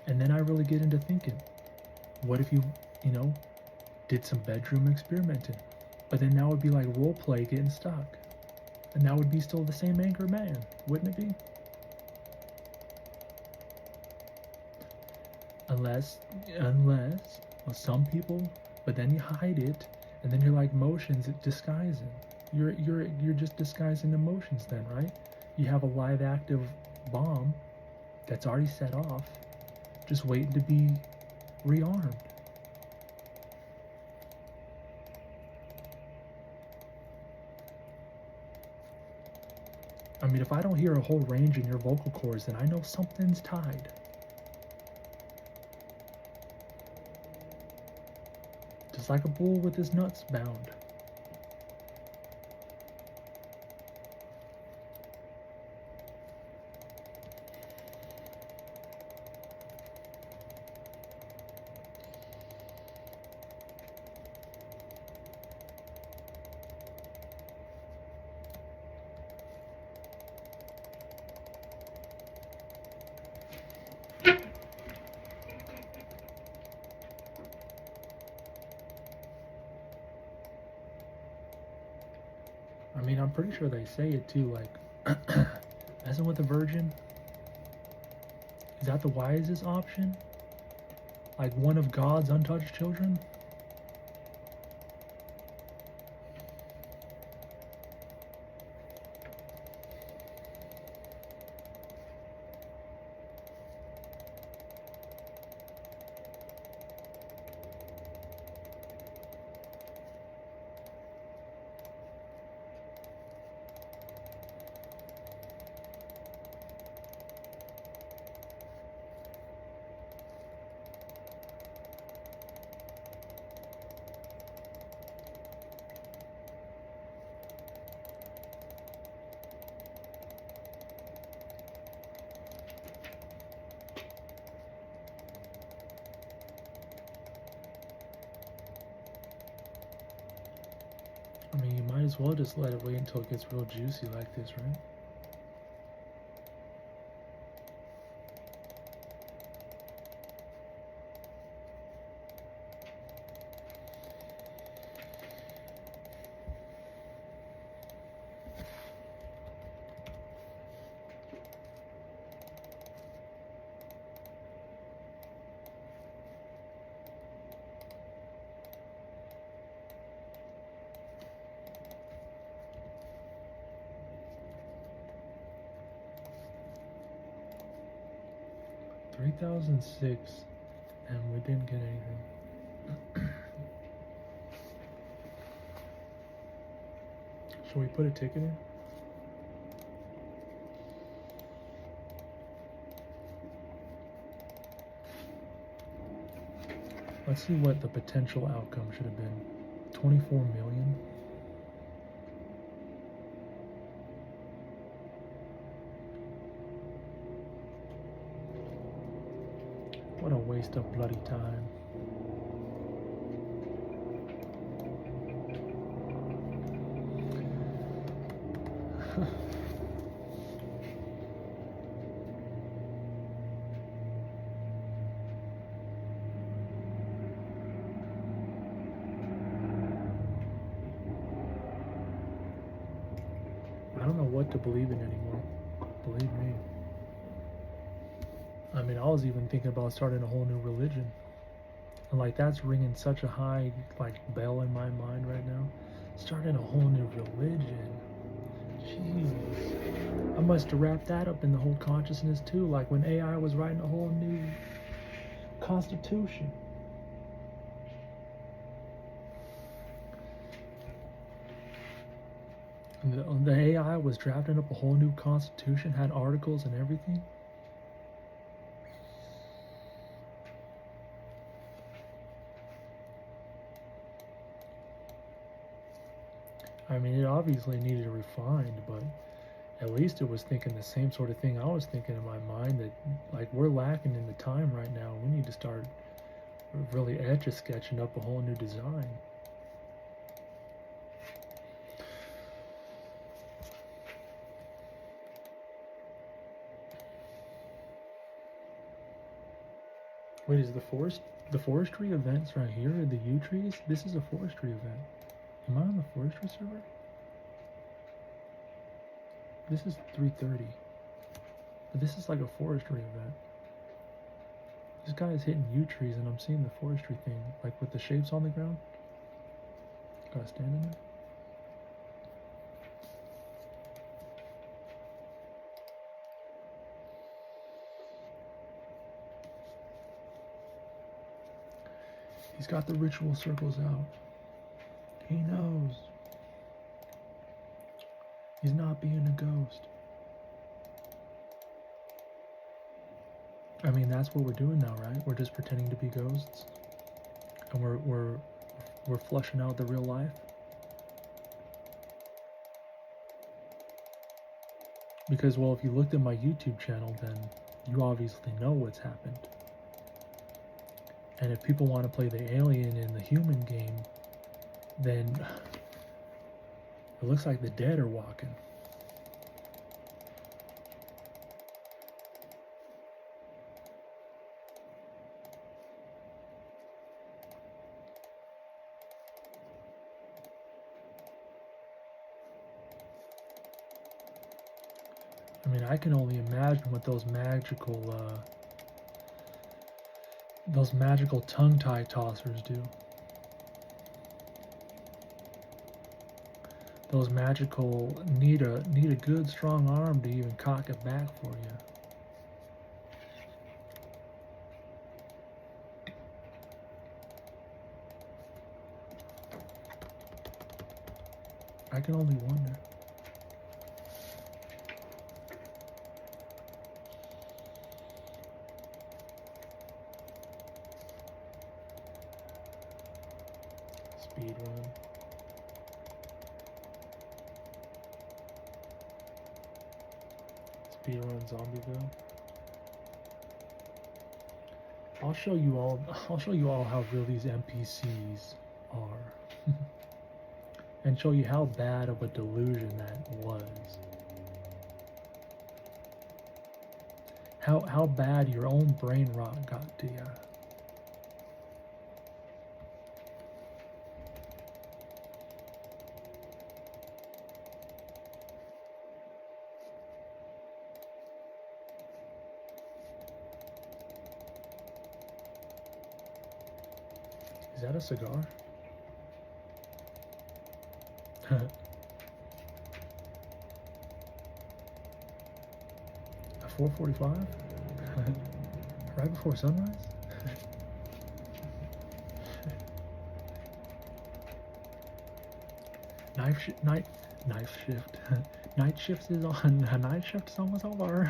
S1: And then I really get into thinking, what if you did some bedroom experimenting? But then that would be like role play getting stuck. And that would be still the same anger man, wouldn't it be? Unless, well, some people, but then you hide it, and then you're like motions disguising. You're just disguising emotions then, right? You have a live active bomb that's already set off, just waiting to be rearmed. I mean, if I don't hear a whole range in your vocal cords, then I know something's tied. Just like a bull with his nuts bound. I mean, I'm pretty sure they say it too, like, messing with a virgin? Is that the wisest option? Like one of God's untouched children? I mean, you might as well just let it wait until it gets real juicy like this, right? $3,006, and we didn't get anything. Can we put a ticket in? Let's see what the potential outcome should have been. 24 million. What a waste of bloody time. I don't know what to believe in anymore. Believe me. I mean, I was even thinking about starting a whole new religion. And like that's ringing such a high like bell in my mind right now. Starting a whole new religion. Jeez. I must have wrapped that up in the whole consciousness too, like when AI was writing a whole new constitution. The AI was drafting up a whole new constitution, had articles and everything. I mean, it obviously needed refined, but at least it was thinking the same sort of thing I was thinking in my mind, that like we're lacking in the time right now. We need to start really etch-a-sketching up a whole new design. Wait, is the forestry events right here, the U trees? This is a forestry event. Am I on the forestry server? This is 3:30. But this is like a forestry event. This guy is hitting U trees and I'm seeing the forestry thing, like with the shapes on the ground. Gotta stand in there. He's got the ritual circles out. He knows. He's not being a ghost. I mean, that's what we're doing now, right? We're just pretending to be ghosts, and we're flushing out the real life. Because, well, if you looked at my YouTube channel, then you obviously know what's happened. And if people want to play the alien in the human game, then it looks like the dead are walking. I mean, I can only imagine what those magical tongue-tie tossers do. Those magical need a good strong arm to even cock it back for you. I can only wonder. Speed run. Speedrun Zombieville. I'll show you all how real these NPCs are. And show you how bad of a delusion that was. How bad your own brain rot got to you. Is that a cigar? A 4:45? Right before sunrise? Night shift. Night shift is on. Night shift is almost over.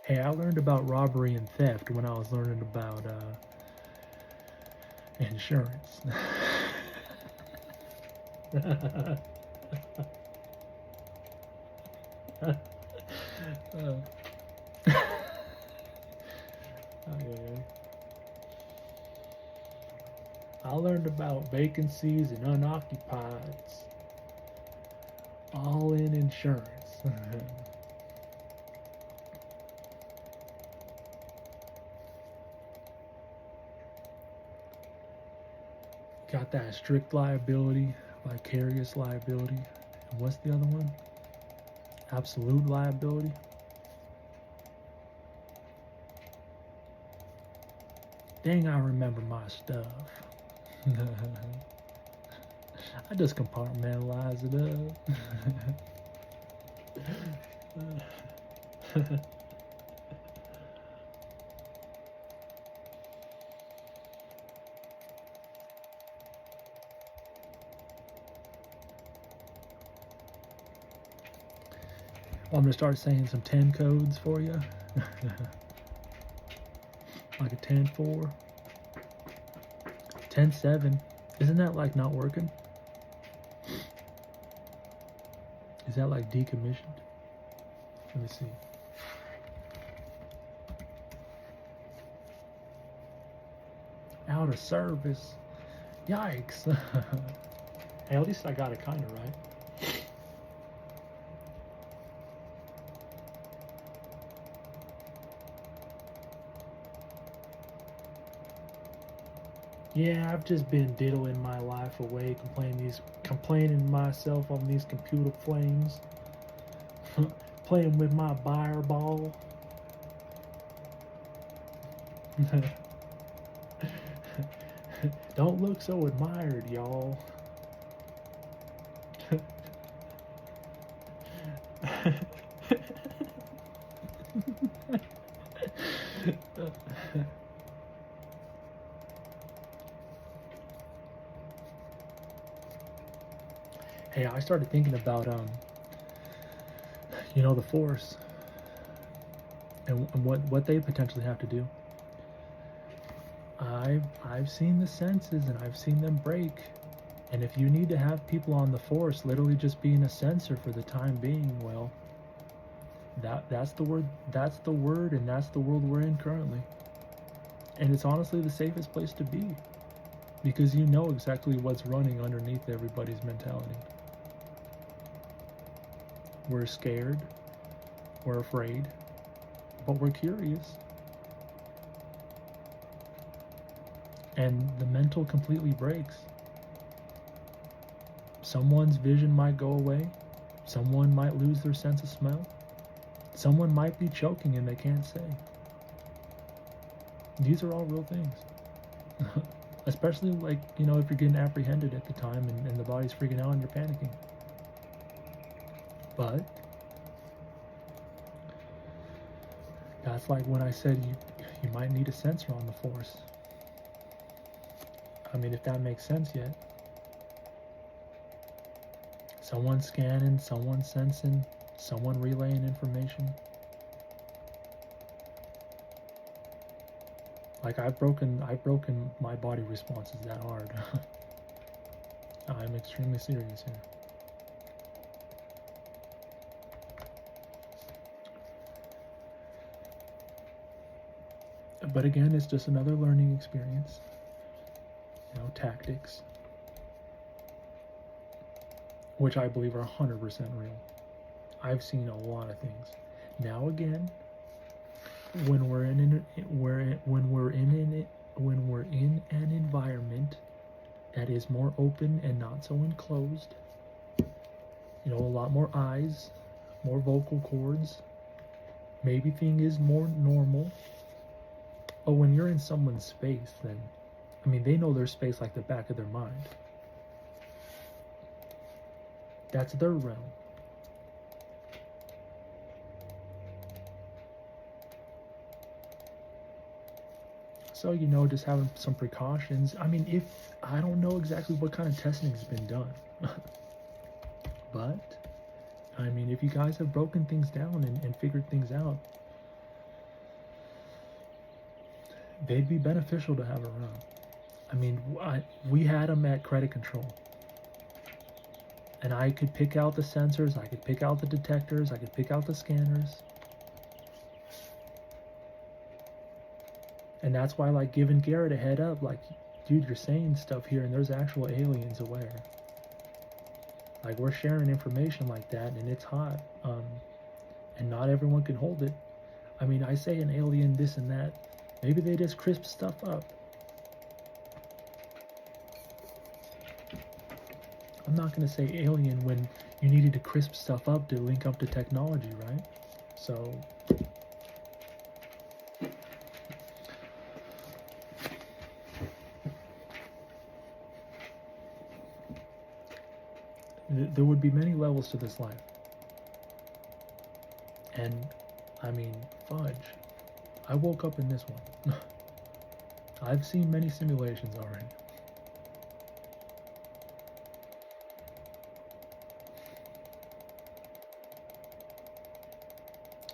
S1: Hey, I learned about robbery and theft when I was learning about insurance. Okay. I learned about vacancies and unoccupieds, all in insurance. Got that strict liability, vicarious liability, and what's the other one? Absolute liability. Dang, I remember my stuff. I just compartmentalize it up. Well, I'm gonna start saying some 10 codes for you. Like a 10-4. 10-7. Isn't that like not working? Is that like decommissioned? Let me see. Out of service. Yikes. Hey, at least I got it kind of right. Yeah, I've just been diddling my life away, complaining myself on these computer flames, playing with my buyer ball. Don't look so admired, y'all. Hey, I started thinking about the Force and what they potentially have to do. I've seen the senses and I've seen them break. And if you need to have people on the Force literally just being a sensor for the time being, well, that's the word, and that's the world we're in currently. And it's honestly the safest place to be, because you know exactly what's running underneath everybody's mentality. We're scared, we're afraid, but we're curious. And the mental completely breaks. Someone's vision might go away. Someone might lose their sense of smell. Someone might be choking and they can't say. These are all real things. Especially if you're getting apprehended at the time and the body's freaking out and you're panicking. But that's like when I said you might need a sensor on the Force. I mean, if that makes sense yet. Someone scanning, someone sensing, someone relaying information. Like I've broken my body responses that hard. I'm extremely serious here. But again, it's just another learning experience. Tactics, which I believe are 100% real. I've seen a lot of things. Now again, when we're in an environment that is more open and not so enclosed, a lot more eyes, more vocal cords, maybe thing is more normal. But when you're in someone's space, then they know their space like the back of their mind. That's their realm. so, you know, just having some precautions. I mean, if I don't know exactly what kind of testing has been done, but I mean, if you guys have broken things down and figured things out, they'd be beneficial to have around. I mean, we had them at credit control. And I could pick out the sensors, I could pick out the detectors, I could pick out the scanners. And that's why, like, giving Garrett a head up, like, dude, you're saying stuff here and there's actual aliens aware. Like, we're sharing information like that and it's hot. And not everyone can hold it. I mean, I say an alien this and that. Maybe they just crisp stuff up. I'm not going to say alien when you needed to crisp stuff up to link up to technology, right? So there would be many levels to this life. And I mean, fudge. I woke up in this one. I've seen many simulations already.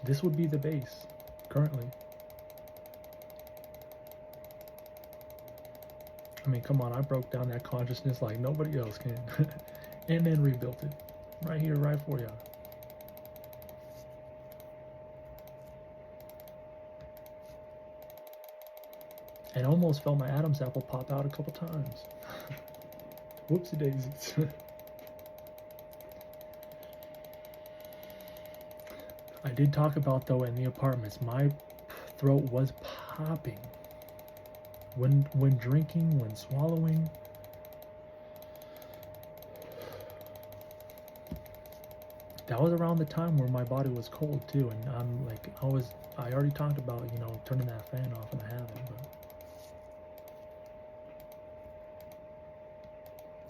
S1: This would be the base, currently. I mean, come on, I broke down that consciousness like nobody else can. And then rebuilt it. Right here, right for y'all. And almost felt my Adam's apple pop out a couple times. Whoopsie daisies. I did talk about, though, in the apartments, my throat was popping. When drinking, when swallowing. That was around the time where my body was cold, too. And I'm like, I already talked about, you know, turning that fan off, and I haven't, but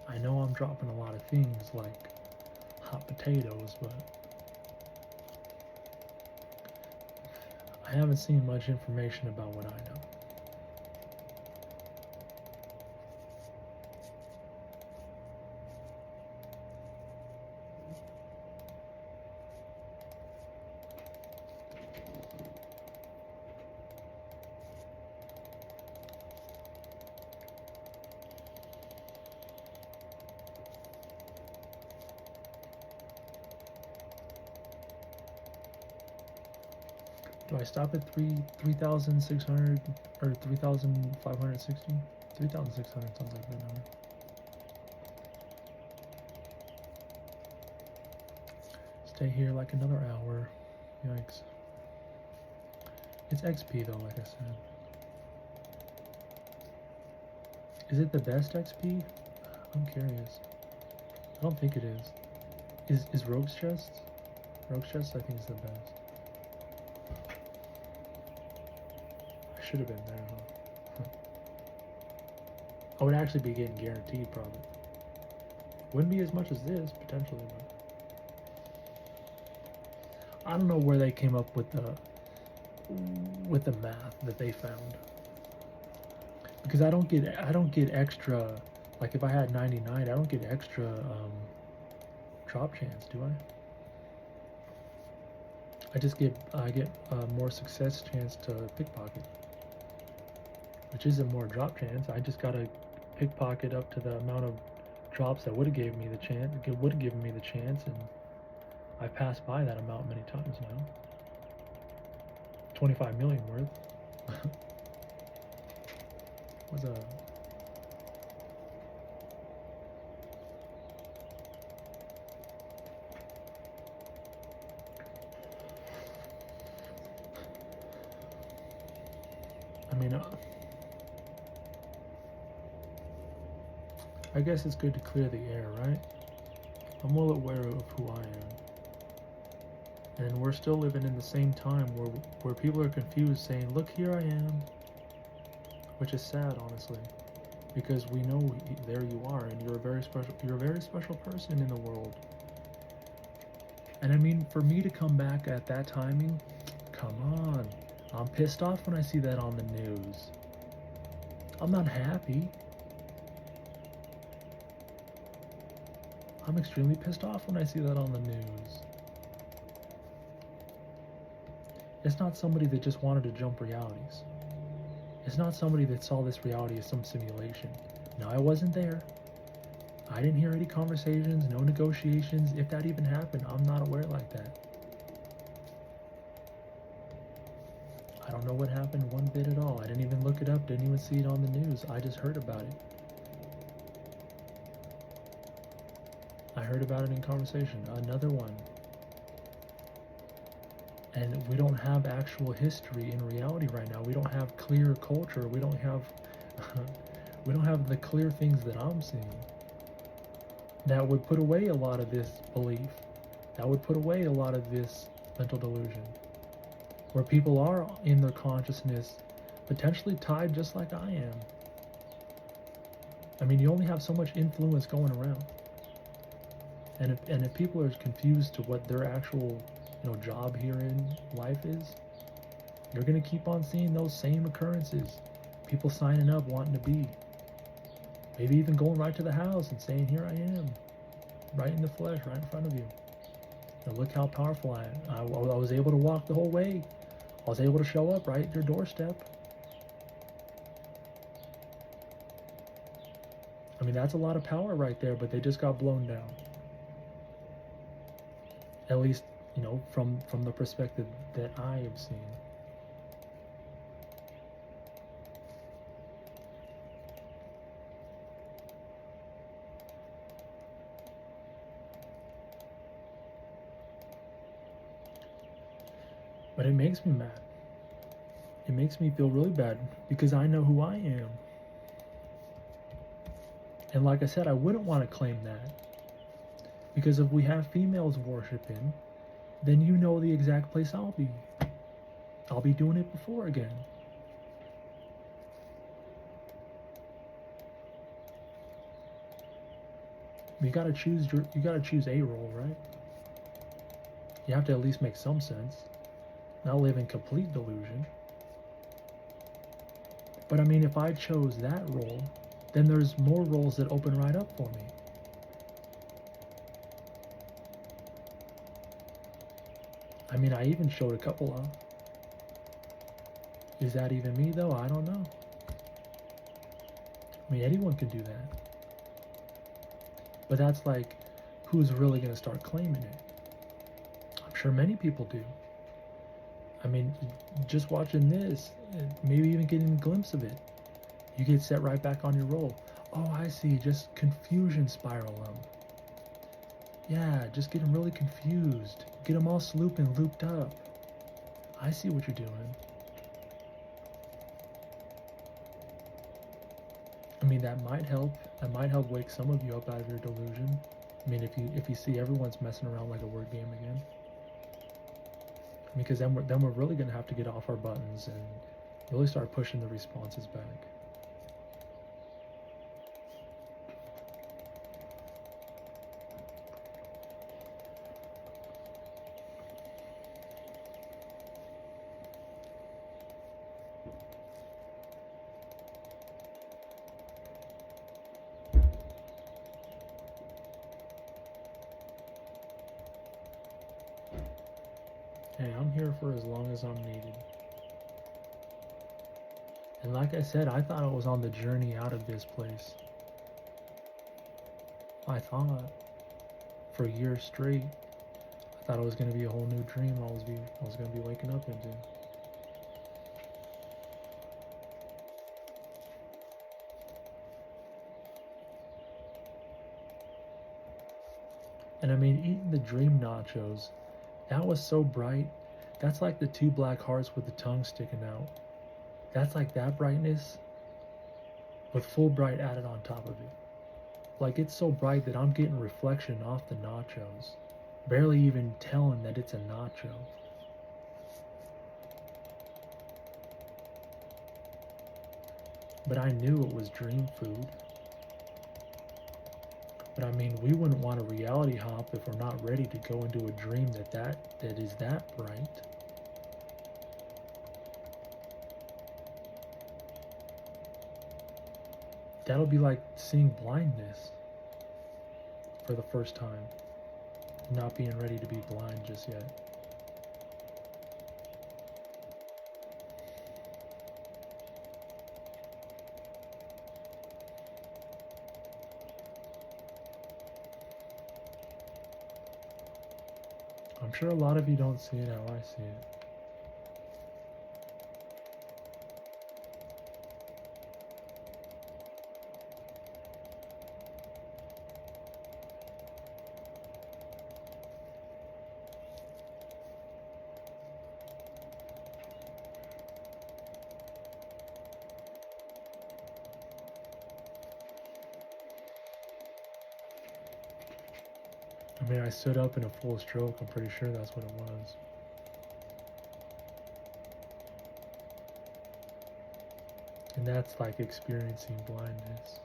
S1: I know I'm dropping a lot of things like hot potatoes, but I haven't seen much information about what I know. Do I stop at 3,600 or 3,560? 3,600 sounds like a good number. Stay here like another hour. Yikes. It's XP though, like I said. Is it the best XP? I'm curious. I don't think it is. Is Rogue's Chest? Rogue's Chest I think is the best. Should have been there, huh? I would actually be getting guaranteed, probably. Wouldn't be as much as this, potentially, but I don't know where they came up with the math that they found. Because I don't get extra, like if I had 99, I don't get extra drop chance, do I? I get more success chance to pickpocket. Which isn't more drop chance. I just gotta pickpocket up to the amount of drops that would have given me the chance. Would have given me the chance, and I passed by that amount many times now. 25 million worth. Was a. I mean. I guess it's good to clear the air, right? I'm well aware of who I am. And we're still living in the same time where people are confused saying, look, here I am. Which is sad, honestly. Because we know there you are and you're a very special person in the world. And I mean, for me to come back at that timing, come on. I'm pissed off when I see that on the news. I'm not happy. I'm extremely pissed off when I see that on the news. It's not somebody that just wanted to jump realities. It's not somebody that saw this reality as some simulation. No, I wasn't there. I didn't hear any conversations, no negotiations. If that even happened, I'm not aware like that. I don't know what happened one bit at all. I didn't even look it up, didn't even see it on the news. I just heard about it. I heard about it in conversation. Another one. And we don't have actual history in reality right now. We don't have clear culture. We don't have we don't have the clear things that I'm seeing. That would put away a lot of this belief. That would put away a lot of this mental delusion. Where people are in their consciousness potentially tied just like I am. I mean, you only have so much influence going around. And if people are confused to what their actual, job here in life is, you're going to keep on seeing those same occurrences. People signing up, wanting to be. Maybe even going right to the house and saying, here I am. Right in the flesh, right in front of you. And look how powerful I am. I was able to walk the whole way. I was able to show up right at your doorstep. I mean, that's a lot of power right there, but they just got blown down. At least, from the perspective that I have seen. But it makes me mad. It makes me feel really bad because I know who I am. And like I said, I wouldn't want to claim that. Because if we have females worshiping, then you know the exact place I'll be. I'll be doing it before again. You gotta choose a role, right? You have to at least make some sense. Not live in complete delusion. But I mean, if I chose that role, then there's more roles that open right up for me. I mean, I even showed a couple of. Is that even me though? I don't know. I mean, anyone can do that. But that's like, who's really going to start claiming it? I'm sure many people do. I mean, just watching this, maybe even getting a glimpse of it, you get set right back on your role. Oh, I see, just confusion spiral them. Yeah, just get them really confused. Get them all slooping, looped up. I see what you're doing. I mean, that might help. That might help wake some of you up out of your delusion. I mean, if you see everyone's messing around like a word game again. Because then we're really going to have to get off our buttons and really start pushing the responses back. Hey, I'm here for as long as I'm needed. And like I said, I thought I was on the journey out of this place. I thought for years straight, I thought it was going to be a whole new dream I was going to be waking up into. And I mean, eating the dream nachos, that was so bright. That's like the two black hearts with the tongue sticking out. That's like that brightness with full bright added on top of it. Like, it's so bright that I'm getting reflection off the nachos, barely even telling that it's a nacho. But I knew it was dream food. But I mean, we wouldn't want a reality hop if we're not ready to go into a dream that is that bright. That'll be like seeing blindness for the first time, not being ready to be blind just yet. I'm sure a lot of you don't see it how I see it. I mean, I stood up in a full stroke. I'm pretty sure that's what it was. And that's like experiencing blindness.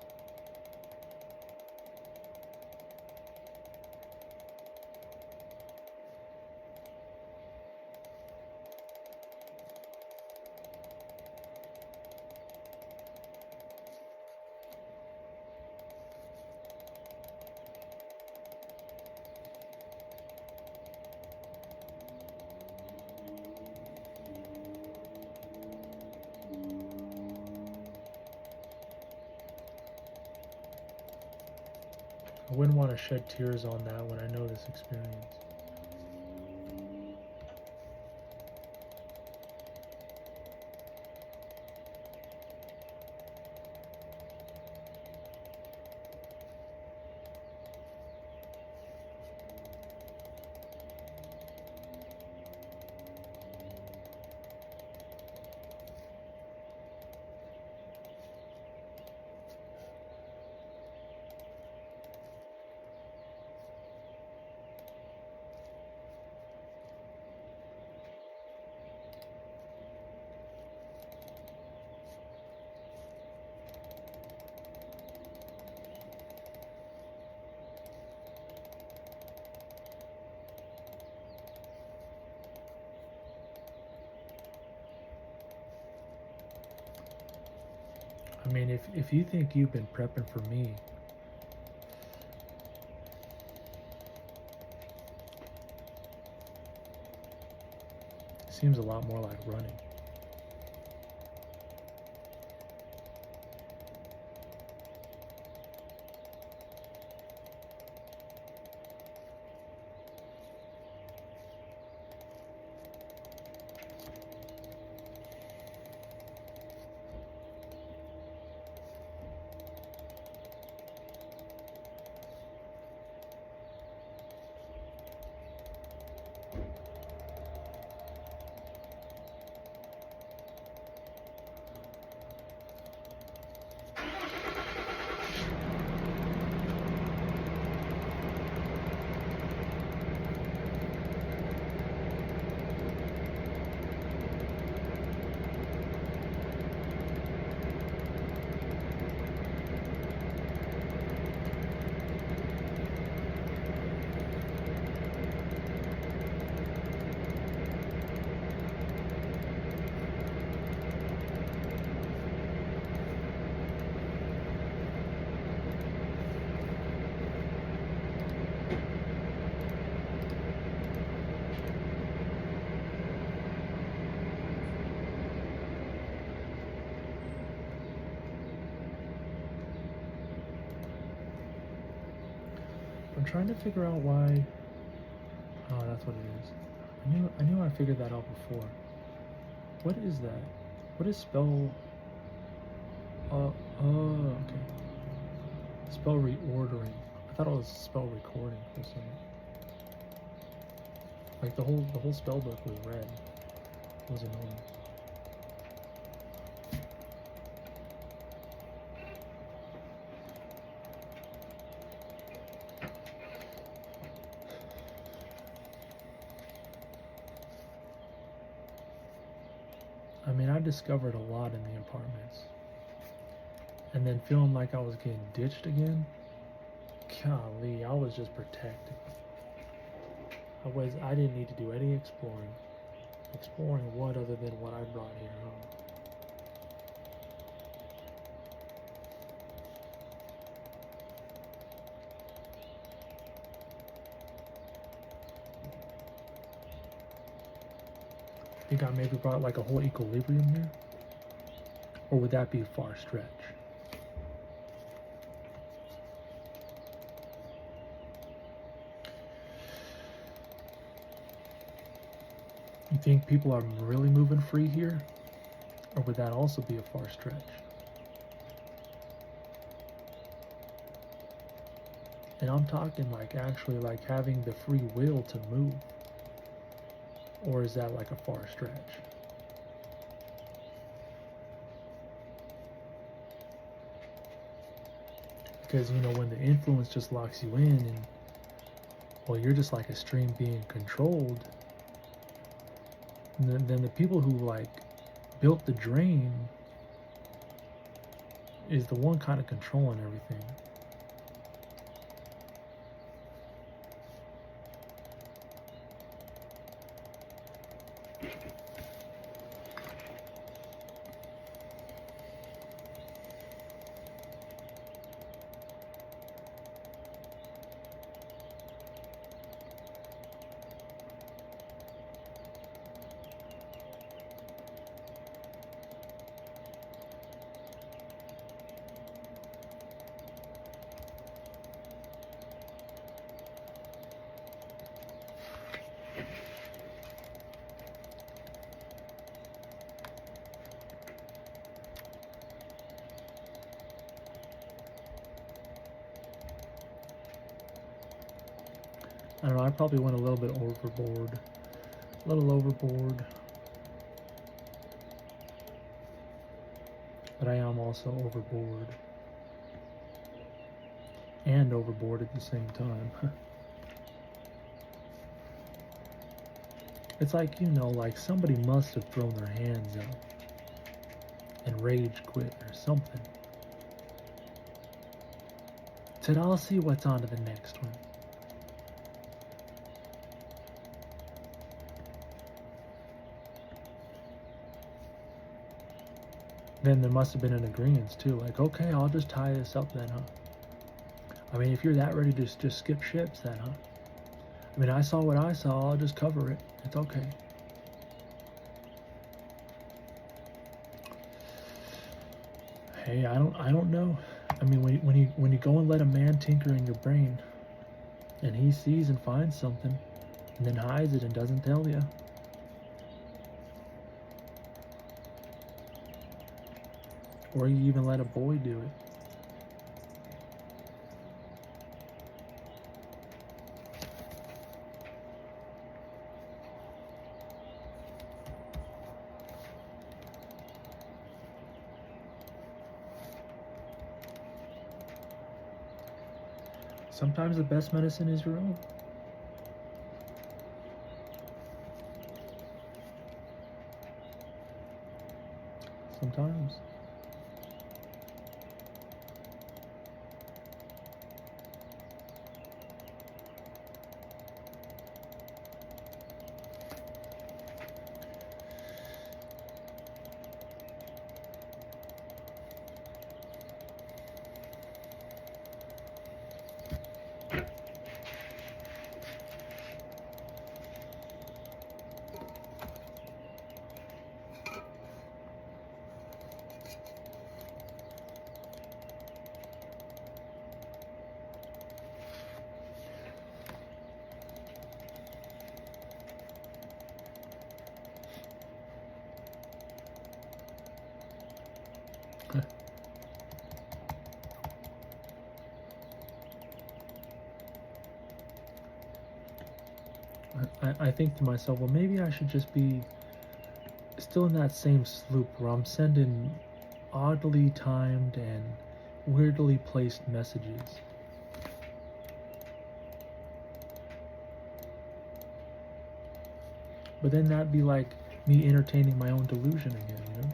S1: I wouldn't want to shed tears on that when I know this experience. I mean, if you think you've been prepping for me, it seems a lot more like running. I'm trying to figure out why. Oh, that's what it is. I knew I figured that out before. What is that? What is spell? Oh, okay. Spell reordering. I thought it was spell recording for some. Like the whole spell book was red. It was annoying. I mean, I discovered a lot in the apartments. And then feeling like I was getting ditched again. Golly, I was just protected. I didn't need to do any exploring. Exploring what other than what I brought here, huh? Think I maybe brought like a whole equilibrium here? Or would that be a far stretch? You think people are really moving free here? Or would that also be a far stretch? And I'm talking like actually like having the free will to move. Or is that like a far stretch? Because, you know, when the influence just locks you in and, well, you're just like a stream being controlled, and then the people who like built the drain is the one kind of controlling everything. I don't know, I probably went a little bit overboard. A little overboard. But I am also overboard. And overboard at the same time. It's like, you know, like somebody must have thrown their hands up and rage quit or something. Said, I'll see what's on to the next one. Then there must have been an agreement too, like, okay, I'll just tie this up then, huh? I mean, if you're that ready to just skip ships then, huh? I mean, I saw what I saw, I'll just cover it. It's okay. Hey, I don't know. I mean, when you go and let a man tinker in your brain, and he sees and finds something, and then hides it and doesn't tell you. Or you even let a boy do it. Sometimes the best medicine is your own. Sometimes. I think to myself, well, maybe I should just be still in that same sloop where I'm sending oddly timed and weirdly placed messages. But then that'd be like me entertaining my own delusion again, you know?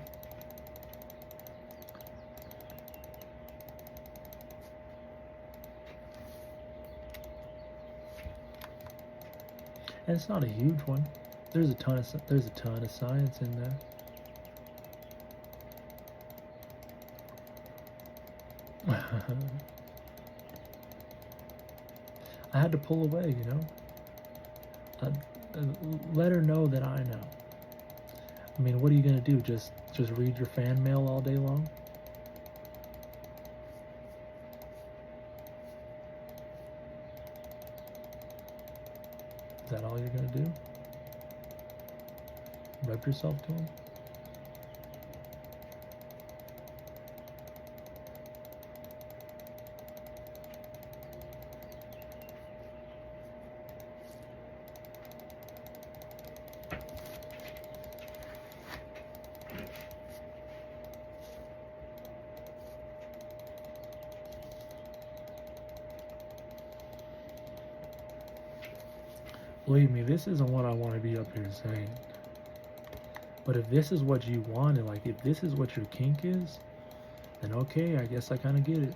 S1: And it's not a huge one. There's a ton of science in there. I had to pull away, you know. Let her know that I know. I mean, what are you gonna do? Just read your fan mail all day long? Is that all you're gonna do? Rep yourself to them? Believe me, this isn't what I want to be up here saying. But if this is what you want, and like if this is what your kink is, then okay, I guess I kind of get it.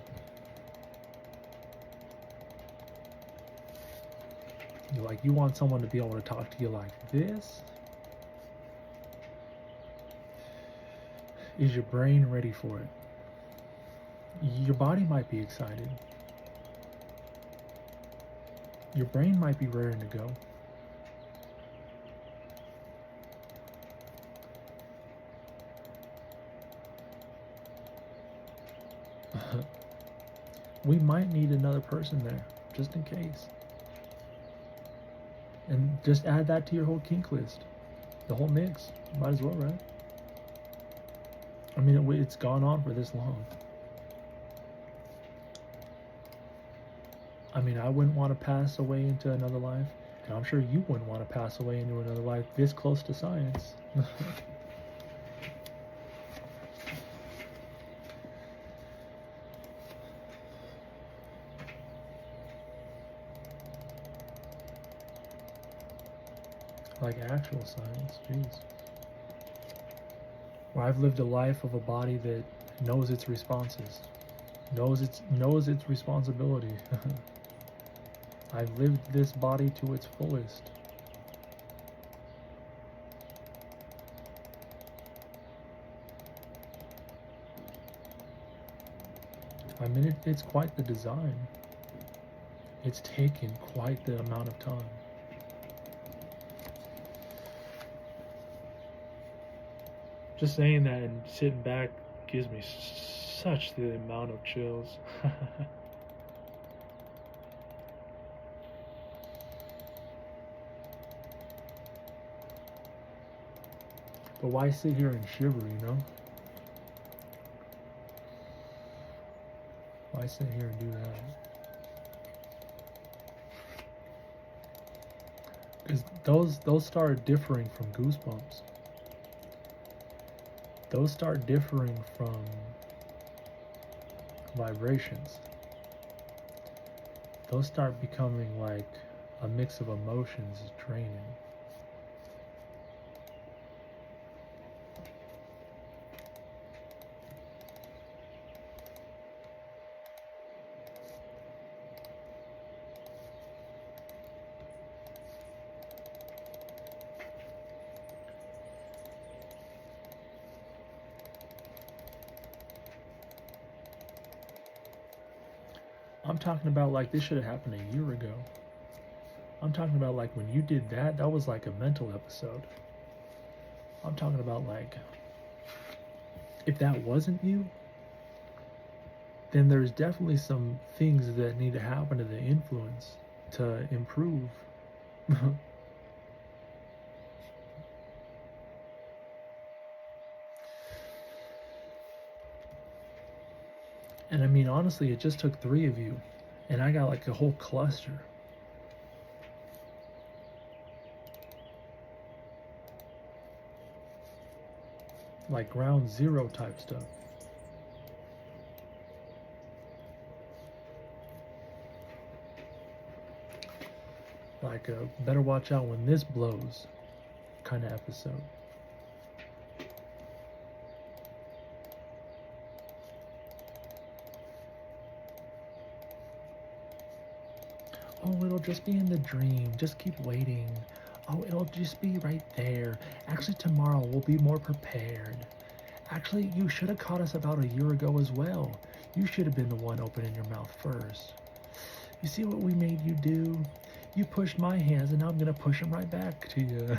S1: Like you want someone to be able to talk to you like this? Is your brain ready for it? Your body might be excited. Your brain might be raring to go. We might need another person there, just in case. And just add that to your whole kink list. The whole mix. Might as well, right? I mean, it's gone on for this long. I mean, I wouldn't want to pass away into another life. And I'm sure you wouldn't want to pass away into another life this close to science. Like actual science, jeez. Where I've lived a life of a body that knows its responses, knows its responsibility. I've lived this body to its fullest. I mean, it's quite the design. It's taken quite the amount of time. Just saying that and sitting back gives me such the amount of chills. But why sit here and shiver, you know? Why sit here and do that? Because those start differing from goosebumps. Those start differing from vibrations. Those start becoming like a mix of emotions draining. I'm talking about like this should have happened a year ago. I'm talking about like when you did that, that was like a mental episode. I'm talking about like, if that wasn't you, then there's definitely some things that need to happen to the influence to improve. And I mean, honestly, it just took 3 of you, and I got like a whole cluster. Like ground zero type stuff. Like a better watch out when this blows kind of episode. Oh, it'll just be in the dream. Just keep waiting. Oh, it'll just be right there. Actually, tomorrow we'll be more prepared. Actually, you should have caught us about a year ago as well. You should have been the one opening your mouth first. You see what we made you do? You pushed my hands, and now I'm going to push them right back to you.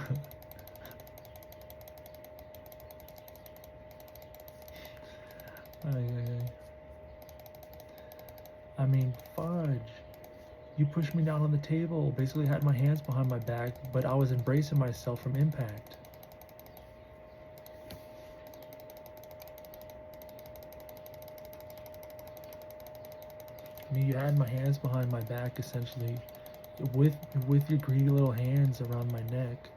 S1: I mean, fudge. You pushed me down on the table, basically had my hands behind my back, but I was embracing myself from impact. I mean, you had my hands behind my back, essentially, with your greedy little hands around my neck.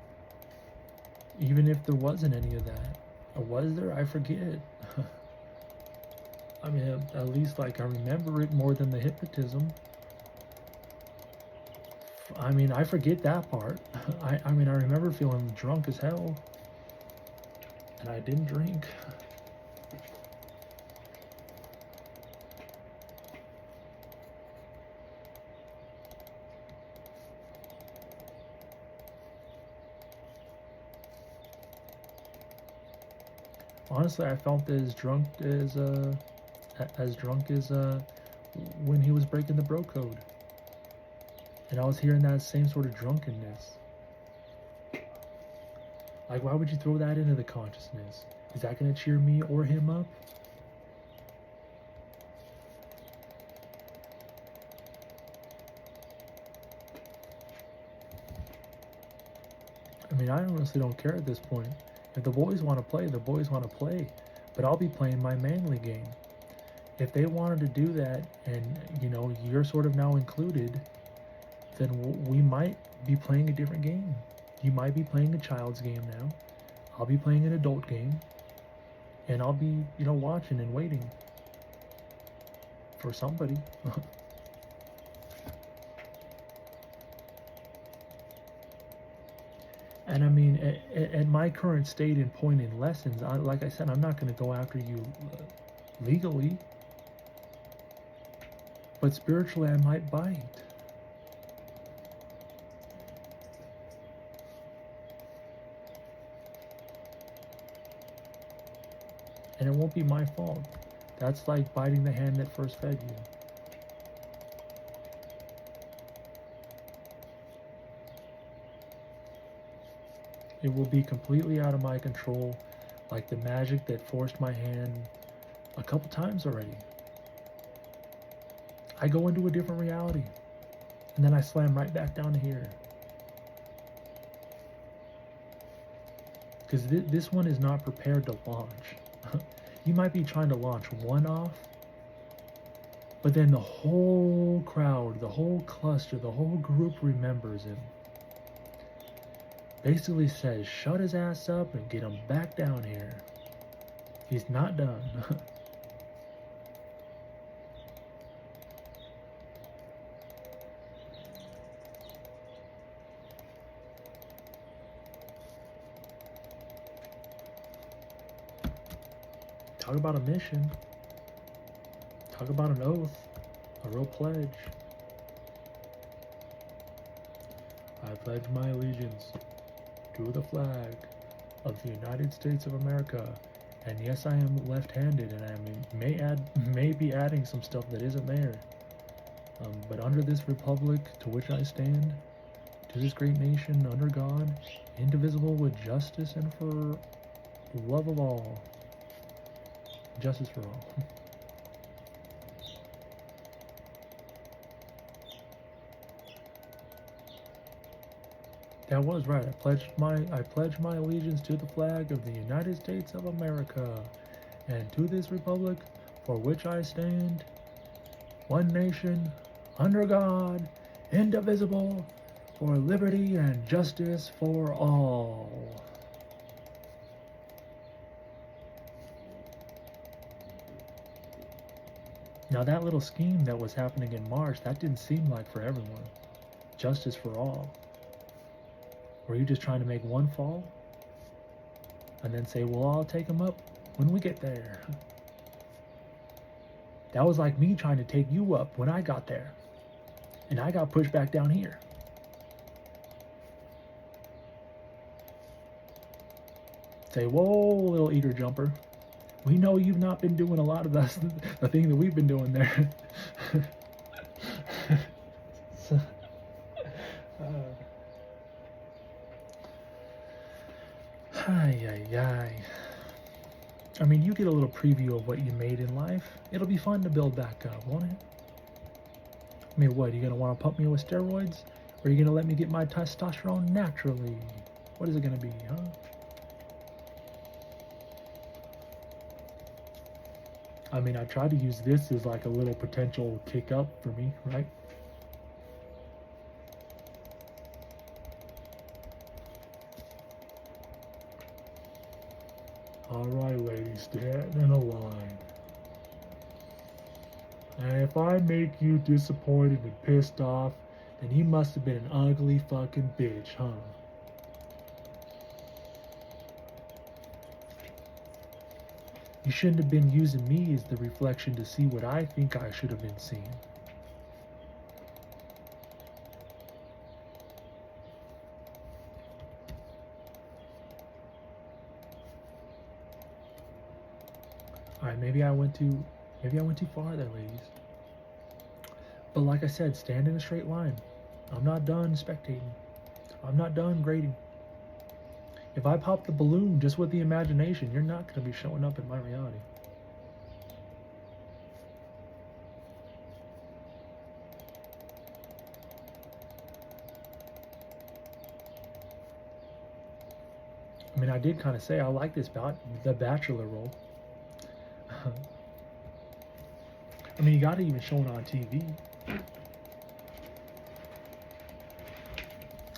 S1: Even if there wasn't any of that. Or was there? I forget. I mean, at least, like, I remember it more than the hypnotism. I mean, I forget that part. I mean, I remember feeling drunk as hell. And I didn't drink. Honestly, I felt as drunk as when he was breaking the bro code. And I was hearing that same sort of drunkenness. Like, why would you throw that into the consciousness? Is that going to cheer me or him up? I mean, I honestly don't care at this point. If the boys want to play, the boys want to play. But I'll be playing my manly game. If they wanted to do that, and, you know, you're sort of now included, then we might be playing a different game. You might be playing a child's game now. I'll be playing an adult game. And I'll be, you know, watching and waiting for somebody. And I mean, at my current state and point in lessons, like I said, I'm not going to go after you legally. But spiritually, I might bite. And it won't be my fault. That's like biting the hand that first fed you. It will be completely out of my control, like the magic that forced my hand a couple times already. I go into a different reality, and then I slam right back down to here. Because this one is not prepared to launch. You might be trying to launch one off, but then the whole crowd, the whole cluster, the whole group remembers him. Basically says, shut his ass up and get him back down here. He's not done. Talk about a mission. Talk about an oath. A real pledge. I pledge my allegiance to the flag of the United States of America. And yes, I am left-handed, and I may be adding some stuff that isn't there. But under this republic to which I stand, to this great nation, under God, indivisible, with justice and for love of all. Justice for all. That was right. I pledged my allegiance to the flag of the United States of America, and to this republic for which I stand, one nation, under God, indivisible, for liberty and justice for all. Now that little scheme that was happening in March, that didn't seem like for everyone. Justice for all. Were you just trying to make one fall? And then say, well, I'll take them up when we get there. That was like me trying to take you up when I got there. And I got pushed back down here. Say, whoa, little eager jumper. We know you've not been doing a lot of the thing that we've been doing there. Ay. I mean, you get a little preview of what you made in life. It'll be fun to build back up, won't it? I mean, what, you gonna want to pump me with steroids? Or are you gonna let me get my testosterone naturally? What is it gonna be, huh? I mean, I tried to use this as like a little potential kick up for me, right? Alright, ladies, stand in a line. And if I make you disappointed and pissed off, then you must have been an ugly fucking bitch, huh? You shouldn't have been using me as the reflection to see what I think I should have been seeing. Alright, maybe I went too far there, ladies. But like I said, stand in a straight line. I'm not done spectating. I'm not done grading. If I pop the balloon just with the imagination, you're not going to be showing up in my reality. I mean, I did kind of say I like the Bachelor role. I mean, you got to even show it on TV.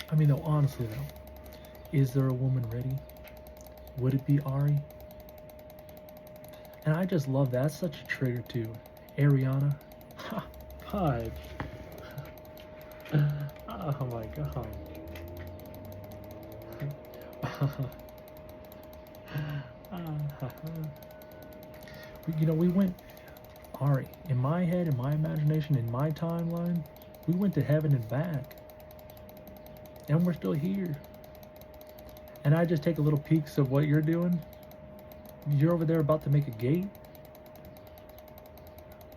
S1: I mean, though, honestly, though, is there a woman ready? Would it be Ari? And I just love that. That's such a trigger, too. Ariana. Ha! Pudge. Oh my god. You know, we went, Ari, in my head, in my imagination, in my timeline, we went to heaven and back. And we're still here. And I just take a little peeks of what you're doing. You're over there about to make a gate.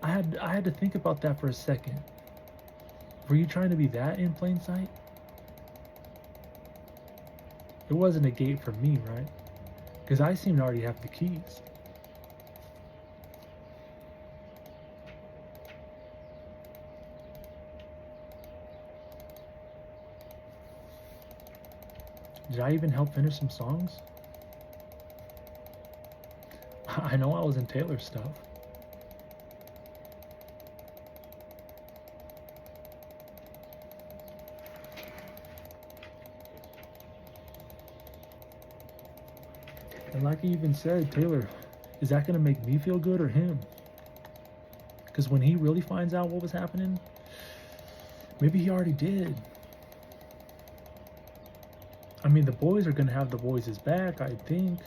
S1: I had to think about that for a second. Were you trying to be that in plain sight? It wasn't a gate for me, right? Because I seem to already have the keys. Did I even help finish some songs? I know I was in Taylor's stuff. And like I even said, Taylor, is that going to make me feel good or him? Because when he really finds out what was happening, maybe he already did. I mean, the boys are going to have the boys' back, I think.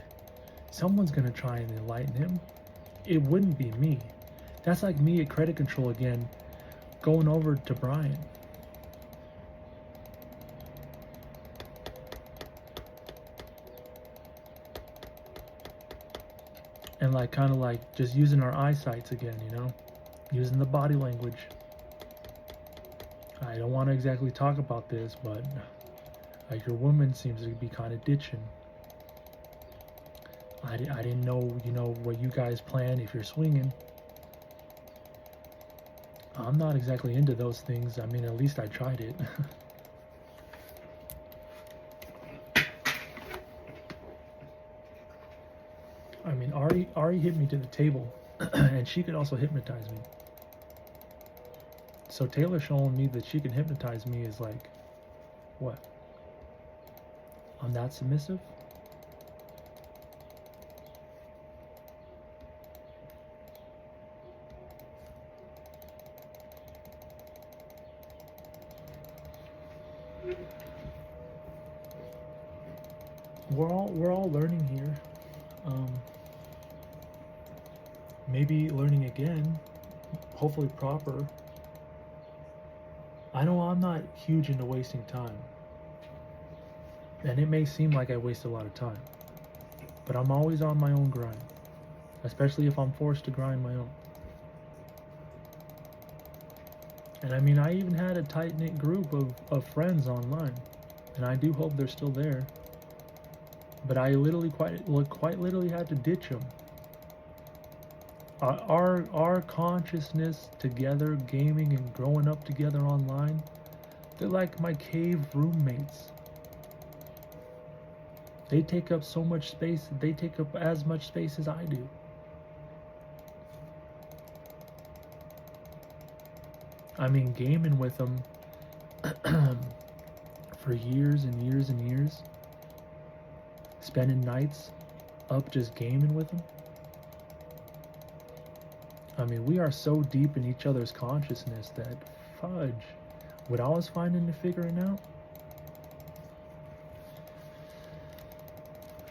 S1: Someone's going to try and enlighten him. It wouldn't be me. That's like me at credit control again, going over to Brian. And like, kind of like just using our eyesights again, you know? Using the body language. I don't want to exactly talk about this, but like your woman seems to be kind of ditching. I didn't know, you know, what you guys plan if you're swinging. I'm not exactly into those things. I mean, at least I tried it. I mean, Ari hit me to the table, and she could also hypnotize me. So Taylor showing me that she can hypnotize me is like, what? I'm that submissive? We're all learning here. Maybe learning again, hopefully proper. I know I'm not huge into wasting time. And it may seem like I waste a lot of time. But I'm always on my own grind. Especially if I'm forced to grind my own. And I mean, I even had a tight-knit group of friends online. And I do hope they're still there. But I literally quite literally had to ditch them Our consciousness together, gaming and growing up together online, they're like my cave roommates. They take up so much space, they take up as much space as I do. I mean, gaming with them for years and years and years, spending nights up just gaming with them. I mean, we are so deep in each other's consciousness that, fudge, what I was finding and figuring out,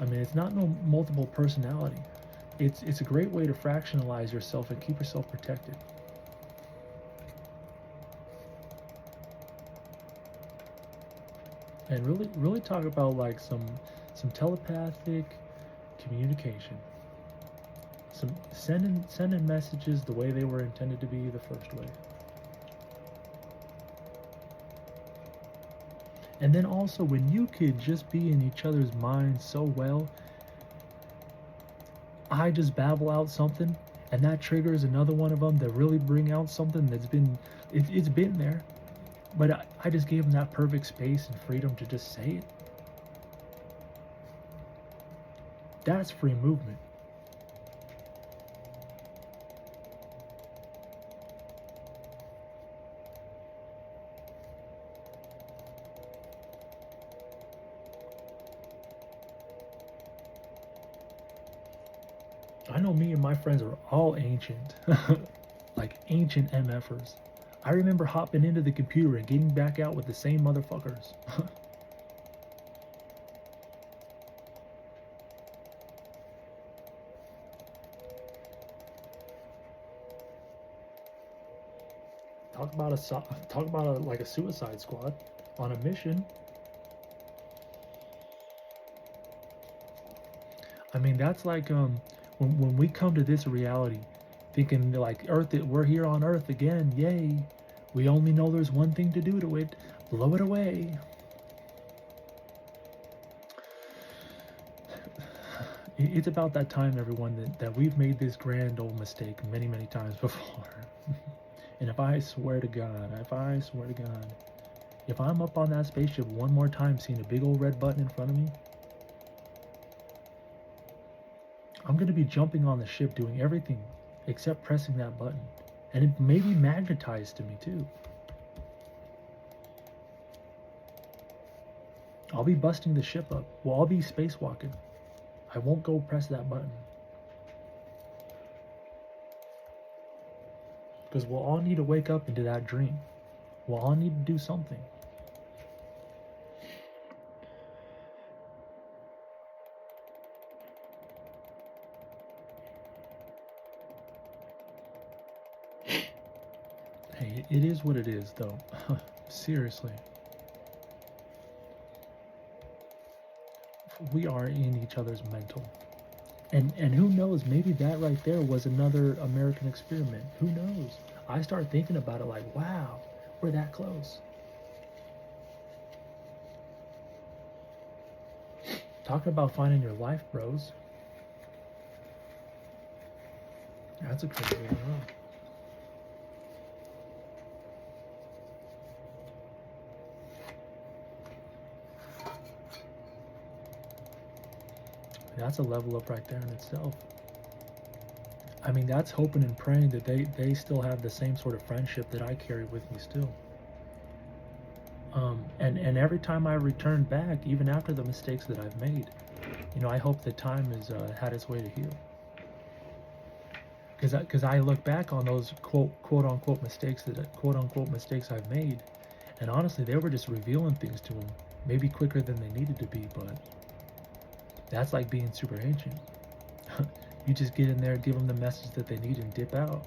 S1: I mean, it's not no multiple personality. It's a great way to fractionalize yourself and keep yourself protected. And really talk about like some telepathic communication. Some sending messages the way they were intended to be the first way. And then also, when you could just be in each other's minds so well, I just babble out something, and that triggers another one of them to really bring out something that's been, it's been there, but I just gave them that perfect space and freedom to just say it. That's free movement. I know me and my friends are all ancient, like ancient MFers. I remember hopping into the computer and getting back out with the same motherfuckers. Talk about like a suicide squad on a mission. I mean, that's like when we come to this reality, thinking like Earth, we're here on Earth again, yay. We only know there's one thing to do to it, blow it away. It's about that time, everyone, that we've made this grand old mistake many, many times before. And if I swear to God, if I'm up on that spaceship one more time seeing a big old red button in front of me, I'm going to be jumping on the ship doing everything except pressing that button. And it may be magnetized to me too. I'll be busting the ship up. Well, I'll be spacewalking. I won't go press that button. Because we'll all need to wake up into that dream. We'll all need to do something. Hey, it is what it is, though. Seriously. We are in each other's mental. And who knows, maybe that right there was another American experiment. Who knows? I start thinking about it like, wow, we're that close. Talking about finding your life, bros. That's a crazy one, huh? That's a level up right there in itself. I mean, that's hoping and praying that they still have the same sort of friendship that I carry with me still. And every time I return back, even after the mistakes that I've made, you know, I hope that time has had its way to heal. Because I look back on those quote unquote mistakes I've made, and honestly, they were just revealing things to them, maybe quicker than they needed to be, but that's like being super ancient. You just get in there, give them the message that they need, and dip out.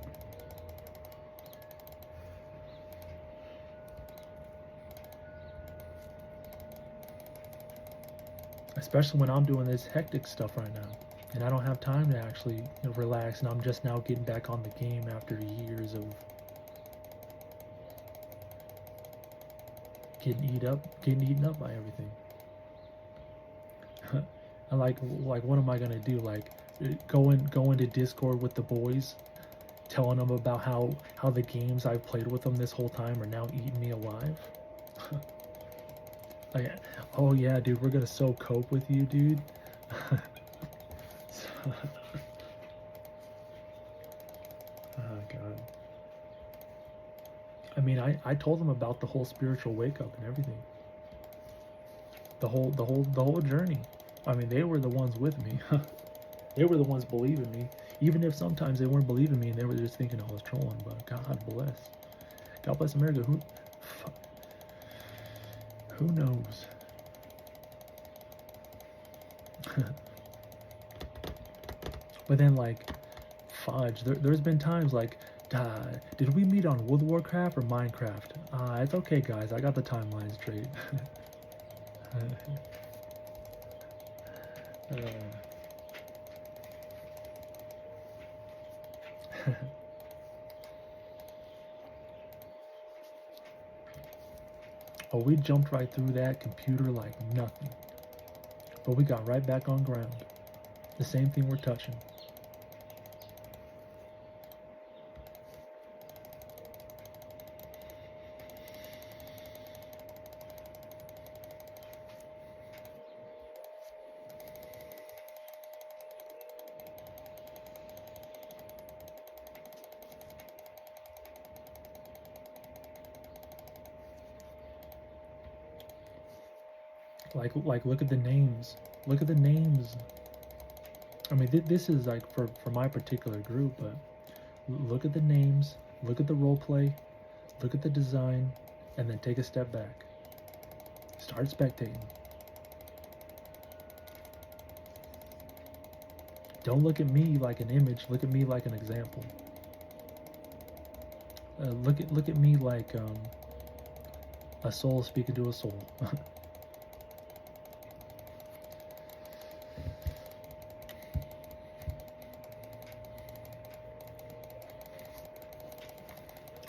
S1: Especially when I'm doing this hectic stuff right now, and I don't have time to actually relax, and I'm just now getting back on the game after years of getting eaten up by everything. And like what am I gonna do? Like go into Discord with the boys telling them about how the games I've played with them this whole time are now eating me alive. Like, oh yeah, dude, we're gonna so cope with you, dude. Oh god. I mean, I told them about the whole spiritual wake up and everything. The whole journey. I mean, they were the ones with me. They were the ones believing me. Even if sometimes they weren't believing me and they were just thinking I was trolling, but God bless. God bless America. Who knows? But then, like, fudge. There's been times like, did we meet on World of Warcraft or Minecraft? It's okay, guys. I got the timeline straight. Oh, we jumped right through that computer like nothing. But we got right back on ground. The same thing we're touching. Like look at the names. Look at the names. I mean, this is like for my particular group, but look at the names, look at the role play, look at the design, and then take a step back. Start spectating. Don't look at me like an image. Look at me like an example. Look at me like a soul speaking to a soul.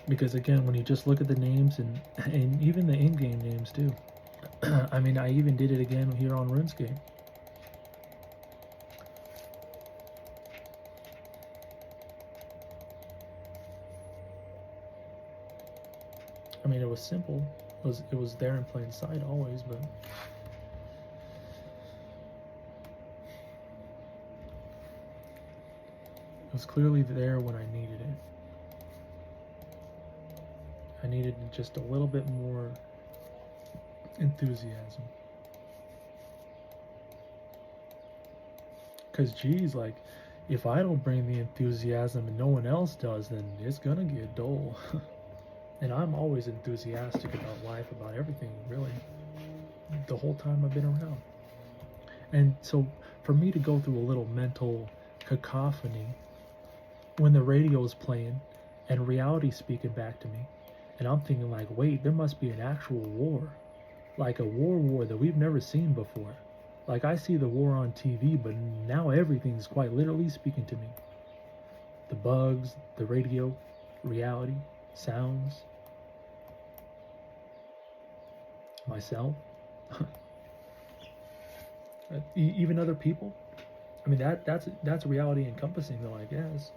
S1: Because again, when you just look at the names and even the in-game names too. I mean, I even did it again here on RuneScape. I mean, it was simple. It was there in plain sight always, but it was clearly there when I needed it. I needed just a little bit more enthusiasm. Because, geez, like, if I don't bring the enthusiasm and no one else does, then it's gonna get dull. And I'm always enthusiastic about life, about everything, really, the whole time I've been around. And so, for me to go through a little mental cacophony when the radio is playing and reality speaking back to me, and I'm thinking like, wait, there must be an actual war, like a war that we've never seen before. Like, I see the war on TV, but now everything's quite literally speaking to me. The bugs, the radio, reality, sounds, myself, even other people. I mean, that's reality encompassing though, I guess.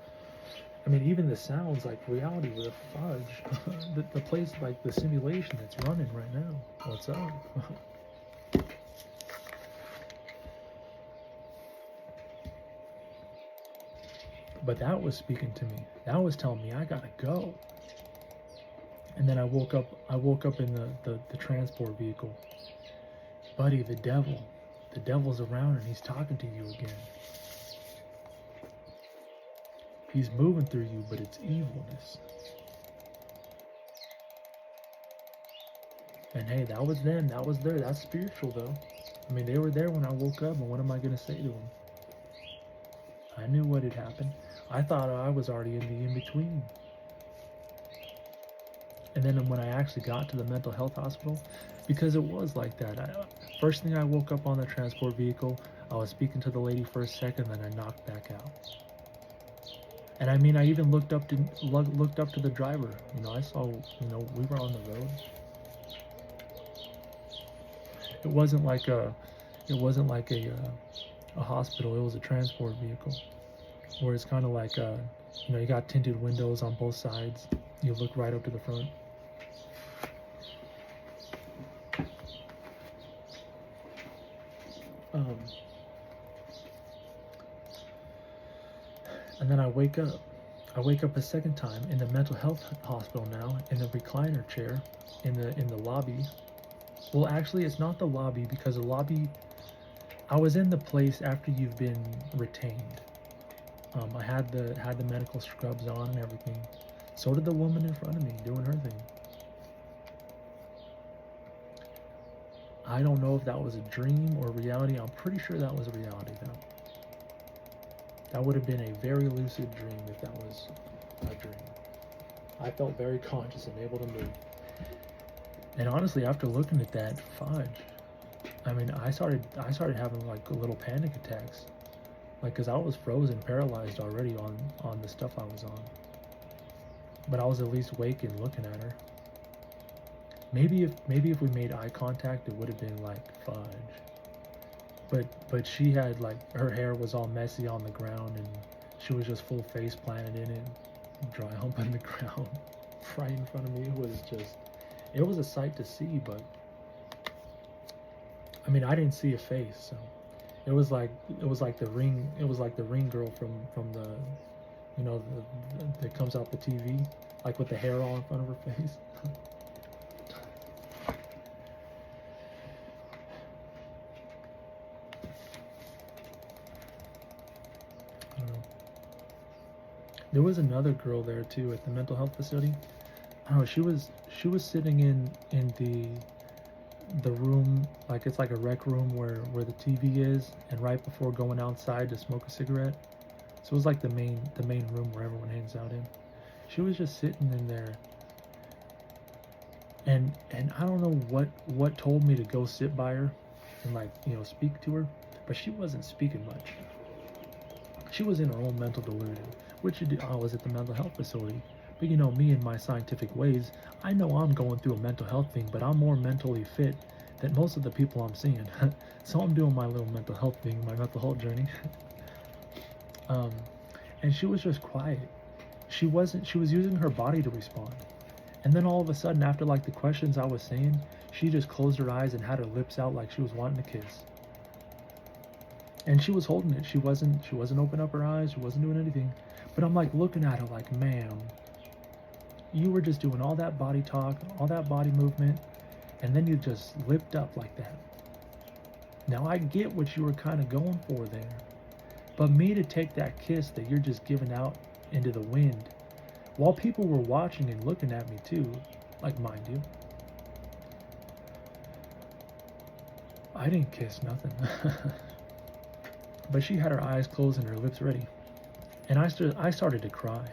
S1: I mean, even the sounds, like reality with a fudge. the place, like the simulation that's running right now. What's up? But that was speaking to me. That was telling me I gotta go. And then I woke up in the transport vehicle. Buddy, the devil's around and he's talking to you again. He's moving through you, but it's evilness. And hey, that was them, that was there, that's spiritual though. I mean, they were there when I woke up, and what am I gonna say to them? I knew what had happened. I thought I was already in the in-between. And then when I actually got to the mental health hospital, because it was like that. First thing I woke up on the transport vehicle, I was speaking to the lady for a second, then I knocked back out. And I mean, I even looked up to the driver. You know, I saw, you know, we were on the road. It wasn't like a hospital. It was a transport vehicle, where it's kind of like You know, you got tinted windows on both sides. You look right up to the front. And then I wake up. I wake up a second time in the mental health hospital now, in the recliner chair, in the lobby. Well, actually, it's not the lobby, because the lobby, I was in the place after you've been retained. I had the medical scrubs on and everything. So did the woman in front of me doing her thing. I don't know if that was a dream or reality. I'm pretty sure that was a reality though. That would have been a very lucid dream if that was a dream. I felt very conscious and able to move. And honestly, after looking at that, fudge. I mean, I started having like little panic attacks, like, because I was frozen, paralyzed already on the stuff I was on. But I was at least awake and looking at her. Maybe if we made eye contact, it would have been like fudge. But she had, like, her hair was all messy on the ground, and she was just full face planted in it, dry hump on the ground, right in front of me. It was a sight to see. But I mean, I didn't see a face, so it was like the ring girl from the, you know, that comes out the TV, like with the hair all in front of her face. There was another girl there too at the mental health facility. I don't know, she was sitting in the room, like it's like a rec room where the TV is, and right before going outside to smoke a cigarette. So it was like the main room where everyone hangs out in. She was just sitting in there, and I don't know what told me to go sit by her and, like, you know, speak to her, but she wasn't speaking much. She was in her own mental delusion, which I was at the mental health facility. But you know, me and my scientific ways, I know I'm going through a mental health thing, but I'm more mentally fit than most of the people I'm seeing. So I'm doing my little mental health thing, my mental health journey. And she was just quiet. She was using her body to respond. And then all of a sudden, after like the questions I was saying, she just closed her eyes and had her lips out like she was wanting to kiss. And she was holding it. She wasn't opening up her eyes. She wasn't doing anything. But I'm like looking at her like, ma'am, you were just doing all that body talk, all that body movement, and then you just lipped up like that. Now I get what you were kind of going for there. But me to take that kiss that you're just giving out into the wind, while people were watching and looking at me too, like, mind you, I didn't kiss nothing. But she had her eyes closed and her lips ready. And I started to cry.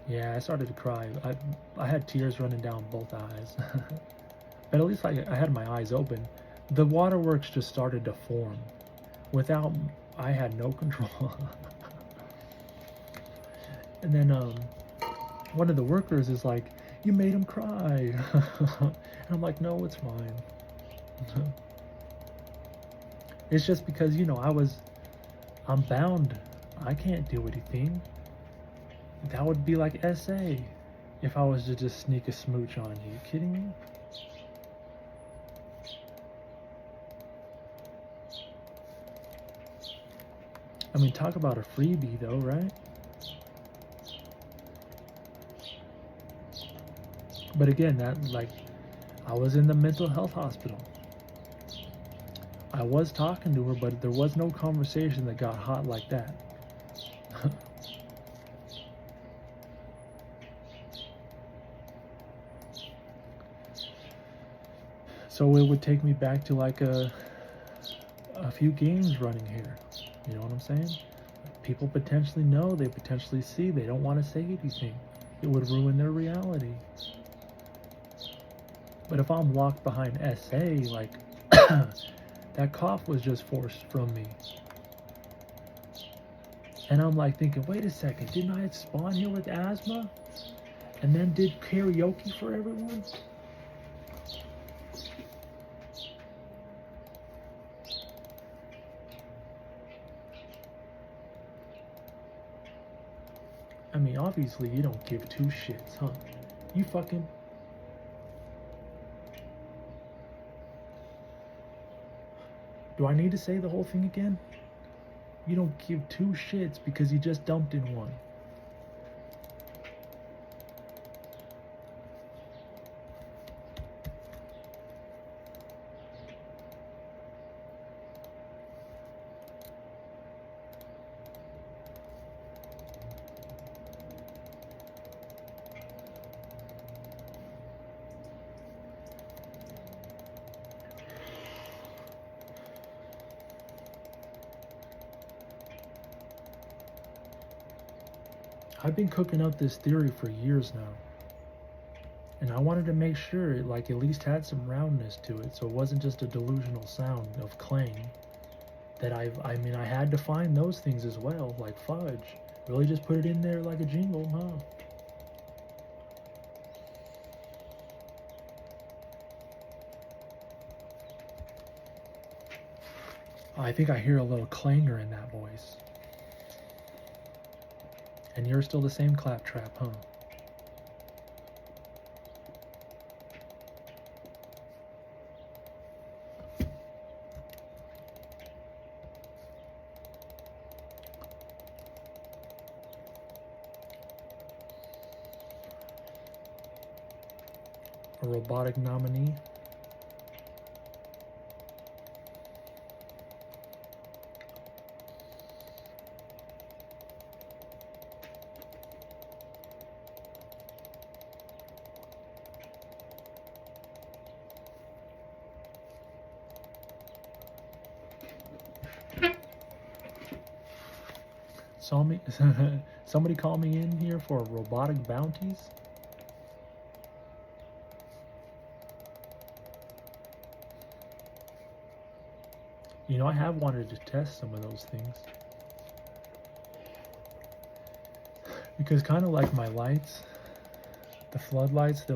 S1: Yeah, I started to cry. I had tears running down both eyes. But at least I had my eyes open. The waterworks just started to form. I had no control. And then one of the workers is like, "You made him cry." And I'm like, "No, it's fine." It's just because, you know, I'm bound. I can't do anything. That would be like SA if I was to just sneak a smooch on you. You kidding me? I mean, talk about a freebie though, right? But again, that, like, I was in the mental health hospital. I was talking to her, but there was no conversation that got hot like that. So it would take me back to like a few games running here. You know what I'm saying? People potentially know, they potentially see, they don't want to say anything. It would ruin their reality. But if I'm locked behind SA, like, that cough was just forced from me. And I'm like thinking, wait a second, didn't I spawn here with asthma? And then did karaoke for everyone? obviously you don't give two shits, huh? You fucking... Do I need to say the whole thing again? You don't give two shits because you just dumped in one. I've been cooking up this theory for years now. And I wanted to make sure it like at least had some roundness to it, so it wasn't just a delusional sound of clang. That I had to find those things as well, like fudge. Really just put it in there like a jingle, huh? I think I hear a little clangor in that voice. And you're still the same claptrap, huh? A robotic nominee. Somebody call me in here for robotic bounties? You know, I have wanted to test some of those things. Because kind of like my lights, the floodlights,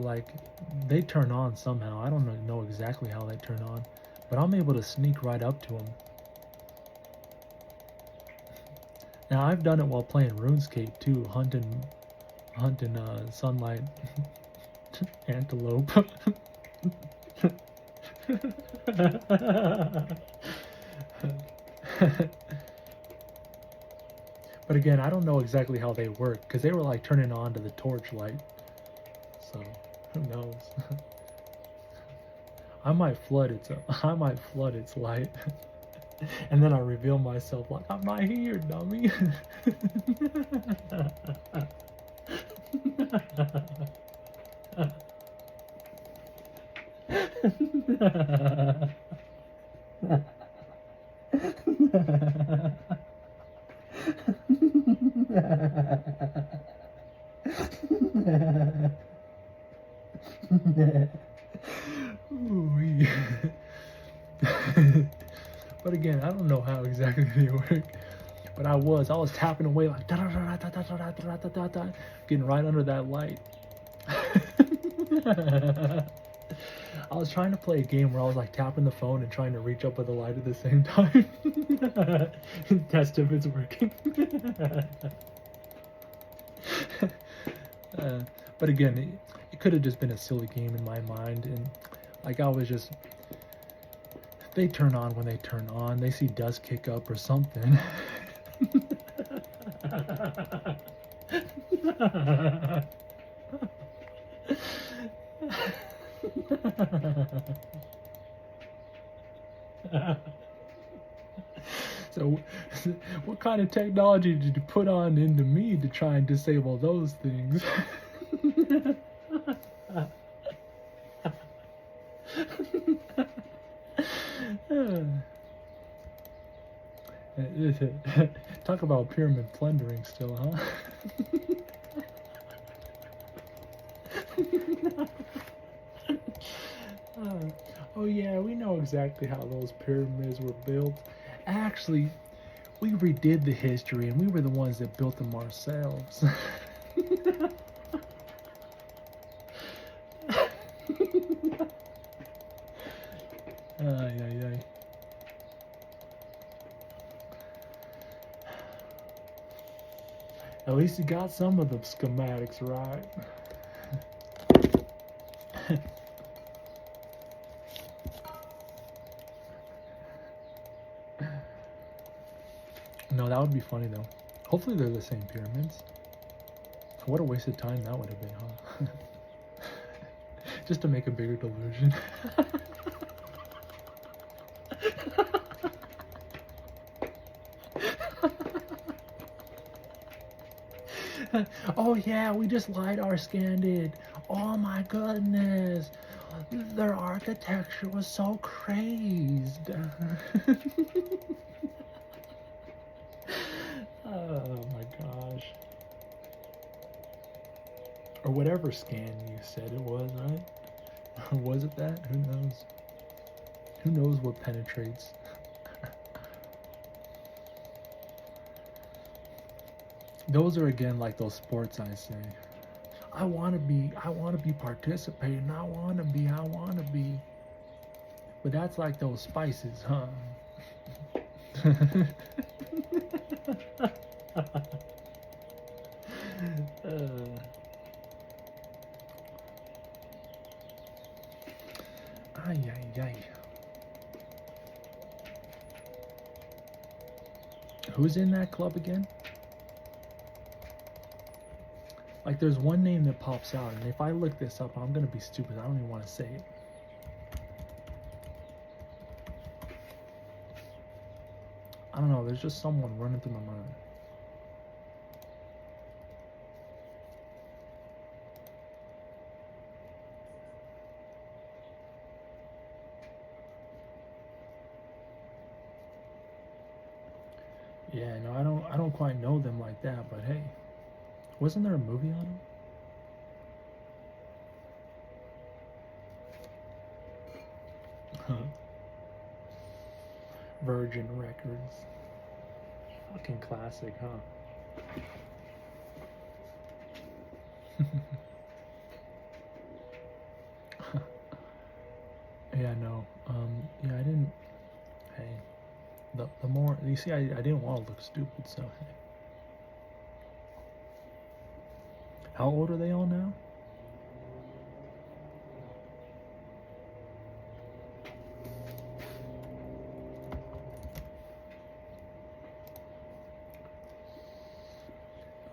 S1: they turn on somehow. I don't know exactly how they turn on, but I'm able to sneak right up to them. Now I've done it while playing RuneScape too, hunting sunlight antelope. But again, I don't know exactly how they work because they were like turning on to the torch light. So who knows? I might flood its light. And then I reveal myself like, I'm not here, dummy. Ooh-wee. But again, I don't know how exactly they work. But I was tapping away like da da da da da da da da da da, getting right under that light. I was trying to play a game where I was like tapping the phone and trying to reach up with the light at the same time. Test if it's working. But again, it could have just been a silly game in my mind, and like I was just, they turn on when they turn on. They see dust kick up or something. So, what kind of technology did you put on into me to try and disable those things? Talk about pyramid plundering still, huh? Oh yeah, we know exactly how those pyramids were built. Actually, we redid the history and we were the ones that built them ourselves. Ay, ay, ay. At least you got some of the schematics right. No, that would be funny though. Hopefully they're the same pyramids. What a waste of time that would have been, huh? Just to make a bigger delusion. Oh yeah, we just LiDAR scanned it. Oh my goodness. Their architecture was so crazed. Oh my gosh. Or whatever scan you said it was, right? Was it that? Who knows? Who knows what penetrates? Those are again like those sports I say. I wanna be participating, I wanna be. But that's like those spices, huh? Ay, ay, ay. Who's in that club again? Like, there's one name that pops out, and if I look this up, I'm gonna be stupid. I don't even want to say it. I don't know. There's just someone running through my mind. Yeah, no, I don't quite know them like that, but hey, wasn't there a movie on them? Huh. Virgin Records. Fucking classic, huh? Yeah, no. Yeah, I didn't. Hey, the more you see, I didn't want to look stupid, so hey. How old are they all now?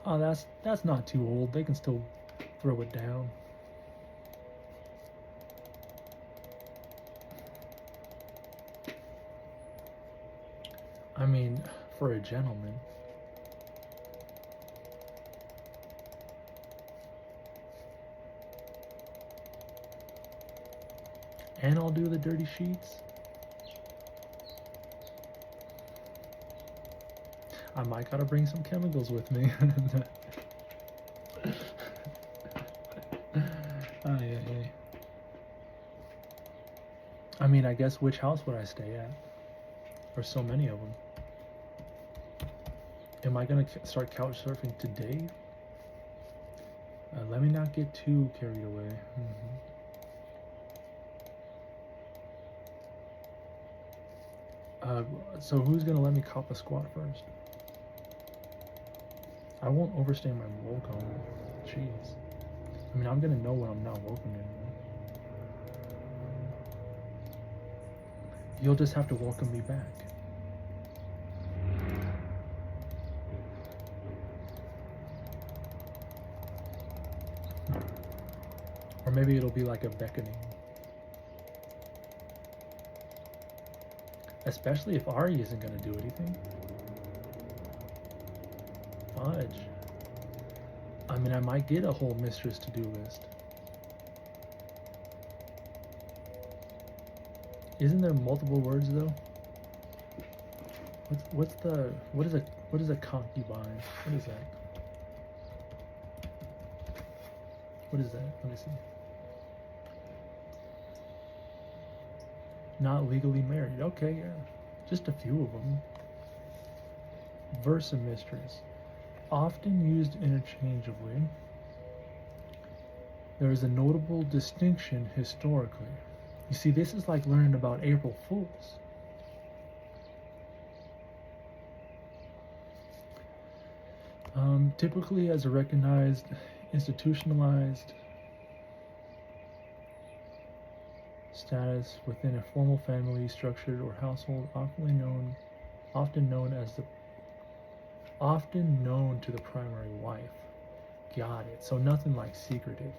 S1: Oh, that's not too old. They can still throw it down. I mean, for a gentleman. And I'll do the dirty sheets. I might gotta bring some chemicals with me. Oh, yeah. I mean, I guess which house would I stay at? There's so many of them. Am I gonna start couch surfing today? Let me not get too carried away. So who's gonna let me cop a squat first? I won't overstay my welcome. Jeez. I mean, I'm gonna know when I'm not welcome anymore. You'll just have to welcome me back. Or maybe it'll be like a beckoning. Especially if Ari isn't gonna do anything. Fudge. I mean, I might get a whole mistress to-do list. Isn't there multiple words though? What is a concubine? What is that? What is that? Let me see. Not legally married. Okay, yeah. Just a few of them. Versa mistress. Often used interchangeably. There is a notable distinction historically. You see, this is like learning about April Fools. Typically as a recognized, institutionalized status within a formal family structure or household, often known to the primary wife. Got it. So nothing like secretive.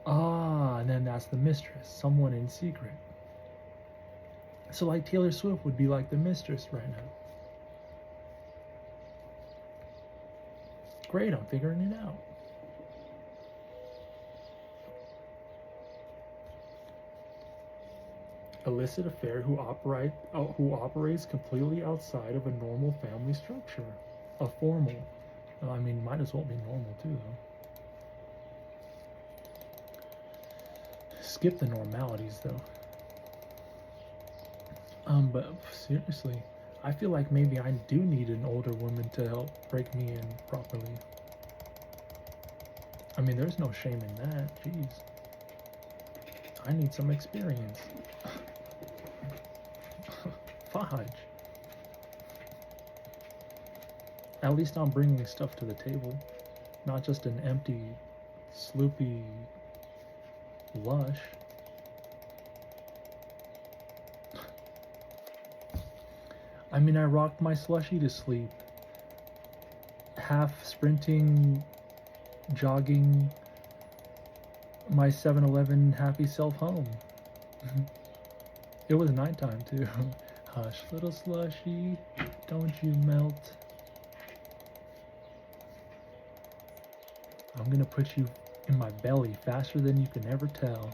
S1: Ah, and then that's the mistress, someone in secret. So like Taylor Swift would be like the mistress right now. Great, I'm figuring it out. Illicit affair who operates completely outside of a normal family structure. A formal. I mean, might as well be normal too, though. Skip the normalities, though. But seriously, I feel like maybe I do need an older woman to help break me in properly. I mean, there's no shame in that. Jeez. I need some experience. Fudge. At least I'm bringing stuff to the table, not just an empty, sloopy lush. I mean, I rocked my slushie to sleep, half sprinting, jogging my 7-Eleven happy self home. It was nighttime too. Hush, little slushie, don't you melt. I'm gonna put you in my belly faster than you can ever tell.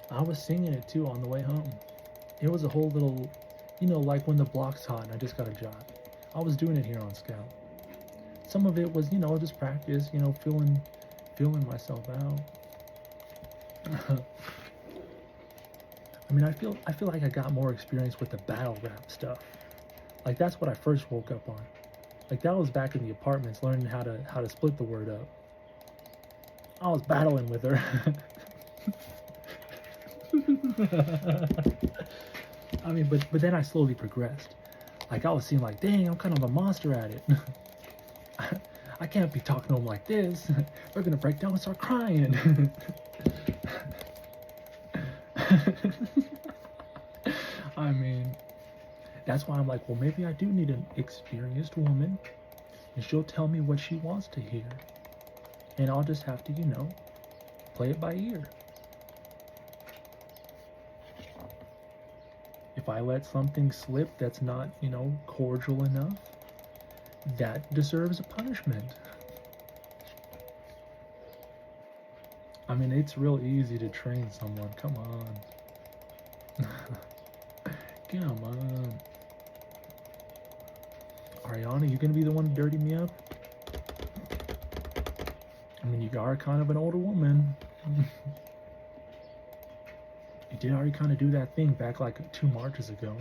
S1: I was singing it too on the way home. It was a whole little, like when the block's hot and I just got a job. I was doing it here on Skout. Some of it was, just practice, feeling myself out. I mean, I feel like I got more experience with the battle rap stuff. Like that's what I first woke up on. Like that was back in the apartments, learning how to split the word up. I was battling with her. I mean, but then I slowly progressed. Like I was seeing like, dang, I'm kind of a monster at it. I can't be talking to them like this. They're gonna break down and start crying. I mean, that's why I'm like, well, maybe I do need an experienced woman, and she'll tell me what she wants to hear, and I'll just have to, play it by ear. If I let something slip that's not, cordial enough, that deserves a punishment. I mean, it's real easy to train someone. Come on. Come on. Ariana, you gonna be the one to dirty me up? I mean, you are kind of an older woman. You did already kind of do that thing back like 2 Marches ago.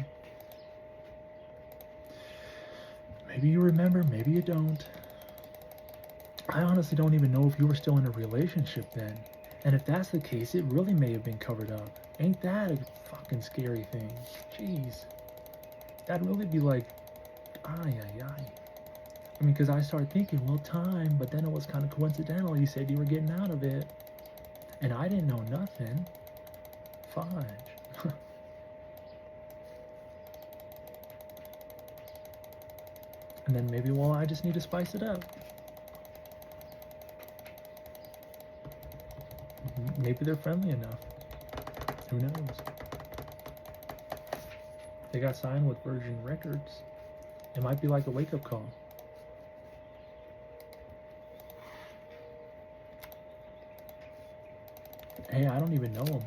S1: Maybe you remember, maybe you don't. I honestly don't even know if you were still in a relationship then. And if that's the case, it really may have been covered up. Ain't that a fucking scary thing? Jeez. That'd really be like, ay. I mean, because I started thinking, well, time, but then it was kind of coincidental. You said you were getting out of it. And I didn't know nothing. Fudge. And then maybe, well, I just need to spice it up. Maybe they're friendly enough. Who knows? They got signed with Virgin Records. It might be like a wake-up call. Hey, I don't even know them.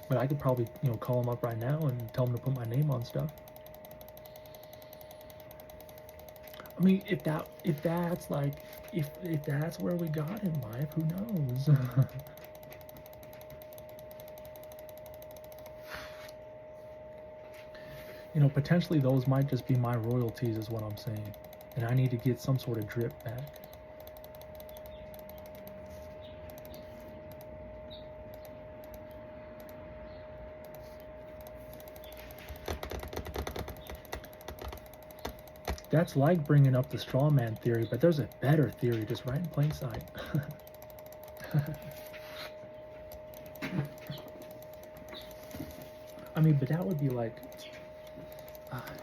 S1: But I could probably, call them up right now and tell them to put my name on stuff. I mean, if that's where we got in life, who knows? Potentially those might just be my royalties, is what I'm saying. and I need to get some sort of drip back. That's like bringing up the straw man theory, but there's a better theory just right in plain sight. I mean, but that would be like,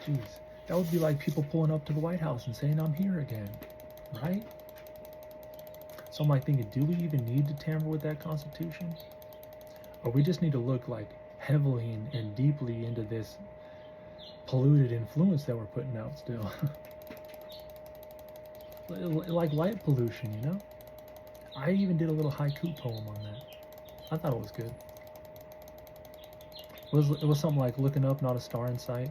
S1: jeez, that would be like people pulling up to the White House and saying, I'm here again, right? So I'm like thinking, do we even need to tamper with that Constitution? Or we just need to look like heavily and deeply into this polluted influence that we're putting out still. Like light pollution, you know? I even did a little haiku poem on that. I thought it was good. It was something like looking up, not a star in sight.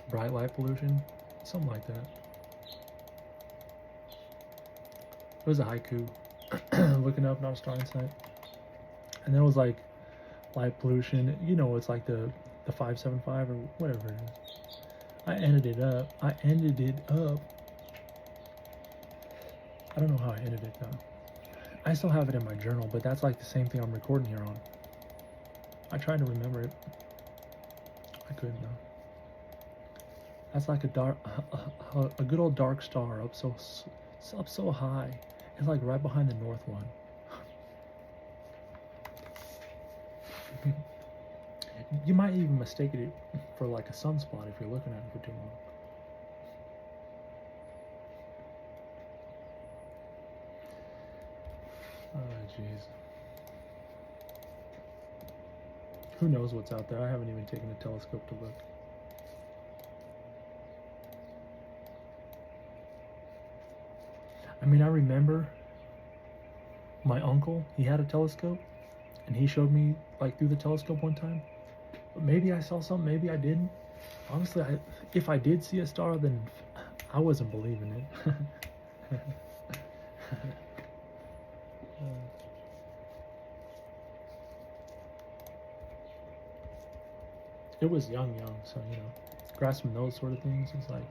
S1: Bright light pollution, something like that. It was a haiku. Looking up, not a star in sight. And then it was like light pollution. You know, it's like the 575 or whatever it is. I ended it up. I don't know how I ended it though. I still have it in my journal, but that's like the same thing I'm recording here on. I tried to remember it. I couldn't though. That's like a good old dark star up so high. It's like right behind the north one. You might even mistake it for like a sunspot if you're looking at it for too long. Oh, jeez. Who knows what's out there? I haven't even taken a telescope to look. I mean, I remember my uncle, he had a telescope, and he showed me like through the telescope one time. But maybe I saw something, maybe I didn't. Honestly, if I did see a star, then I wasn't believing it. It was young, so you know, grasping those sort of things is like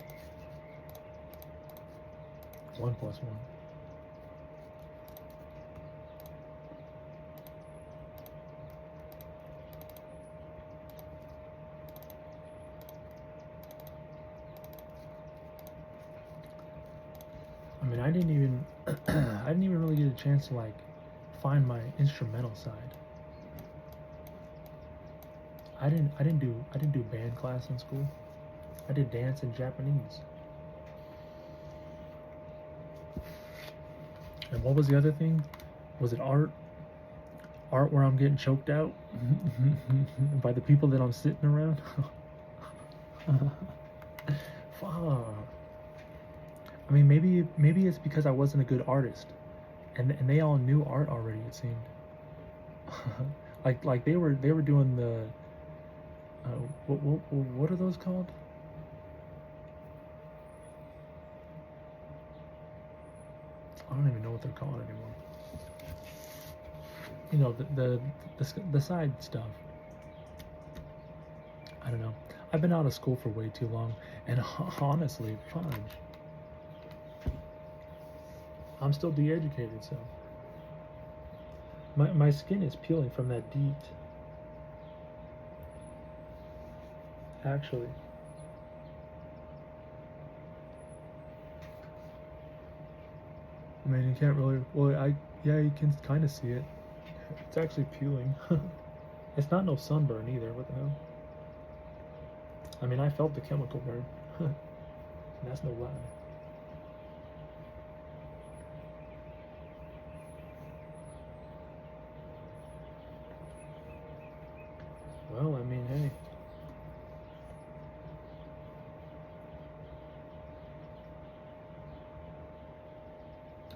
S1: 1 + 1. I mean, I didn't even really get a chance to like find my instrumental side. I didn't do band class in school. I did dance and Japanese. And what was the other thing? Was it art? Art where I'm getting choked out by the people that I'm sitting around? Fuck. I mean, maybe it's because I wasn't a good artist, and they all knew art already. It seemed like they were doing the what are those called? I don't even know what they're called anymore. You know, the side stuff. I don't know. I've been out of school for way too long, and honestly, fudge. I'm still de-educated, so my skin is peeling from that DEET. Actually. I mean, you can't really, well, yeah, you can kind of see it. It's actually peeling. It's not no sunburn either, what the hell? I mean, I felt the chemical burn. And that's no lie. Well, I mean, hey.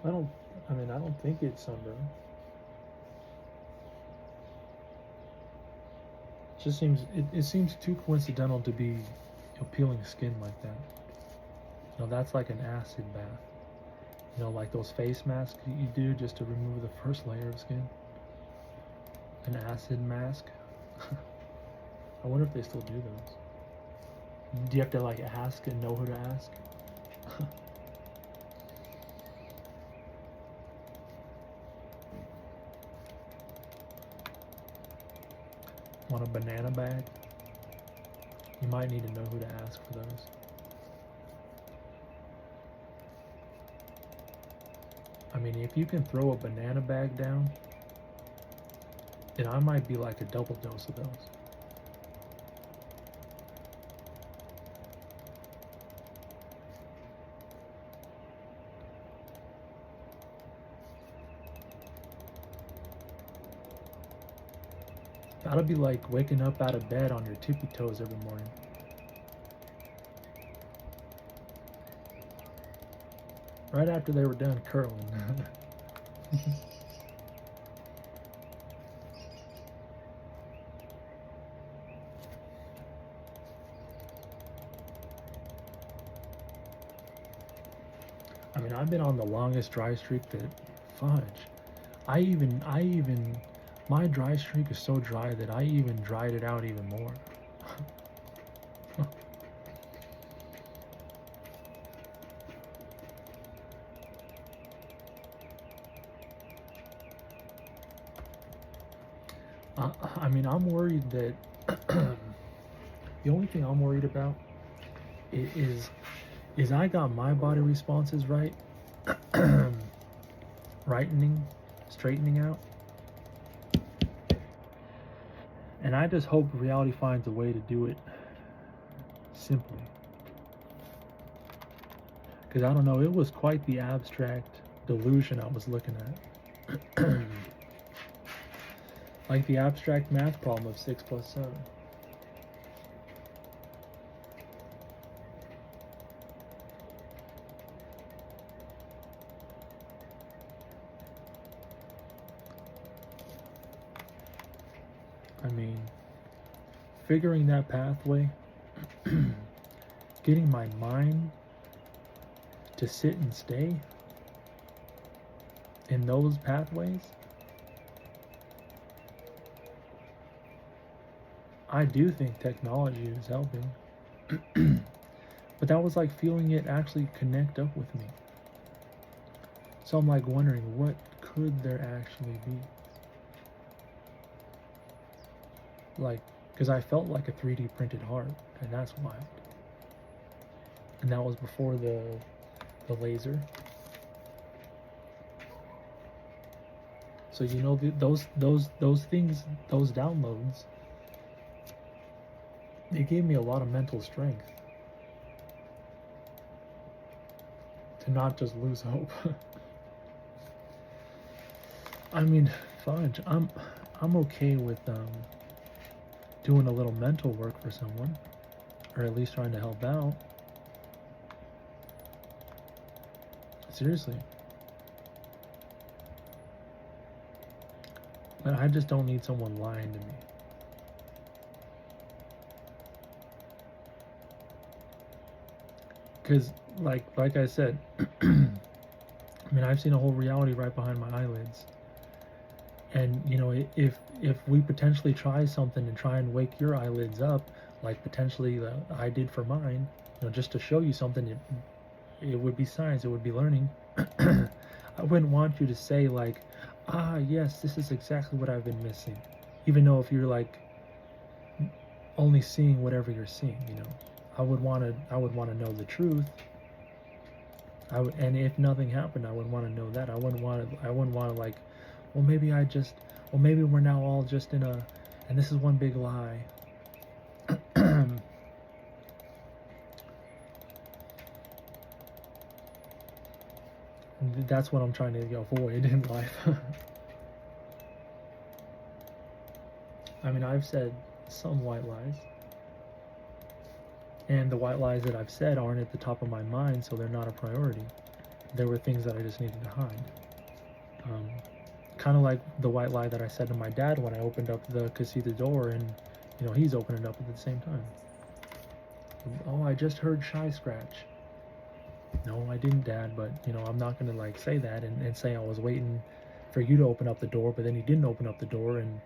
S1: I don't think it's sunburn. It just seems, it seems too coincidental to be peeling skin like that. You know, that's like an acid bath. You know, like those face masks you do just to remove the first layer of skin. An acid mask. I wonder if they still do those. Do you have to like ask and know who to ask? Want a banana bag? You might need to know who to ask for those. I mean, if you can throw a banana bag down, then I might be like a double dose of those. That'll be like waking up out of bed on your tippy toes every morning. Right after they were done curling. I mean, I've been on the longest dry streak that, fudge. My dry streak is so dry that I even dried it out even more. I mean, I'm worried that the only thing I'm worried about is I got my body responses right, straightening out, and I just hope reality finds a way to do it simply. Because I don't know, it was quite the abstract delusion I was looking at. Like the abstract math problem of 6 plus 7. I mean, figuring that pathway, getting my mind to sit and stay in those pathways, I do think technology is helping. But that was like feeling it actually connect up with me. So I'm like wondering, what could there actually be? Like, because I felt like a 3D printed heart, and that's wild. And that was before the laser. So you know, those things, those downloads, they gave me a lot of mental strength to not just lose hope. I mean, fudge, I'm okay with doing a little mental work for someone, or at least trying to help out. Seriously. But I just don't need someone lying to me. Because, like I said, I mean, I've seen a whole reality right behind my eyelids. And, you know, if we potentially try something and try and wake your eyelids up, like potentially I did for mine, you know, just to show you something, it would be science, it would be learning. I wouldn't want you to say like, ah, yes, this is exactly what I've been missing. Even though if you're like only seeing whatever you're seeing, you know, I would want to know the truth. And if nothing happened, I would want to know that. I wouldn't want to like, well, maybe we're now all just in a, and this is one big lie. That's what I'm trying to avoid in life. I mean, I've said some white lies. And the white lies that I've said aren't at the top of my mind, so they're not a priority. There were things that I just needed to hide. Kind of like the white lie that I said to my dad when I opened up the casita door, and you know, he's opening it up at the same time. Oh, I just heard Shy scratch. No, I didn't, Dad, but you know, I'm not gonna like say that and say I was waiting for you to open up the door, but then he didn't open up the door, and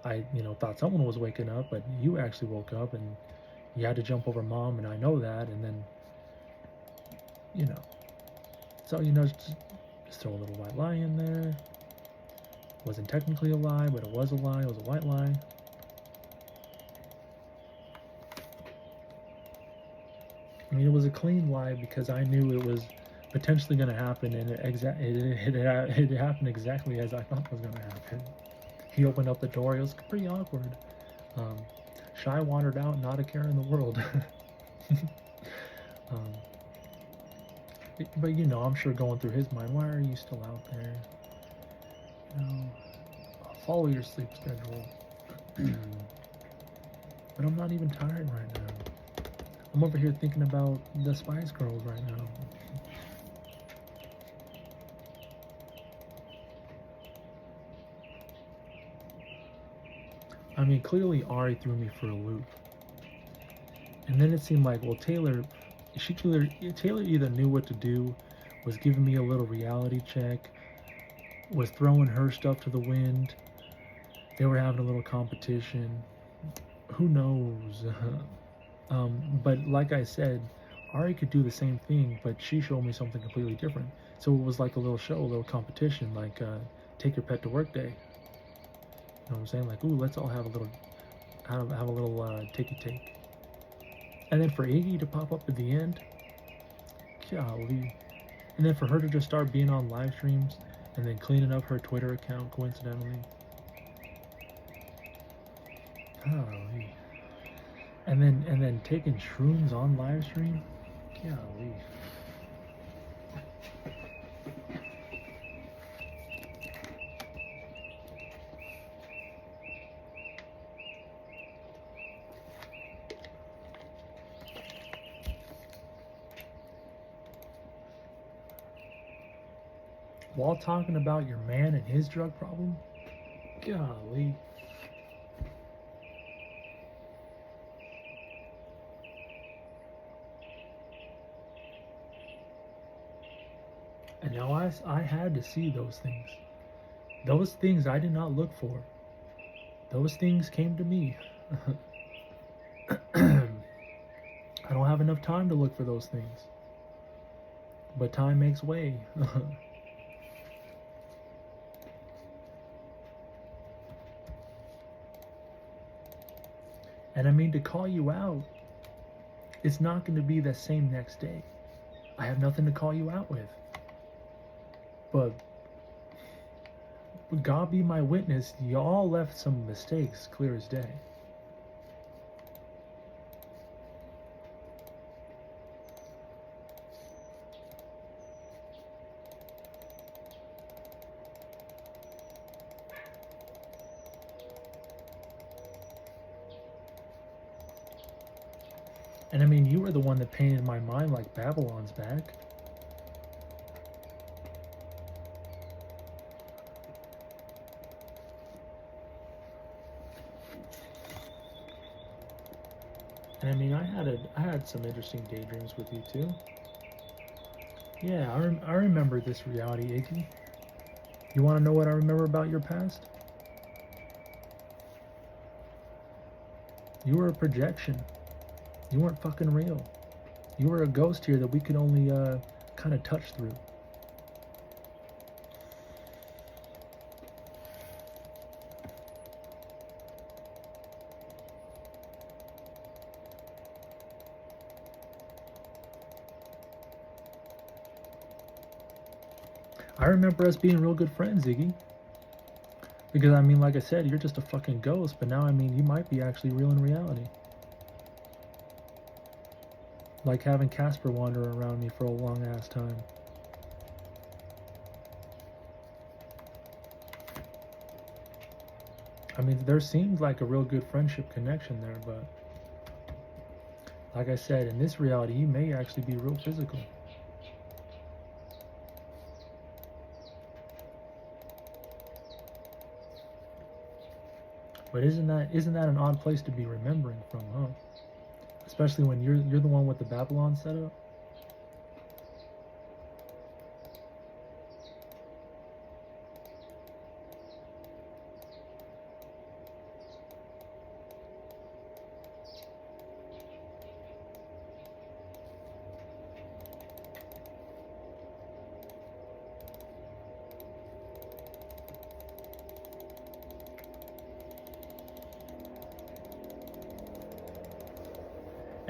S1: I, you know, thought someone was waking up, but you actually woke up, and You had to jump over mom, and I know that, and then, you know. So, just throw a little white lie in there. Wasn't technically a lie, but it was a lie. It was a white lie. I mean, it was a clean lie because I knew it was potentially going to happen, and it happened exactly as I thought it was going to happen. He opened up the door. It was pretty awkward. Shy wandered out, not a care in the world. But I'm sure going through his mind, why are you still out there? Follow your sleep schedule. But I'm not even tired right now. I'm over here thinking about the Spice Girls right now. I mean, clearly Ari threw me for a loop. And then it seemed like, well, Taylor either knew what to do, was giving me a little reality check, was throwing her stuff to the wind. They were having a little competition. Who knows? But like I said, Ari could do the same thing, but she showed me something completely different. So it was like a little show, a little competition, like take your pet to work day. You know what I'm saying? Like, ooh, let's all have a little take. And then for Iggy to pop up at the end, golly. And then for her to just start being on live streams and then cleaning up her Twitter account coincidentally. Golly. And then taking shrooms on live stream. Golly. While talking about your man and his drug problem? Golly. And now I had to see those things. Those things I did not look for. Those things came to me. I don't have enough time to look for those things. But time makes way. And I mean, to call you out, it's not going to be the same next day. I have nothing to call you out with. But God be my witness, y'all left some mistakes clear as day. And I mean, you were the one that painted my mind like Babylon's back. And I mean, I had some interesting daydreams with you too. Yeah, I remember this reality, Iggy. You want to know what I remember about your past? You were a projection. You weren't fucking real. You were a ghost here that we could only kind of touch through. I remember us being real good friends, Iggy. Because, I mean, like I said, you're just a fucking ghost, but now, I mean, you might be actually real in reality. Like having Casper wander around me for a long ass time. I mean, there seems like a real good friendship connection there, but like I said, in this reality, you may actually be real physical. But isn't that an odd place to be remembering from, huh? Especially when you're the one with the Babylon setup.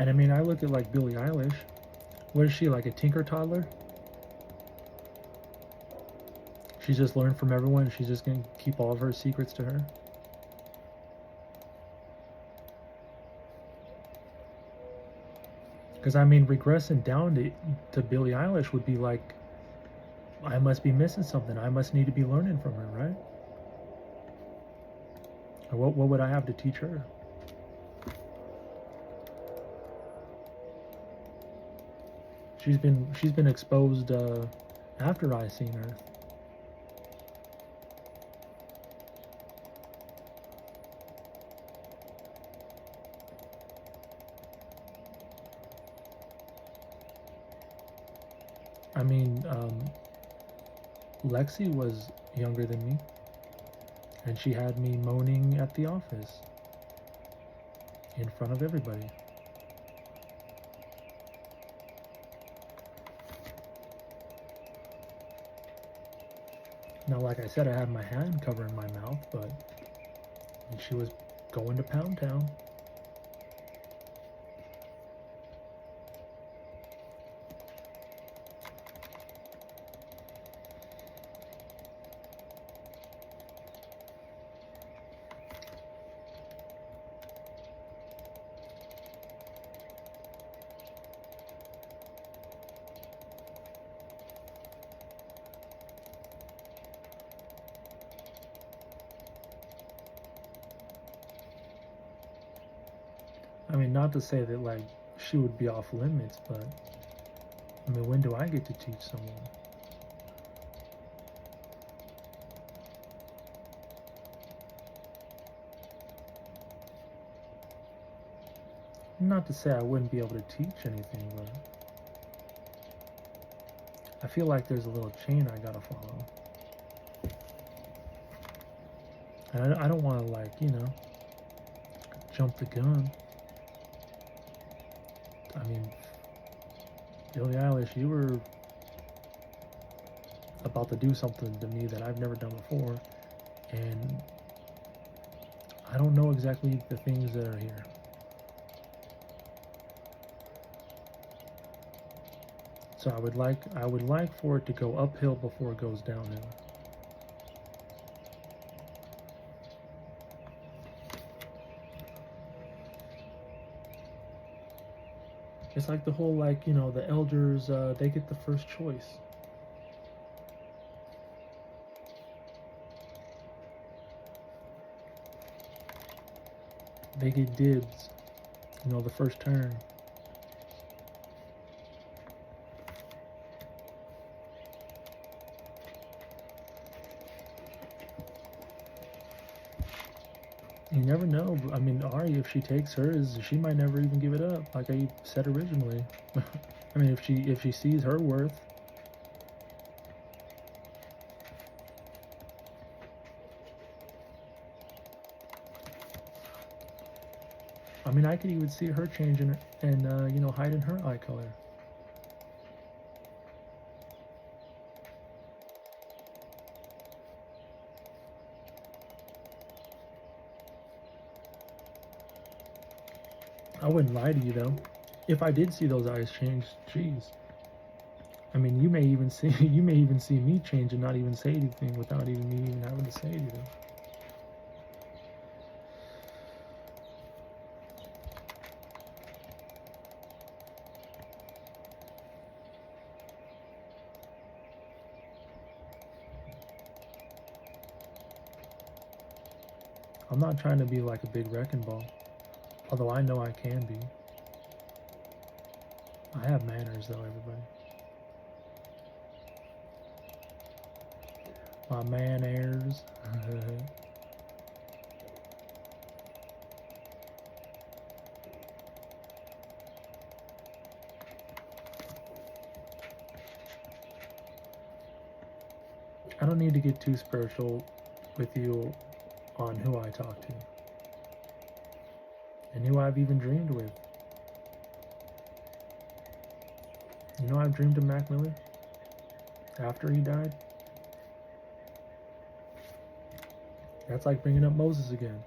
S1: And I mean, I look at like Billie Eilish. What is she, like a tinker toddler? She's just learned from everyone. She's just gonna keep all of her secrets to her. Because I mean, regressing down to Billie Eilish would be like, I must be missing something. I must need to be learning from her, right? Or what would I have to teach her? She's been exposed after I seen Earth. I mean, Lexi was younger than me, and she had me moaning at the office in front of everybody. Now, like I said, I had my hand covering my mouth, but she was going to Pound Town. I mean, not to say that like she would be off limits, but I mean, when do I get to teach someone? Not to say I wouldn't be able to teach anything, but I feel like there's a little chain I gotta follow. And I don't want to, like, you know, jump the gun. I mean, Billie Eilish, you were about to do something to me that I've never done before, and I don't know exactly the things that are here. So I would like for it to go uphill before it goes downhill. It's like the whole, like, you know, the elders, they get the first choice. They get dibs, you know, the first turn. You never know. I mean, Ari, if she takes hers, she might never even give it up, like I said originally. I mean, if she sees her worth. I mean, I could even see her changing and you know, hiding her eye color. I wouldn't lie to you though. If I did see those eyes change, geez. I mean, you may even see me change and not even say anything without even me even having to say anything. I'm not trying to be like a big wrecking ball, although I know I can be. I have manners though, everybody. My manners. I don't need to get too spiritual with you on who I talk to and who I've even dreamed with. You know, I've dreamed of Mac Miller after he died. That's like bringing up Moses again.